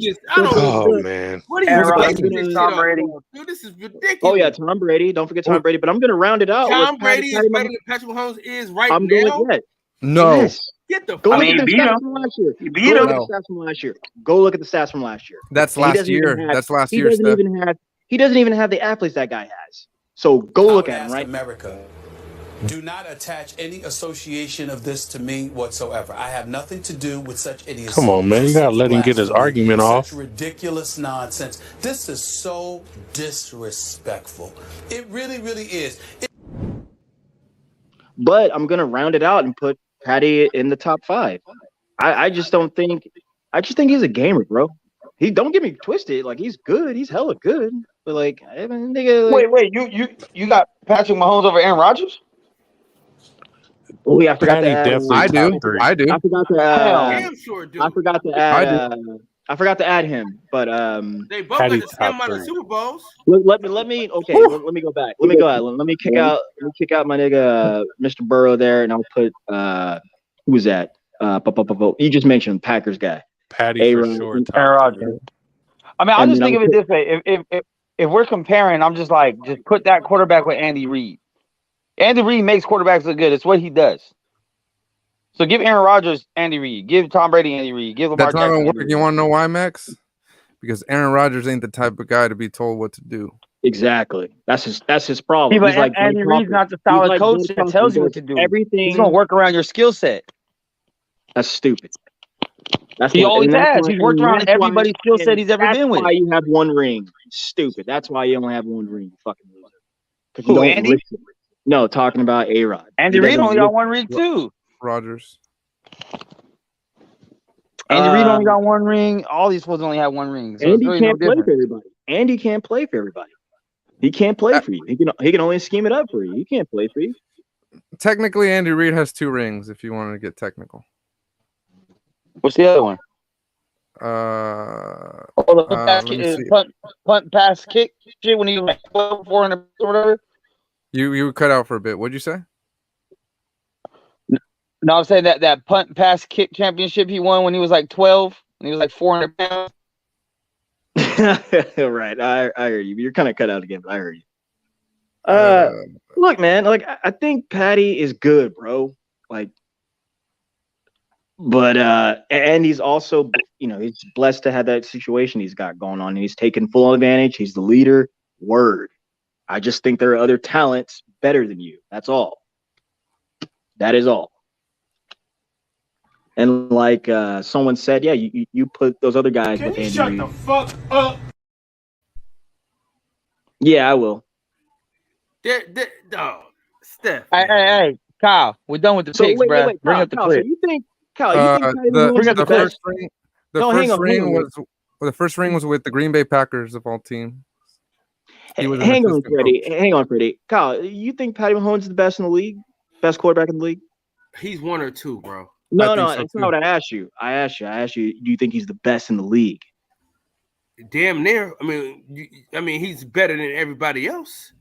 J: Man.
N: What are you Tom Brady? Dude, this is ridiculous.
L: Oh yeah, Tom Brady. Don't forget Tom Brady. But I'm gonna round it out.
N: Tom Brady is better than Patrick Mahomes is right now.
C: No.
L: Yes.
N: Get the
L: Go
N: fuck
L: look at the
O: beat
L: stats
O: him.
L: from last year.
O: You beat him.
L: Go look at the stats from last year.
C: That's last year. That's last year.
L: He doesn't even have the athletes that guy has. So go look at him, right?
M: America, do not attach any association of this to me whatsoever. I have nothing to do with such idiocy.
J: Come on, man. You gotta let him get his argument off.
M: Such ridiculous nonsense. This is so disrespectful. It really, really is.
L: But I'm gonna round it out and put Patty in the top 5. I just think he's a gamer, bro. He don't get me twisted. Like he's good. He's hella good. But like, I mean, nigga, like,
O: Wait, you got Patrick Mahomes over Aaron Rodgers?
L: Oh yeah, I forgot to add.
C: I do.
L: I forgot to add.
N: Damn sure do.
L: I forgot to add. I forgot to add him, but
N: they both got the same amount of Super Bowls.
L: Let me okay. Let me go back. Let me go out. Let me kick out my nigga Mr. Burrow there, and I'll put who was that? You just mentioned Packers guy.
J: Patty for sure.
O: Aaron Rodgers. I mean, I'll just think of it this way: if we're comparing, I'm just like, just put that quarterback with Andy Reid. Andy Reid makes quarterbacks look good. It's what he does. So give Aaron Rodgers Andy Reid. Give Tom Brady Andy Reid. Give Lamar
C: That's not
O: Jackson.
C: gonna
O: Andy
C: work.
O: Reid.
C: You want to know why, Max? Because Aaron Rodgers ain't the type of guy to be told what to do.
L: Exactly. That's his problem.
O: Yeah,
L: He's
O: but
L: like
O: Andy
L: Blake
O: Reid's
L: Coffin.
O: not the
L: He's
O: style of
L: like
O: coach
L: Blake
O: that
L: Coffin.
O: tells
L: He
O: you what
L: does
O: to do.
L: everything.
O: He's gonna work around your skill set.
L: That's stupid. That's
O: He
L: why,
O: always
L: and that's
O: has.
L: why,
O: He's worked
L: and
O: around
L: that's why,
O: everybody's skill set
L: and
O: he's ever
L: that's
O: been with.
L: why you have one ring. Stupid. That's why you only have one ring. You fucking loser. Because you
O: Who,
L: don't
O: Andy?
L: listen. No, talking about A-Rod.
O: Andy
L: He
O: Reid
L: doesn't
O: only got
L: listen.
O: one ring too.
C: Rodgers.
O: Andy Reid only got one ring. All these fools only have one ring. So it's
L: Andy
O: really no
L: can't play
O: different.
L: for everybody. Andy can't play for everybody. He can't play for you. He can only scheme it up for you. He can't play for you.
C: Technically, Andy Reid has 2 rings. If you want to get technical.
O: What's the other one?
C: Let me see.
O: Punt, pass, kick shit when he was like 12, 400 or whatever.
C: You cut out for a bit. What'd you say?
O: No, I'm saying that punt, pass, kick championship he won when he was like 12, when he was like 400 pounds.
L: Right. I heard you. You're kind of cut out again, but I heard you. Look, man. Like I think Patty is good, bro. Like, but and he's also, he's blessed to have that situation he's got going on, and he's taking full advantage. He's the leader. Word. I just think there are other talents better than you. That's all. That is all. And like someone said, yeah, you put those other guys with Andy Reid.
N: Shut the fuck up.
L: Yeah, I will.
N: Steph.
O: Hey, Kyle, we're done with the picks, bro. Bring up the
L: Kyle,
O: clip.
L: So you think Patty Mahomes
O: bring up
L: is
O: the
L: best?
C: The first ring was with the Green Bay Packers of all teams.
L: Hang on, Freddie. Kyle, you think Patty Mahomes is the best in the league? Best quarterback in the league?
N: He's 1 or 2, bro.
L: No, that's not what I asked you. I asked you, do you think he's the best in the league?
N: Damn near. I mean, he's better than everybody else.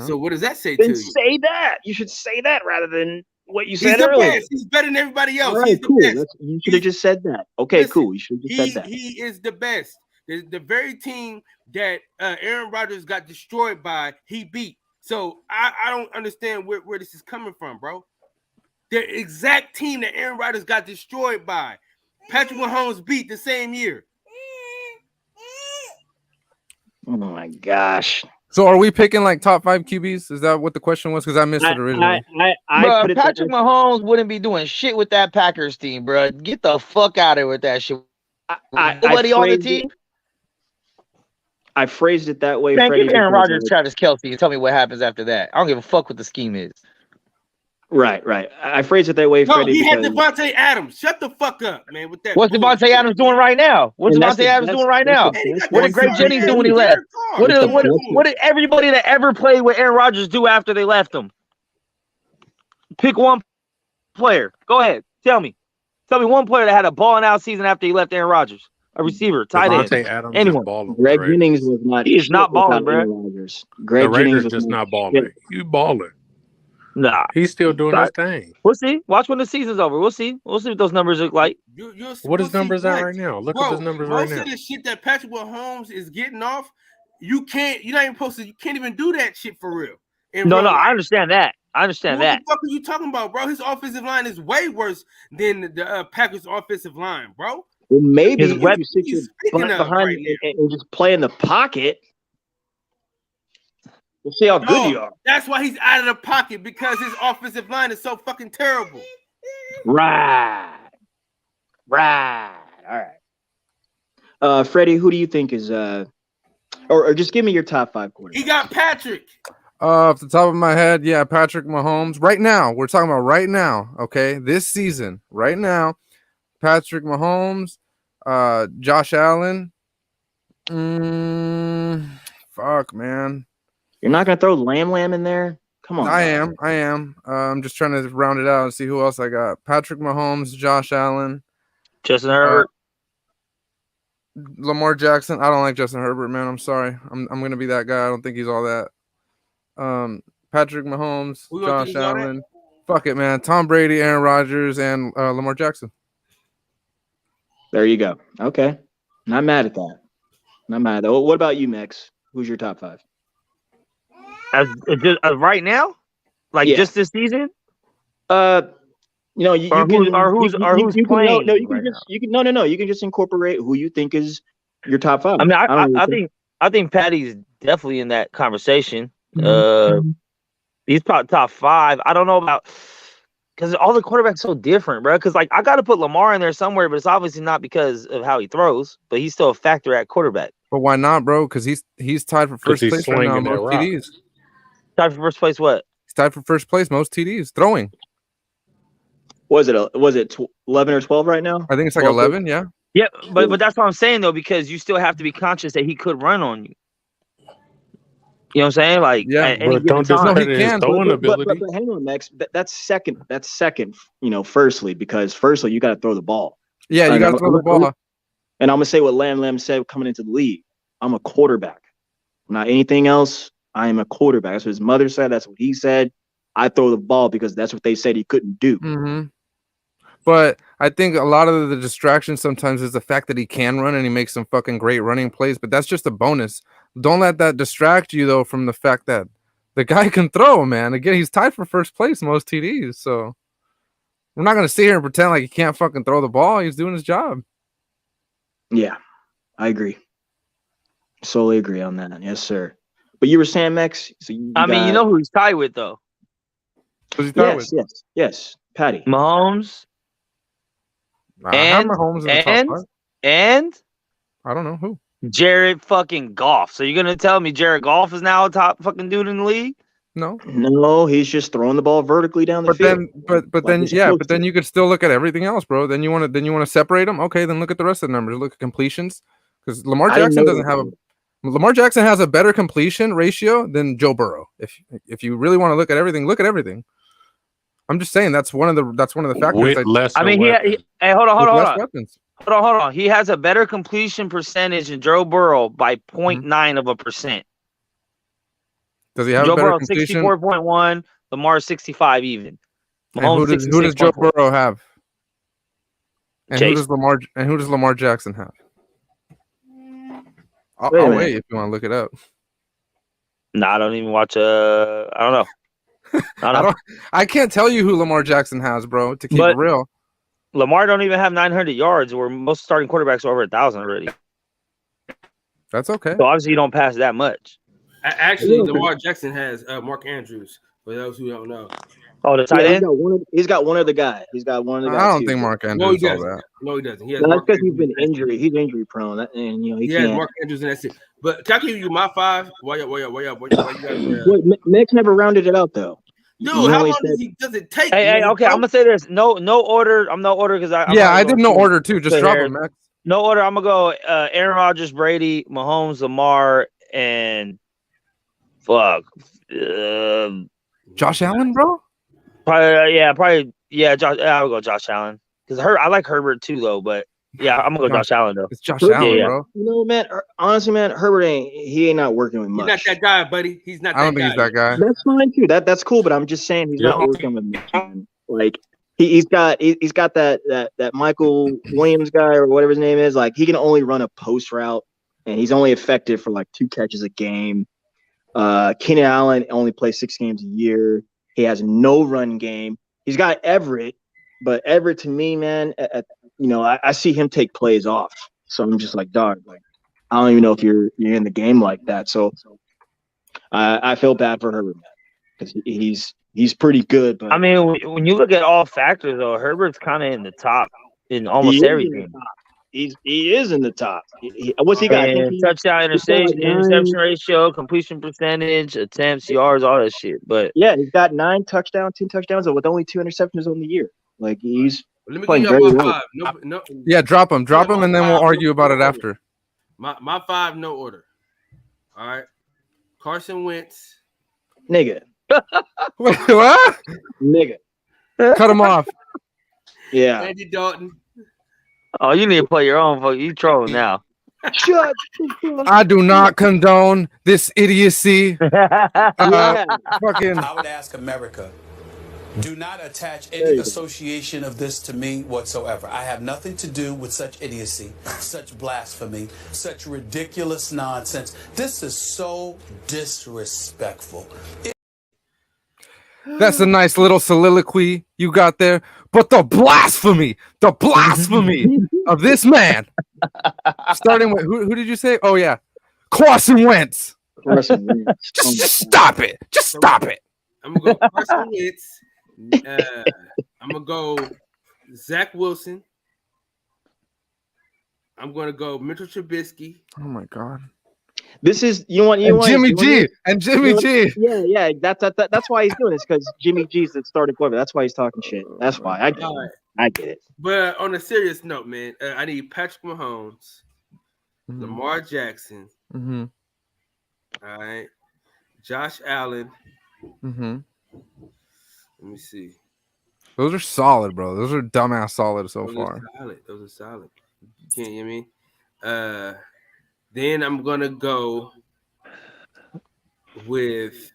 N: So what does that say
L: then
N: to you?
L: Say that. You should say that rather than what you said
N: He's the
L: earlier.
N: best. He's better than everybody else.
L: All right,
N: He's the
L: cool.
N: best.
L: You should have just said that. Okay,
N: Listen,
L: cool. You should have just said that.
N: He is the best. The very team that Aaron Rodgers got destroyed by, he beat. So I don't understand where this is coming from, bro. The exact team that Aaron Rodgers got destroyed by, Patrick Mahomes beat the same year.
L: Oh my gosh.
C: So are we picking like top 5 QBs? Is that what the question was? Because I missed it originally.
O: Bro, Patrick Mahomes wouldn't be doing shit with that Packers team, bro. Get the fuck out of here with that shit. Nobody on the team.
L: I phrased it that way,
O: Man,
L: Freddie.
O: give Aaron Rodgers, Travis Kelce, and tell me what happens after that. I don't give a fuck what the scheme is.
L: Right. I phrased it that way,
N: No,
L: Freddie.
N: he had Devontae Adams. Shut the fuck up, man. With that.
O: What's Devontae Adams doing right now? What's Devontae Adams doing right now? What did Greg Jennings do when he left? What did everybody that ever played with Aaron Rodgers do after they left him? Pick one player. Go ahead. Tell me one player that had a balling out season after he left Aaron Rodgers. A receiver, tight end.
J: Adams
O: anyone.
J: is balling.
L: Greg Jennings was not.
O: He is not balling, bro.
L: Greg
J: the
L: Jennings
J: Raiders
L: was
J: just not balling. You balling.
O: Nah,
J: he's still doing his thing.
O: We'll see. Watch when the season's over. We'll see. We'll see what those numbers look like.
J: What his numbers at right now? Look at his numbers right now.
N: Most of the shit that Patrick Mahomes is getting off, you're not even supposed to. You can't even do that shit for real.
O: No, I understand that. What
N: the fuck are you talking about, bro? His offensive line is way worse than the Packers' offensive line, bro.
L: Well, maybe if you sit your butt behind and just play in the pocket, we'll see how good you are.
N: That's why he's out of the pocket, because his offensive line is so fucking terrible.
L: Right. All right. Freddie, who do you think is or just give me your top 5 quarterbacks?
N: He got Patrick.
C: Off the top of my head, yeah, Patrick Mahomes. Right now, we're talking about right now, okay? This season, right now, Patrick Mahomes, Josh Allen. Fuck, man.
L: You're not gonna throw Lamb in there? Come on.
C: I am. I'm just trying to round it out and see who else I got. Patrick Mahomes, Josh Allen,
O: Justin Herbert,
C: Lamar Jackson. I don't like Justin Herbert, man. I'm sorry. I'm gonna be that guy. I don't think he's all that. Patrick Mahomes, Josh Allen. Fuck it, man. Tom Brady, Aaron Rodgers, and Lamar Jackson.
L: There you go. Okay. Not mad at that. Not mad though. What about you, Max? Who's your top 5?
O: As right now? Like
L: Yeah.
O: just this season?
L: You know, you
O: Or
L: can
O: who's
L: you can
O: playing
L: no you can
O: right now?
L: just you can no you can just incorporate who you think is your top 5.
O: I mean,
L: I don't really
O: I think Patty's definitely in that conversation.
L: Mhm.
O: He's probably top 5. I don't know about because all the quarterbacks so different, bro. Because like I got to put Lamar in there somewhere, but it's obviously not because of how he throws, but he's still a factor at quarterback.
C: But why not, bro? Because he's tied for first
J: he's
C: place right now.
J: slinging that
C: Most
J: rock.
C: TDs.
O: Tied for first place. What?
C: He's tied for first place. Most TDs throwing.
L: Was it 11 or 12 right now?
C: I think it's like
L: 12?
C: 11. Yeah.
O: Yeah, but that's what I'm saying though, because you still have to be conscious that he could run on you. You know what I'm saying? Like
C: Yeah,
O: at any
J: But
O: given
J: don't
O: time.
J: discredit his throwing ability.
L: But hang on, Max. That's second. That's second. You know, firstly, because firstly you got to throw the ball.
C: Yeah, you got to throw the ball.
L: And I'm gonna say what Lam said coming into the league. I'm a quarterback, not anything else. I am a quarterback. That's what his mother said. That's what he said. I throw the ball because that's what they said he couldn't do.
C: Mm-hmm. But I think a lot of the distraction sometimes is the fact that he can run and he makes some fucking great running plays, but that's just a bonus. Don't let that distract you though from the fact that the guy can throw, man. Again, he's tied for first place most TDs, so we're not gonna sit here and pretend like he can't fucking throw the ball. He's doing his job.
L: Yeah, I agree. Solely agree on that. Yes, sir. But you were saying, Max. So you
O: mean, you know who he's tied with though.
C: Who's he tied with?
L: Yes. Patty.
O: Mahomes.
C: I have Mahomes in the top 5.
O: And
C: I don't know who.
O: Jared fucking Goff. So you're gonna tell me Jared Goff is now a top fucking dude in the league?
L: No, he's just throwing the ball vertically down the field.
C: But then you could still look at everything else, bro. Then you want to separate them. Okay, then look at the rest of the numbers. Look at completions, because Lamar Jackson doesn't have Lamar Jackson has a better completion ratio than Joe Burrow. If you really want to look at everything, look at everything. I'm just saying that's one of the factors.
J: With lesser
O: I mean, hey, hold on.
C: Weapons.
O: Hold on. He has a better completion percentage than Joe Burrow by 0.9%.
C: Does he have
O: Joe
C: a better
O: Burrow
C: completion?
O: 64.1, Lamar 65 even.
C: And who does Joe Burrow have? And
O: Chase.
C: who does Lamar Jackson have? I'll wait if you want to look it up.
O: No, I don't even watch. I don't know.
C: I can't tell you who Lamar Jackson has, bro. To keep it real,
O: Lamar don't even have 900 yards, where most starting quarterbacks are over 1,000 already.
C: That's okay.
O: So obviously you don't pass that much.
N: Actually, Lamar Jackson has Mark Andrews. For those who don't know.
O: Oh, the tight end.
L: He's got one of the guys. He's got one of the guys.
C: I don't think Mark Andrews
N: No, he
C: all
N: doesn't.
C: that.
N: No, he doesn't. He has
L: That's because he's been injury. He's injury prone, and you know he
N: has
L: can't.
N: Mark Andrews, and that's it. But can I give you my 5? Why you
L: Wait, Max never rounded it out though.
N: Dude, how long does it take?
O: Hey, okay, I'm gonna say this. No order. I'm no order because
C: I did no order too. Just drop them, Max.
O: No order. I'm gonna go Aaron Rodgers, Brady, Mahomes, Lamar, and
C: Josh Allen, bro.
O: Probably. Josh. I'll go Josh Allen because I like Herbert too, though. But yeah, I'm gonna go Josh Allen though.
C: It's Josh Allen, bro.
L: You know, man. Honestly, man, Herbert ain't not working with much.
N: He's not that guy, buddy. He's not.
C: I don't think he's that guy.
L: That's fine too. That's cool. But I'm just saying he's not working with much. Man. Like he's got that Michael Williams guy or whatever his name is. Like he can only run a post route, and he's only effective for like 2 catches a game. Keenan Allen only plays 6 games a year. He has no run game. He's got Everett, but Everett to me, man, I see him take plays off. So I'm just like, dog, like I don't even know if you're in the game like that. So I feel bad for Herbert, man, because he's pretty good. But
O: I mean, when you look at all factors, though, Herbert's kind of in the top in almost everything.
L: He is in the top. What's he got?
O: Touchdown, interception ratio, completion percentage, attempts, yards, all that shit. But
L: yeah, he's got 10 touchdowns, with only 2 interceptions on the year. Like he's
N: playing very well.
C: Yeah, drop him, and then we'll argue about it after.
N: My 5, no order. All right, Carson Wentz,
L: nigga.
C: Wait, what?
L: Nigga.
C: Cut him off.
L: Yeah.
N: Andy Dalton.
O: Oh, you need to play your own. You trolling now.
L: Shut.
C: I do not condone this idiocy.
Q: I would ask America, do not attach any association of this to me whatsoever. I have nothing to do with such idiocy, such blasphemy, such ridiculous nonsense. This is so disrespectful.
C: That's a nice little soliloquy you got there. But the blasphemy of this man. Starting with who did you say? Oh yeah, Carson Wentz.
L: Carson Wentz.
C: Just stop it. Just stop it.
N: I'm gonna go Carson Wentz. I'm gonna go Zach Wilson. I'm gonna go Mitchell Trubisky.
C: Oh my god.
L: This is
C: Jimmy G.
L: Yeah. That's why he's doing this, because Jimmy G's the starting quarterback. That's why he's talking shit. That's why I get it. I get it.
N: But on a serious note, man, I need Patrick Mahomes, Lamar Jackson.
C: Mm-hmm.
N: All right, Josh Allen.
C: Mm-hmm.
N: Let me see.
C: Those are solid, bro. Those are dumbass solid so far.
N: Those are solid. You can't hear me. Then I'm gonna go with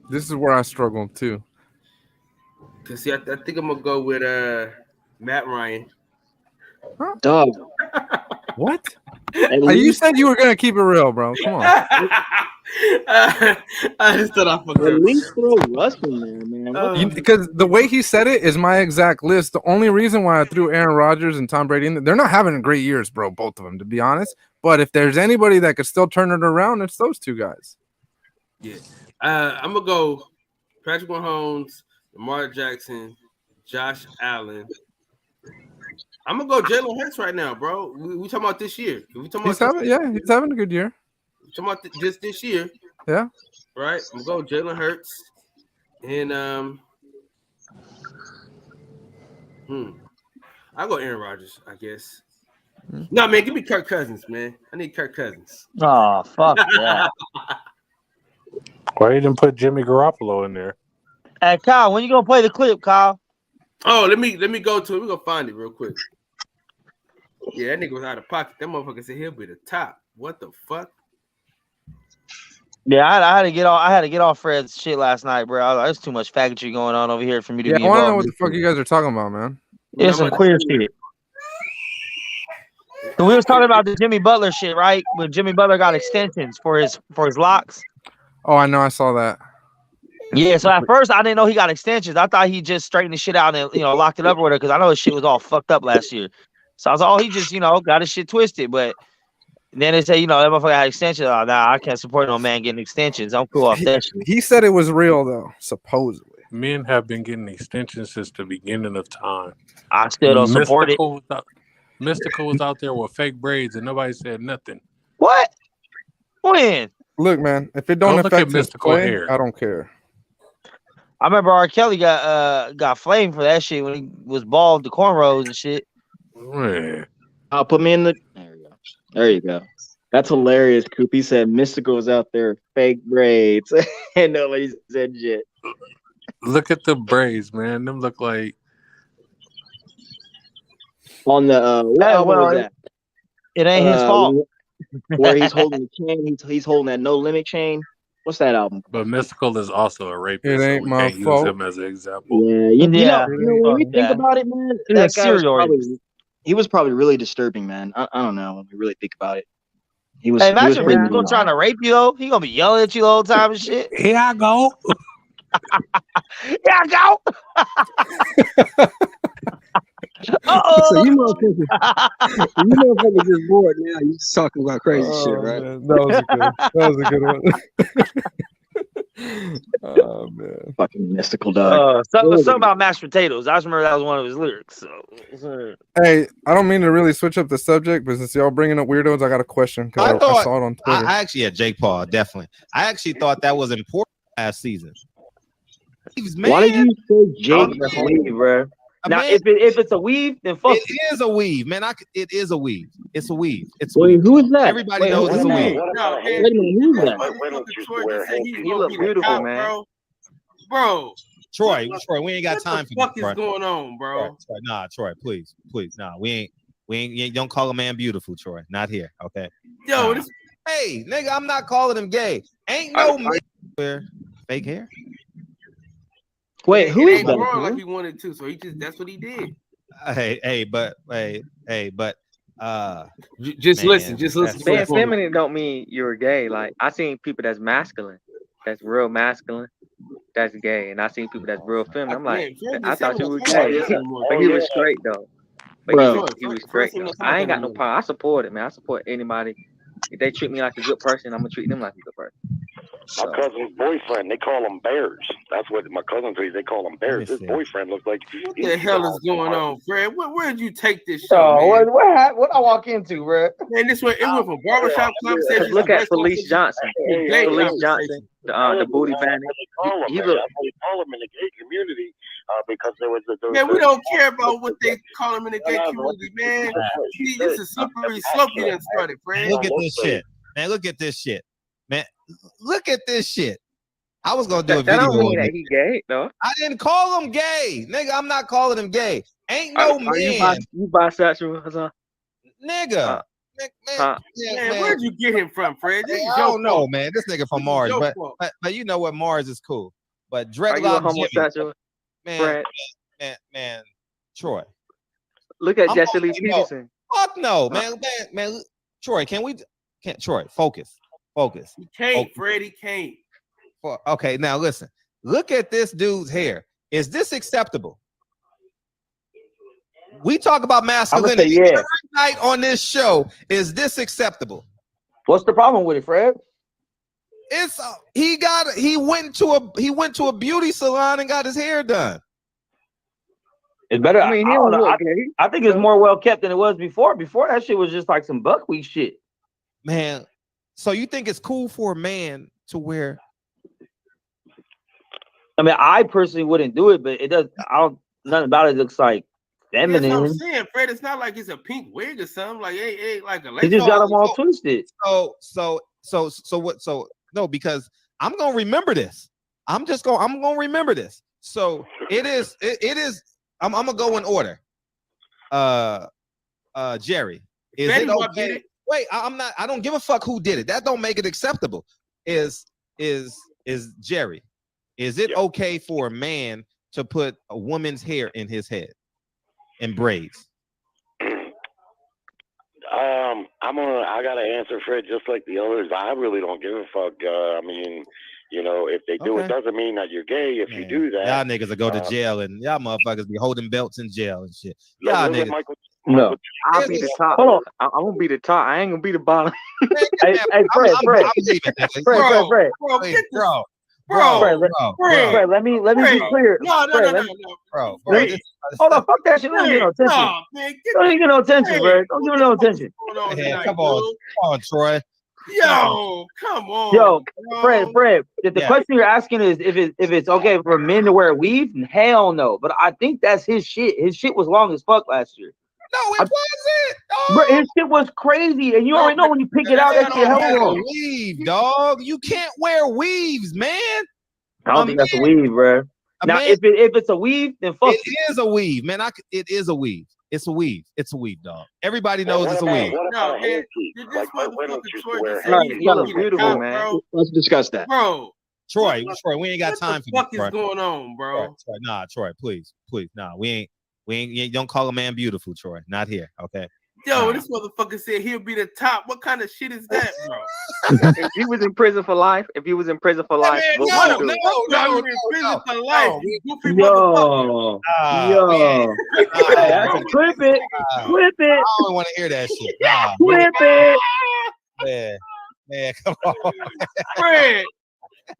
C: This is where I struggle too.
N: Cause see, I think I'm gonna go with Matt Ryan.
L: Dog.
C: What? You said you were gonna keep it real, bro. Come on.
N: I just thought I forgot.
L: At least throw Russ in there, man.
C: Because the way he said it is my exact list. The only reason why I threw Aaron Rodgers and Tom Brady in, they're not having great years, bro, both of them, to be honest. But if there's anybody that could still turn it around, it's those two guys.
N: Yeah. I'm gonna go Patrick Mahomes, Lamar Jackson, Josh Allen. I'm gonna go Jalen Hurts right now, bro. We talking about this year.
C: He's having a good year.
N: Talking about just this year.
C: Yeah.
N: Right. I'm gonna go Jalen Hurts. And I'll go Aaron Rodgers, I guess. No, man, give me Kirk Cousins, man. I need Kirk Cousins.
O: Oh, fuck yeah.
J: Why you didn't put Jimmy Garoppolo in there?
O: Hey, Kyle, when you gonna play the clip, Kyle?
N: Oh, let me go to it. We're gonna find it real quick. Yeah, that nigga was out of pocket. That motherfucker said he'll be the top. What the fuck?
O: Yeah, I had to get off Fred's shit last night, bro. There's too much faggotry going on over here for me to be
C: I want to
O: involved.
C: know what the fuck you guys are talking about, man.
O: It's some queer shit. So we was talking about the Jimmy Butler shit, right? When Jimmy Butler got extensions for his locks.
C: Oh, I know. I saw that.
O: Yeah, so at first I didn't know he got extensions. I thought he just straightened the shit out and locked it up with her, because I know his shit was all fucked up last year. So I was like, oh, he just got his shit twisted. But then they say that motherfucker had extensions. Oh, nah, I can't support no man getting extensions. I'm cool off that shit.
C: He said it was real though, supposedly.
J: Men have been getting extensions since the beginning of time.
O: I still don't support it.
J: Mystical was out there with fake braids and nobody said nothing.
O: What? When?
C: Look, man, if it don't affect his play, hair. I don't care.
O: I remember R. Kelly got flamed for that shit when he was bald, the cornrows and shit.
L: I'll put me in the. There you go. That's hilarious, Coop. He said Mystical was out there fake braids and nobody said shit.
J: Look at the braids, man. Them look like
L: on the what album was that?
O: It ain't his fault.
L: Where he's holding the chain, he's holding that No Limit chain. What's that album?
J: But Mystical is also a rapist.
C: It ain't
J: so we
C: my
J: can't
C: fault.
J: use him as an example.
L: Yeah, when we think about it, man, that guy was probably really disturbing, man. I don't know when we really think about it. He was.
O: Hey, imagine Mystical trying to rape you though. He gonna be yelling at you the whole time and shit.
J: Here I go.
O: Here I go.
G: So you motherfuckers just bored now. You just talking about crazy shit, right?
C: Man, that was a good one. Oh man,
L: fucking Mystical dog.
O: Something about mashed potatoes. I just remember that was one of his lyrics. So.
C: Hey, I don't mean to really switch up the subject, but since y'all bringing up weirdos, I got a question. I saw it on Twitter.
R: I actually had Jake Paul, definitely. I actually thought that was important last season.
L: Why did you say Jake Paul, bro?
O: Now, if it's a weave, then fuck
R: it. It is a weave, man. It is a weave. It's a weave. It's
L: who is that?
R: Everybody knows it's a weave.
L: Who's that?
O: He look beautiful, man.
N: Bro.
R: Troy, we ain't got time for
N: what the fuck is going on, bro?
R: Troy, please. Nah, we ain't don't call a man beautiful, Troy. Not here, okay?
N: Yo,
R: hey, nigga, I'm not calling him gay. Ain't no man wear fake hair.
L: Wait, who is that?
N: Like he wanted to, so that's what he did.
R: But
N: Just
R: man,
N: listen. Just listen for
S: Being
N: a moment.
S: feminine don't mean you're gay. Like I seen people that's masculine, that's real masculine, that's gay, and I seen people that's real feminine. I'm like,
N: Man, Fred
S: I
N: just said
S: thought you
N: when
S: were
N: they come out
S: gay,
N: this anymore.
S: but he was straight though. But
L: Bro,
S: he was
N: Fred
S: straight
N: said when
S: though.
N: they come
S: I
N: out
S: ain't
N: that
S: got no
N: anymore.
S: problem. I support it, man. I support anybody. If they treat me like a good person, I'm gonna treat them like a good person.
T: My cousin's boyfriend, they call them bears. That's what my cousin says. They call them bears. His boyfriend looks like
N: What the hell is going on, Fred? Where did you take this show,
O: Oh,
N: man?
O: what I walk into, bro?
N: Man, it went from barbershop conversations
S: Look
N: to
S: at
N: race
S: Felice
N: conversations
S: Johnson.
N: to gay
S: Felice
N: conversation.
S: Johnson, the booty bandit. He
T: That's
S: look.
T: what they call them in the gay community because there was a.
N: Man, we don't care about what they call them in the gay community, man. See, this is slippery slope you done started, Fred.
R: Look at this shit, man. Look at this shit, man. Look at this shit. I was gonna do a
S: That
R: video.
S: don't mean
R: on
S: that
R: it.
S: he gay though.
R: I didn't call him gay, nigga. I'm not calling him gay. Ain't no
S: Are you
R: man,
S: bisexual, Hassan?
R: nigga.
S: Huh?
N: Man, where'd you get him from, Fred? This is
R: I
N: your
R: don't know,
N: fault.
R: man. This nigga from
N: This is
R: Mars,
N: your
R: but,
N: fault.
R: but you know what? Mars is cool. But
S: Are you a
R: dreadlock
S: homosexual,
R: Jimmy,
S: Fred?
R: man, Troy.
S: Look at
R: I'm
S: Jesse
R: gonna
S: Lee
R: say no.
S: Peterson.
R: Fuck no, man. Troy, Troy, focus.
N: He can't, Fred. He can't.
R: Okay, now listen. Look at this dude's hair. Is this acceptable? We talk about masculinity
O: yeah.
R: every night on this show. Is this acceptable?
O: What's the problem with it, Fred?
R: It's he went to a beauty salon and got his hair done.
O: It's better.
S: I mean, he
O: I
S: don't
O: don't know.
S: look gay.
O: I think it's more well kept than it was before. Before that shit was just like some buckwheat shit.
R: Man, so you think it's cool for a man to wear?
O: I mean, I personally wouldn't do it, but it does. Nothing about it looks like feminine.
N: That's what I'm saying, Fred. It's not like it's a pink wig or something. Like, ain't like a.
O: He just got them all twisted.
R: So no, because I'm gonna remember this. I'm gonna remember this. So it is. I'm gonna go in order. Jerry, is
N: Betty
R: it okay? Wait, I'm not. I don't give a fuck who did it. That don't make it acceptable. Is Jerry? Is it okay for a man to put a woman's hair in his head in braids?
T: I gotta answer Fred just like the others. I really don't give a fuck. I mean, you know, if they do it doesn't mean that you're gay. If you do that,
R: Y'all niggas will go to jail and y'all motherfuckers be holding belts in jail and shit. Y'all niggas.
S: No, I'll be the top. I'm gonna be the top. I ain't gonna be the bottom.
O: Hey, Fred, Fred, Fred, let me be clear.
N: No.
O: Hold on, fuck that shit. Don't get no attention.
N: No, man,
O: Don't get no attention, Fred. Don't give no attention.
R: Come on, Troy.
N: Yo, come on.
O: Yo,
N: bro.
O: Fred. If the question you're asking is if it's okay for men to wear a weave, hell no. But I think that's his shit. His shit was long as fuck last year.
R: No, it wasn't.
O: Bro, his shit was crazy, and you already know when you pick it out, that shit hell long.
R: Weave, dog. You can't wear weaves, man.
O: I don't think that's a weave, bro. Now, if it's a weave, then fuck.
R: It is a weave, man. It is a weave. It's a weave. It's a weave, dog. Everybody knows it's a weave.
N: No, man. This motherfucker Troy
O: Right, beautiful, man. Let's discuss that,
N: bro.
R: Troy, we ain't got time for
N: what the
R: this,
N: fuck is going on, bro?
R: Troy, please, nah, we ain't. Don't call a man beautiful, Troy. Not here, okay?
N: Yo, this motherfucker said he'll be the top. What kind of shit is that, bro?
S: If he was in prison for life, what would you do?
N: in prison for life.
O: Yo, clip it.
R: I don't want to hear that shit. Nah,
O: Clip it.
R: Man, come on.
N: Fred,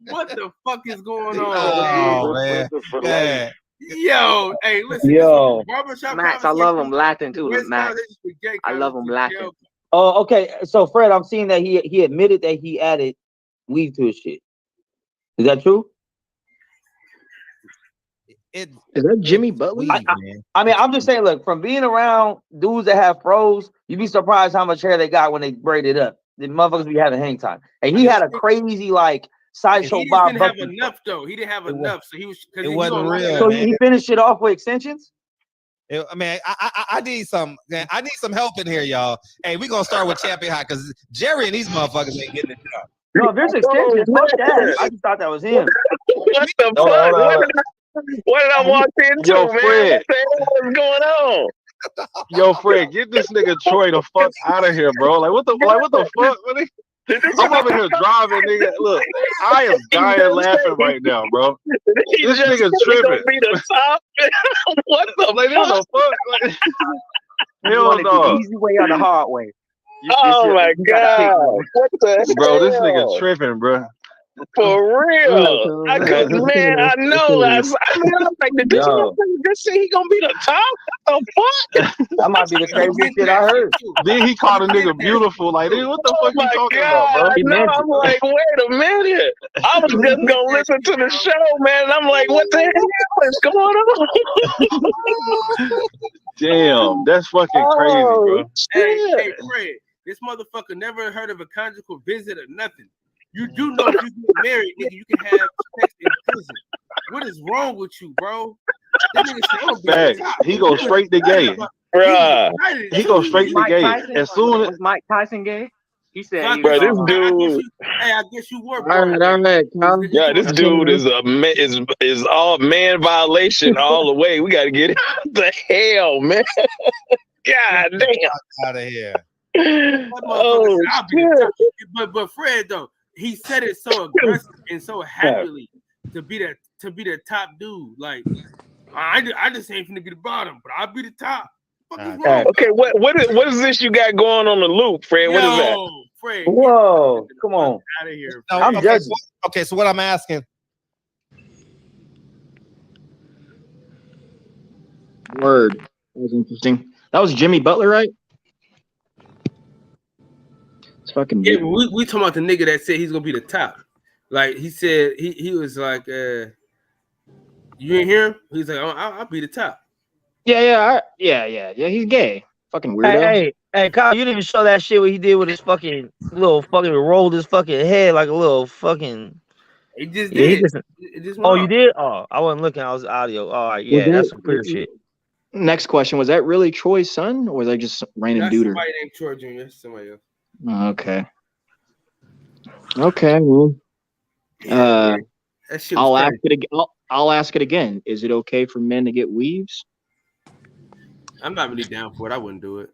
N: what the fuck is going on?
R: Oh, man.
N: Yo, hey, listen.
O: Yo,
S: Max, I love him Latin too. Max, I love him Latin.
O: Oh, okay. So Fred, I'm seeing that he admitted that he added weave to his shit. Is that true?
L: Is that Jimmy Butler?
O: I mean, I'm just saying, look, from being around dudes that have fros, you'd be surprised how much hair they got when they braid it up. The motherfuckers be having hang time. And he had a crazy sideshow Bob.
N: He didn't have enough though. He didn't have enough, so he was.
R: It wasn't real.
O: So
R: man.
O: he finished it off with extensions.
R: I need some. Man, I need some help in here, y'all. Hey, we gonna start with Champion High because Jerry and these motherfuckers ain't getting it done.
O: No, there's extensions. Fuck that. I just thought that was him.
U: What the fuck? What did I walk into, man? What the hell is going on?
D: Yo, Fred, get this nigga Troy the fuck out of here, bro. Like what the fuck? I'm over here driving, nigga. Look, I am dying laughing right now, bro. This nigga tripping.
U: Be the top. What the
D: Like what the fuck? Like, hell
L: wanted
D: no.
L: the easy way or the hard way.
U: Oh my
L: you gotta pick
U: god!
L: one.
U: What the
D: Bro, this nigga
U: hell?
D: tripping, bro.
U: For real? I could, man. I know. I was like, did this
L: Yo,
U: motherfucker just say he gonna be the top? What the fuck?
L: that might be the craziest shit I heard.
D: Then he called a nigga beautiful. Like, dude, what the
U: Oh
D: fuck you
U: my
D: talking
U: god!
D: about, bro?
U: I know. I'm like, wait a minute. I was just gonna listen to the show, man. And I'm like, what the hell is going on?
D: Damn, that's fucking crazy, bro.
N: Hey, Fred, this motherfucker never heard of a conjugal visit or nothing. You do know if you get married, nigga, you can have sex in prison. What is wrong with you, bro? That nigga said, "Oh,
D: Fact. He go straight to gay.
U: Bruh.
D: He go straight to gay. As soon as
L: Was Mike Tyson gay? He said,
U: Bro, this dude.
N: I guess you were.
L: all right, Kyle.
U: Yeah, this dude is is all man violation all the way. We got to get it. What the hell, man? God damn.
R: Out of here.
U: Oh,
N: shit. But Fred though, he said it so aggressive and so happily to be the top dude. Like I just ain't finna be the bottom, but I'll be the top.
U: Okay, what is this you got going on the loop, Fred? What is that?
N: Fred,
L: whoa, come on.
N: Out of here.
L: I'm
R: okay,
L: judging.
R: Okay, so what I'm asking.
L: Word. That was interesting. That was Jimmy Butler, right? It's fucking
N: Yeah, but we talking about the nigga that said he's gonna be the top. Like he said, he was like, you ain't hear him? He's like, I'll be the top.
L: Yeah. He's gay. Fucking weirdo.
O: Hey, Kyle, you didn't even show that shit what he did with his fucking little fucking rolled his fucking head like a little fucking.
N: He just
O: Yeah,
N: did.
O: It just you did? Oh, I wasn't looking. I was audio. All right, yeah, that's some clear shit.
L: Next question: was that really Troy's son, or was that just random
N: That's
L: duder?
N: somebody named Troy Jr. Somebody else.
L: Okay. Well,
N: that shit
L: I'll
N: was
L: ask it again. I'll ask it again. Is it okay for men to get weaves?
N: I'm not really down for it. I wouldn't do it.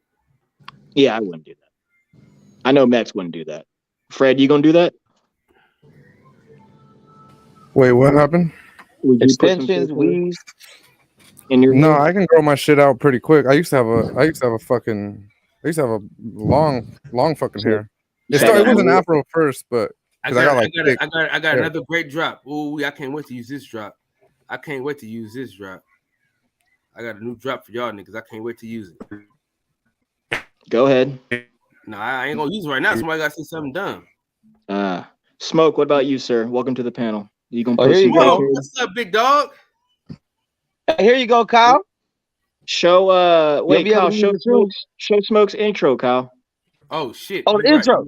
L: Yeah, I wouldn't do that. I know Max wouldn't do that. Fred, you gonna do that?
C: Wait, what happened?
L: Extensions, weaves.
C: No, I can grow my shit out pretty quick. I used to have a long fucking hair. It was an afro first, but
N: I
C: got
N: another great drop. Ooh, I can't wait to use this drop. I got a new drop for y'all niggas. I can't wait to use it.
L: Go ahead.
N: No, I ain't gonna use it right now. Somebody gotta say something dumb.
L: Smoke, what about you, sir? Welcome to the panel. You gonna
N: what's up, big dog?
O: Here you go, Kyle.
L: Show Kyle, show Smoke's intro, Kyle.
N: Oh shit.
O: Oh, the intro.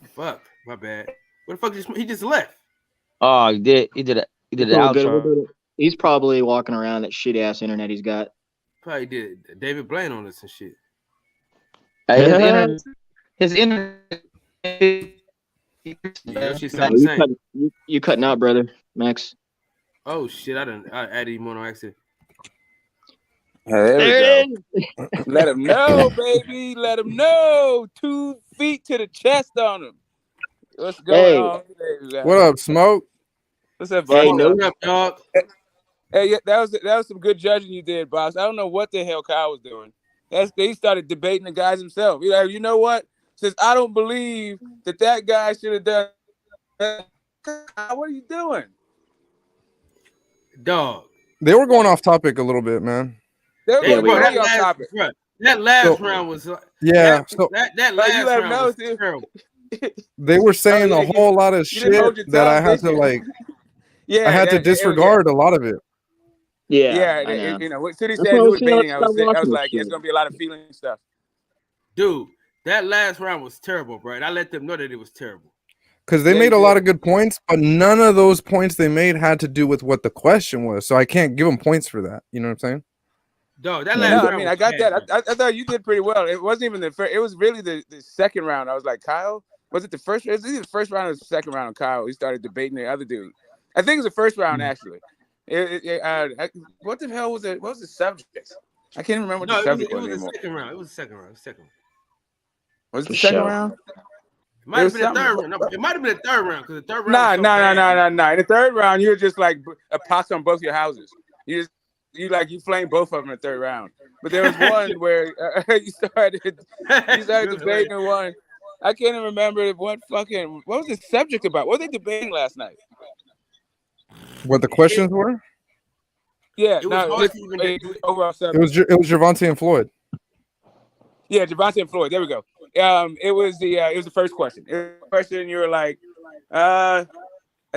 N: Fuck, my bad. What the fuck he just left?
O: Oh, he did the outro.
L: He's probably walking around that shit ass internet he's got.
N: Probably did David Blaine on this and shit.
O: His internet.
N: Yeah, shit sound the same.
L: You cutting out, brother, Max.
N: Oh shit! I added him on accident.
V: There we go. Let him know, baby. Let him know. 2 feet to the chest on him. What's going on today?
C: What up, Smoke?
V: What's up, boss?
N: Hey, what up, dog?
V: Hey, yeah, that was some good judging you did, boss. I don't know what the hell Kyle was doing. He started debating the guys himself. He's like, you know what? Since I don't believe that guy should have done that, what are you doing?
N: Dog.
C: They were going off topic a little bit, man.
N: That last round was
C: yeah.
N: That last round was terrible.
C: They were saying a whole lot of shit that I had to like.
V: Yeah,
C: I had to disregard a lot of it.
V: Yeah. You know, what City said he was debating. I was like, it's gonna be a lot of feeling stuff.
N: Dude, that last round was terrible, bro. And I let them know that it was terrible.
C: Because they made a lot of good points, but none of those points they made had to do with what the question was. So I can't give them points for that. You know what I'm saying?
N: Dog, that last round.
V: I mean, I got that. I thought you did pretty well. It wasn't even the first. It was really the second round. I was like, Kyle, was it the first? It was either the first round or the second round of Kyle. He started debating the other dude. I think it was the first round actually. What the hell was it? What was the subject? I can't remember what
N: No,
V: the
N: it was
V: subject was
N: the
V: anymore.
N: second round. It was the second round.
V: Was it
L: For
V: the second
L: sure.
V: round?
N: It might
V: It
N: have
V: was
N: been the
V: something.
N: third round. No, it might have been the third round because the third round
V: Nah.
N: was so bad.
V: In the third round, you're just like a pox on both your houses. You flame both of them in the third round. But there was one where you started debating one. I can't even remember what was the subject about? What were they debating last night?
C: What the questions were?
V: Yeah,
N: It was
V: no,
N: hard to even.
V: overall subject.
C: It was Gervonta and Floyd.
V: Yeah, Gervonta and Floyd. There we go. It was the first question. It was the question you were like, I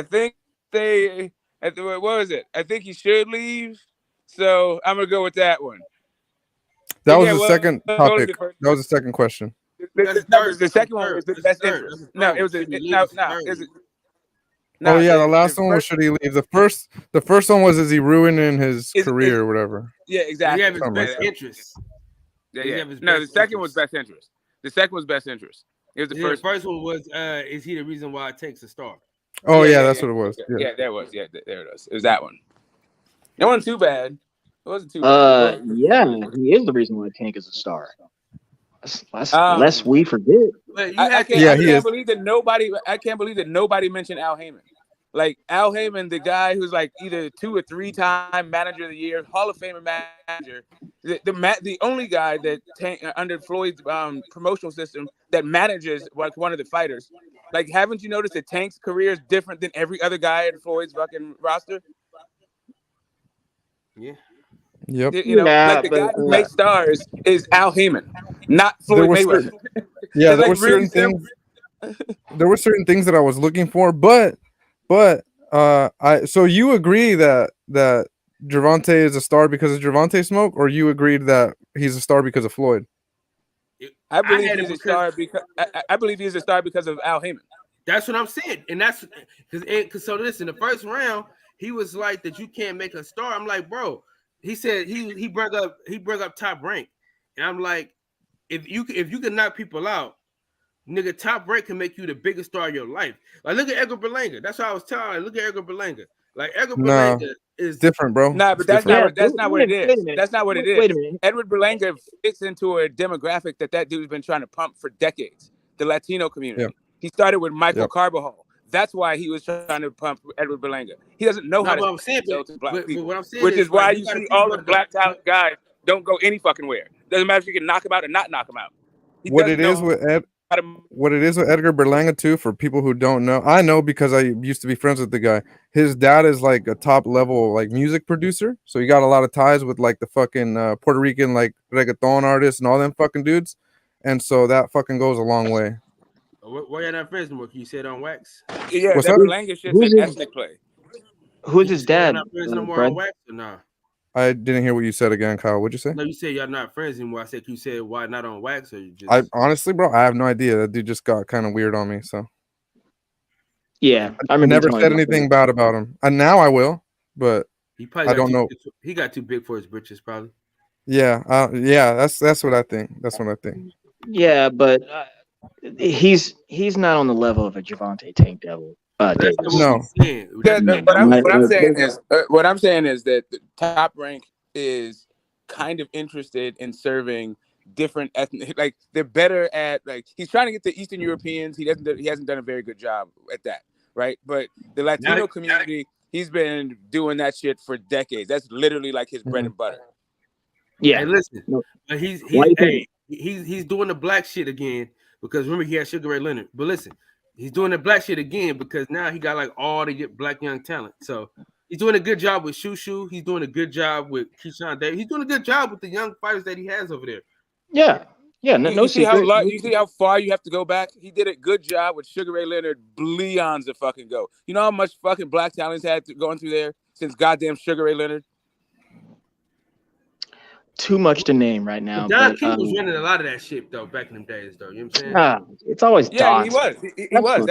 V: think what was it? I think he should leave. So I'm gonna go with that one.
C: That was the second topic. That was the second question.
V: The second one was the best interest. No, it was
C: Oh yeah, the last one was should he leave? The first one was is he ruining his career or whatever.
V: Yeah, exactly.
N: He have his best interest.
V: Yeah. No, the second was best interest. The second was best interest. It was the first.
N: The first one was is he the reason why it takes a star?
C: Oh yeah, that's what it was.
V: Yeah, there was. Yeah, there it was. It was that one. It wasn't too bad. It wasn't too bad.
L: Yeah, he is the reason why Tank is a star. Lest we forget.
V: I can't believe that nobody mentioned Al Heyman. Like Al Heyman, the guy who's like either 2 or 3 time manager of the year, Hall of Famer manager, the only guy that under Floyd's promotional system that manages like one of the fighters. Like, haven't you noticed that Tank's career is different than every other guy at Floyd's fucking roster?
N: Yeah.
C: Yep.
V: The guy who makes stars is Al Heyman, not Floyd Mayweather.
C: There were certain things. There were certain things that I was looking for, but so you agree that Gervonta is a star because of Gervonta Smoke, or you agreed that he's a star because of Floyd?
V: I believe he's a star because I believe he's a star because of Al Heyman.
N: That's what I'm saying, and that's because so listen, the first round he was like that you can't make a star. I'm like, bro. He said he brought up Top Rank, and I'm like, if you can knock people out, nigga, Top Rank can make you the biggest star of your life. Like look at Edgar Berlanga. That's what I was telling you. Look at Edgar Berlanga. Like Edgar Berlanga is
C: different, bro.
V: Nah, but that's not what it is. That's not what it is.
L: Wait a minute.
V: Edward Berlanga fits into a demographic that dude's been trying to pump for decades. The Latino community.
C: Yep.
V: He started with Michael
C: Yep.
V: Carbajal. That's why he was trying to pump Edward Berlanga. He doesn't know how to sell to black people,
N: what I'm saying
V: which is why
N: like,
V: you see all the black talent guys don't go any fucking where. Doesn't matter if you can knock him out or not knock him out.
C: What it is with Edgar Berlanga too, for people who don't know, I know because I used to be friends with the guy. His dad is like a top level like music producer, so he got a lot of ties with like the fucking Puerto Rican like reggaeton artists and all them fucking dudes, and so that fucking goes a long way.
N: Why y'all not friends anymore? Can you say it on wax?
V: Yeah,
C: What's
V: that
C: up?
V: Berlanga shit's an ethnic play.
L: Who's his dad?
N: Y'all not friends no more
L: Fred?
N: on wax or nah?
C: I didn't hear what you said again, Kyle. What'd you say?
N: No, you said y'all not friends anymore. I said, can you say why not on wax or you just?
C: I honestly, bro, I have no idea. That dude just got kind of weird on me. So
L: Yeah, I
C: I
L: remember
C: never
L: telling
C: said
L: you
C: anything bad about him, and now I will. But
N: He probably
C: I don't know.
N: He got too big for his britches, probably.
C: Yeah, that's what I think. That's what I think.
L: Yeah, but he's not on the level of a Gervonta Tank Devil. Davis.
C: No.
V: What I'm saying is that the Top Rank is kind of interested in serving different ethnic, like they're better at, like he's trying to get the Eastern Europeans. He hasn't done a very good job at that, right? But the Latino community, he's been doing that shit for decades. That's literally like his bread and butter.
L: Yeah.
N: Hey, listen, but he's doing the black shit again because remember he had Sugar Ray Leonard. But listen, he's doing the black shit again because now he got like all the black young talent. So he's doing a good job with Shushu. He's doing a good job with Keyshawn Davis. He's doing a good job with the young fighters that he has over there.
L: Yeah. Yeah, no
V: you see
L: secret.
V: You see how far you have to go back? He did a good job with Sugar Ray Leonard, bleons of fucking go. You know how much fucking black talent's had going through there since goddamn Sugar Ray Leonard?
L: Too much to name right now.
N: Don
L: but,
N: King was running a lot of that shit though back in them days though. You know what I'm saying?
L: It's always
V: Yeah,
L: dots.
V: he was. He was.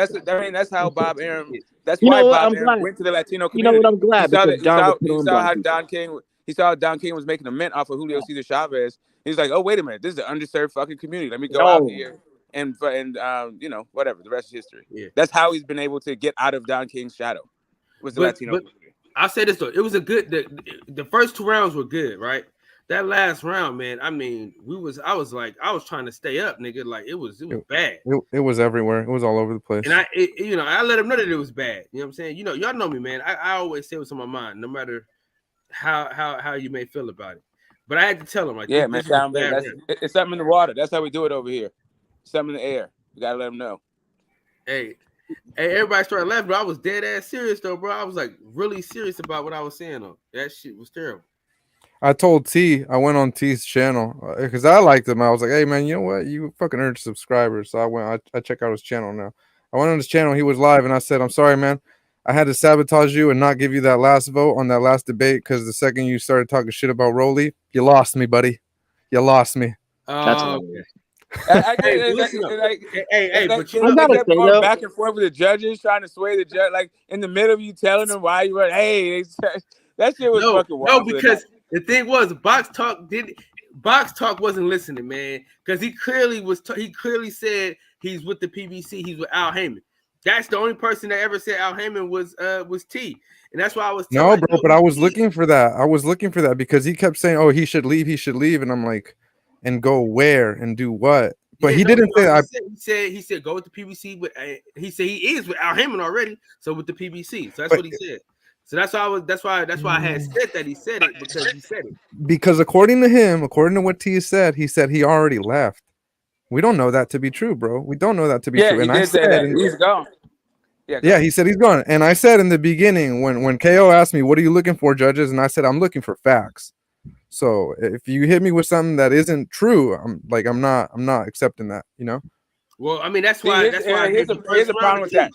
V: That's how Bob Arum. That's
L: You
V: why
L: know what?
V: Bob
L: I'm
V: Arum
L: glad.
V: went to the Latino
L: You know
V: community.
L: what? I'm glad because Don would put on black people.
V: He saw how Don King was making a mint off of Julio Cesar Chavez. He's like, oh wait a minute, this is an underserved fucking community. Let me go out here and you know, whatever. The rest is history.
N: Yeah.
V: That's how he's been able to get out of Don King's shadow. Was the Latino community.
N: I'll say this though, it was a good. The first 2 rounds were good, right? that last round, man. I mean, I was trying to stay up, nigga. Like it was bad.
C: It was everywhere. It was all over the place.
N: And I let him know that it was bad. You know what I'm saying? You know, y'all know me, man. I always say what's on my mind, no matter how you may feel about it. But I had to tell him, like,
V: yeah,
N: this
V: man,
N: was a
V: sound
N: bad
V: bad.
N: round.
V: It's something in the water. That's how we do it over here. Something in the air. You gotta let them know.
N: Hey, everybody started laughing, but I was dead ass serious though, bro. I was like really serious about what I was saying though. That shit was terrible.
C: I told T, I went on T's channel because I liked him. I was like, hey man, you know what? You fucking earned subscribers. So I check out his channel now. I went on his channel, he was live, and I said, I'm sorry, man. I had to sabotage you and not give you that last vote on that last debate because the second you started talking shit about Rolly, you lost me, buddy. You lost me.
L: That's
N: Okay.
V: Hey,
N: but you
V: know,
N: know,
V: they kept going back and forth with the judges, trying to sway the judge, like in the middle of you telling them why you were. Hey, that shit was fucking wild.
N: No, because the thing was, Box Talk wasn't listening, man, because he clearly said he's with the PBC, he's with Al Heyman. That's the only person that ever said Al Heyman was T, and that's why I was telling.
C: No, bro, but I was looking for that. I was looking for that because he kept saying, "Oh, he should leave, and I'm like, and go where and do what? But he didn't say that.
N: He said go with the PBC, but he said he is with Al Heyman already, so with the PBC. So that's what he said. So that's why I had said that he said it because he said it.
C: Because according to him, according to what T said, he said he already left. We don't know that to be true, bro. We don't know that to be true.
V: He
C: And
V: did
C: I
V: say
C: said,
V: that. He's gone.
C: Yeah, he said he's gone. And I said in the beginning when KO asked me, "What are you looking for, judges?" and I said, "I'm looking for facts." So if you hit me with something that isn't true, I'm not accepting that, you know?
N: Well, I mean, that's why
V: here's the problem with that.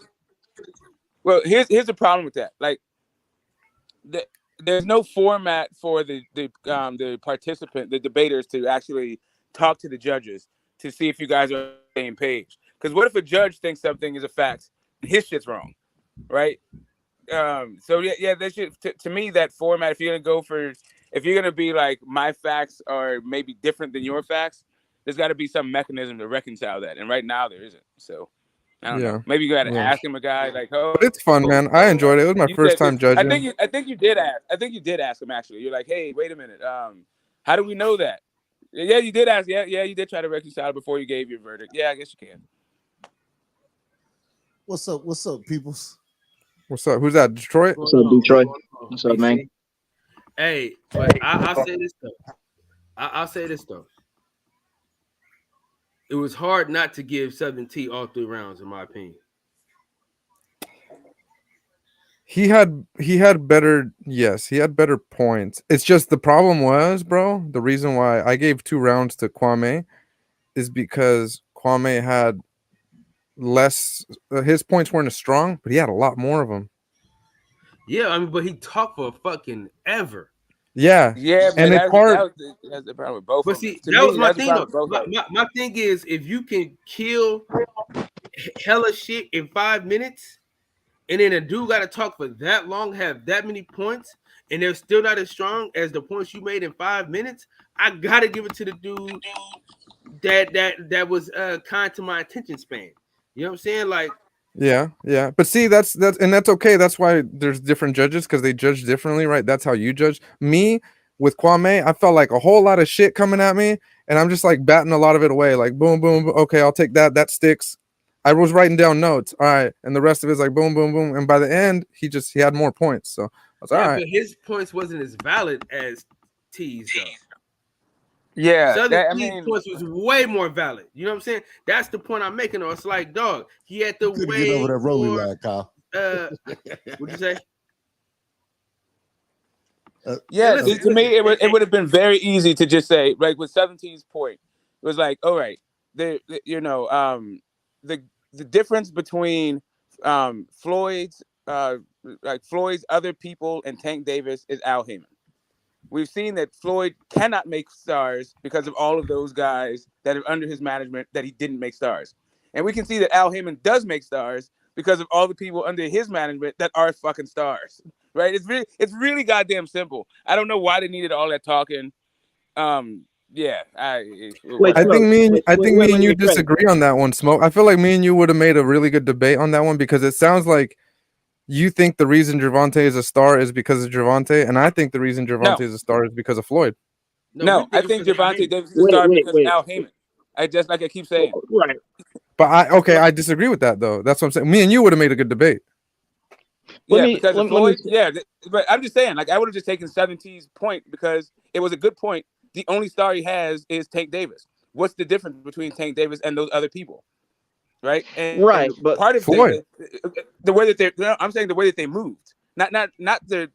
V: Well, here's the problem with that. Like there's no format for the participant, the debaters, to actually talk to the judges to see if you guys are on the same page. Because what if a judge thinks something is a fact and his shit's wrong, right? So that shit, to me, that format, if you're gonna be like, my facts are maybe different than your facts, there's got to be some mechanism to reconcile that, and right now there isn't. So I don't know. Maybe you got to ask him a guy like, "Oh,
C: but it's fun, man. I enjoyed it. It was my first time judging.
V: I think you did ask. I think you did ask him actually. You're like, "Hey, wait a minute. How do we know that?" Yeah, you did ask. Yeah, you did try to reconcile before you gave your verdict. Yeah, I guess you can.
P: What's up, peoples?
C: What's up? Who's that? Detroit?
L: What's up, Detroit? What's up, man?
N: Hey, but I'll say this though. I'll say this though. It was hard not to give Southern T all 3 rounds, in my opinion.
C: He had better points. It's just the problem was, bro, the reason why I gave 2 rounds to Kwame is because Kwame had less, his points weren't as strong, but he had a lot more of them.
N: Yeah, I mean, but he talked for fucking ever.
C: Yeah, and it's hard.
V: That's the problem with both.
N: But see, that was my thing though. My thing is, if you can kill hella shit in 5 minutes, and then a dude got to talk for that long, have that many points, and they're still not as strong as the points you made in 5 minutes, I gotta give it to the dude that was kind to my attention span. You know what I'm saying? Like,
C: yeah. But see, that's okay. That's why there's different judges, because they judge differently, right? That's how you judge. Me with Kwame, I felt like a whole lot of shit coming at me, and I'm just like batting a lot of it away. Like boom, boom, okay, I'll take that. That sticks. I was writing down notes. All right, and the rest of it's like boom, boom, boom. And by the end, he had more points. So I was all right.
N: But his points wasn't as valid as T's though.
V: Yeah,
N: Southern T's points was way more valid. You know what I'm saying? That's the point I'm making. It's like, dog, he had to way
P: get over that Rolly line, Kyle.
N: What'd you say?
V: To me, it would have been very easy to just say, like with 17's point, it was like, all right, the difference between Floyd's other people and Tank Davis is Al Heyman. We've seen that Floyd cannot make stars because of all of those guys that are under his management that he didn't make stars. And we can see that Al Heyman does make stars because of all the people under his management that are fucking stars. Right? It's really goddamn simple. I don't know why they needed all that talking. I
C: think me and you disagree on that one, Smoke. I feel like me and you would have made a really good debate on that one, because it sounds like you think the reason Gervonta is a star is because of Gervonta, and I think the reason Gervonta is a star is because of Floyd.
V: No, I think Gervonta Davis is a star because of Al Heyman. I keep saying.
L: Right.
C: But I disagree with that though. That's what I'm saying. Me and you would have made a good debate.
V: Because of Floyd. But I'm just saying, like, I would have just taken 17's point because it was a good point. The only star he has is Tank Davis. What's the difference between Tank Davis and those other people? Right. And
L: but
V: part of
C: Floyd.
V: the way that I'm saying the way that they moved, not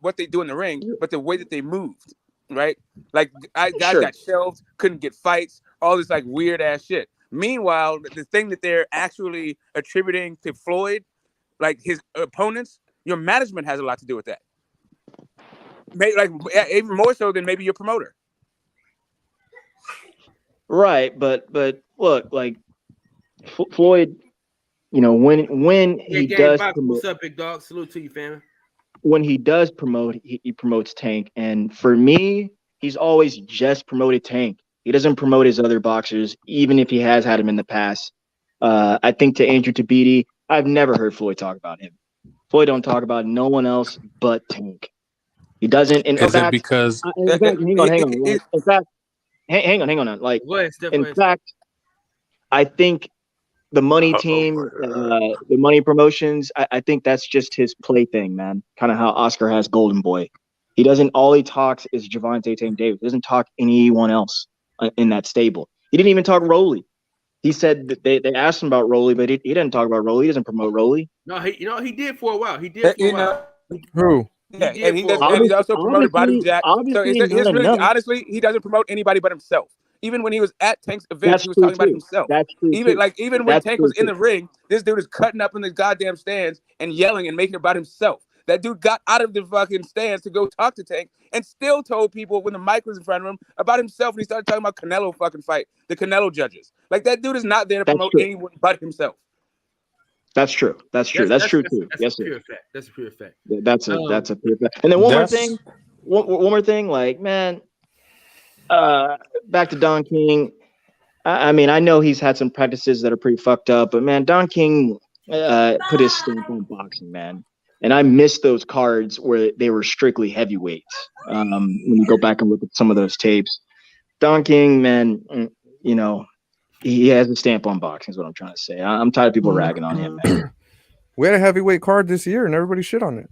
V: what they do in the ring, but the way that they moved. Right. Like guys got shelved, couldn't get fights, all this like weird ass shit. Meanwhile, the thing that they're actually attributing to Floyd, like his opponents, your management has a lot to do with that. Like even more so than maybe your promoter.
L: Right, but look, like Floyd, you know, when he does promote,
N: what's up, big dog? Salute to you, family.
L: When he does promote, he promotes Tank, and for me, he's always just promoted Tank. He doesn't promote his other boxers, even if he has had him in the past. I think to Andrew Tabiti, I've never heard Floyd talk about him. Floyd don't talk about no one else but Tank. He doesn't. In fact,
J: because
L: hang on. Like, in fact, hang on. Like, in fact, I think the money team, the money promotions, I think that's just his plaything, man. Kind of how Oscar has Golden Boy. He doesn't. All he talks is Gervonta Tank Davis. He doesn't talk anyone else in that stable. He didn't even talk Rolly. He said that they asked him about Rolly, but he didn't talk about Rolly. He doesn't promote Rolly.
N: No, he did for a while. He did for a while.
C: Who?
V: Yeah, and he also promoted Badu Jack. So here's really, honestly, he doesn't promote anybody but himself. Even when he was at Tank's events, he was talking about himself.
L: That's true.
V: Even when Tank was in the ring, this dude is cutting up in the goddamn stands and yelling and making it about himself. That dude got out of the fucking stands to go talk to Tank and still told people when the mic was in front of him about himself. And he started talking about Canelo fucking fight, the Canelo judges. Like, that dude is not there to promote anyone but himself.
L: That's true. That's true too. Yes, sir.
N: That's a pure fact.
L: That's a pure fact. And then one more thing. Like, man, back to Don King. I mean, I know he's had some practices that are pretty fucked up, but man, Don King put his stamp on boxing, man. And I miss those cards where they were strictly heavyweights. When you go back and look at some of those tapes, Don King, man, you know, he has a stamp on boxing is what I'm trying to say. I'm tired of people ragging on him, man.
C: We had a heavyweight card this year and everybody shit on it.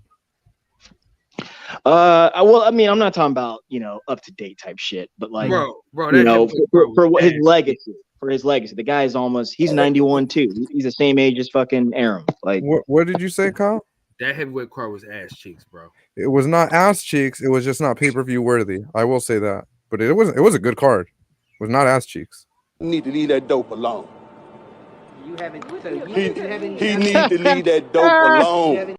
L: Well, I mean, I'm not talking about, you know, up to date type shit, but like,
N: bro,
L: you know, for his legacy. For his legacy, the guy is he's 91 too. He's the same age as fucking Aram. Like,
C: what did you say, Kyle?
N: That heavyweight card was ass cheeks, bro.
C: It was not ass cheeks. It was just not pay-per-view worthy. I will say that. But it was a good card. It was not ass cheeks.
A: You need to leave that dope alone.
F: You haven't. So
A: He need to leave that dope alone.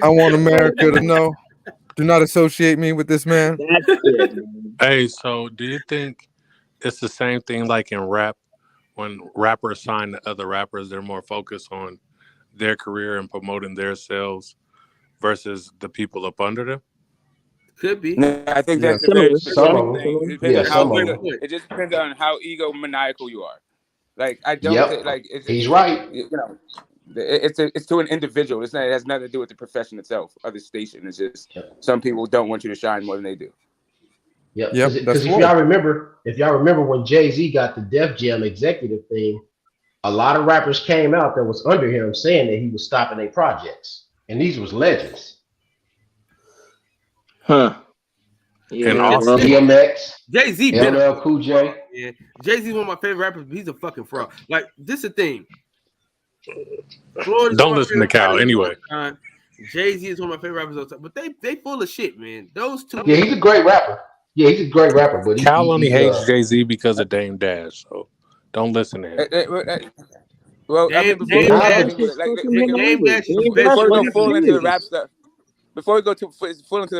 C: I want America to know. Do not associate me with this man.
J: Hey, so do you think it's the same thing like in rap? When rappers sign to other rappers, they're more focused on their career and promoting themselves versus the people up under them?
N: Could be.
V: No, I think that's a very specific thing. It just depends on how egomaniacal you are. Like, I don't think, like,
W: he's right.
V: You know, it's to an individual. It has nothing to do with the profession itself or the station. It's just some people don't want you to shine more than they do.
W: Yep. Because if y'all remember when Jay-Z got the Def Jam executive thing, a lot of rappers came out that was under him saying that he was stopping their projects, and these was legends.
L: Huh.
W: Yeah. And also DMX,
N: Jay-Z,
W: LL Cool J.
N: Yeah, Jay-Z is one of my favorite rappers, but he's a fucking fraud. Like, this is the thing.
J: Don't listen to Cal anyway.
N: Jay-Z is one of my favorite rappers all the time, but they full of shit, man. Those two.
W: Yeah, he's a great rapper. But
J: Cal only hates Jay-Z because of Dame Dash, so don't listen to him.
V: Well, I mean, before we go full into the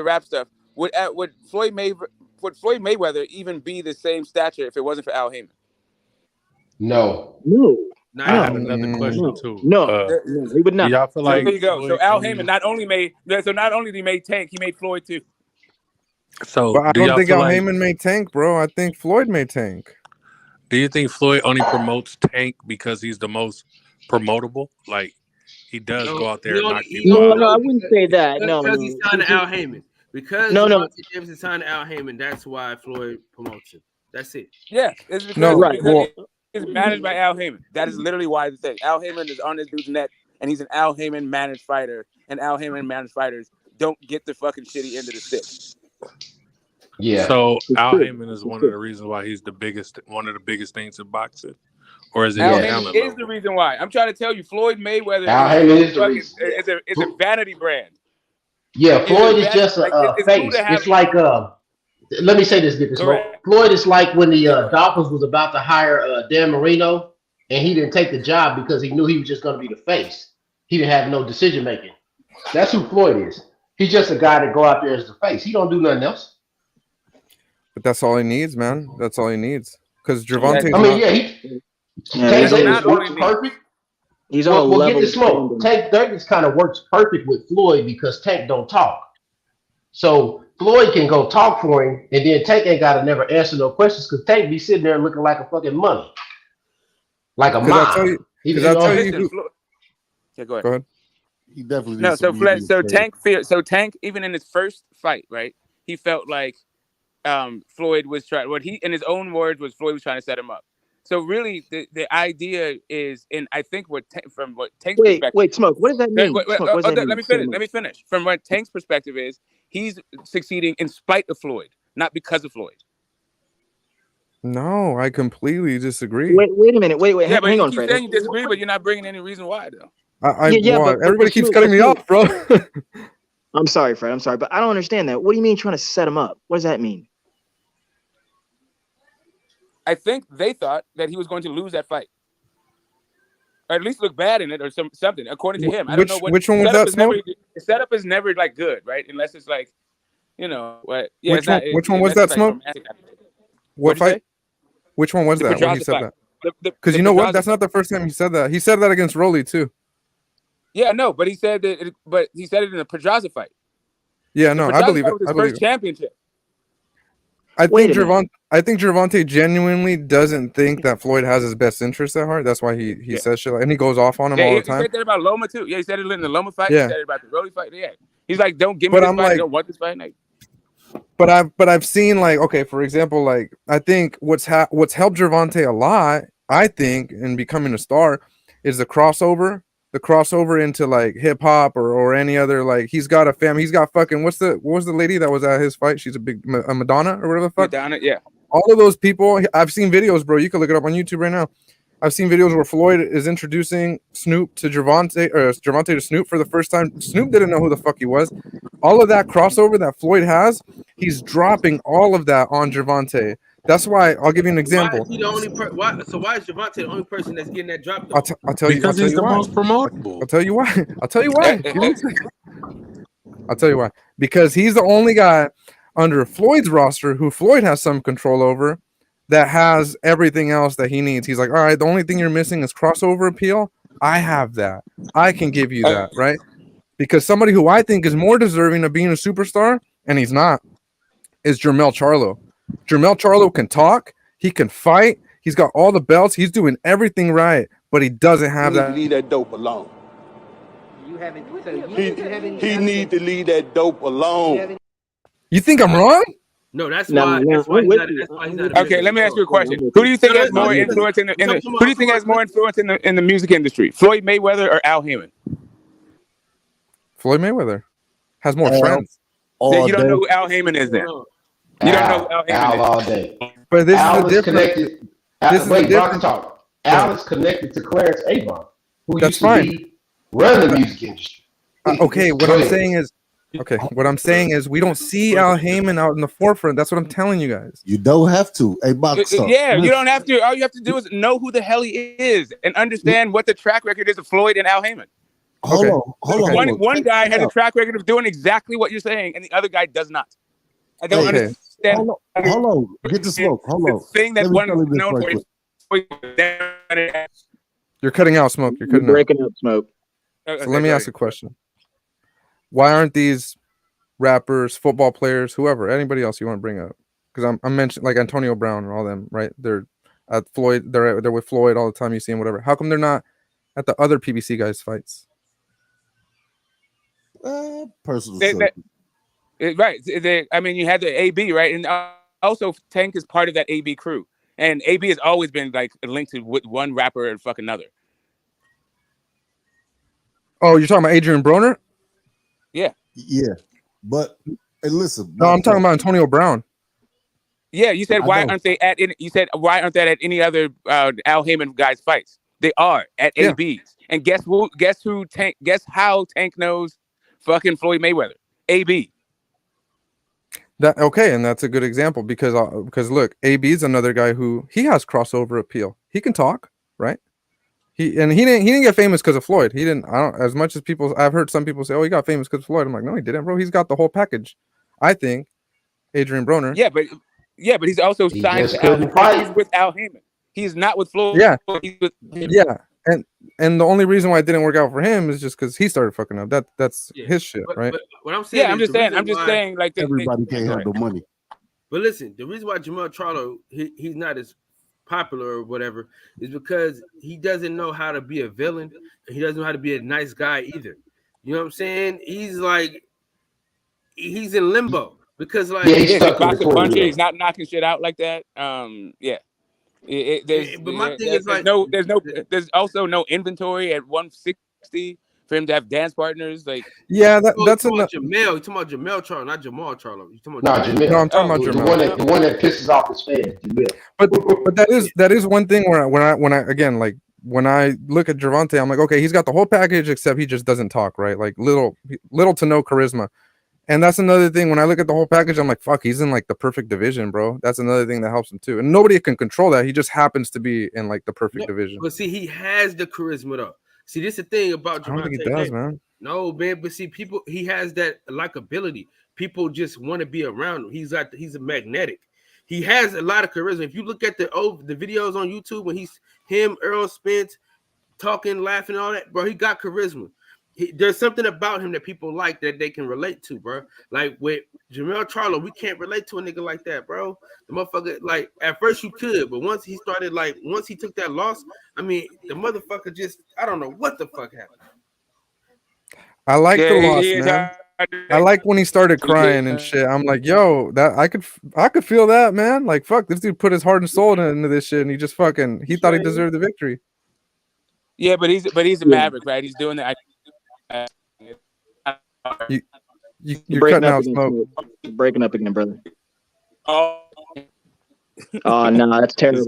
V: rap stuff, would Floyd Mayweather even be the same stature if it wasn't for Al Heyman?
W: No.
J: I have another question too.
L: No, he would not.
J: Y'all feel like
V: there you go. So Al Heyman not only made he made Tank, he made Floyd too.
J: So
C: but I don't think Al Heyman made Tank, bro. I think Floyd made Tank.
J: Do you think Floyd only promotes Tank because he's the most promotable? Like, he does go out there and knock people out.
L: No, I wouldn't say that. No,
N: because he's signed to Al Heyman. Because Devontae Davis is signed to Al Heyman, that's why Floyd promotes him. That's it.
V: Yeah, it's because, it's managed by Al Heyman. That is literally why the thing. Al Heyman is on this dude's neck, and he's an Al Heyman managed fighter, and Al Heyman managed fighters don't get the fucking shitty end of the stick.
W: Yeah.
J: So Al Heyman is one of the reasons why he's one of the biggest things in boxing, or is it
V: Al
J: his
V: Heyman
J: talent
V: is
J: level?
V: the reason why. I'm trying to tell you, Floyd Mayweather
W: Al Heyman is the
V: fucking,
W: reason.
V: is a vanity brand.
W: Yeah, Floyd is
V: It's
W: just a
V: cool
W: face.
V: to have-
W: It's like let me say this, get this smoke. Floyd is like when the Dolphins was about to hire Dan Marino, and he didn't take the job because he knew he was just going to be the face. He didn't have no decision making. That's who Floyd is. He's just a guy that go out there as the face. He don't do nothing else.
C: But that's all he needs, man. That's all he needs. Because Gervonta's
W: Tank Davis works perfect.
L: He's on a level.
W: Get the smoke. Tank Davis kind of works perfect with Floyd because Tank don't talk. So Floyd can go talk for him, and then Tank ain't got to never answer no questions because Tank be sitting there looking like a fucking mummy, like a mom.
V: Yeah, go ahead.
E: He definitely
V: no. So Tank, even in his first fight, right? He felt like Floyd was trying. What he, in his own words, was Floyd was trying to set him up. So really, the idea is, and I think from what Tank's perspective.
L: Wait, Smoke. What does that mean?
V: Let me finish. From what Tank's perspective is, he's succeeding in spite of Floyd, not because of Floyd.
C: No, I completely disagree.
L: Wait a minute. Wait.
V: Yeah, but
L: hang
V: you
L: on,
V: keep
L: Fred.
V: saying you disagree, but you're not bringing any reason why, though.
C: But everybody keeps cutting me off, bro.
L: I'm sorry, Fred. I'm sorry, but I don't understand that. What do you mean trying to set him up? What does that mean?
V: I think they thought that he was going to lose that fight, or at least look bad in it, or something. According to him, I don't know what.
C: Which one was that?
V: The setup is never like good, right? Unless it's like, what? Yeah,
C: which one was that, Smoke? What fight? Which one was that? When he said that? Because you know what? That's not the first time he said that. He said that against Rolly too.
V: Yeah, no, but he said that. But he said it in the Pedraza fight.
C: Yeah, no, I believe it.
V: Was his first championship.
C: I think Gervonta genuinely doesn't think that Floyd has his best interest at heart. That's why he says shit, and he goes off on him all the time.
V: He said that about Loma too. Yeah, he said it in the Loma fight.
C: Yeah.
V: He said it about the Rolly fight. Yeah, he's like, don't give me this fight. I don't want this fight. Like,
C: but I've seen, like, okay, for example, like, I think what's helped Gervonta a lot, I think, in becoming a star is the crossover into like hip hop or any other, like, he's got a family. He's got fucking what was the lady that was at his fight? She's a Madonna or whatever the fuck.
V: Madonna, yeah.
C: All of those people, I've seen videos, bro. You can look it up on YouTube right now. I've seen videos where Floyd is introducing Snoop to Gervonta, or Gervonta to Snoop for the first time. Snoop didn't know who the fuck he was. All of that crossover that Floyd has, he's dropping all of that on Gervonta. That's why I'll give you an example.
N: Why is he the only so why is Gervonta the only person that's getting that drop?
C: I'll tell you.
J: Because he's the most promotable.
C: I'll tell you why. I'll tell you why. Because he's the only guy under Floyd's roster who Floyd has some control over, that has everything else that he needs. He's like, all right, the only thing you're missing is crossover appeal. I have that. I can give you that, right? Because somebody who I think is more deserving of being a superstar, and he's not, is Jermell Charlo. Jermell Charlo can talk. He can fight. He's got all the belts. He's doing everything right, but he doesn't have that.
A: Leave that dope alone.
F: You haven't. So
A: He need to leave that dope alone.
C: You think I'm wrong?
N: No, that's why. That's why he's not.
V: Okay, let me ask you a question. Who do you think has more influence in the? Who do you think has more influence in the music industry? Floyd Mayweather or Al Heyman?
C: Floyd Mayweather has more friends.
V: Then you don't know who Al Heyman is. Then you don't know who Al Heyman is.
W: All day.
C: But this
W: Al
C: is the
W: connected. Talk. Al is connected to Clarence Avon, who
C: That's
W: used to be running the music industry.
C: Okay, what I'm saying is we don't see Al Heyman out in the forefront. That's what I'm telling you guys.
E: You don't have to. Hey, box talk.
V: Yeah, you don't have to. All you have to do is know who the hell he is and understand what the track record is of Floyd and Al Heyman.
E: Hold on.
V: One guy has a track record of doing exactly what you're saying, and the other guy does not. I don't understand.
E: Hold on. Get the smoke. Hold on.
V: The thing that one is known for.
C: You're cutting out, Smoke. You're
L: breaking up, Smoke.
C: So let me ask a question. Why aren't these rappers, football players, whoever, anybody else you want to bring up? Because I'm mentioning like Antonio Brown and all them, right? They're at Floyd. They're with Floyd all the time. You see him, whatever. How come they're not at the other PBC guys' fights?
E: Personal.
V: Right. I mean, you had the AB, right? And also Tank is part of that AB crew. And AB has always been like linked to with one rapper and fuck another.
C: Oh, you're talking about Adrian Broner?
V: Yeah.
E: Yeah. But hey, listen.
C: No, I'm talking about Antonio Brown.
V: Yeah, you said why aren't they at any? You said why aren't they at any other Al Heyman guys fights? They are at ABs. And guess who? Guess how Tank knows fucking Floyd Mayweather? AB.
C: That okay, and that's a good example because look, AB is another guy who he has crossover appeal. He can talk, right? He didn't get famous because of Floyd. He didn't. I don't. As much as people, I've heard some people say, "Oh, he got famous because of Floyd." I'm like, no, he didn't, bro. He's got the whole package. I think Adrian Broner.
V: Yeah, but he's also signed to Al. He's with Al Heyman. He's not with Floyd.
C: Yeah,
V: he's with
C: yeah, and the only reason why it didn't work out for him is just because he started fucking up. That's his shit, right?
N: But what I'm saying,
V: I'm just saying, like
E: everybody can't have the money.
N: But listen, the reason why Jamal Charlo he's not as popular or whatever is because he doesn't know how to be a villain. And he doesn't know how to be a nice guy either. You know what I'm saying? He's in limbo because
V: he's boxing puncher. He's not knocking shit out like that. Yeah. There's also no inventory at 160 for him to have dance partners. Like,
C: yeah, that's
N: enough. Jamel, you're talking about Jamel Charlo, not Jamal Charlo. You're talking
W: about
N: Jamel.
W: No,
C: I'm talking about Jamel.
W: The one that pisses off his fans, Jamel.
C: But that is one thing where when I again, like when I look at Gervonta, I'm like, okay, he's got the whole package except he just doesn't talk, right? Like little to no charisma. And that's another thing. When I look at the whole package, I'm like, fuck, he's in like the perfect division, bro. That's another thing that helps him too. And nobody can control that. He just happens to be in like the perfect division.
N: But see, he has the charisma though. See, this is the thing about Gervonta.
C: I don't think he does, man.
N: No, man. But see, he has that likability. People just want to be around him. He's a magnetic. He has a lot of charisma. If you look at the videos on YouTube when he's him, Earl Spence, talking, laughing, all that, bro, he got charisma. There's something about him that people like that they can relate to, bro. Like with Jamel Charlo, we can't relate to a nigga like that, bro. The motherfucker, like at first you could, but once he took that loss, I mean, the motherfucker just, I don't know what the fuck happened.
C: I like the loss, man. I like when he started crying and shit. I'm like, yo, that I could feel that, man. Like, fuck, this dude put his heart and soul into this shit, and he just he thought he deserved the victory.
V: Yeah, but he's a maverick, right? He's doing that.
C: You're cutting out, Smoke.
L: You're breaking up again, brother.
V: Oh
L: no, that's terrible.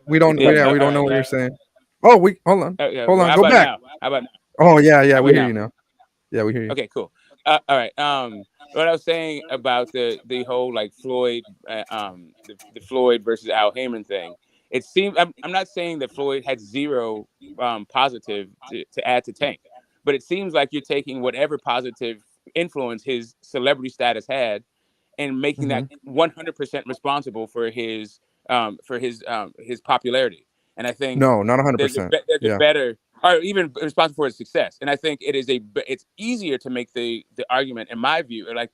C: We don't know what you're saying. Oh, hold on. Go back.
V: How about now?
C: Oh yeah, we hear you now. Yeah, we hear you.
V: Okay, cool. All right. What I was saying about the whole like Floyd, the Floyd versus Al Heyman thing. It seemed I'm not saying that Floyd had zero positive to add to Tank, but it seems like you're taking whatever positive influence his celebrity status had and making that 100% responsible for his popularity. And I think
C: no, not 100%.
V: There's a better, or even responsible for his success. And I think it's easier to make the argument, in my view, like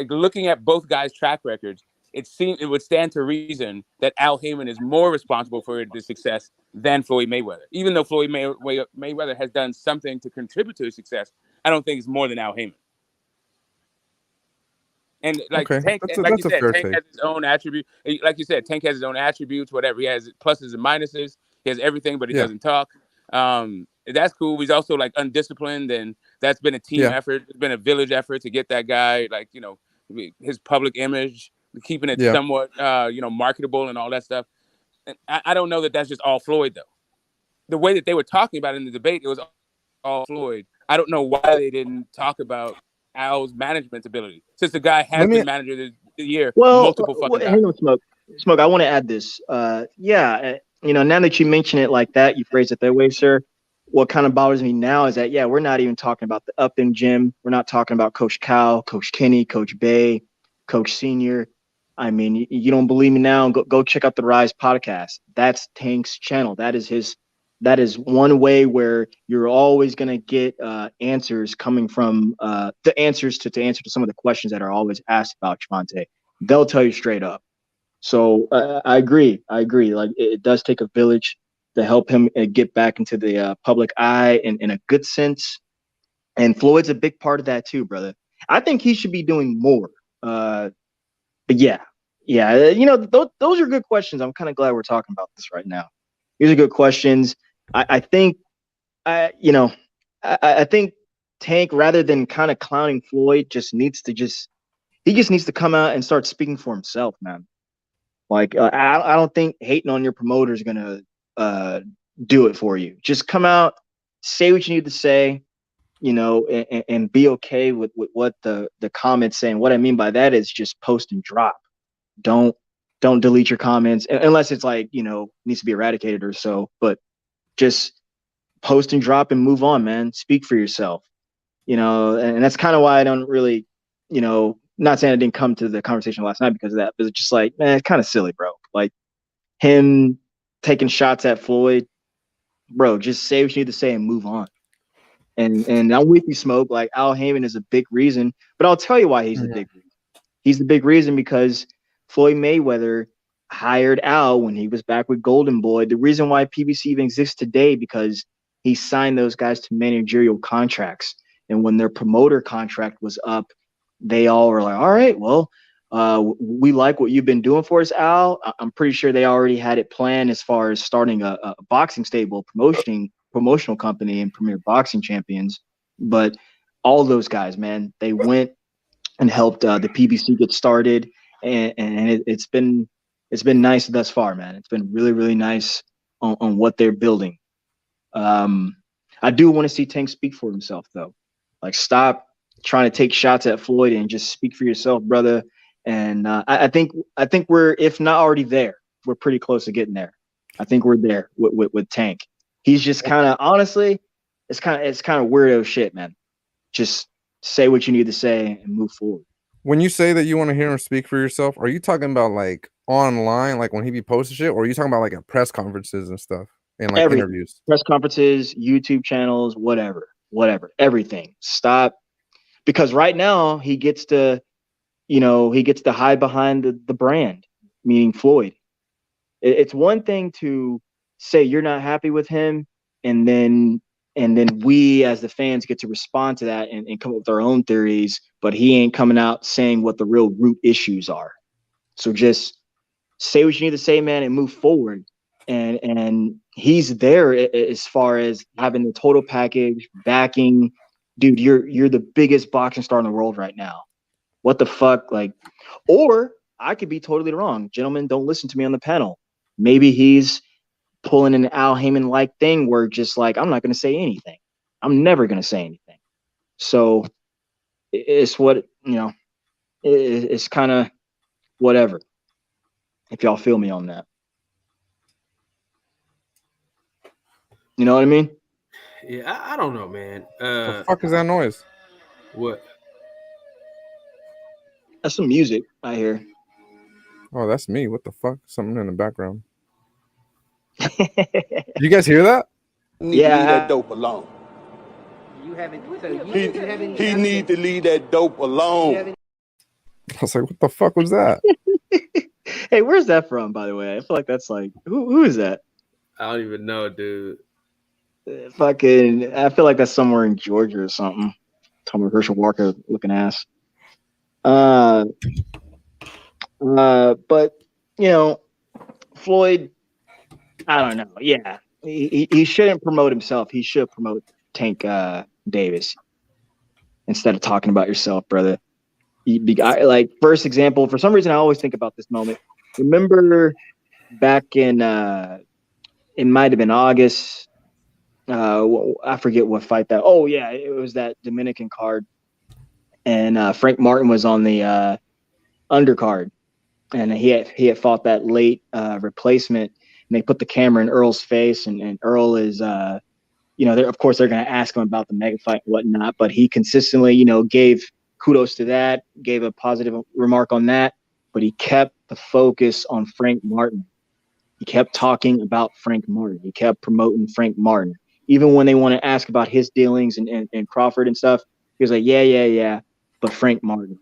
V: looking at both guys' track records, it would stand to reason that Al Heyman is more responsible for the success than Floyd Mayweather. Even though Floyd Mayweather has done something to contribute to his success, I don't think it's more than Al Heyman. And like Tank, like you said, Tank has his own attribute. Like you said, Tank has his own attributes. Whatever, he has pluses and minuses. He has everything, but he doesn't talk. That's cool. He's also like undisciplined, and that's been a team effort. It's been a village effort to get that guy, like, his public image, keeping it somewhat, marketable and all that stuff. And I don't know that that's just all Floyd, though. The way that they were talking about it in the debate, it was all Floyd. I don't know why they didn't talk about Al's management ability, since the guy has been manager of the year multiple fucking times.
L: Hang on, Smoke. I want to add this. Now that you mention it like that, you phrase it that way, sir. What kind of bothers me now is that, we're not even talking about the Upton gym. We're not talking about Coach Cal, Coach Kenny, Coach Bay, Coach Senior. I mean, you don't believe me now? Go check out the Rise podcast. That's Tank's channel. That is one way where you're always going to get answers coming from the answers to answer to some of the questions that are always asked about Gervonta. They'll tell you straight up. So I agree. Like it does take a village to help him get back into the public eye in a good sense. And Floyd's a big part of that too, brother. I think he should be doing more. But yeah, those are good questions. I'm kind of glad we're talking about this right now. These are good questions. I think, I think Tank, rather than kind of clowning Floyd, just needs to come out and start speaking for himself, man. Like, I don't think hating on your promoter is gonna do it for you. Just come out, say what you need to say, and be okay with what the comments saying. What I mean by that is just post and drop. Don't delete your comments unless it's like, needs to be eradicated or so. But just post and drop and move on, man. Speak for yourself. And that's kind of why I don't really, not saying I didn't come to the conversation last night because of that, but it's just like, man, it's kind of silly, bro. Like him taking shots at Floyd, bro, just say what you need to say and move on. And I'm with you, Smoke. Like Al Heyman is a big reason, but I'll tell you why he's the big reason. He's the big reason because Floyd Mayweather hired Al when he was back with Golden Boy. The reason why PBC even exists today because he signed those guys to managerial contracts. And when their promoter contract was up, they all were like, all right, well, we like what you've been doing for us, Al. I'm pretty sure they already had it planned as far as starting a boxing stable, promotional company and Premier Boxing Champions. But all those guys, man, they went and helped the PBC get started. And it's been nice thus far, man. It's been really, really nice on what they're building. I do want to see Tank speak for himself, though. Like, stop trying to take shots at Floyd and just speak for yourself, brother. And I think we're, if not already there, we're pretty close to getting there. I think we're there with Tank. He's just kind of, honestly, it's kind of weirdo shit, man. Just say what you need to say and move forward.
C: When you say that you want to hear him speak for yourself, are you talking about like online, like when he be posting shit, or are you talking about like at press conferences and stuff and like
L: Everything.
C: interviews?
L: Press conferences, YouTube channels, whatever, everything. Stop. Because right now he gets to hide behind the brand, meaning Floyd. It's one thing to say you're not happy with him, and then we as the fans get to respond to that and come up with our own theories, but he ain't coming out saying what the real root issues are. So just say what you need to say, man, and move forward. And he's there as far as having the total package, backing. Dude, you're the biggest boxing star in the world right now. What the fuck? Like, or I could be totally wrong. Gentlemen, don't listen to me on the panel. Maybe he's pulling an Al Heyman-like thing where just like, I'm not going to say anything. I'm never going to say anything. So it's what, it's kind of whatever. If y'all feel me on that. You know what I mean?
N: Yeah, I don't know, man.
C: The fuck is that noise?
N: What?
L: That's some music I hear.
C: Oh, that's me. What the fuck? Something in the background. You guys hear that?
A: He need to leave that dope alone.
F: You haven't. So
A: He need to leave that dope alone.
C: I was like, what the fuck was that?
L: Hey, where's that from, by the way? I feel like that's like, who is that?
N: I don't even know, dude.
L: I feel like that's somewhere in Georgia or something. Tommy Herschel Walker looking ass. But Floyd, I don't know. Yeah, he shouldn't promote himself. He should promote Tank Davis instead of talking about yourself, brother. Like, first example, for some reason, I always think about this moment. Remember back in it might have been August. I forget what fight that. Oh yeah, it was that Dominican card, and Frank Martin was on the undercard, and he had fought that late replacement, and they put the camera in Earl's face, and Earl is of course they're going to ask him about the mega fight and whatnot, but he consistently gave kudos to that, gave a positive remark on that, but he kept the focus on Frank Martin. He kept talking about Frank Martin. He kept promoting Frank Martin. Even when they want to ask about his dealings and Crawford and stuff, he was like, yeah, but Frank Martin.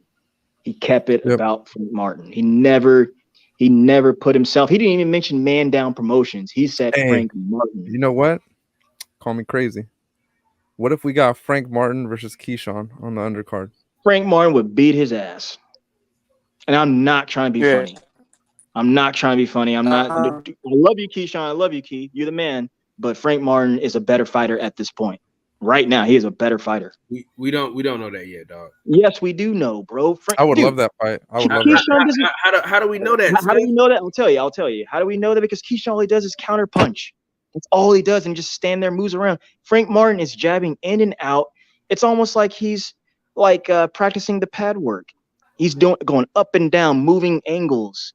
L: He kept it about Frank Martin. He never put himself. He didn't even mention Man Down Promotions. He said Frank Martin.
C: You know what? Call me crazy. What if we got Frank Martin versus Keyshawn on the undercard?
L: Frank Martin would beat his ass. And I'm not trying to be funny. I'm not trying to be funny. I'm not. I love you, Keyshawn. I love you, Key. You're the man. But Frank Martin is a better fighter at this point. Right now, he is a better fighter.
N: We don't know that yet, dog.
L: Yes, we do know, bro.
C: I would love that fight. I would love that.
N: How do we know that?
L: How do we know that? I'll tell you. How do we know that? Because Keyshawn all he does is counter punch. That's all he does, and just stand there, moves around. Frank Martin is jabbing in and out. It's almost like he's practicing the pad work. He's going up and down, moving angles,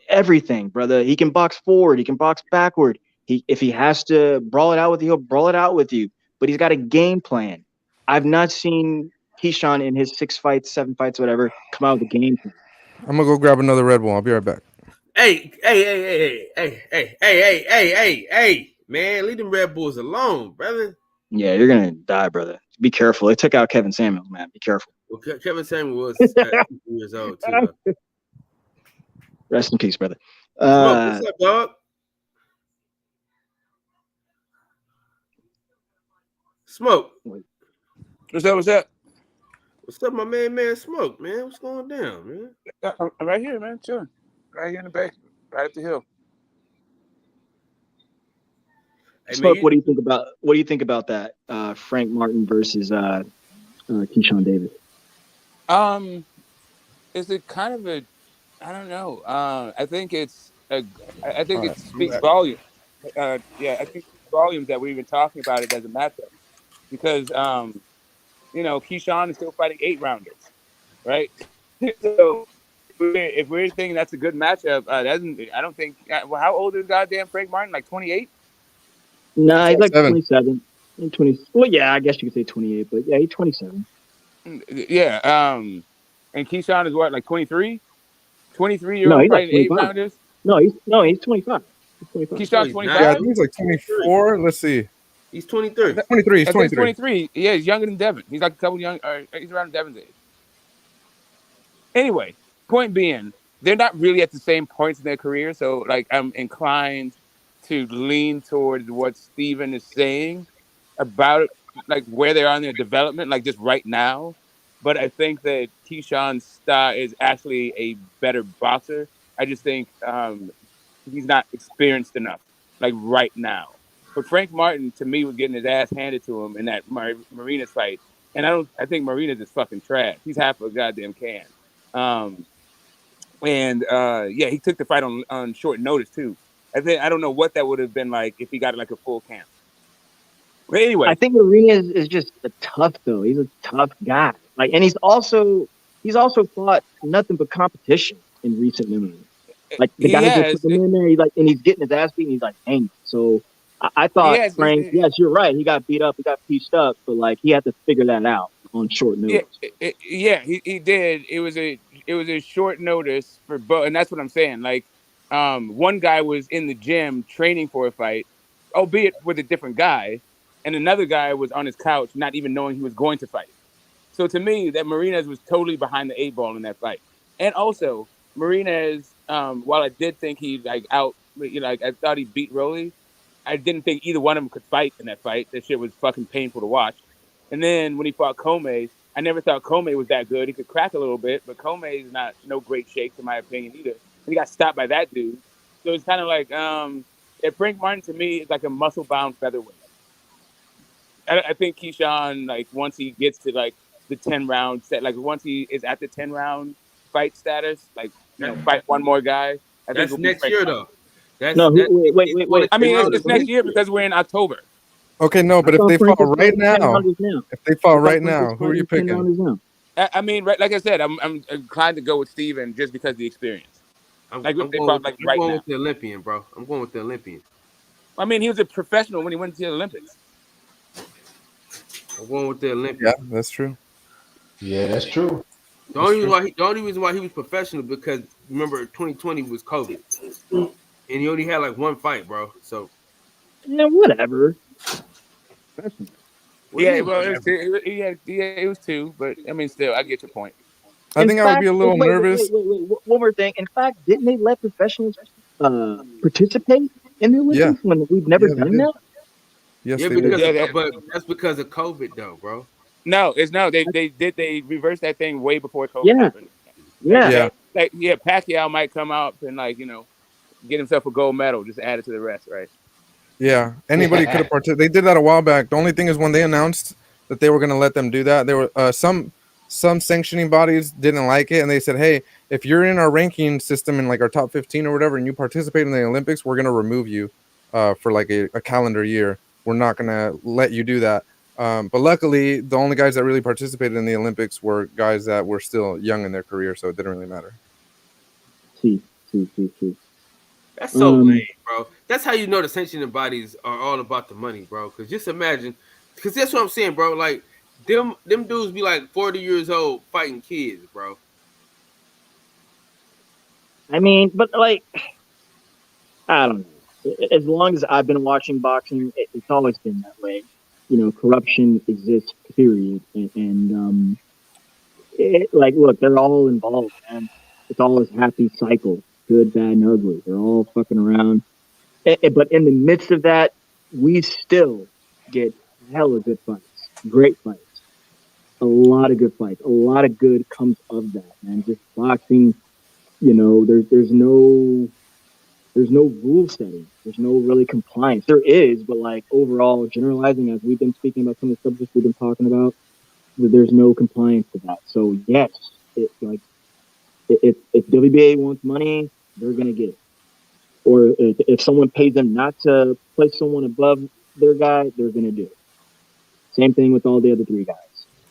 L: everything, brother. He can box forward. He can box backward. If he has to brawl it out with you, he'll brawl it out with you. But he's got a game plan. I've not seen Keyshawn in his 6 fights, 7 fights, whatever, come out with a game plan.
C: I'm gonna go grab another Red Bull. I'll be right back.
N: Hey, man, leave them Red Bulls alone, brother.
L: Yeah, you're gonna die, brother. Be careful. They took out Kevin Samuels, man. Be careful.
N: Well, Kevin Samuels was 2 years old too. Though.
L: Rest in peace, brother.
N: What's up, dog? Smoke.
V: What's up?
N: What's up, my man? Smoke, man. What's going down, man?
V: I'm right here, man. Chilling. Right here in the bay, right up the hill.
N: Hey,
L: Smoke,
N: man,
L: what do you think about that? Frank Martin versus Keyshawn Davis.
V: Is it kind of a? I don't know. I think it speaks volumes. I think it speaks volumes that we've been talking about it as a matchup because Keyshawn is still fighting 8-rounders, right? So if we're thinking that's a good matchup, I don't think. Well, how old is goddamn Frank Martin? Like 28?
L: Nah, he's like 27. 20. Well, yeah, I guess you could say 28, but yeah, he's 27.
V: Yeah. And Keyshawn is what, like 23? 23-year-old fighting 8-rounders?
L: No, he's 25.
V: Keyshawn's 25?
C: Yeah, I think he's like 24. Let's see.
N: He's 23.
C: 23. He's
V: I think
C: 23.
V: 23. Yeah, he's younger than Devin. He's like a couple young. He's around Devin's age. Anyway, point being, they're not really at the same points in their career, so like I'm inclined to lean towards what Steven is saying about like where they are in their development, like just right now. But I think that Keyshawn Starr is actually a better boxer. I just think he's not experienced enough, like right now. But Frank Martin, to me, was getting his ass handed to him in that Marinas fight, and I think Marinas is fucking trash. He's half a goddamn can. He took the fight on short notice too. I don't know what that would have been like if he got like a full camp. But anyway,
L: I think Marinas is just tough though. He's a tough guy. Like, and he's also fought nothing but competition in recent memory. Like the guys that put him in there, he's getting his ass beat. And he's like, dang. So I thought Frank. Yes, you're right. He got beat up. He got pieced up. But like he had to figure that out on short notice.
V: He did. It was a short notice for both, and that's what I'm saying. Like, one guy was in the gym training for a fight, albeit with a different guy, and another guy was on his couch, not even knowing he was going to fight. So to me, that Marinas was totally behind the 8 ball in that fight, and also Marinas, while I did think he I thought he beat Rolly, I didn't think either one of them could fight in that fight. That shit was fucking painful to watch. And then when he fought Comey, I never thought Comey was that good. He could crack a little bit, but Comey is no great shakes in my opinion either. And he got stopped by that dude. So it's kind of like Frank Martin to me is like a muscle-bound featherweight. I think Keyshawn, like once he gets to like the 10-round set, like once he is at the 10-round fight status, like fight one more guy. I think
N: that's next year though.
L: Wait.
V: I mean, it's next year because we're in October.
C: Okay, no, but if they fall right now, who are you picking?
V: I mean, right, like I said, I'm inclined to go with Steven just because of the experience.
N: I'm going with the Olympian, bro. I'm going with the Olympian.
V: I mean, he was a professional when he went to the Olympics.
N: I'm going with the Olympian.
C: Yeah, that's true.
W: Yeah, that's true.
N: The only reason why he was professional because remember 2020 was COVID, and he only had like one fight, bro. So
L: yeah, whatever.
V: Yeah, well, it was 2, but I mean, still, I get your point.
C: I think I would be a little nervous.
L: Wait, one more thing. In fact, didn't they let professionals participate in the Olympics when we've never done that?
C: Yes,
N: Yeah,
C: they did.
N: but that's because of COVID, though, bro.
V: No, they reversed that thing way before COVID
B: Yeah,
V: happened.
B: yeah.
V: Pacquiao might come out and get himself a gold medal, just add it to the rest, right?
C: Yeah, anybody could have participated. They did that a while back. The only thing is when they announced that they were going to let them do that, there were some sanctioning bodies didn't like it, and they said, "Hey, if you're in our ranking system in like our top 15 or whatever, and you participate in the Olympics, we're going to remove you for like a calendar year. We're not going to let you do that." But luckily, the only guys that really participated in the Olympics were guys that were still young in their career, so it didn't really matter.
B: See.
N: That's so lame, bro. That's how you know the sanctioning bodies are all about the money, bro. Because just imagine, because that's what I'm saying, bro. Like them dudes be like 40 years old fighting kids, bro.
B: I mean, but like, I don't know. As long as I've been watching boxing, it's always been that way. You know, corruption exists, period. And like, look, they're all involved, man. It's all this happy cycle, good, bad, and ugly. They're all fucking around. But in the midst of that, we still get hella good fights, great fights, a lot of good fights, a lot of good comes of that, man. Just boxing, you know, there's no rule setting, there's no really compliance. There is, but like overall, generalizing, as we've been speaking about some of the subjects we've been talking about, there's no compliance to that. So yes, if WBA wants money, they're gonna get it. Or if someone pays them not to place someone above their guy, they're going to do it. Same thing with all the other three guys.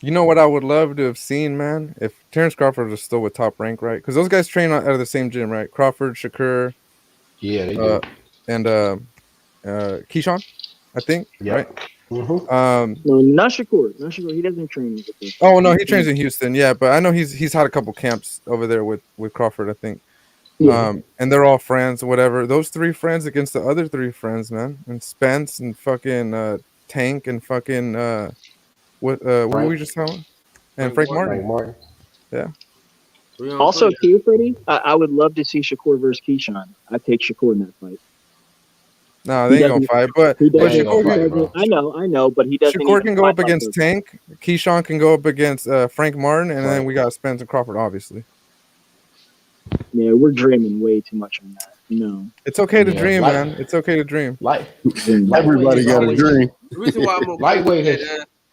C: You know what I would love to have seen, man? If Terrence Crawford was still with Top Rank, right? Because those guys train out of the same gym, right? Crawford, Shakur,
W: Yeah, they do.
C: And Keyshawn, I think, right?
B: No, not Shakur. He doesn't train with this.
C: Oh no, he trains in Houston, yeah. But I know he's had a couple camps over there with Crawford, I think.
B: Yeah.
C: And they're all friends, whatever. Those three friends against the other three friends, man. And Spence and fucking Tank and fucking what were we just talking about? And Frank Martin. Yeah.
B: Also, too, Freddie, I would love to see Shakur versus Keyshawn. I'd take Shakur in that fight.
C: No, they ain't gonna fight, but Shakur
B: I know, but he doesn't.
C: Shakur can go up against Tank. Keyshawn can go up against Frank Martin, and then we got Spence and Crawford, obviously.
B: Yeah, we're dreaming way too much on that. No,
C: it's okay to dream, man. It's okay to dream.
E: Everybody got a dream.
N: The reason why I'm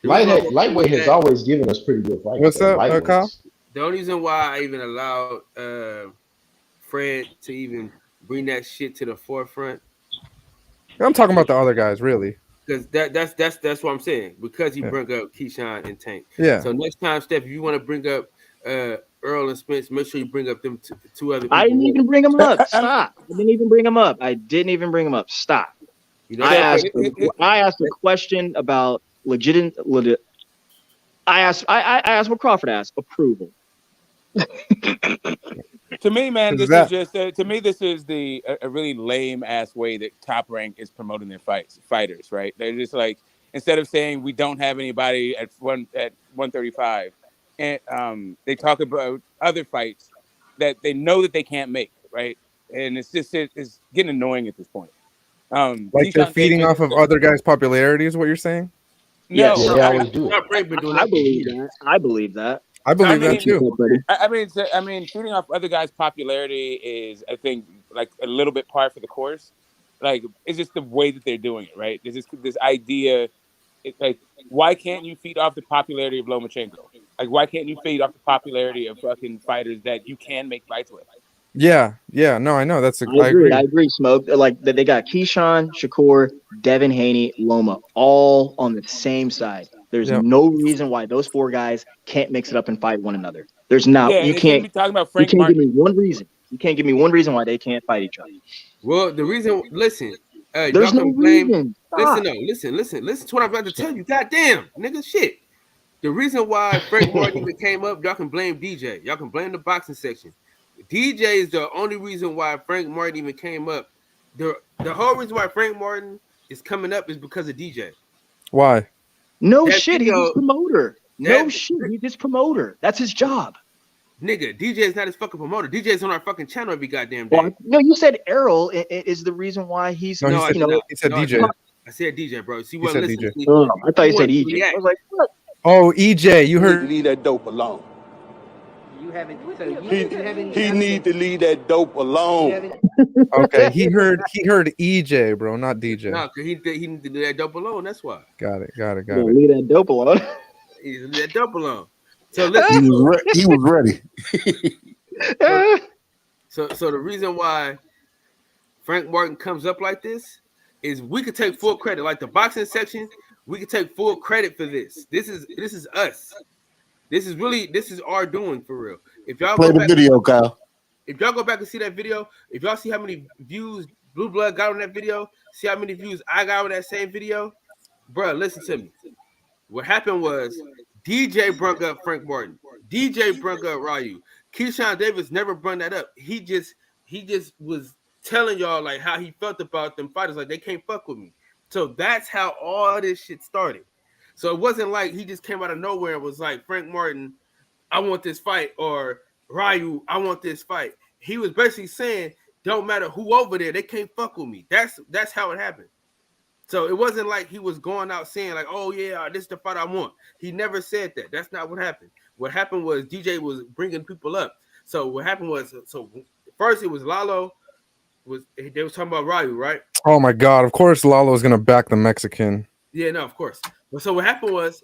W: lightweight has always given us pretty good fights.
C: What's up, Kyle?
N: The only reason why I even allowed Fred to even bring that shit to the forefront.
C: I'm talking about the other guys, really.
N: Because that's what I'm saying. Because he brought up Keyshawn and Tank.
C: Yeah.
N: So next time, Steph, if you want to bring up Earl and Spence, make sure you bring up them two other people.
B: I didn't even bring them up. Stop. I didn't even bring them up. Stop. I asked a question about legit. I asked what Crawford asked. Approval.
V: To me, man, this is just to me. This is a really lame ass way that Top Rank is promoting their fighters. Right? They're just like, instead of saying we don't have anybody at 135, and they talk about other fights that they know that they can't make. Right? And it's getting annoying at this point.
C: Like they're feeding off of other guys' popularity, is what you're saying?
V: No,
W: they always do.
B: I believe that.
C: I believe that too.
V: I mean, feeding off other guys' popularity is, I think, like a little bit par for the course. Like, it's just the way that they're doing it, right? There's this idea, like, why can't you feed off the popularity of Lomachenko? Like, why can't you feed off the popularity of fucking fighters that you can make fights with?
C: Yeah, no, I know.
B: I agree, Smoke. Like, they got Keyshawn, Shakur, Devin Haney, Loma, all on the same side. There's no reason why those four guys can't mix it up and fight one another. There's not.
V: Yeah,
B: you can't be
V: talking about
B: Frank Martin. Give me one reason. You can't give me one reason why they can't fight each other.
N: Well, the reason. Listen.
B: There's no reason.
N: Listen to what I'm about to tell you. Goddamn, nigga, shit. The reason why Frank Martin even came up, y'all can blame DJ. Y'all can blame the boxing section. DJ is the only reason why Frank Martin even came up. The whole reason why Frank Martin is coming up is because of DJ.
C: Why?
B: No shit, he's his promoter. He's his promoter. That's his job.
N: Nigga, DJ is not his fucking promoter. DJ is on our fucking channel every goddamn day.
B: Well, no, you said Errol is the reason why he's.
C: No, he said DJ.
N: I said DJ, bro. See
C: You
N: what?
C: said
N: Listen.
C: DJ.
N: See,
B: Oh, I thought you said
N: wanted to
B: EJ.
N: react.
B: I was like, what?
C: Oh, EJ, you
A: He need to
C: heard.
A: leave that dope alone.
F: You haven't. So you haven't.
A: He need to leave that dope
F: You
A: alone.
F: haven't.
C: Okay, he heard EJ, bro, not DJ.
N: No, cause he need to do that dope alone. That's why.
C: Got it.
B: Yeah, leave that dope alone.
N: He needs to leave that dope alone. So
E: He
N: listen.
E: was ready.
N: So the reason why Frank Martin comes up like this is we could take full credit. Like the boxing section, we could take full credit for this. This is us. This is our doing for real. If y'all
E: Play
N: go
E: the
N: back,
E: video, Kyle.
N: if y'all go back and see that video, if y'all see how many views Blue Blood got on that video, see how many views I got on that same video, bro, listen to me. What happened was DJ brought up Frank Martin. DJ brought up Ryu. Keyshawn Davis never brought that up. He just was telling y'all like how he felt about them fighters. Like they can't fuck with me. So that's how all this shit started. So it wasn't like he just came out of nowhere and was like, Frank Martin, I want this fight, or Ryu, I want this fight. He was basically saying, don't matter who over there, they can't fuck with me. That's how it happened. So it wasn't like he was going out saying like, oh yeah, this is the fight I want. He never said that. That's not what happened. What happened was DJ was bringing people up. So what happened was, so first it was Lalo, they was talking about Ryu, right?
C: Oh my God! Of course, Lalo's gonna back the Mexican.
N: Yeah, no, of course. But so what happened was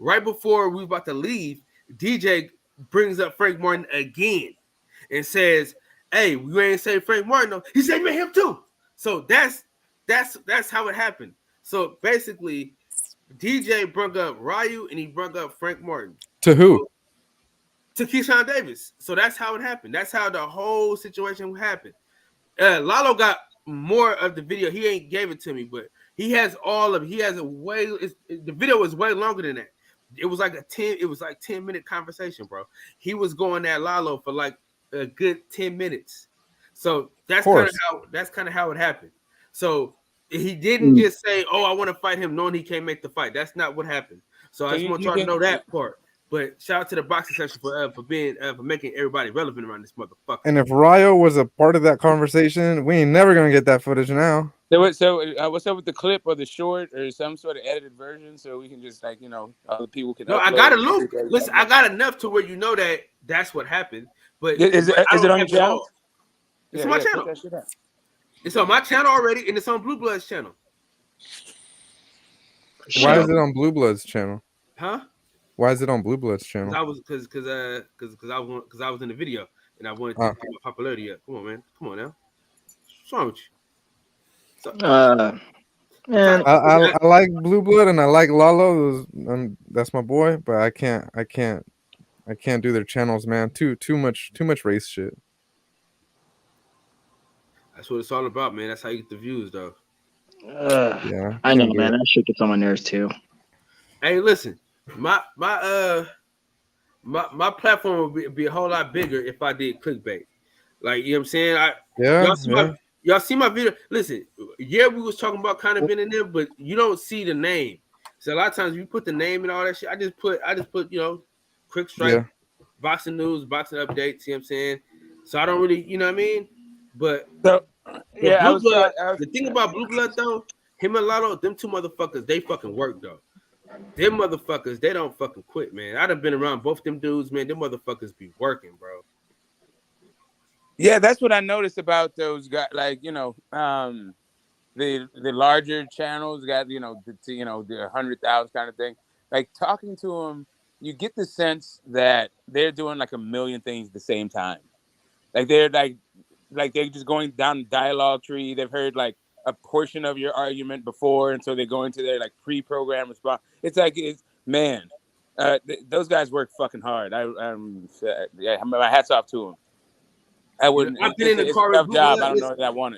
N: right before we were about to leave, DJ brings up Frank Martin again and says, "Hey, we ain't say Frank Martin. No. He said him too." So that's how it happened. So basically, DJ brought up Ryu and he brought up Frank Martin.
C: To who?
N: To Keyshawn Davis. So that's how it happened. That's how the whole situation happened. Lalo got more of the video. He ain't gave it to me, but he has all of it. He has a way. The video was way longer than that. It was like 10-minute conversation, bro. He was going at Lalo for like a good 10 minutes. So that's kind of how it happened. So he didn't just say, "Oh, I want to fight him," knowing he can't make the fight. That's not what happened. So I just want y'all to know that part. But shout out to the boxing section for being for making everybody relevant around this motherfucker.
C: And if Ryo was a part of that conversation, we ain't never gonna get that footage now.
V: So what's up with the clip or the short or some sort of edited version so we can just other people can.
N: No, I got a loop. Listen, I got enough to where you know that that's what happened. But
V: is it on your channel?
N: It's on my channel. It's on my channel already, and it's on Blue Blood's channel.
C: Why is it on Blue Blood's channel?
N: Huh?
C: Why is it on Blue Blood's channel?
N: Because I was in the video and I wanted to get my popularity up. Come on, man. Come on now. What's wrong with you?
C: Man, I like Blue Blood and I like Lalo. That's my boy, but I can't do their channels, man. Too much race shit.
N: That's what it's all about, man. That's how you get the views, though.
C: Yeah,
B: I know, man. That shit gets on my nerves too.
N: Hey, listen, my platform would be a whole lot bigger if I did clickbait. Like, you know what I'm saying? Y'all see my video. Listen, we was talking about kind of being in there, but you don't see the name. So a lot of times you put the name and all that shit. I just put quick strike, boxing news, boxing updates. You know what I'm saying? So I don't really, you know what I mean? But the thing about Blue Blood though, him and Lalo, them two motherfuckers, they fucking work though. Them motherfuckers, they don't fucking quit, man. I done been around both them dudes, man. Them motherfuckers be working, bro.
V: Yeah, that's what I noticed about those guys. Like, the larger channels got the 100,000 kind of thing. Like talking to them, you get the sense that they're doing like a million things at the same time. Like they're they're just going down the dialogue tree. They've heard like a portion of your argument before, and so they go into their like pre-programmed response. It's like those guys work fucking hard. My hats off to them. I wouldn't.
N: I've been in the car
V: with
N: with
V: job.
N: Blood.
V: I don't know if I want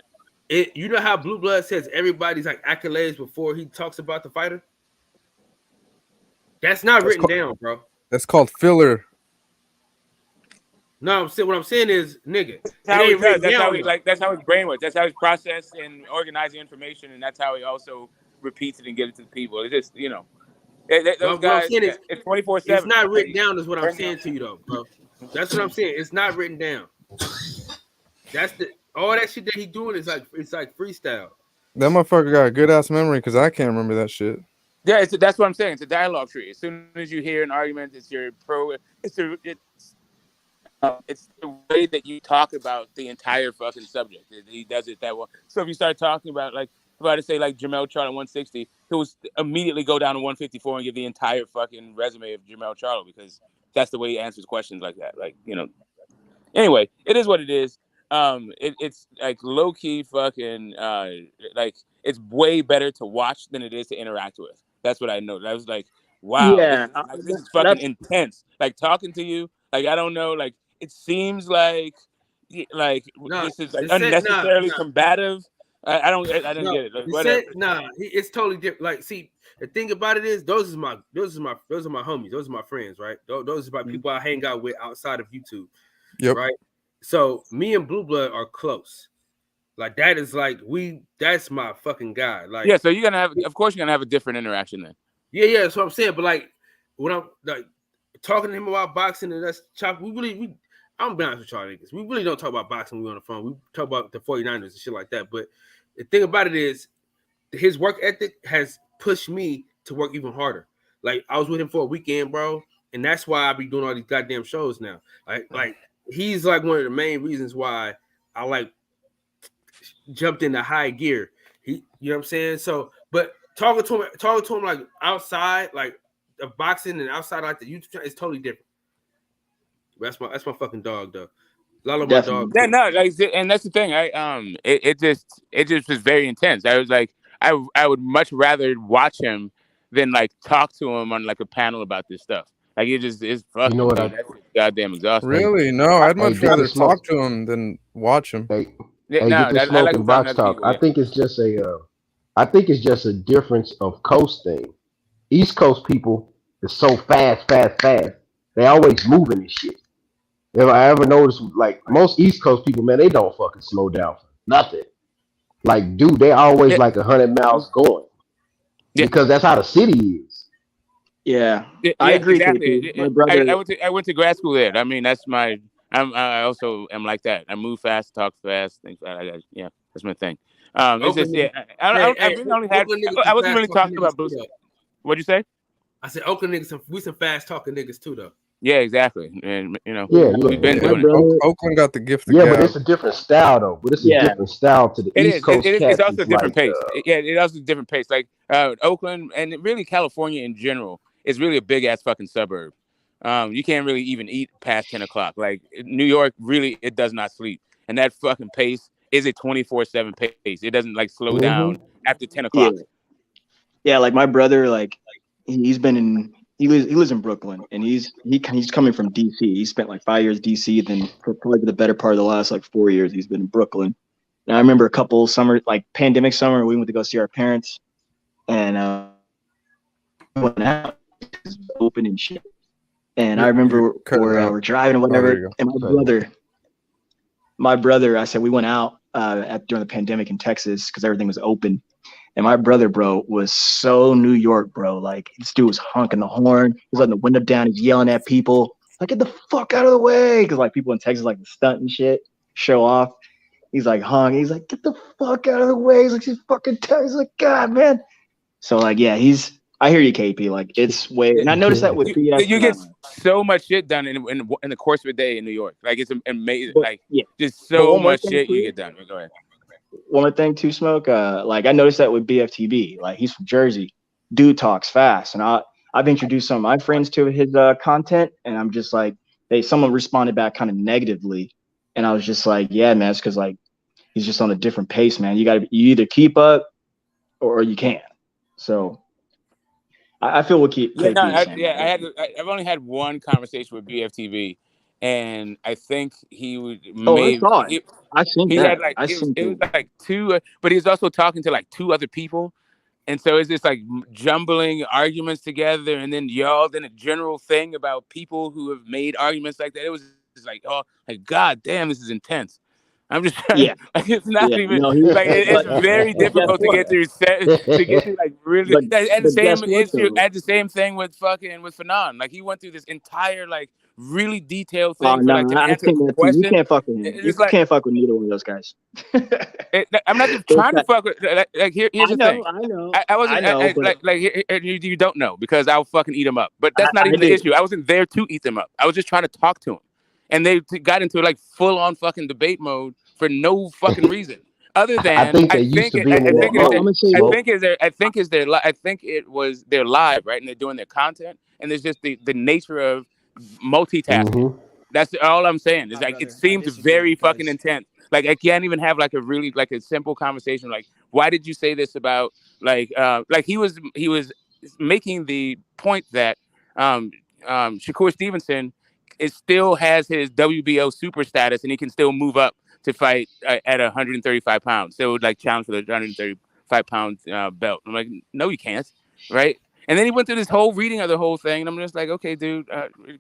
N: it. You know how Blue Blood says everybody's like accolades before he talks about the fighter? That's not written down, bro.
C: That's called filler.
N: No, what I'm saying is, nigga.
V: That's how his brain works. That's how he's processed and organizing information, and that's how he also repeats it and gives it to the people. It's just those guys. It's 24/7.
N: It's not written down, is what I'm saying to you, though, bro. That's what I'm saying. It's not written down. That's all that shit that he doing is like freestyle.
C: That motherfucker got a good ass memory because I can't remember that shit.
V: Yeah, that's what I'm saying. It's a dialogue tree. As soon as you hear an argument, it's your pro. It's the way that you talk about the entire fucking subject. He does it that way. So if you start talking about, like, if I had to say like Jamel Charlo 160, he'll immediately go down to 154 and give the entire fucking resume of Jamel Charlo because that's the way he answers questions like that. Like, you know. Anyway, it is what it is. It's like low key fucking like it's way better to watch than it is to interact with. That's what I know. I was like, wow,
B: Yeah,
V: this is fucking intense. Like talking to you, like I don't know, like it seems like this is like unnecessarily combative. I don't get it. Like, whatever.
N: It's totally different. Like, see, the thing about it is, those are my homies. Those are my friends, right? Those are my people I hang out with outside of YouTube.
C: Yep.
N: Right. So me and Blue Blood are close. Like that is like that's my fucking guy. Like,
V: yeah, so you're gonna have, of course, you're gonna have a different interaction then.
N: Yeah, that's what I'm saying. But like when I'm like talking to him about boxing and that's chop, I'm be honest with y'all niggas. We really don't talk about boxing when we're on the phone. We talk about the 49ers and shit like that. But the thing about it is his work ethic has pushed me to work even harder. Like I was with him for a weekend, bro, and that's why I be doing all these goddamn shows now. Like he's like one of the main reasons why I like jumped into high gear. You know what I'm saying? So, but talking to him like outside, like of boxing and outside like the YouTube channel is totally different. That's my fucking dog though. Lalo, my dog.
V: Yeah, no, like, and that's the thing. It just was very intense. I was like, I would much rather watch him than like talk to him on like a panel about this stuff. Like it's fucking.
W: You know what?
V: That's goddamn exhausting.
C: Really? No, I'd much rather talk to him than watch him.
W: Get the smoke and box talk. I think it's just a difference of coast thing. East Coast people is so fast. They always moving and shit. If I ever notice, like most East Coast people, man, they don't fucking slow down for nothing. Like, dude, they always like 100 miles going because that's how the city is.
B: Yeah, I agree.
V: Exactly.
B: My brother,
V: I went to grad school there. I mean, that's my. I also am like that. I move fast, talk fast, things like that. Yeah, that's my thing. It's just I wasn't really talking about Bruce. What'd you say?
N: I said Oakland niggas. We some fast talking niggas too, though.
V: Yeah, exactly. And you know,
W: we've
V: been doing it.
C: Oakland got the gift of
W: gab.
C: But
W: it's a different style though. But it's a different style to the East Coast.
V: It's also a different pace. It's also a different pace. Like Oakland and really California in general is really a big ass fucking suburb. You can't really even eat past 10 o'clock. Like New York, really, it does not sleep, and that fucking pace is a 24/7 pace. It doesn't like slow down after 10 o'clock.
B: Yeah, like my brother, like he lives in Brooklyn, and he's coming from DC. He spent like 5 years DC, then for probably the better part of the last like 4 years, he's been in Brooklyn. And I remember a couple summer, like pandemic summer, we went to go see our parents, and went out, open and shit. And I remember we're driving or whatever, and my brother, I said we went out during the pandemic in Texas because everything was open. And my brother, bro, was so New York, bro. Like, this dude was honking the horn. He's letting the window down. He's yelling at people. Like, get the fuck out of the way. Because, like, people in Texas like to stunt and shit, show off. He's like, He's like, get the fuck out of the way. He's like, he's fucking tired. He's like, God, man. So, like, yeah, I hear you, KP. Like, it's way. And I noticed that with BS.
V: You get so much shit done in the course of a day in New York. Like, it's amazing. Like, just so much shit you get done. Go ahead.
B: One more thing too, Smoke. Like I noticed that with BFTB. Like he's from Jersey. Dude talks fast, and I've introduced some of my friends to his content, and I'm just like, someone responded back kind of negatively, and I was just like, yeah, man, it's because like he's just on a different pace, man. You either keep up or you can't. So I feel we'll keep.
V: I've only had one conversation with BFTV. And I think he would.
B: I seen
V: he
B: that.
V: had like it was like two, but he was also talking to like two other people, and so it's just like jumbling arguments together, and then a general thing about people who have made arguments like that. It was just like, oh, like God damn, this is intense. I'm just like, it's not even like it's very difficult to get through like really. And the same issue, at the same thing with Fanon. Like he went through this entire like really detailed thing for
B: no,
V: like to
B: I've
V: answer a
B: seen that too. You
V: question.
B: can't fuck with him. You
V: It's like
B: can't fuck with neither one of those guys.
V: I'm not just
B: Those
V: trying to
B: guys-
V: fuck with. Like here's the thing. I wasn't
B: but
V: you don't know because I'll fucking eat him up. But that's not even the
B: do.
V: issue. I wasn't there to eat them up. I was just trying to talk to him, and they got into like full on fucking debate mode for no fucking reason. Other than
W: I think they used to be
V: I
W: more
V: think it was their live, right? And they're doing their content, and there's just the nature of multitasking.
W: Mm-hmm.
V: That's all I'm saying. Is like it seems very fucking intense. Like I can't even have like a really like a simple conversation. Like, why did you say this about like he was making the point that Shakur Stevenson still has his WBO super status and he can still move up to fight at 135 pounds. So it would like challenge for the 135 pound belt. I'm like, no, you can't, right? And then he went through this whole reading of the whole thing, and I'm just like, okay, dude,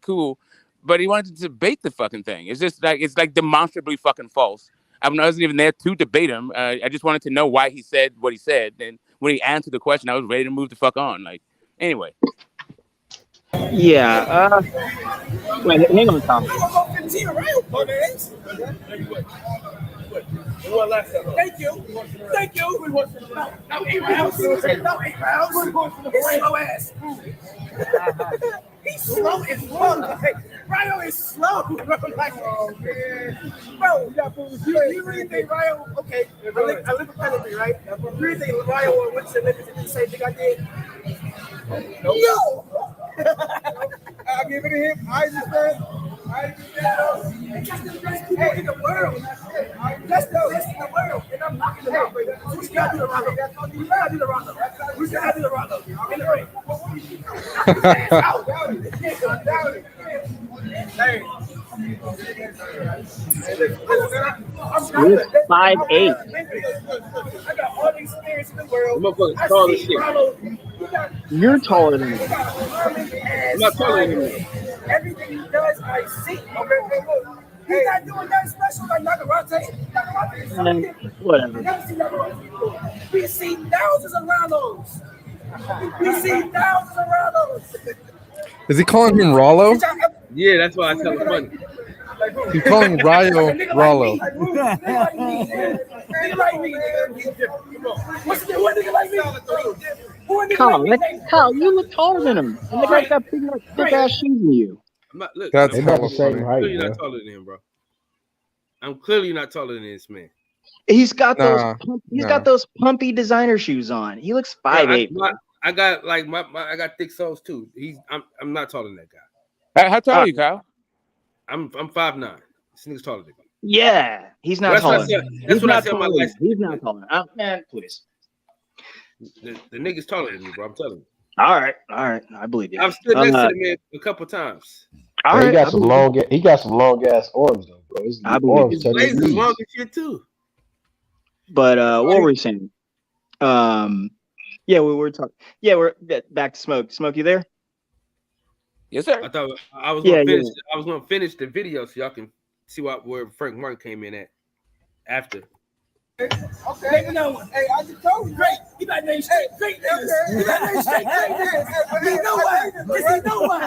V: cool. But he wanted to debate the fucking thing. It's just like it's like demonstrably fucking false. I wasn't even there to debate him. I just wanted to know why he said what he said. And when he answered the question, I was ready to move the fuck on. Like, anyway.
B: Yeah. Wait, hang on, Tom.
Q: Thank you. Thank you. No, 8 rounds. No, 8 rounds. It's slow ass. He's slow as fuck. Like, Ryo is slow, bro. Like, bro, you really think Ryo? Okay, I live in Pedigree, right? You really think Ryo went to the Olympics and did the same thing I did? No. I'll give it to him. I understand. That's the best people in the world. That's the best in the world. And I'm knocking them out, baby. Who's got to do the Rondo? Who's got to do the Rondo? Who's got to do the Rondo? In the ring. Knock his ass out. Hey.
B: You're 5'8".
Q: I got all the experience in the world.
V: Motherfucker tall as shit.
B: You're taller than him.
V: I'm not taller than him.
Q: Everything he does, I see. Okay, look. He's not doing that special like Nagarate.
B: Whatever.
Q: We see thousands of Ronaldos. We see thousands of Ronaldos.
C: Is he calling him Rollo?
V: Yeah, that's why I tell him funny.
C: He's calling Ryo Rollo.
B: Kyle, you look taller than him. And the guy's got big ass shoes than you.
C: That's
V: hella
W: funny.
V: I'm clearly not taller than him, bro. I'm clearly not taller than this man.
B: He's got got those pumpy designer shoes on. He looks 5'8".
V: I got like I got thick soles too. I'm not taller than that guy. How tall are you, Kyle? I'm 5'9". This nigga's taller than me.
B: Yeah, he's not taller.
V: That's what I said. My life.
B: He's not taller. Man, please.
V: The nigga's taller than me, bro. I'm telling you.
B: All right. I believe you.
V: I've stood next to the man a couple times.
B: All right.
W: He got some long ass arms though, bro.
B: I believe
V: his legs is long as shit too.
B: But what were we saying? Yeah, we were talking. Yeah, we're back to Smoke. Smoke, you there?
V: Yes, sir. I thought I was gonna finish. I was gonna finish the video so y'all can see where Frank Martin came in at after.
Q: Okay, no one. Hey, I just told you. Great. He got named straight. Great niggas. He got named straight. Great niggas. He know why. Because he know why.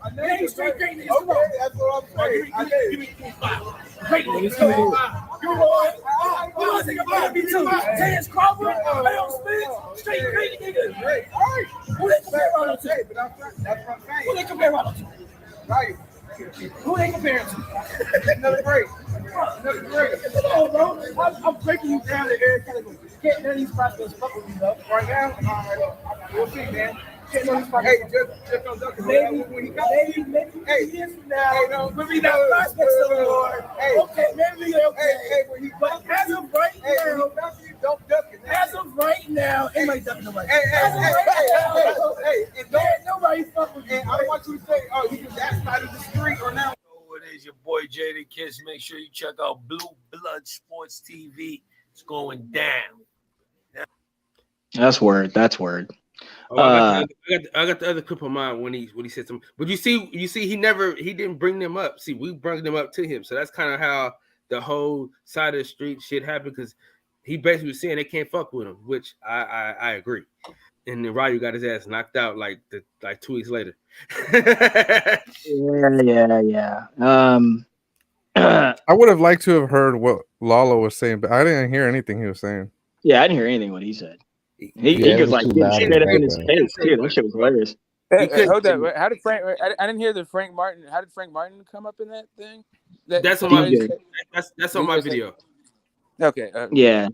Q: I named straight great niggas. Come on. That's what I'm saying. Give me 5. Great niggas. Come on. Come on. Who else think about me too? Terrence Crawford, Mel Smith, straight great niggas. All right. Who they compare Ronald to? That's what I'm saying. Who they compare Ronald to? Right. Who they comparing to? Another great. Come on, bro. I'm breaking you down in every category. Can't none of these prospects fuck with me, though. Right now, we'll see, man. Can't none of these prospects. Hey, just don't maybe years from now, when we got prospects no more. Okay, maybe okay. Hey, when he but as of right now, don't duck it. As of right now, anybody ducking nobody. Hey, and don't nobody fuck with me. I don't want you to say, oh, you can that side of the street or now.
H: It is your boy Jada Kiss. Make sure you check out Blue Blood Sports TV. It's going down.
B: That's word.
V: Oh, I got the other clip of mine when he said something. But you see, he didn't bring them up. See, we brought them up to him. So that's kind of how the whole side of the street shit happened because he basically was saying they can't fuck with him, which I agree.
N: and then Ryu got his ass knocked out like 2 weeks later.
B: Yeah.
C: I would have liked to have heard what Lalo was saying, but I didn't hear anything he was saying.
B: Yeah, I didn't hear anything what he said. He
E: Yeah, it
B: was
E: was
B: like
E: too
B: getting
E: loud in
B: straight
E: the
B: up in his
E: background.
B: face too. That shit was hilarious.
V: Hold up. How did Frank? I didn't hear the Frank Martin. How did Frank Martin come up in that thing?
N: That's on my that's on my video.
V: Okay.
B: Yeah.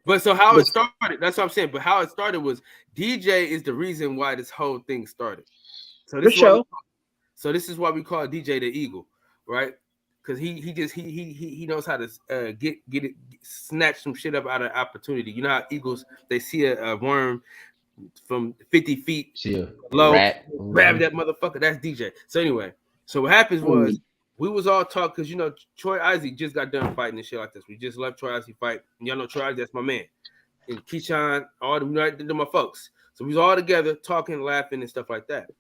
N: But so how it started, that's what I'm saying. But how it started was DJ is the reason why this whole thing started. So this is why we call DJ the Eagle, right? Because he knows how to get it, snatch some shit up out of opportunity. You know how eagles, they see a worm from 50 feet low,
W: rat.
N: grab that motherfucker. That's DJ. So anyway, so what happens was we was all talk because Troy Isaac just got done fighting and shit like this. We just left Troy Isaac fight. And y'all know Troy Isaac, that's my man. And Keyshawn, all them right, they're my folks. So we was all together talking, laughing, and stuff like that.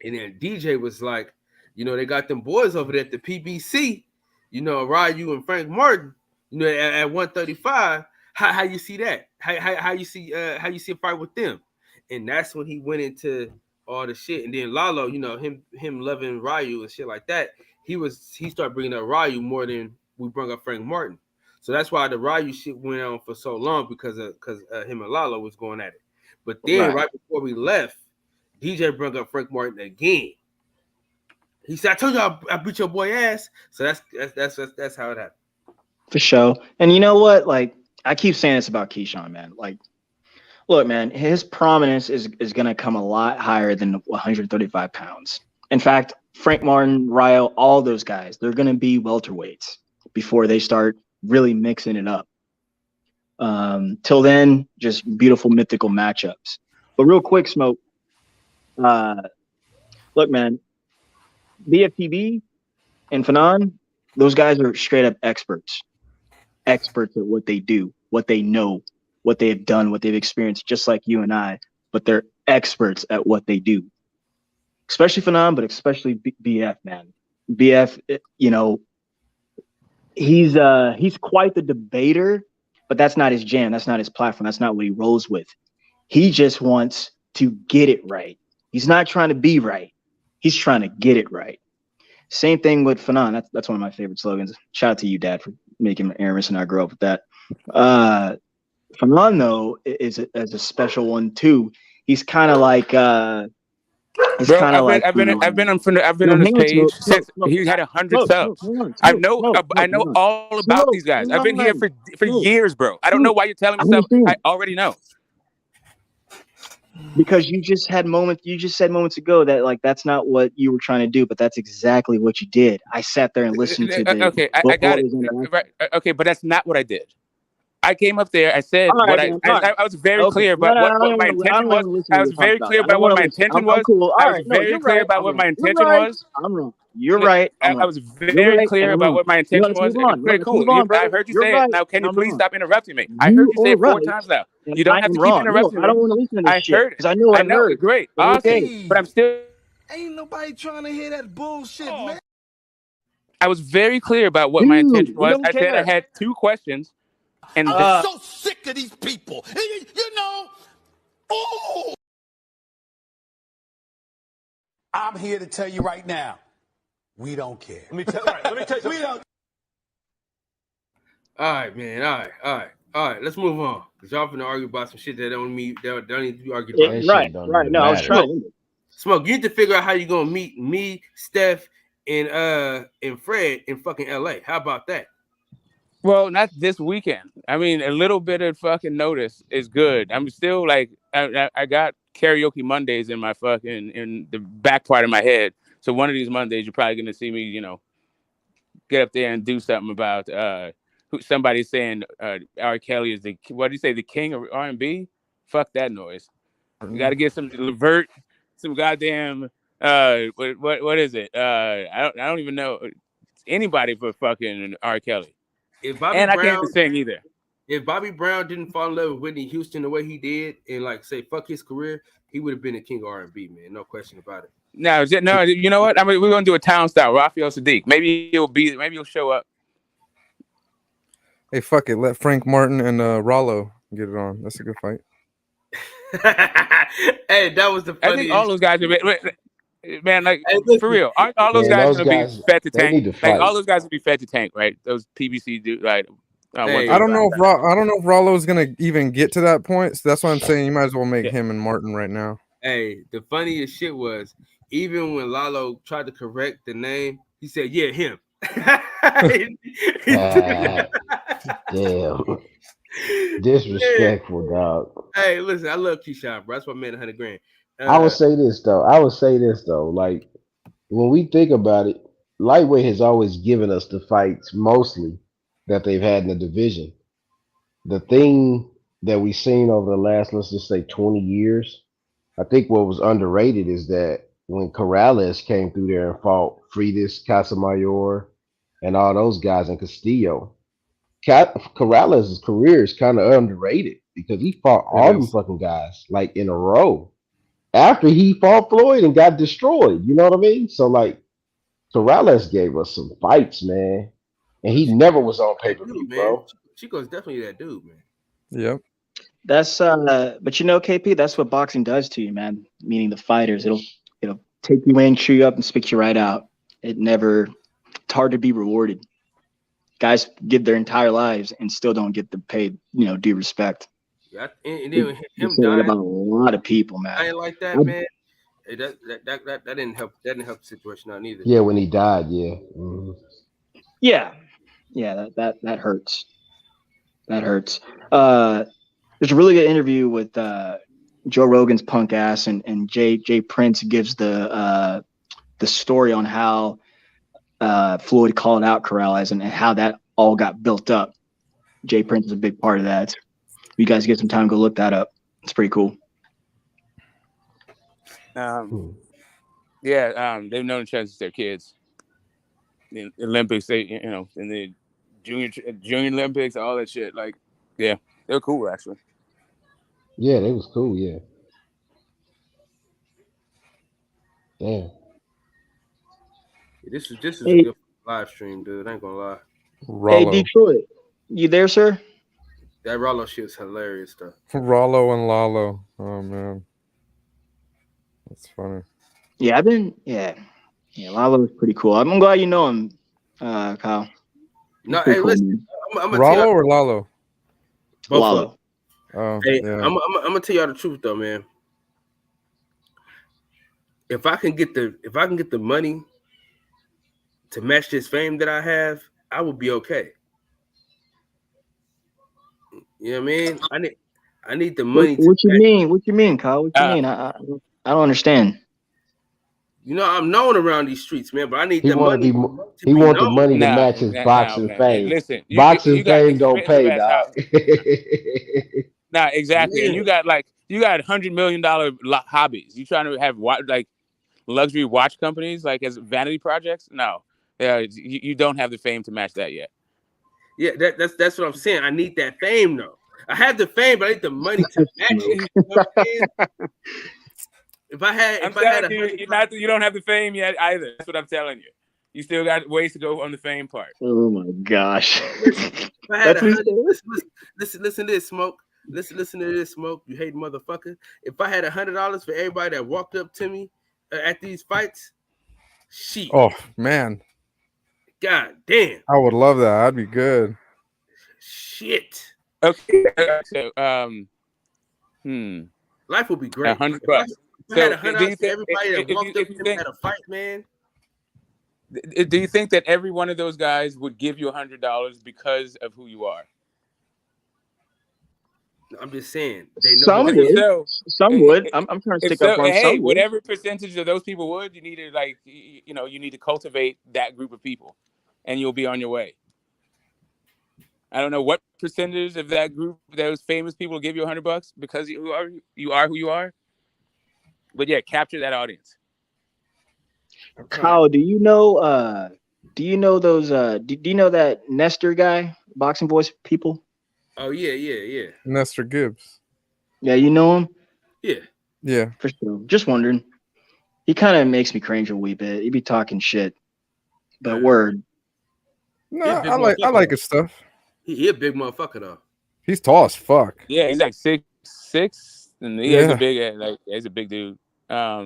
N: And then DJ was like, they got them boys over there at the PBC, Ryu and Frank Martin, at 135. How you see that? How you see a fight with them? And that's when he went into all the shit. And then Lalo, him loving Ryu and shit like that. He started bringing up Ryu more than we brought up Frank Martin. So that's why the Ryu shit went on for so long because him and Lalo was going at it. But then right before we left, DJ brought up Frank Martin again. He said, "I told you I beat your boy ass." So that's how it happened.
B: For sure. And you know what? Like, I keep saying this about Keyshawn, man. Like, look, man, his prominence is going to come a lot higher than 135 pounds. In fact, Frank Martin, Ryo, all those guys, they're going to be welterweights before they start really mixing it up. Till then, just beautiful mythical matchups. But real quick, Smoke. Look, man, BFTB and Fanon, those guys are straight up experts at what they do, what they know, what they have done, what they've experienced, just like you and I. But they're experts at what they do, especially Fanon, but especially BF, man. BF, he's quite the debater, but that's not his jam. That's not his platform. That's not what he rolls with. He just wants to get it right. He's not trying to be right. He's trying to get it right. Same thing with Fanon. That's one of my favorite slogans. Shout out to you, Dad, for making Aramis and I grow up with that. Fanon, though, is a special one too. He's kind of like I've been
V: on his page since he had 100 subs. I know all about these guys. I've been here for years, bro. I don't know why you're telling me stuff I already know.
B: Because you just said moments ago that like that's not what you were trying to do, but that's exactly what you did. I sat there and listened to the
V: I got it. Right. Okay, but that's not what I did. I came up there. I said I was very clear about what my intention was. I was very clear about what my intention was. I was very clear about what my intention was.
B: I'm wrong. You're right.
V: I was very clear about what my intention was. Very cool. I heard you say it. Now, can you please stop interrupting me? I heard you say it 4 times now. You don't have to keep interrupting me.
B: I don't want to listen to this shit.
V: I heard it.
B: I know I heard.
V: Great. Awesome. But I'm still.
P: Ain't nobody trying to hear that bullshit, man.
V: I was very clear about what my intention was. I said I had 2 questions. And
P: I'm so sick of these people. Oh!
Q: I'm here to tell you right now, we don't care.
T: Let me tell you something.
Q: We don't.
N: All right, man. All right. Let's move on. Because y'all finna argue about some shit that don't need to be argued about.
B: Right. No, I was trying.
N: Smoke, you need to figure out how you're gonna meet me, Steph, and Fred in fucking LA. How about that?
V: Well, not this weekend. I mean, a little bit of fucking notice is good. I'm still like, I got karaoke Mondays in the back part of my head. So one of these Mondays, you're probably gonna see me, get up there and do something about somebody saying R. Kelly is the king of R&B. Fuck that noise. You got to get some Levert, some goddamn what is it? I don't even know anybody for fucking R. Kelly. I can't sing either.
N: If Bobby Brown didn't fall in love with Whitney Houston the way he did, and like say fuck his career, he would have been a king of R&B, man. No question about it.
V: No, you know what? I mean, we're gonna do a town style. Raphael Sadiq. Maybe he'll show up.
C: Hey, fuck it. Let Frank Martin and Rollo get it on. That's a good fight.
N: Hey, that was the
V: I think all
N: funniest.
V: those guys are man, like
N: Hey,
V: for
N: listen.
V: real. Aren't all those
W: Man,
V: guys
W: those
V: gonna be
W: guys,
V: fed to
W: they
V: Tank?
W: need to
V: Like all
W: fight.
V: those guys will be fed to Tank, right? Those PBC do right.
C: I
V: 135.
C: don't know if I don't know if Rollo's gonna even get to that point. So that's why I'm saying you might as well make him and Martin right now.
N: Hey, the funniest shit was even when Lalo tried to correct the name, he said, "Yeah, him."
W: Damn. Disrespectful, dog.
N: Hey, listen, I love Keyshawn, bro. That's why I made $100,000.
W: I would say this though. Like when we think about it, lightweight has always given us the fights mostly that they've had in the division. The thing that we've seen over the last, let's just say, 20 years, I think what was underrated is that when Corrales came through there and fought Freitas, Casamayor, and all those guys in Castillo, Corrales' career is kind of underrated because he fought
C: It
W: all them
C: is.
W: fucking guys like in a row after he fought Floyd and got destroyed. You know what I mean? So like Corrales gave us some fights, man, and he never was on pay per view,
N: Dude, man.
W: bro.
N: Chico's definitely that dude, man.
C: Yep.
B: That's but you know, KP, that's what boxing does to you, man. Meaning the fighters, it'll take you in, chew you up, and spit you right out. It's hard to be rewarded. Guys give their entire lives and still don't get the paid, due respect.
N: Yeah, and then
B: You
N: him
B: say that
N: dying,
B: about a lot of people, man.
N: dying like that, man. Hey, that didn't help. That didn't help the situation out either.
W: Yeah, when he died, yeah. Mhm.
B: Yeah, that hurts. That hurts. There's a really good interview with Joe Rogan's punk ass, and Jay Prince gives the story on how Floyd called out Corrales and how that all got built up. Jay Prince is a big part of that. You guys get some time, go look that up. It's pretty cool.
V: Yeah, they've known each other since they're kids. In the Olympics, they in the junior Olympics, all that shit. Like, yeah, they're cool actually.
W: Yeah, they was cool. Yeah. Damn.
N: This is a
B: Hey,
N: good live stream, dude. I ain't gonna lie.
B: hey, Detroit, you there, sir?
N: That Rollo shit's hilarious, though.
C: Rollo and Lalo. Oh man, that's funny.
B: Yeah, Lalo's pretty cool. I'm glad you know him, Kyle.
N: No,
B: Pretty
N: hey,
B: cool,
N: listen.
B: man.
N: I'm gonna
C: Rollo or Lalo?
N: both
B: Lalo.
N: of them.
C: Oh,
N: Hey,
C: yeah.
N: I'm gonna tell y'all the truth though, man. If I can get the money to match this fame that I have, I would be okay. You know what I mean? I need the money to
B: What you
N: match.
B: mean? What you mean, Kyle? What you mean? I don't understand.
N: You know, I'm known around these streets, man, but I need
W: He
N: the
W: want to
N: money
W: be.
N: to
W: He
N: be
W: want the
N: known.
W: money to match his boxing fame.
V: Listen,
W: Boxing
V: you got
W: fame don't
V: expensive
W: pay,
V: ass
W: dog.
V: Nah, exactly. And
N: Yeah.
V: you got $100 million hobbies. You trying to have like luxury watch companies like as vanity projects? No, you don't have the fame to match that yet.
N: Yeah, that's what I'm saying. I need that fame though. I have the fame, but I need the money to match it. You know what I'm saying? If I had
V: you don't have the fame yet either. That's what I'm telling you. You still got ways to go on the fame part.
B: Oh my gosh.
N: If I had listen to this, Smoke. Listen to this, Smoke. You hate motherfucker. If I had $100 for everybody that walked up to me at these fights, shit.
C: Oh man,
N: God damn.
C: I would love that. I'd be good.
N: Shit.
V: Okay. So,
N: life would be great.
V: $100.
N: If I had $100 for
V: think,
N: everybody that walked up
V: if
N: to me at a fight, man.
V: Do you think that every one of those guys would give you $100 because of who you are?
N: I'm just saying. They know
B: Some would. Some would. I'm trying to stick up on some.
V: Whatever percentage of those people would, you need to you need to cultivate that group of people, and you'll be on your way. I don't know what percentage of that group, those famous people, will give you $100 because you are who you are. But yeah, capture that audience.
B: Kyle, do you know those do you know that Nestor guy, Boxing Voice people?
N: Oh yeah.
C: Nestor Gibbs.
B: Yeah, you know him?
N: Yeah.
B: For sure. Just wondering. He kind of makes me cringe a wee bit. He be talking shit. But word.
C: No, I like his stuff.
N: He a big motherfucker though.
C: He's tall as fuck.
V: Yeah, he's like 6'6", And he is a big, like, he's a big dude.
C: Yeah.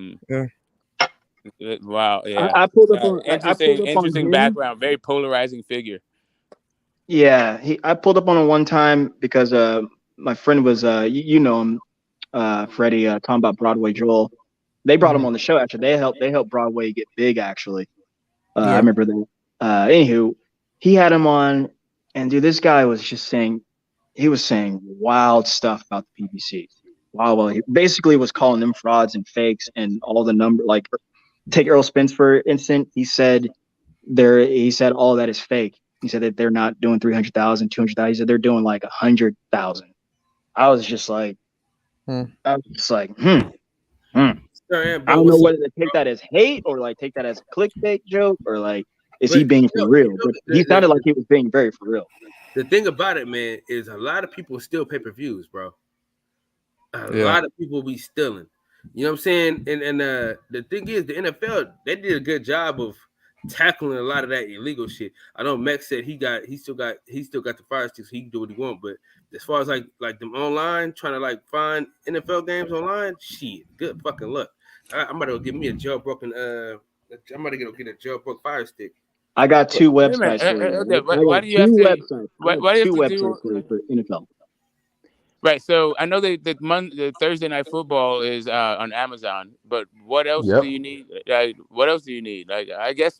V: Wow. Yeah.
B: I pulled up on I pulled up on
V: Interesting
B: him.
V: background. Very polarizing figure.
B: Yeah, I pulled up on him one time because my friend was you know him, Freddie, talking about Broadway Joel. They brought him on the show. Actually, they helped Broadway get big. Actually, I remember that. Anywho, he had him on, and dude, this guy was just saying, he was saying wild stuff about the PBC. Wow, well, he basically was calling them frauds and fakes and all the number. Like, take Earl Spence for instance. He said all that is fake. He said that they're not doing 300,000, 200,000. He said they're doing like 100,000. I was just like, I don't know whether to take that as hate or like take that as a clickbait joke or like, is he being for real? But he sounded like he was being very for real.
N: The thing about it, man, is a lot of people still pay-per-views, bro. A lot of people be stealing. You know what I'm saying? And the thing is, the NFL, they did a good job of tackling a lot of that illegal shit. I know Max said he still got the fire stick, so he can do what he want. But as far as like them online, trying to like find NFL games online, shit, good fucking luck. I'm about to go get me a jailbroken I'm about to go get a jailbroken fire stick.
B: I got two websites for you.
V: Why do you have to?
B: Why do you have to do for NFL?
V: Right. So I know the Thursday Night Football is on Amazon, but what else do you need? What else do you need? Like, I guess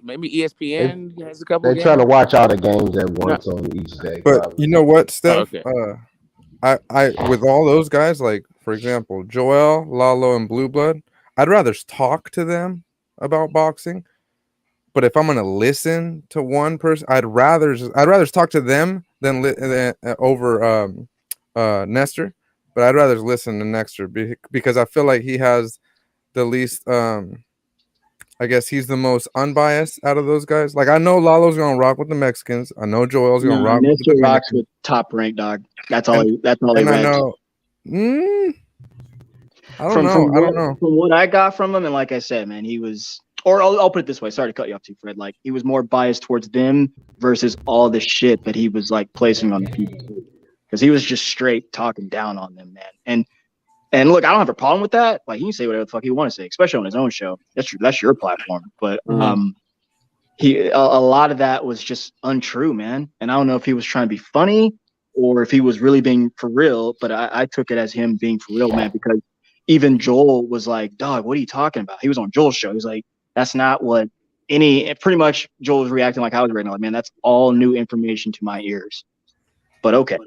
V: maybe ESPN has a couple.
W: They try to watch all the games at once on each day.
C: But
W: probably.
C: you know what, Steph?
V: Oh, okay.
C: I with all those guys, like for example, Joel, Lalo, and Blue Blood, I'd rather talk to them about boxing. But if I'm gonna listen to one person, I'd rather talk to them than over Nestor. But I'd rather listen to Nestor because I feel like he has the least. I guess he's the most unbiased out of those guys. Like I know Lalo's gonna rock with the Mexicans. I know Joel's gonna rock with the
B: rocks with Top Rank, dog. That's all. That's all he
C: read.
B: I know.
C: I don't know.
B: From what I got from him, and like I said, man, he was. Or I'll put it this way. Sorry to cut you off too, Fred. Like he was more biased towards them versus all the shit that he was like placing on the people. Because he was just straight talking down on them, man. And look, I don't have a problem with that. Like he can say whatever the fuck he want to say, especially on his own show. That's your platform. But a lot of that was just untrue, man. And I don't know if he was trying to be funny or if he was really being for real. But I took it as him being for real, man. Because even Joel was like, "Dog, what are you talking about?" He was on Joel's show. He's like, "That's not what pretty much Joel was reacting like I was right now. Like, man, that's all new information to my ears." But okay.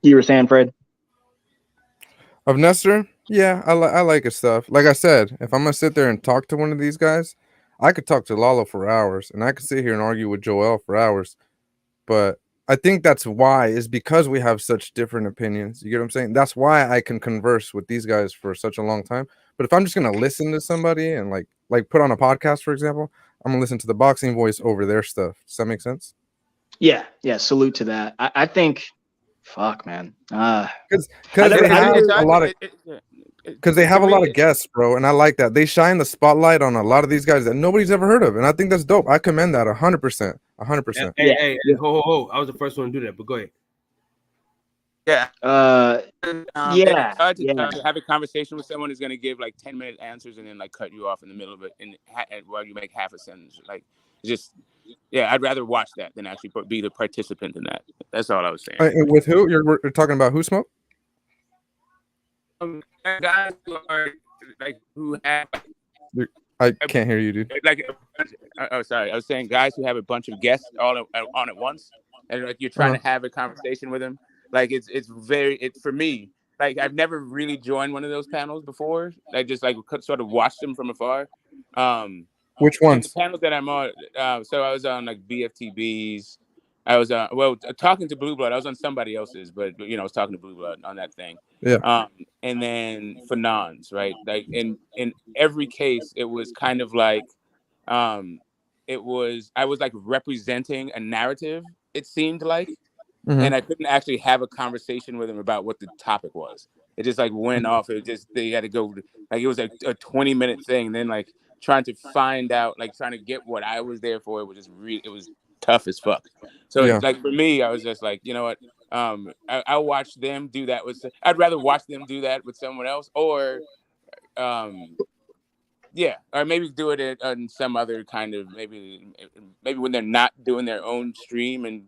B: You were saying, Fred?
C: Of Nestor? Yeah, I like his stuff. Like I said, if I'm gonna sit there and talk to one of these guys, I could talk to Lalo for hours, and I could sit here and argue with Joel for hours. But I think that's why is because we have such different opinions. You get what I'm saying? That's why I can converse with these guys for such a long time. But if I'm just gonna listen to somebody and like put on a podcast, for example, I'm gonna listen to the boxing voice over their stuff. Does that make sense?
B: Yeah. Salute to that. I think. Fuck, man.
C: Because they have a lot of because they have a lot of guests, bro, and I like that. They shine the spotlight on a lot of these guys that nobody's ever heard of, and I think that's dope. I commend that 100%. 100%.
N: Hey, ho! I was the first one to do that, but go ahead.
V: Yeah.
B: Yeah.
V: It's hard to have a conversation with someone who's going to give like 10-minute answers and then like cut you off in the middle of it and while you make half a sentence. Like, just I'd rather watch that than actually be the participant in that. That's all I was saying.
C: With who you're talking about? Who Smoke?
V: Guys who are like who have.
C: I can't hear you, dude.
V: Like, oh, sorry. I was saying guys who have a bunch of guests all on at once, and like you're trying to have a conversation with them. Like it's for me. Like I've never really joined one of those panels before. I just like sort of watched them from afar.
C: Which ones?
V: The panels that I'm on. So I was on like BFTBs. I was talking to Blue Blood. I was on somebody else's, but I was talking to Blue Blood on that thing.
C: Yeah.
V: And then for nons, right? Like in every case, it was kind of like, I was like representing a narrative. It seemed like, and I couldn't actually have a conversation with him about what the topic was. It just like went off. They had to go like it was like a 20-minute thing. And then like trying to find out, like trying to get what I was there for. It was just it was tough as fuck. So like for me, I was just like, you know what? I'll watch them do that with. I'd rather watch them do that with someone else, or yeah, or maybe do it on some other kind of maybe when they're not doing their own stream and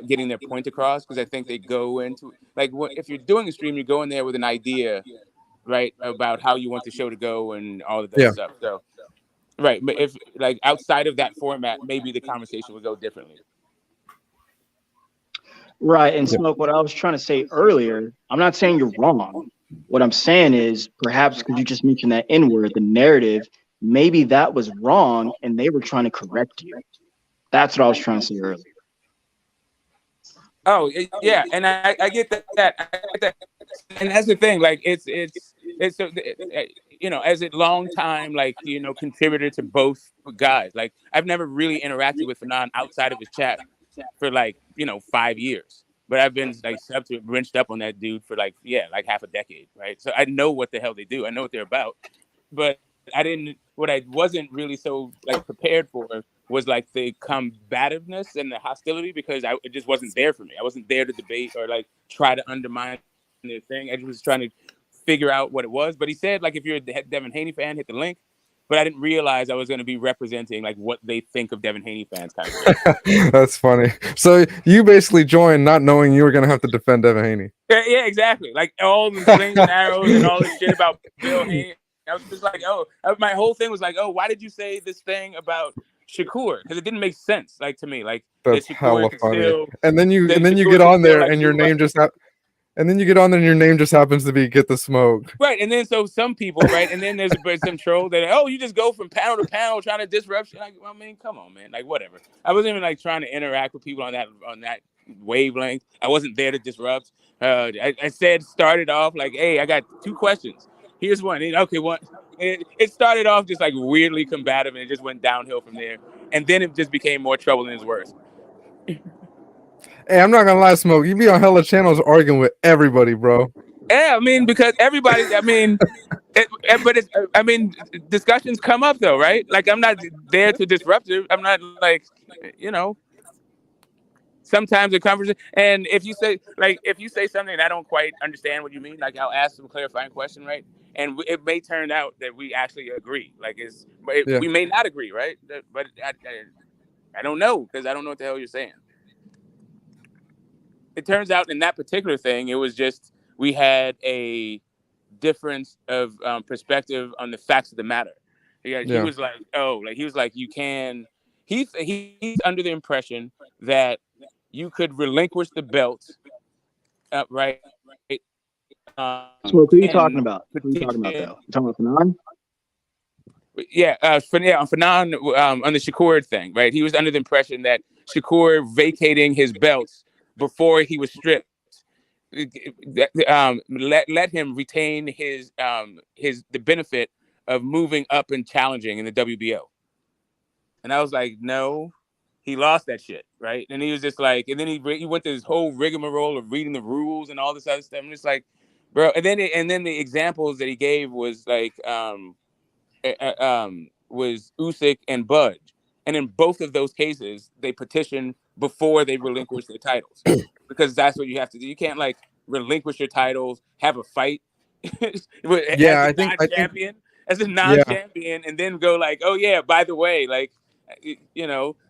V: getting their point across, because I think they go into like if you're doing a stream, you go in there with an idea, right, about how you want the show to go and all of that stuff. So right, but if like outside of that format, maybe the conversation would go differently.
B: Right, and Smoke, what I was trying to say earlier, I'm not saying you're wrong. What I'm saying is perhaps because you just mentioned that N-word, the narrative, maybe that was wrong and they were trying to correct you. That's what I was trying to say earlier.
V: Oh yeah, and I get that. I get that. And that's the thing. Like it's you know, as a long time like contributor to both guys. Like I've never really interacted with Fanon outside of his chat for like 5 years. But I've been like wrenched up on that dude for like half a decade, right? So I know what the hell they do. I know what they're about. But what I wasn't really so like prepared for was like the combativeness and the hostility, because it just wasn't there for me. I wasn't there to debate or like try to undermine the thing. I just was trying to figure out what it was. But he said like, if you're a Devin Haney fan, hit the link. But I didn't realize I was going to be representing like what they think of Devin Haney fans, kind of thing.
C: That's funny. So you basically joined not knowing you were going to have to defend Devin Haney.
V: Yeah, exactly. Like all the slings and arrows and all this shit about Bill Haney. I was just like, my whole thing was like, why did you say this thing about Shakur? Because it didn't make sense, like to me, like
C: that's
V: that
C: hella funny. And then you
V: Shakur
C: get on there
V: like,
C: and your name just happens to be Get the Smoke.
V: Right, and then so some people, right, and then there's some troll that you just go from panel to panel trying to disrupt. Like, I mean, come on, man, like whatever. I wasn't even like trying to interact with people on that wavelength. I wasn't there to disrupt. I started off like, hey, I got 2 questions. Here's one. Okay, one. It started off just like weirdly combative, and it just went downhill from there. And then it just became more trouble than it's worth.
C: Hey, I'm not gonna lie, Smoke. You be on hella channels arguing with everybody, bro.
V: Yeah, I mean, because everybody. I mean, discussions come up though, right? Like I'm not there to disrupt it. I'm not like, sometimes a conversation, and if you say something and I don't quite understand what you mean, like I'll ask some clarifying question, right? And it may turn out that we actually agree. Like we may not agree, right? But I don't know, because I don't know what the hell you're saying. It turns out in that particular thing, it was just we had a difference of perspective on the facts of the matter. He was like, you can. He's under the impression that you could relinquish the belt, right?
B: So who are you talking about? Who are you talking about, though? You talking about Fanon?
V: Yeah, on Fanon, on the Shakur thing, right? He was under the impression that Shakur vacating his belts before he was stripped, let him retain the benefit of moving up and challenging in the WBO. And I was like, no, he lost that shit, right? And he was just like, and then he went through this whole rigmarole of reading the rules and all this other stuff. I'm just like, bro. And then the examples that he gave was like, was Usyk and Budge. And in both of those cases, they petitioned before they relinquished their titles, because that's what you have to do. You can't like relinquish your titles, have a fight as a non-champion, and then go like, oh yeah, by the way, like,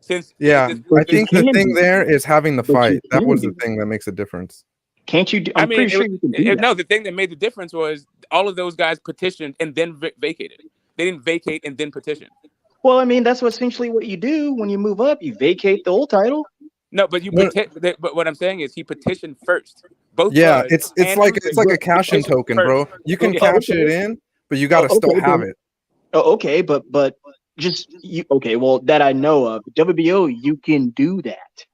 V: since
C: I think the thing there is having the fight. That was the thing that makes a difference.
B: Can't you? I'm pretty sure you can do that.
V: No, the thing that made the difference was all of those guys petitioned and then vacated. They didn't vacate and then petition.
B: Well, I mean, that's essentially what you do when you move up. You vacate the old title.
V: No, but but what I'm saying is he petitioned first. Both.
C: Yeah, it's like a cash-in token, bro. You can cash it in, but you got to still have it.
B: Oh, okay, but just you. Okay, well, that I know of, WBO, you can do that.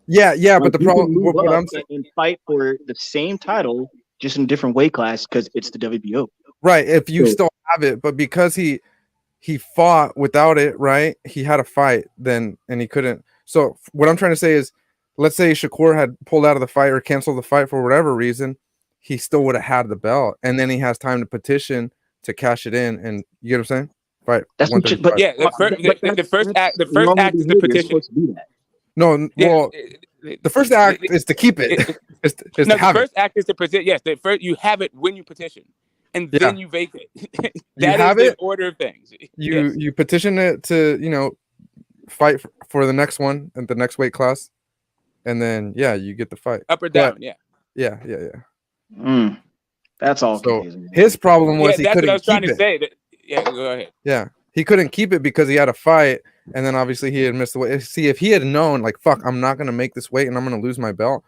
C: Yeah, but the problem, what I'm saying,
B: and fight for the same title, just in a different weight class, because it's the WBO.
C: Right, if you still have it, but because he fought without it, right? He had a fight then, and he couldn't. So what I'm trying to say is, let's say Shakur had pulled out of the fight or canceled the fight for whatever reason, he still would have had the belt, and then he has time to petition to cash it in, and you get what I'm saying? Right.
V: That's the first act of the petition.
C: No, well, The first act is to keep it. is
V: No,
C: to
V: the
C: have
V: first act is to petition. Yes, the first you have it when you petition, and
C: Yeah.
V: then you vacate.
C: You
V: That is
C: have
V: the
C: it.
V: order of things.
C: You petition it to fight for the next one and the next weight class, and then you get the fight
V: up or
C: But-
V: down. Yeah.
L: That's all
C: So
L: confusing.
C: his problem was he
V: that's what I
C: couldn't
V: was trying
C: keep
V: to
C: it.
V: say. Yeah, go ahead.
C: Yeah, he couldn't keep it because he had a fight, and then obviously he had missed the weight. See, if he had known, like, fuck, I'm not gonna make this weight, and I'm gonna lose my belt.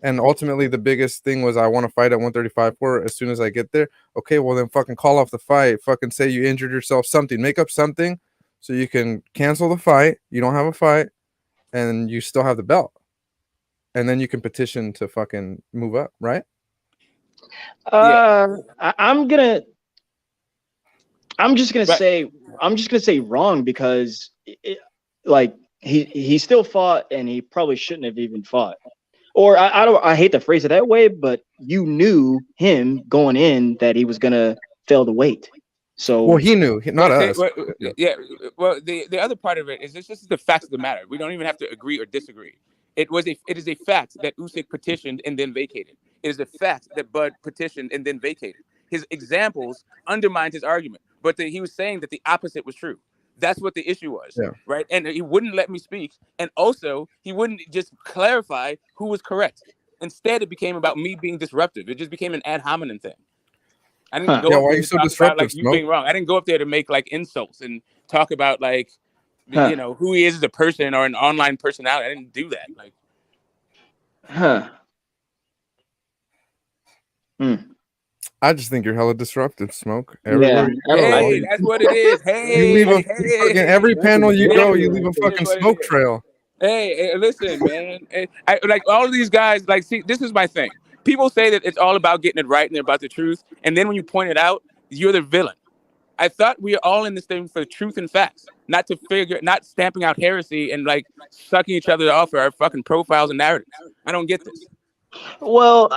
C: And ultimately, the biggest thing was I want to fight at 135 for it as soon as I get there. Okay, well then, fucking call off the fight. Fucking say you injured yourself. Something. Make up something so you can cancel the fight. You don't have a fight, and you still have the belt. And then you can petition to fucking move up, right?
L: I'm just gonna say wrong because he still fought and he probably shouldn't have even fought. Or I hate to phrase it that way, but you knew him going in that he was gonna fail the weight. So
C: he knew, not us.
V: Well, the other part of it is this is the facts of the matter. We don't even have to agree or disagree. It is a fact that Usyk petitioned and then vacated. It is a fact that Bud petitioned and then vacated. His examples undermined his argument, but he was saying that the opposite was true. That's what the issue was, right? And he wouldn't let me speak, and also he wouldn't just clarify who was correct. Instead, it became about me being disruptive. It just became an ad hominem thing. I didn't go up there to talk about like you being wrong. I didn't go up there to make like insults and talk about like who he is as a person or an online personality. I didn't do that. Like,
C: I just think you're hella disruptive, Smoke.
V: Hey, that's what it is. Hey,
C: you leave fucking every panel you go, you leave a fucking smoke trail.
V: Hey, listen, man. I like all of these guys. Like, see, this is my thing. People say that it's all about getting it right and about the truth, and then when you point it out, you're the villain. I thought we are all in this thing for truth and facts, not stamping out heresy and like sucking each other off for our fucking profiles and narratives. I don't get this.
L: Well,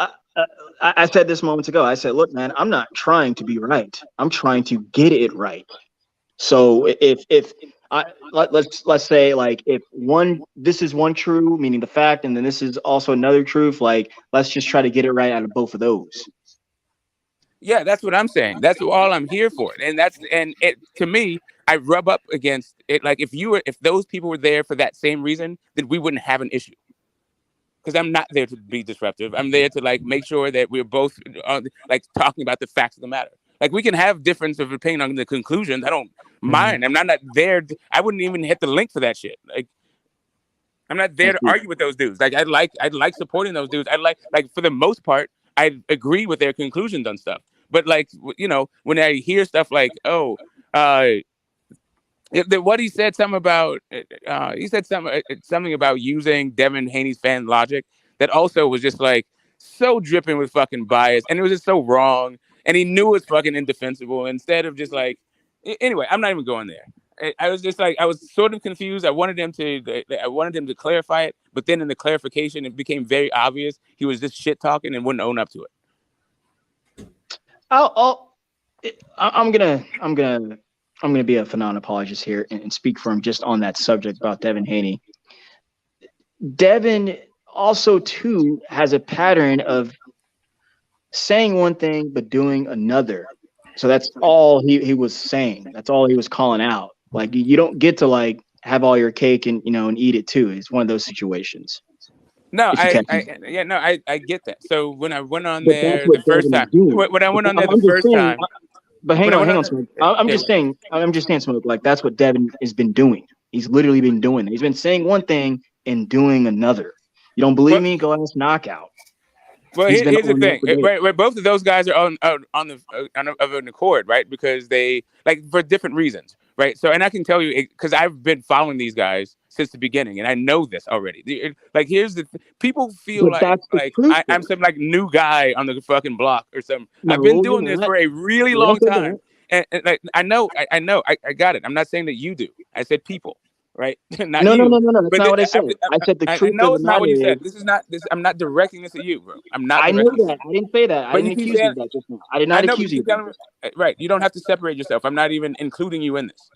L: I said this moments ago. I said, look, man, I'm not trying to be right. I'm trying to get it right. So let's say like if this is one true, meaning the fact, and then this is also another truth, like let's just try to get it right out of both of those.
V: Yeah, that's what I'm saying. That's all I'm here for. And to me, I rub up against it. Like if those people were there for that same reason, then we wouldn't have an issue. Because I'm not there to be disruptive. I'm there to like make sure that we're both like talking about the facts of the matter. Like we can have difference of opinion on the conclusions. I don't mind. I'm not there. I wouldn't even hit the link for that shit. Like I'm not there to argue with those dudes. Like I'd like supporting those dudes. I like for the most part, I agree with their conclusions on stuff. But like when I hear stuff like what he said something about something about using Devin Haney's fan logic that also was just like so dripping with fucking bias, and it was just so wrong, and he knew it was fucking indefensible. Instead of just like anyway, I'm not even going there. I was just like I was sort of confused. I wanted him to clarify it, but then in the clarification it became very obvious he was just shit talking and wouldn't own up to it.
L: I'm gonna be a phenomenal apologist here and speak for him just on that subject about Devin Haney. Devin also too has a pattern of saying one thing but doing another. So that's all he was saying. That's all he was calling out. Like you don't get to like have all your cake and and eat it too. It's one of those situations.
V: No, I get that. So when I went on there the first time,
L: But hang on, Smoke. I'm just saying, Smoke. Like that's what Devin has been doing. He's literally been doing it. He's been saying one thing and doing another. You don't believe me? Go ask Knockout.
V: Well, here's the thing. Right, both of those guys are on an accord, right? Because they for different reasons, right? So, and I can tell you because I've been following these guys since the beginning, and I know this already. Like, here's people feel I'm some like new guy on the fucking block or something. No, I've been doing this for a really long time, and like I know, I got it. I'm not saying that you do. I said people. Right? Not
L: no.
V: you.
L: That's not what I said. I said the truth.
V: I know it's not what you said. This is not this. I'm not directing this at you, bro. I'm not.
L: I know that. I didn't say that. I didn't accuse you of that just now. I did not accuse you.
V: Right. You don't have to separate yourself. I'm not even including you in this.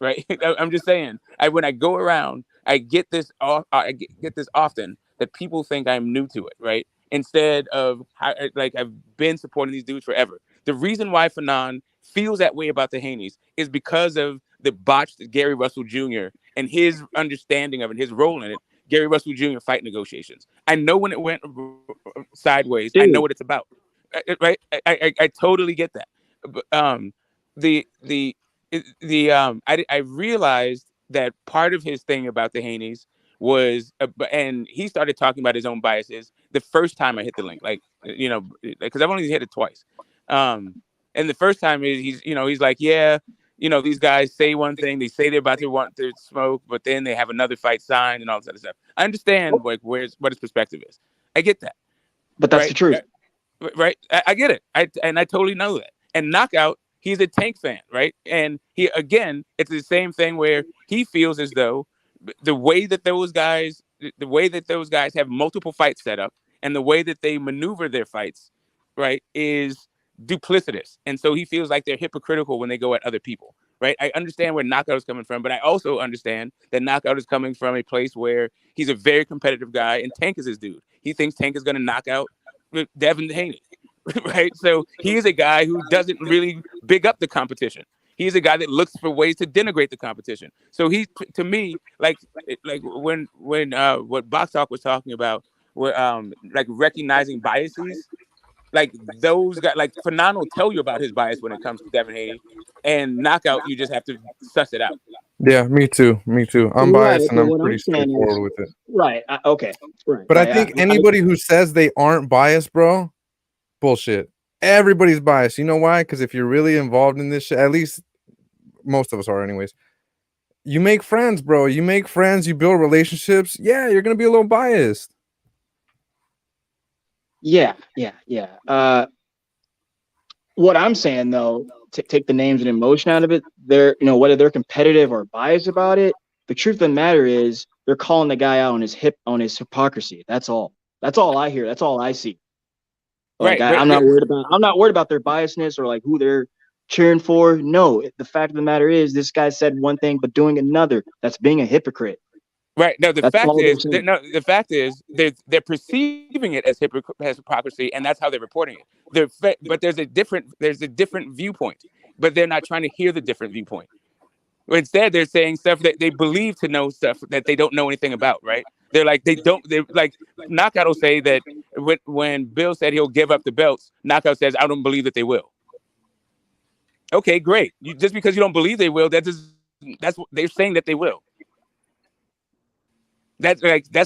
V: Right. I'm just saying. When I go around, I get this. I get this often that people think I'm new to it, right? Instead of like I've been supporting these dudes forever. The reason why Fanon feels that way about the Haneys is because of the botched Gary Russell Jr. and his understanding of it, his role in it. Gary Russell Jr. fight negotiations. I know when it went sideways. I know what it's about, right? I totally get that. But, I realized that part of his thing about the Haneys was, and he started talking about his own biases the first time I hit the link, like, because I've only hit it twice. And the first time he's like, yeah, these guys say one thing, they say they're about to want to smoke, but then they have another fight signed and all this other stuff. I understand like what his perspective is. I get that.
L: But that's the truth.
V: Right. I get it. I totally know that. And Knockout, he's a Tank fan, right? And it's the same thing where he feels as though the way that those guys have multiple fights set up and the way that they maneuver their fights, right, is duplicitous. And so he feels like they're hypocritical when they go at other people, right? I understand where Knockout is coming from, but I also understand that Knockout is coming from a place where he's a very competitive guy and Tank is his dude. He thinks Tank is going to knock out Devin Haney, right? So he is a guy who doesn't really big up the competition. He's a guy that looks for ways to denigrate the competition. So he, to me, like when what Box Talk was talking about, like recognizing biases, like those guys, like Fanon will tell you about his bias when it comes to Devin Haney, and Knockout, you just have to suss it out.
C: Yeah, me too. I'm biased and I'm pretty straightforward with it.
L: Right. Okay. Right.
C: But I think anybody who says they aren't biased, bro, bullshit. Everybody's biased. You know why? Because if you're really involved in this shit, at least most of us are anyways, you make friends, bro. You make friends, you build relationships. Yeah, you're going to be a little biased.
L: Yeah. What I'm saying, though, to take the names and emotion out of it, whether they're competitive or biased about it, the truth of the matter is they're calling the guy out on his hypocrisy. That's all. That's all I hear. That's all I see. Like,
V: right.
L: I'm not worried about their biasness or like who they're cheering for. No, the fact of the matter is this guy said one thing but doing another. That's being a hypocrite.
V: Right. No, the fact is they're perceiving it as hypocrisy, and that's how they're reporting it. But there's a different viewpoint, but they're not trying to hear the different viewpoint. Instead, they're saying stuff that they believe to know stuff that they don't know anything about. Right. They're like Knockout will say that when Bill said he'll give up the belts, Knockout says, I don't believe that they will. Okay, great. Just because you don't believe they will, that's what they're saying that they will. That's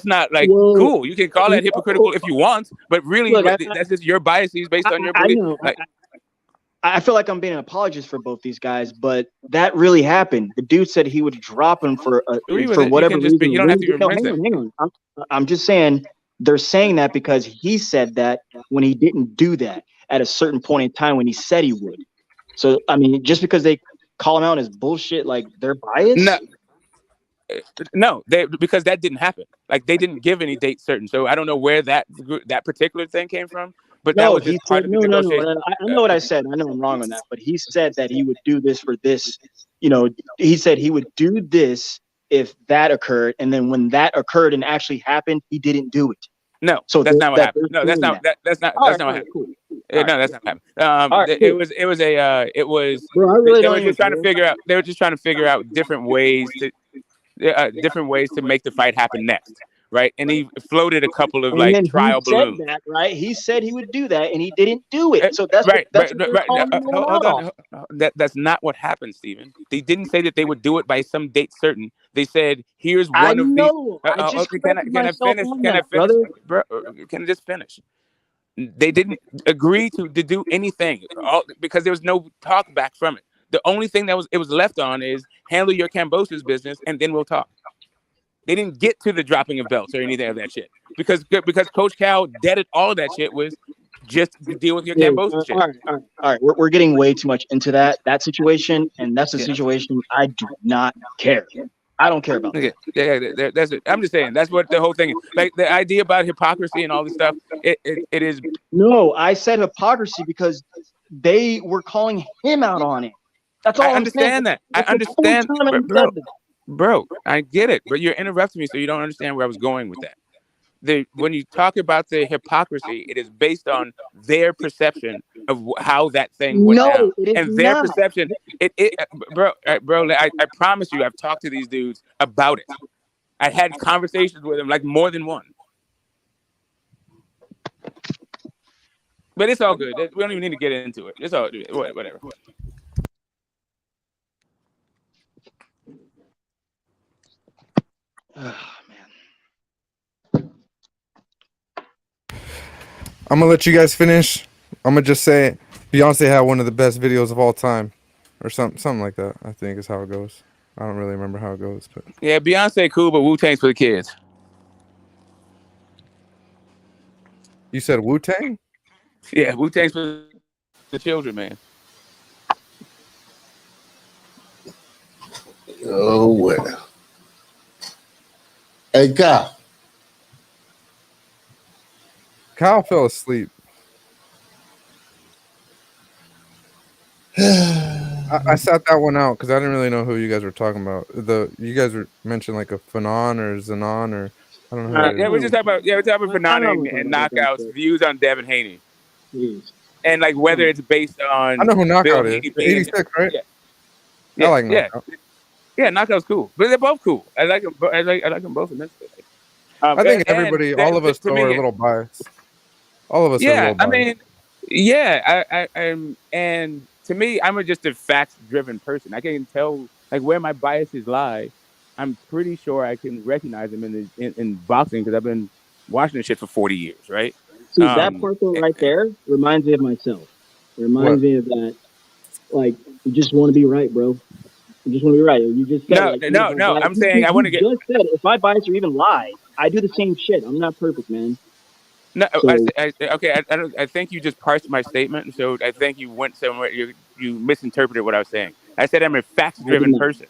V: not cool. You can call that hypocritical if you want, but really, that's just your biases based on your belief.
L: I feel like I'm being an apologist for both these guys, but that really happened. The dude said he would drop him for whatever reason.
V: You don't have to even
L: I'm just saying they're saying that because he said that when he didn't do that at a certain point in time when he said he would. So I mean, just because they call him out as bullshit, like they're biased.
V: No, because that didn't happen. Like they didn't give any date certain. So I don't know where that particular thing came from. But that was just part of the negotiation.
L: I know what I said. I know I'm wrong on that. But he said that he would do this for this. He said he would do this if that occurred, and then when that occurred and actually happened, he didn't do it.
V: No, so that's not what happened. No, that's not what happened.
L: Cool.
V: No, that's not what happened. It was. Bro, I really don't even trying to figure out. They were just trying to figure out different ways to make the fight happen next, right? And he floated a couple of trial balloons.
L: That, right? He said he would do that, and he didn't do it. So that's
V: right.
L: Hold
V: on. That's not what happened, Stephen. They didn't say that they would do it by some date certain. They said, "Here's one of these." Can I finish? Bro, can I just finish? They didn't agree to do anything because there was no talk back from it. The only thing that was left on is handle your Cambosa's business, and then we'll talk. They didn't get to the dropping of belts or anything of that shit because Coach Cal deaded all of that shit was just deal with your Cambosa shit.
L: All right. We're getting way too much into that situation, and that's a situation I do not care. I don't care about that.
V: Yeah, that's it. I'm just saying that's what the whole thing is. Like the idea about hypocrisy and all this stuff. It is.
L: No, I said hypocrisy because they were calling him out on it. That's all.
V: I understand that. I understand, bro. I get it, but you're interrupting me, so you don't understand where I was going with that. when you talk about the hypocrisy, it is based on their perception of how that thing went down,
B: No, it is
V: and their
B: not.
V: perception. Bro, I promise you, I've talked to these dudes about it. I had conversations with them, like more than one. But it's all good. We don't even need to get into it. It's all whatever.
C: I'm gonna let you guys finish. I'm gonna just say Beyonce had one of the best videos of all time, or something like that. I think is how it goes. I don't really remember how it goes, but
V: Yeah, Beyonce cool, but Wu-Tang's for the kids.
C: you said Wu-Tang?
V: Yeah, Wu-Tang's for the children, man.
E: Oh well. Hey, Kyle.
C: Kyle fell asleep. I sat that one out because I didn't really know who you guys were talking about. You guys were mentioned like a Fanon or Zanon or I don't know who it is.
V: We're talking about Fanani and knockouts, views on Devin Haney, and like whether it's based on
C: I know who
V: Bill
C: Knockout is.
V: Haney being
C: 86, right?
V: Yeah,
C: I like
V: yeah,
C: Knockout.
V: yeah. Knockout's cool, but they're both cool. I like them. I like them both immensely.
C: I think everybody, all of us,
V: to
C: are
V: me,
C: a little biased. All of us are a
V: yeah.
C: little
V: I
C: biased.
V: mean, yeah. I'm, and to me, I'm just a facts-driven person. I can tell like where my biases lie. I'm pretty sure I can recognize them in boxing because I've been watching this shit for 40 years, right?
B: See, that part though right there reminds me of myself. It reminds me of that, like, you just want to be right, bro. You just want to be right. You just said, like,
V: no. I'm saying I want to get.
B: just said, if my bias or even lie, I do the same shit. I'm not perfect, man.
V: No,
B: So,
V: I think you just parsed my statement, so I think you went somewhere. You misinterpreted what I was saying. I said I'm a facts-driven person.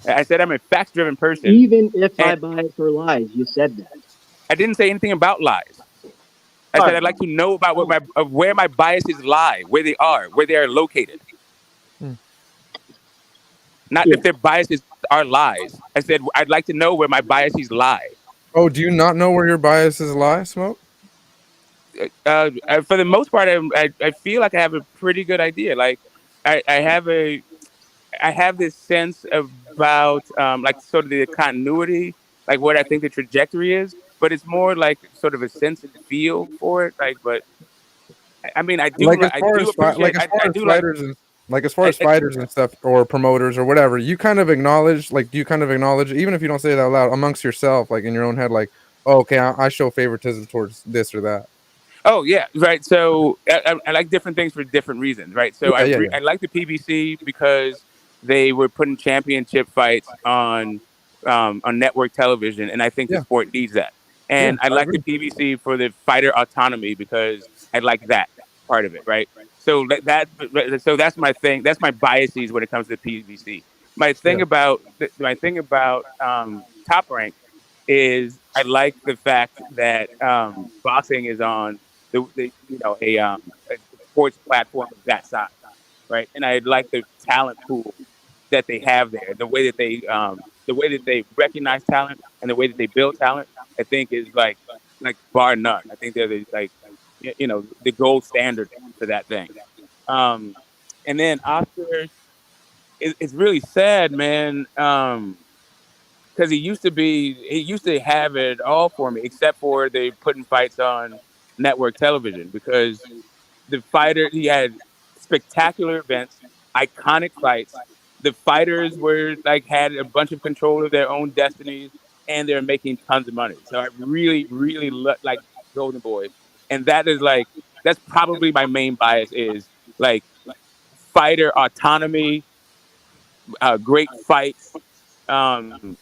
V: I said I'm a facts-driven person.
B: Even if I bias or lies, you said that.
V: I didn't say anything about lies. I said I'd like to know about where my biases lie, where they are located. Not if their biases are lies. I said I'd like to know where my biases lie.
C: Oh, do you not know where your biases lie, Smoke?
V: For the most part, I feel like I have a pretty good idea. Like I have this sense about like sort of the continuity, like what I think the trajectory is, but it's more like sort of a sense and feel for it. Like, but I mean, I do appreciate.
C: As far as fighters and stuff, or promoters or whatever, you kind of acknowledge, like, do you kind of acknowledge, even if you don't say it out loud, amongst yourself, like in your own head, like, oh, okay, I show favoritism towards this or that.
V: Oh yeah, right. So I like different things for different reasons, right? So
C: Yeah.
V: I like the PBC because they were putting championship fights on network television, and I think the sport needs that. And I like the PBC for the fighter autonomy because I like that part of it, right? So so that's my thing. That's my biases when it comes to the PBC. My thing about Top Rank is I like the fact that boxing is on a sports platform of that size, right? And I like the talent pool that they have there, the way that they recognize talent and the way that they build talent. I think is like bar none. I think they're the gold standard for that thing. And then Oscar, it's really sad, man. Because he used to have it all for me, except for they putting fights on network television because he had spectacular events, iconic fights. The fighters were like had a bunch of control of their own destinies, and they're making tons of money. So I really, really like Golden Boy, and that's probably my main bias is like fighter autonomy, great fights, and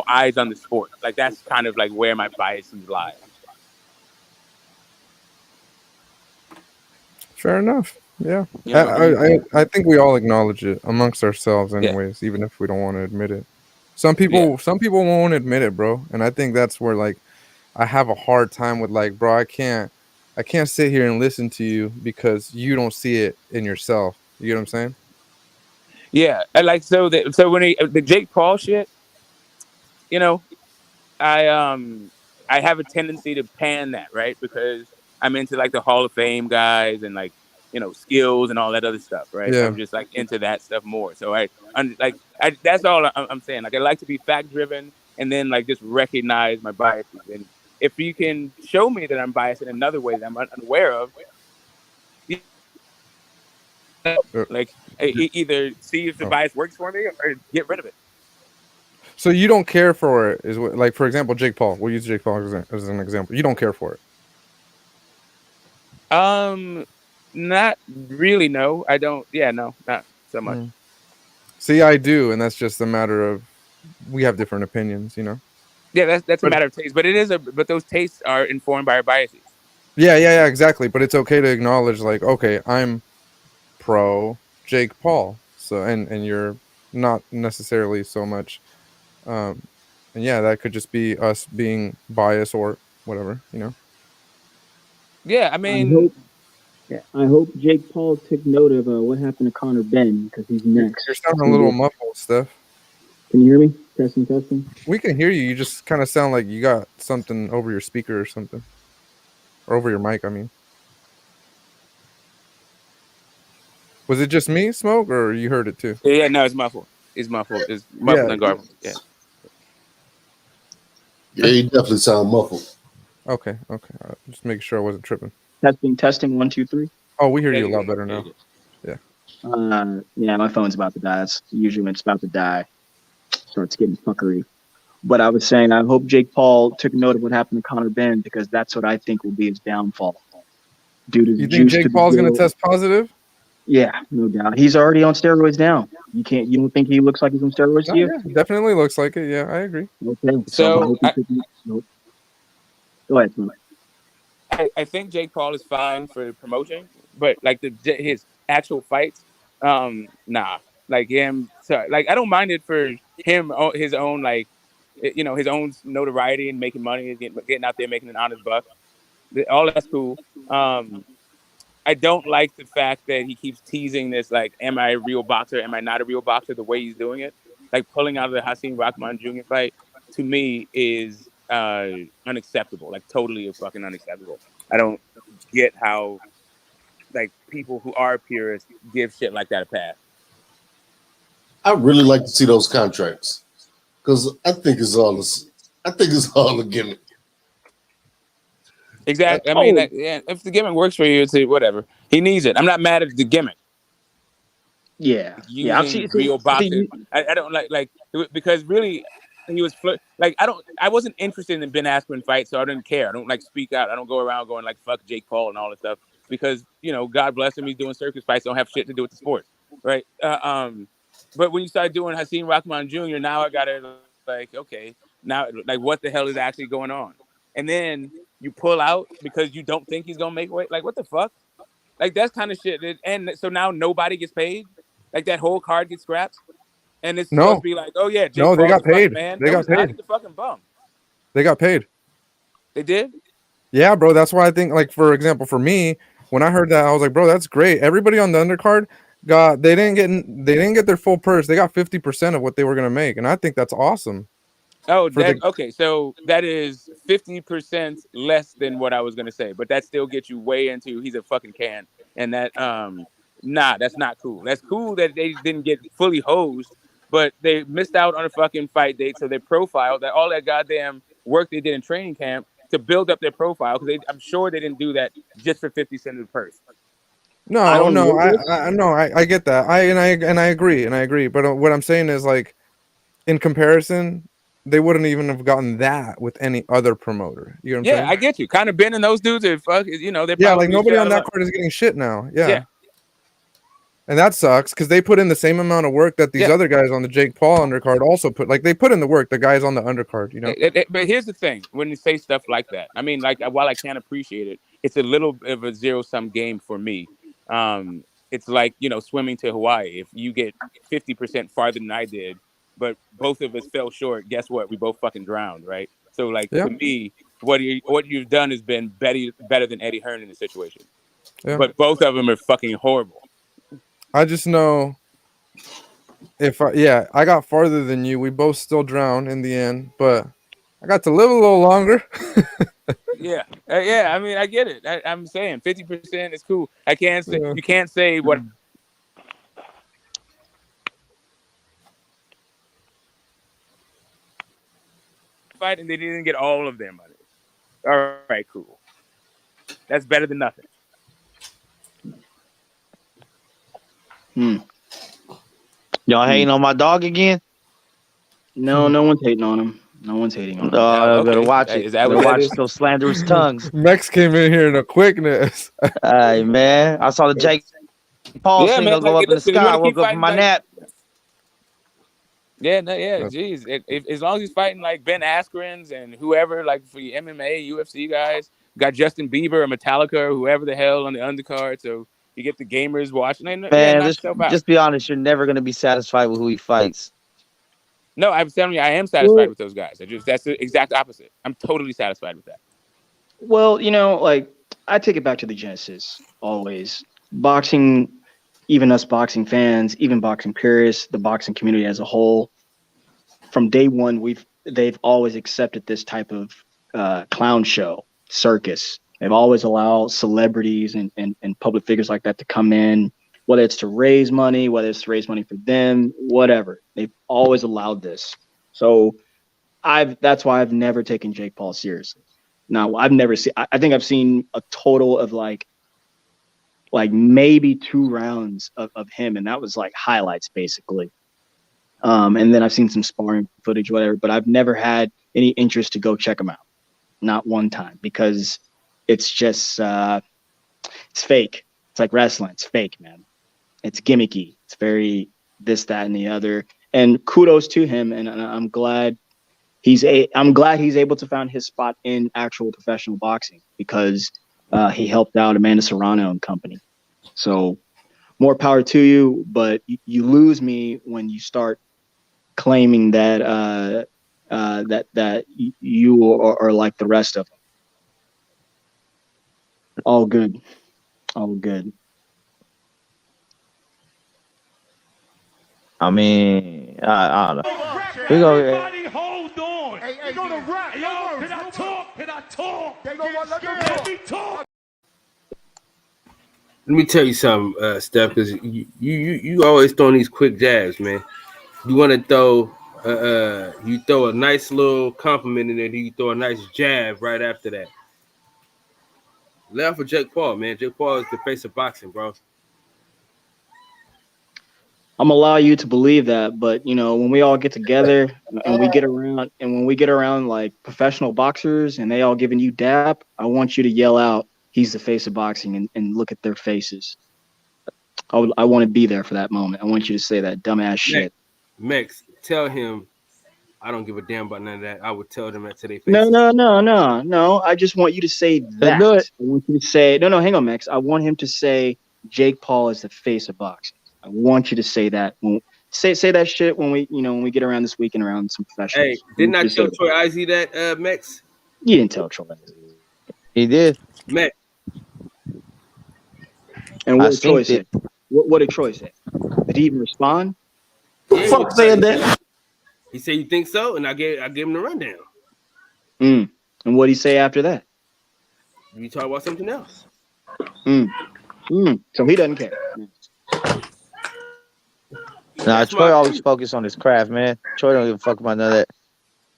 V: eyes on the sport. Like that's kind of like where my biases lie.
C: Fair enough. Yeah. I think we all acknowledge it amongst ourselves anyways, even if we don't want to admit it. Some people won't admit it, bro. And I think that's where like I have a hard time with, like, bro, I can't sit here and listen to you because you don't see it in yourself. You get what I'm saying?
V: Yeah, and like so when the Jake Paul shit, I I have a tendency to pan that, right? Because I'm into like the Hall of Fame guys and like, skills and all that other stuff, right?
C: Yeah.
V: I'm just like into that stuff more. So that's all I'm saying. Like I like to be fact driven and then like just recognize my biases. And if you can show me that I'm biased in another way that I'm unaware of, like either see if the bias works for me or get rid of it.
C: So you don't care for it, is what, like, for example, Jake Paul. We'll use Jake Paul as an example. You don't care for it.
V: Not really. No, I don't. Yeah, no, not so much.
C: See, I do, and that's just a matter of we have different opinions,
V: Yeah, that's a matter of taste, but those tastes are informed by our biases.
C: Yeah, exactly. But it's okay to acknowledge, like, okay, I'm pro Jake Paul, so and you're not necessarily so much, and yeah, that could just be us being biased or whatever,
V: Yeah, I mean,
B: I hope Jake Paul took note of what happened to Conor Ben because he's next.
C: You're sounding a little muffled, Steph.
B: Can you hear me? Testing.
C: We can hear you. You just kind of sound like you got something over your speaker or something, or over your mic. I mean, was it just me, Smoke, or you heard it too?
V: Yeah, no, it's muffled. It's muffled. It's muffled and garbled. Yeah.
E: Yeah, you definitely sound muffled.
C: Okay. Just making sure I wasn't tripping.
B: Testing 1 2 3.
C: Oh, we hear you a lot better now. Yeah.
B: Yeah, my phone's about to die. That's usually when it's about to die. Starts getting fuckery. But I was saying, I hope Jake Paul took note of what happened to Conor Ben because that's what I think will be his downfall. Due to
C: you think Jake Paul's going to test positive?
B: Yeah, no doubt. He's already on steroids now. You don't think he looks like he's on steroids to you?
C: Yeah, definitely looks like it. Yeah, I agree.
B: Okay.
V: So
B: Nope. Go ahead, Smoke.
V: I think Jake Paul is fine for promotion, but like his actual fights, nah. Like him, so like I don't mind it for him, his own like, his own notoriety and making money and getting out there making an honest buck. All that's cool. I don't like the fact that he keeps teasing this, like, am I a real boxer? Am I not a real boxer? The way he's doing it, like pulling out of the Hakeem Rahman Jr. fight, to me is unacceptable. Like totally fucking unacceptable. I don't get how like people who are purists give shit like that a pass.
E: I really like to see those contracts because I think it's all a gimmick.
V: Exactly. I mean, if the gimmick works for you, it's whatever. He needs it. I'm not mad at the gimmick.
B: Yeah.
V: Using real boxing. I don't like because really he was I wasn't interested in Ben Askren fight, so I didn't care. I don't like speak out. I don't go around going like fuck Jake Paul and all this stuff because God bless him, he's doing circus fights. Don't have shit to do with the sport, right? But when you start doing Hakeem Rahman Jr., now I gotta like, okay, now like what the hell is actually going on? And then you pull out because you don't think he's gonna make weight. Like what the fuck? Like that's kind of shit. And so now nobody gets paid. Like that whole card gets scrapped. And it's supposed to be like, oh yeah, Jake Paul
C: they got paid.
V: Man.
C: They got paid.
V: He's a fucking bum.
C: They got paid.
V: They did?
C: Yeah, bro. That's why I think, like, for example, for me, when I heard that, I was like, bro, that's great. Everybody on the undercard they didn't get their full purse. They got 50% of what they were gonna make, and I think that's awesome.
V: Oh, okay. So that is 50% less than what I was gonna say, but that still gets you way into he's a fucking can, and that that's not cool. That's cool that they didn't get fully hosed, but they missed out on a fucking fight date, so their profile, that all that goddamn work they did in training camp to build up their profile, because I'm sure they didn't do that just for 50 cents of the purse.
C: No, I get that. I agree. But what I'm saying is, like, in comparison, they wouldn't even have gotten that with any other promoter. You know what I'm saying?
V: I get you. Kind of Ben and those dudes are they're
C: like nobody on that card is getting shit now. Yeah. And that sucks because they put in the same amount of work that these other guys on the Jake Paul undercard also put. Like, they put in the work, the guys on the undercard,
V: But here's the thing: when you say stuff like that, I mean, like, while I can't appreciate it, it's a little bit of a zero-sum game for me. It's like swimming to Hawaii. If you get 50% farther than I did, but both of us fell short, guess what? We both fucking drowned, right? So, like, to me, what you've done has been better than Eddie Hearn in the situation. Yeah. But both of them are fucking horrible.
C: I just know I got farther than you. We both still drowned in the end, but I got to live a little longer.
V: Yeah, yeah. I mean, I get it. I'm saying 50% is cool. I can't say you can't say what. Fight and they didn't get all of their money. All right, cool. That's better than nothing.
O: Y'all hating on my dog again?
B: No, no one's hating on him. No one's hating on him.
O: I better
V: Okay.
O: watch it.
V: Is that
O: Better
V: what that
O: watch
V: is?
O: those slanderous tongues.
C: Mex came in here in a quickness.
O: Hey man, I saw the Jake Paul
V: Yeah, man.
O: signal go
V: Like,
O: up in the
V: listen, you
O: sky.
V: want
O: I
V: to keep
O: woke up from
V: fighting
O: my
V: like.
O: nap.
V: Yeah, no, yeah, geez. As long as he's fighting like Ben Askren's and whoever, like for the MMA, UFC guys, got Justin Bieber or Metallica or whoever the hell on the undercard, so you get the gamers watching. And, yeah,
O: Man,
V: knock yourself out.
O: just be honest. You're never gonna be satisfied with who he fights.
V: No, I'm telling you, I am satisfied with those guys. That's the exact opposite. I'm totally satisfied with that.
B: Well, like I take it back to the genesis always. Boxing, even us boxing fans, even boxing purists, the boxing community as a whole, from day one, they've always accepted this type of clown show, circus. They've always allowed celebrities and public figures like that to come in, whether it's to raise money, whether it's to raise money for them, whatever. They've always allowed this. So that's why I've never taken Jake Paul seriously. Now I've never seen. I think I've seen a total of like maybe 2 rounds of him, and that was like highlights basically. And then I've seen some sparring footage, whatever. But I've never had any interest to go check him out, not one time, because it's just it's fake. It's like wrestling. It's fake, man. It's gimmicky. It's very this, that, and the other. And kudos to him, and I'm glad. I'm glad he's able to find his spot in actual professional boxing because he helped out Amanda Serrano and company. So more power to you, but you lose me when you start claiming that that you are like the rest of them. All good. All good.
O: I mean, I don't know. We go.
P: Hold on. Hey, go to rap. Yo, can I talk? Can I talk? Let me talk.
N: Let me tell you something, Steph, because you always throwing these quick jabs, man. You want to throw you throw a nice little compliment in there, then you throw a nice jab right after that. Left for Jake Paul, man. Jake Paul is the face of boxing, bro.
B: I'm gonna allow you to believe that, but when we all get together and we get around like professional boxers and they all giving you dap, I want you to yell out, "He's the face of boxing," and look at their faces. I want to be there for that moment. I want you to say that dumbass shit.
N: Mex, tell him I don't give a damn about none of that. I would tell them that to their faces.
B: No. I just want you to say that.
O: Do it.
B: I want you to say no. Hang on, Max. I want him to say Jake Paul is the face of boxing. I want you to say that. Say that shit when we get around this weekend around some professionals.
N: Hey, didn't I tell Troy Izzy that, Mex?
B: You didn't tell Troy Izzy.
O: He did.
N: Mex.
B: And what did Troy say? What did Troy say? Did he even respond?
W: Who the fuck said that?
N: He said, "You think so?" And I gave him the rundown.
B: And what did he say after that?
N: You talk about something else.
B: So he doesn't care.
O: Nah, Troy always focus on his craft, man. Troy don't give a fuck about none of that.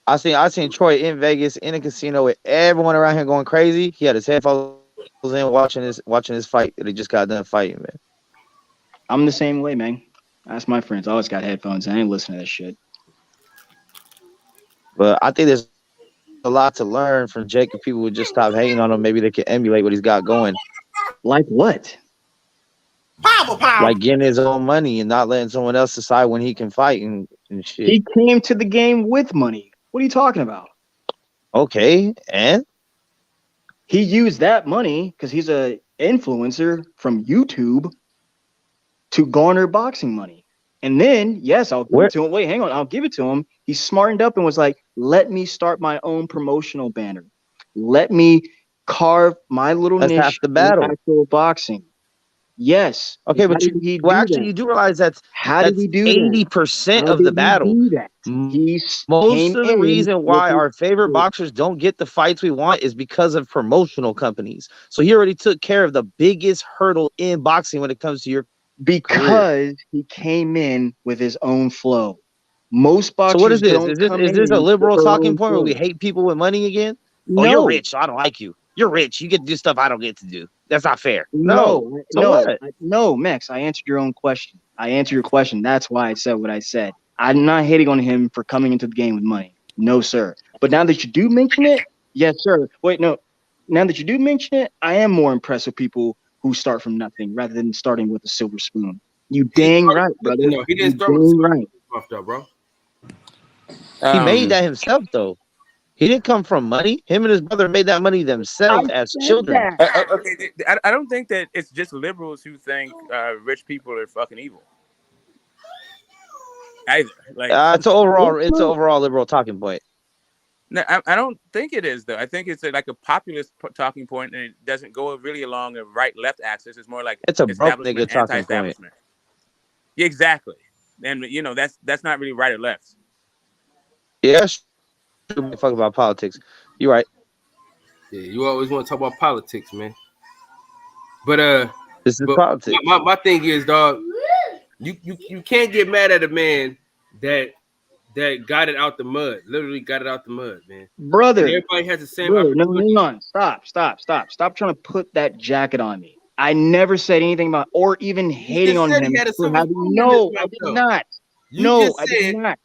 O: I seen Troy in Vegas in a casino with everyone around here going crazy. He had his headphones in watching his fight that he just got done fighting, man.
B: I'm the same way, man. That's my friends. I always got headphones. I ain't listening to that shit.
O: But I think there's a lot to learn from Jake if people would just stop hating on him. Maybe they can emulate what he's got going.
B: Like what?
O: Like getting his own money and not letting someone else decide when he can fight and shit.
B: He came to the game with money. What are you talking about?
O: Okay, and
B: he used that money because he's a influencer from YouTube to garner boxing money. And then, yes, I'll give it to him. Wait, hang on. I'll give it to him. He smartened up and was like, let me start my own promotional banner. Let me carve my little niche
O: half the battle.
B: in actual boxing.
L: Yes.
O: Okay,
L: How
O: but
L: did he
O: well,
L: do
O: actually,
L: that?
O: you do realize
L: How did he do that?
O: 80%
L: How
O: of the
L: did he
O: battle.
L: do that? He
O: Most
L: came
O: of the
L: in
O: reason
L: with
O: why
L: his.
O: our favorite boxers don't get the fights we want is because of promotional companies. So he already took care of the biggest hurdle in boxing when it comes to your career.
L: Because he came in with his own flow. Most boxers
O: So what is this?
L: don't
O: Is this
L: come
O: is this
L: in
O: a
L: with
O: liberal
L: their
O: talking
L: own
O: point where we
L: flow.
O: hate people with money again? Oh, you're
L: No,
O: rich, so I don't like you. You're rich. You get to do stuff I don't get to do. That's not fair.
L: no,
O: So what?
L: no, Max. I answered your own question. I answered your question. That's why I said what I said. I'm not hating on him for coming into the game with money. No, sir. But now that you do mention it, yes, sir. Wait, no. Now that you do mention it, I am more impressed with people who start from nothing rather than starting with a silver spoon. You dang right, brother.
N: No, he
L: You
N: didn't start with
L: dang right.
N: though, bro.
O: He made that himself, though. He didn't come from money. Him and his brother made that money themselves as children.
V: Okay, I don't think that it's just liberals who think rich people are fucking evil. Either, like
O: It's an overall liberal talking point.
V: No, I don't think it is though. I think it's like a populist talking point, and it doesn't go really along a right-left axis. It's more like
O: It's a broke
V: establishment,
O: nigga talking point.
V: anti-establishment. Yeah, exactly, and you know that's not really right or left.
O: Yeah, fuck about politics. You're right.
N: Yeah, you always want to talk about politics, man. But
O: this is
N: but
O: politics.
N: My thing is, dog, you can't get mad at a man that got it out the mud. Literally got it out the mud, man.
L: Brother,
N: and everybody has the same
L: brother, no,
N: opportunity.
L: hang on. Stop trying to put that jacket on me. I never said anything about or even hating on him for having. No, I did not. No, I did not.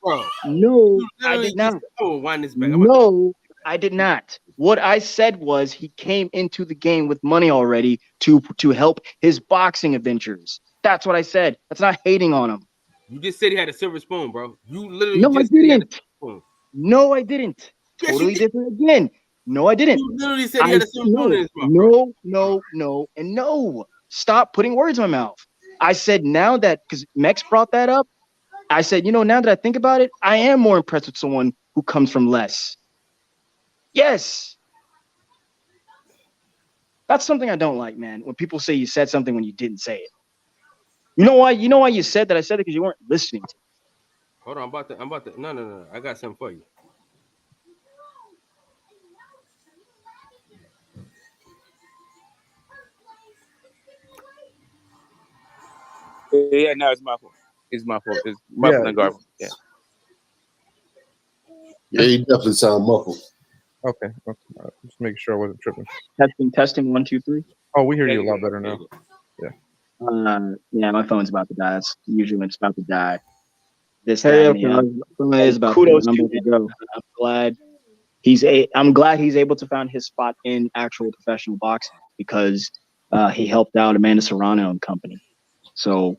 L: No, I did not. No, I did not. What I said was he came into the game with money already to help his boxing adventures. That's what I said. That's not hating on him.
N: You just said he had a silver spoon, bro. You literally
L: No, I
N: just said he had a
L: didn't.
N: silver spoon.
L: No, I didn't.
N: Yes,
L: Totally
N: you did.
L: different again. No, I didn't.
N: You literally said he had a silver spoon in his mouth.
L: No, and no. Stop putting words in my mouth. I said now that because Mex brought that up, I said, now that I think about it, I am more impressed with someone who comes from less. Yes. That's something I don't like, man. When people say you said something when you didn't say it. You know why? You know why you said that? I said it because you weren't listening to me.
N: Hold on, I'm about to. No. I got something for you.
V: Yeah, no, it's my fault. It's my fault. It's muffled and garbage. Yeah.
E: Yeah, you definitely sound muffled.
C: Okay. Just making sure I wasn't tripping.
L: Testing 1, 2, 3.
C: Oh, we hear you a lot better now. Yeah.
L: Yeah, my phone's about to die. That's usually when it's about to die. This is about kudos to I'm go. I'm glad I'm glad he's able to find his spot in actual professional boxing because he helped out Amanda Serrano and company. So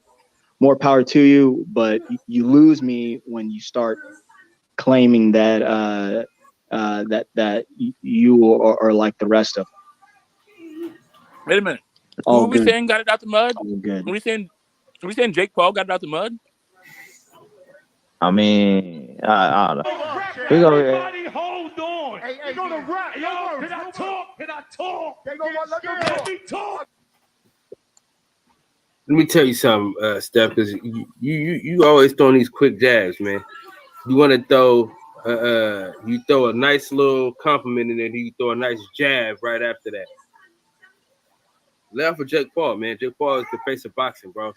L: more power to you, but you lose me when you start claiming that that you are like the rest of them.
V: Wait a minute.
L: All
V: Who are we
L: good.
V: saying got it out the mud?
L: All good.
V: Are we saying Jake Paul got it out the mud?
O: I mean, I don't know. We go.
P: Everybody hold on. Hey, gonna rap. Yo, can I talk? Can I talk? They gonna let me talk.
N: Let me tell you something, Steph, because you always throwing these quick jabs, man. You want to throw you throw a nice little compliment in there, you throw a nice jab right after that. Lay off for Jake Paul, man. Jake Paul is the face of boxing, bro.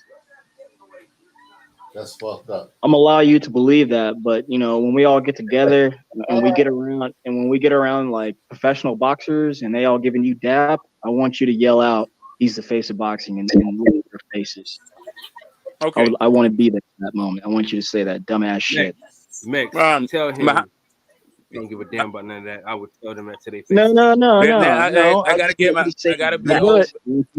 E: That's fucked up.
L: I'm gonna allow you to believe that, but when we all get together and we get around like professional boxers and they all giving you dap, I want you to yell out, "He's the face of boxing," and look at their faces.
V: Okay.
L: I want to be there at that moment. I want you to say that dumbass shit.
N: Max, tell him you don't give a damn about none of that. I would tell them that to their face.
L: No.
V: I gotta get my. I gotta be.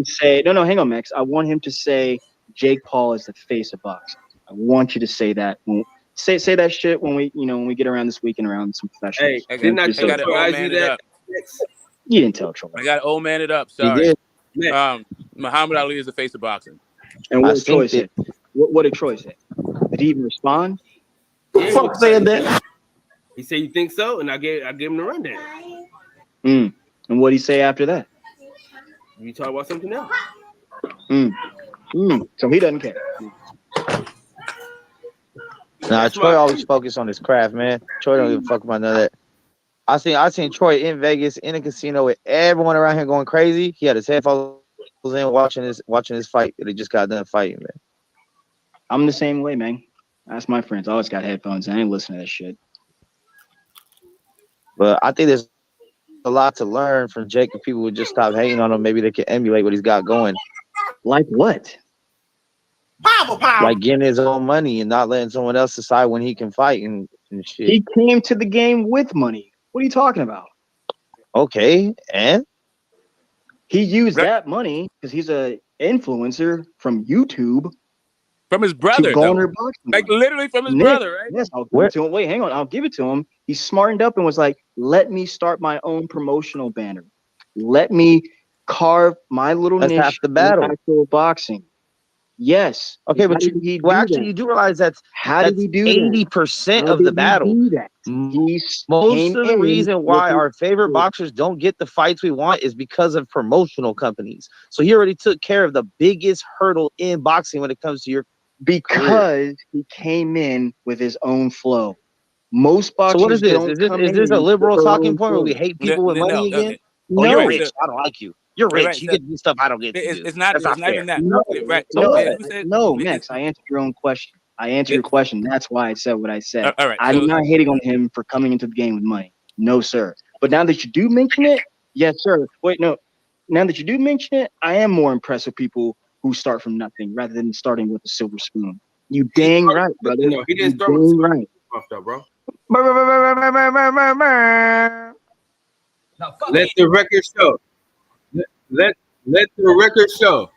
L: Say no. Hang on, Max. I want him to say Jake Paul is the face of boxing. I want you to say that. Say that shit when we get around this weekend around some professionals.
N: Hey, didn't I tell you that?
L: You didn't tell Troy.
V: I got to old man it up. Sorry. Muhammad Ali is the face of boxing.
L: And what did Troy say? What did Troy say? Did he even respond? Who the fuck said that?
N: He said, "You think so?" And I gave him the rundown.
L: And what did he say after that?
N: You talk about something else.
L: So he doesn't care.
O: Nah, Troy always focused on his craft, man. Troy don't give a fuck about none of that. I seen Troy in Vegas in a casino with everyone around here going crazy. He had his headphones in watching his fight that he just got done fighting, man.
L: I'm the same way, man. That's my friends. I always got headphones. I ain't listening to that shit.
O: But I think there's a lot to learn from Jake if people would just stop hating on him. Maybe they can emulate what he's got going.
L: Like what?
O: Like getting his own money and not letting someone else decide when he can fight and shit.
L: He came to the game with money. What are you talking about?
O: Okay, and
L: he used that money because he's a influencer from YouTube.
V: From his brother,
L: to garner boxing.
V: Like literally from his brother, right?
L: Yes, I'll give it to him. Wait, hang on. I'll give it to him. He smartened up and was like, let me start my own promotional banner. Let me carve my little niche
O: half the battle.
L: in actual boxing. Yes.
O: Okay, but you do realize that's
L: how did he do
O: 80% of the battle. Most of the reason why our favorite boxers don't get the fights we want is because of promotional companies. So he already took care of the biggest hurdle in boxing when it comes to your
L: because he came in with his own flow. Most boxers.
O: So what is this?
L: Don't
O: Is this a liberal talking point where we hate people with money again?
V: Okay.
O: Oh, you're rich. I don't like you. You're rich.
V: Right,
O: you get to do stuff I don't get to do.
V: It's not even that.
L: No,
V: Right.
L: No, Max, I answered your own question. I answered your question. That's why I said what I said.
V: All right.
L: I'm not hating on him for coming into the game with money. No, sir. But now that you do mention it, yes, sir. Wait, no. Now that you do mention it, I am more impressed with people who start from nothing rather than starting with a silver spoon. You dang right, brother.
N: No, he didn't start
L: you
N: with
L: dang right.
N: Though, bro. Let the record show. Let the record show.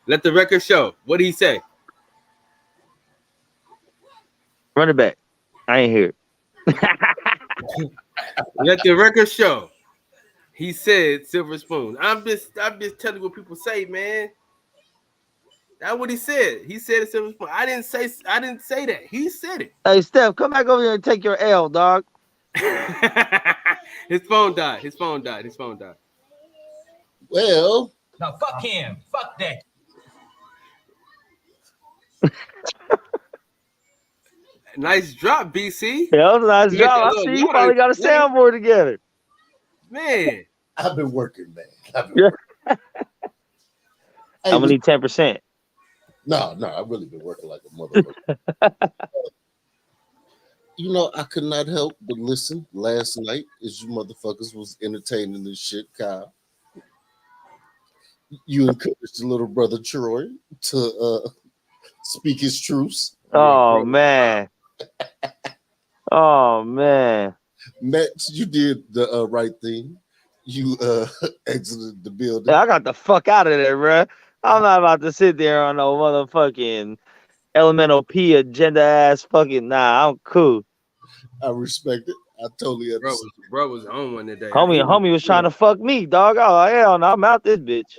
N: Let the record show. What did he say?
O: Run it back. I ain't here.
N: Let the record show. He said silver spoon. I'm just telling you what people say, man. That's what he said. He said a silver spoon. I didn't say that. He said it.
O: Hey, Steph, come back over here and take your L, dog.
N: His phone died.
E: Well,
F: no, fuck him. Fuck that.
N: Nice drop, BC.
O: Yeah, that was a nice drop. I see you probably got a soundboard together.
N: Man.
E: I've been working, man.
O: I'm gonna need 10%.
E: No, I've really been working like a motherfucker. You know, I could not help but listen last night as you motherfuckers was entertaining this shit, Kyle. You encouraged the little brother Troy to speak his truths.
O: Oh man. Oh man.
E: Max, you did the right thing. You exited the building.
O: Yeah, I got the fuck out of there, bro. I'm not about to sit there on no motherfucking elemental P agenda ass fucking. Nah, I'm cool.
E: I respect it. I totally understand.
N: Bro was on one today.
O: Homie was trying to fuck me, dog. Oh hell no, I'm out this bitch.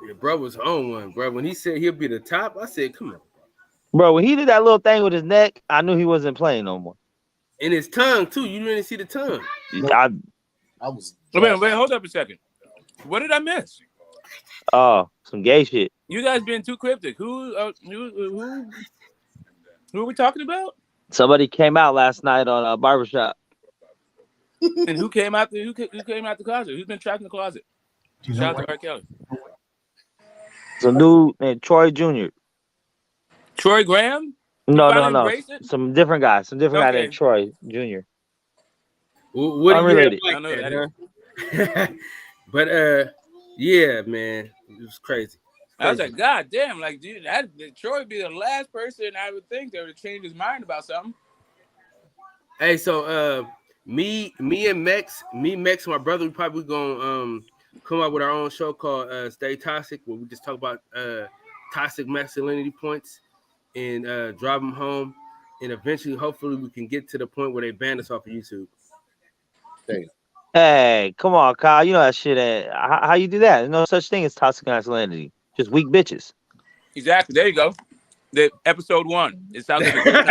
N: Yeah, bro was on one, bro. When he said he'll be the top, I said, come on.
O: Bro, when he did that little thing with his neck, I knew he wasn't playing no more.
N: And his tongue too. You didn't see the tongue.
E: I was.
V: Wait, hold up a second. What did I miss?
O: Oh, some gay shit.
V: You guys being too cryptic. Who are we talking about?
O: Somebody came out last night on a barbershop.
V: And who came out the closet? Who's been trapped in the closet? Shout out to R. Kelly.
O: Some dude named Troy Jr.
V: Troy Graham?
O: No. Some different guy. Some different guy named Troy Jr.
N: What
O: unrelated.
N: I know that, but yeah, man, it was crazy.
V: I was like, God damn, like, dude, Troy would be the last person I would think that would change his mind about something.
N: Hey, so me and Max, my brother, we probably gonna come up with our own show called Stay Toxic, where we just talk about toxic masculinity points and drive them home, and eventually, hopefully, we can get to the point where they ban us off of YouTube.
O: Hey, come on, Kyle. You know that shit. How you do that? There's no such thing as toxic masculinity. Just weak bitches.
V: Exactly. There you go. The episode 1. It sounds like a good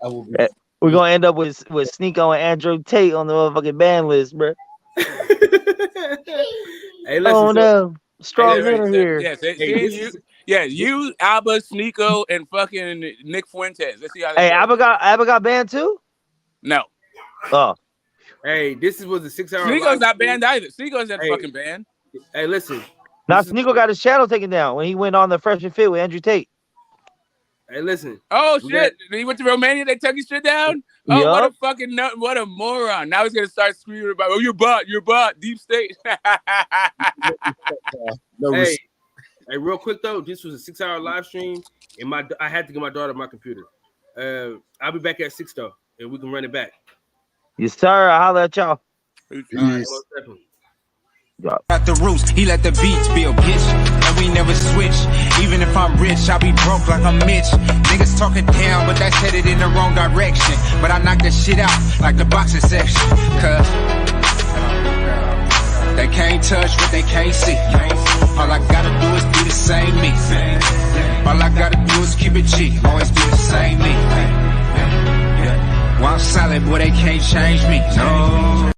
O: title. We're gonna end up with Sneeko and Andrew Tate on the motherfucking ban list, bro.
N: Hey, listen.
O: Oh no, strong
N: Hey,
O: men are here.
V: Yes,
N: Hey,
V: you, Alba, Sneeko, and fucking Nick Fuentes. Let's see how that
O: Hey,
V: goes.
O: Abba got banned too.
V: No.
O: Oh.
N: Hey, this was a 6-hour.
V: Sneeko's not banned either. Sneeko's not fucking banned.
N: Hey, listen.
O: Now Sneeko got his channel taken down when he went on the Fresh and Fit with Andrew Tate.
N: Hey, listen.
V: Oh shit! He went to Romania. They took his shit down. Oh,
O: Yup.
V: what a fucking nut! What a moron! Now he's gonna start screaming about, "Oh, you're bot, deep state."
N: Hey, real quick though, this was a 6-hour live stream, and I had to get my daughter my computer. I'll be back at 6 though, and we can run it back.
O: Yes, sir. I'll holler at y'all.
N: Most definitely.
I: At the roots, he let the beats build, bitch, and we never switch. Even if I'm rich, I'll be broke like I'm Mitch. Niggas talking down, but that's headed in the wrong direction. But I knock that shit out like the boxing section, cause they can't touch what they can't see. All I gotta do is be the same me. All I gotta do is keep it G, always be the same me. While I'm solid, boy, they can't change me. No.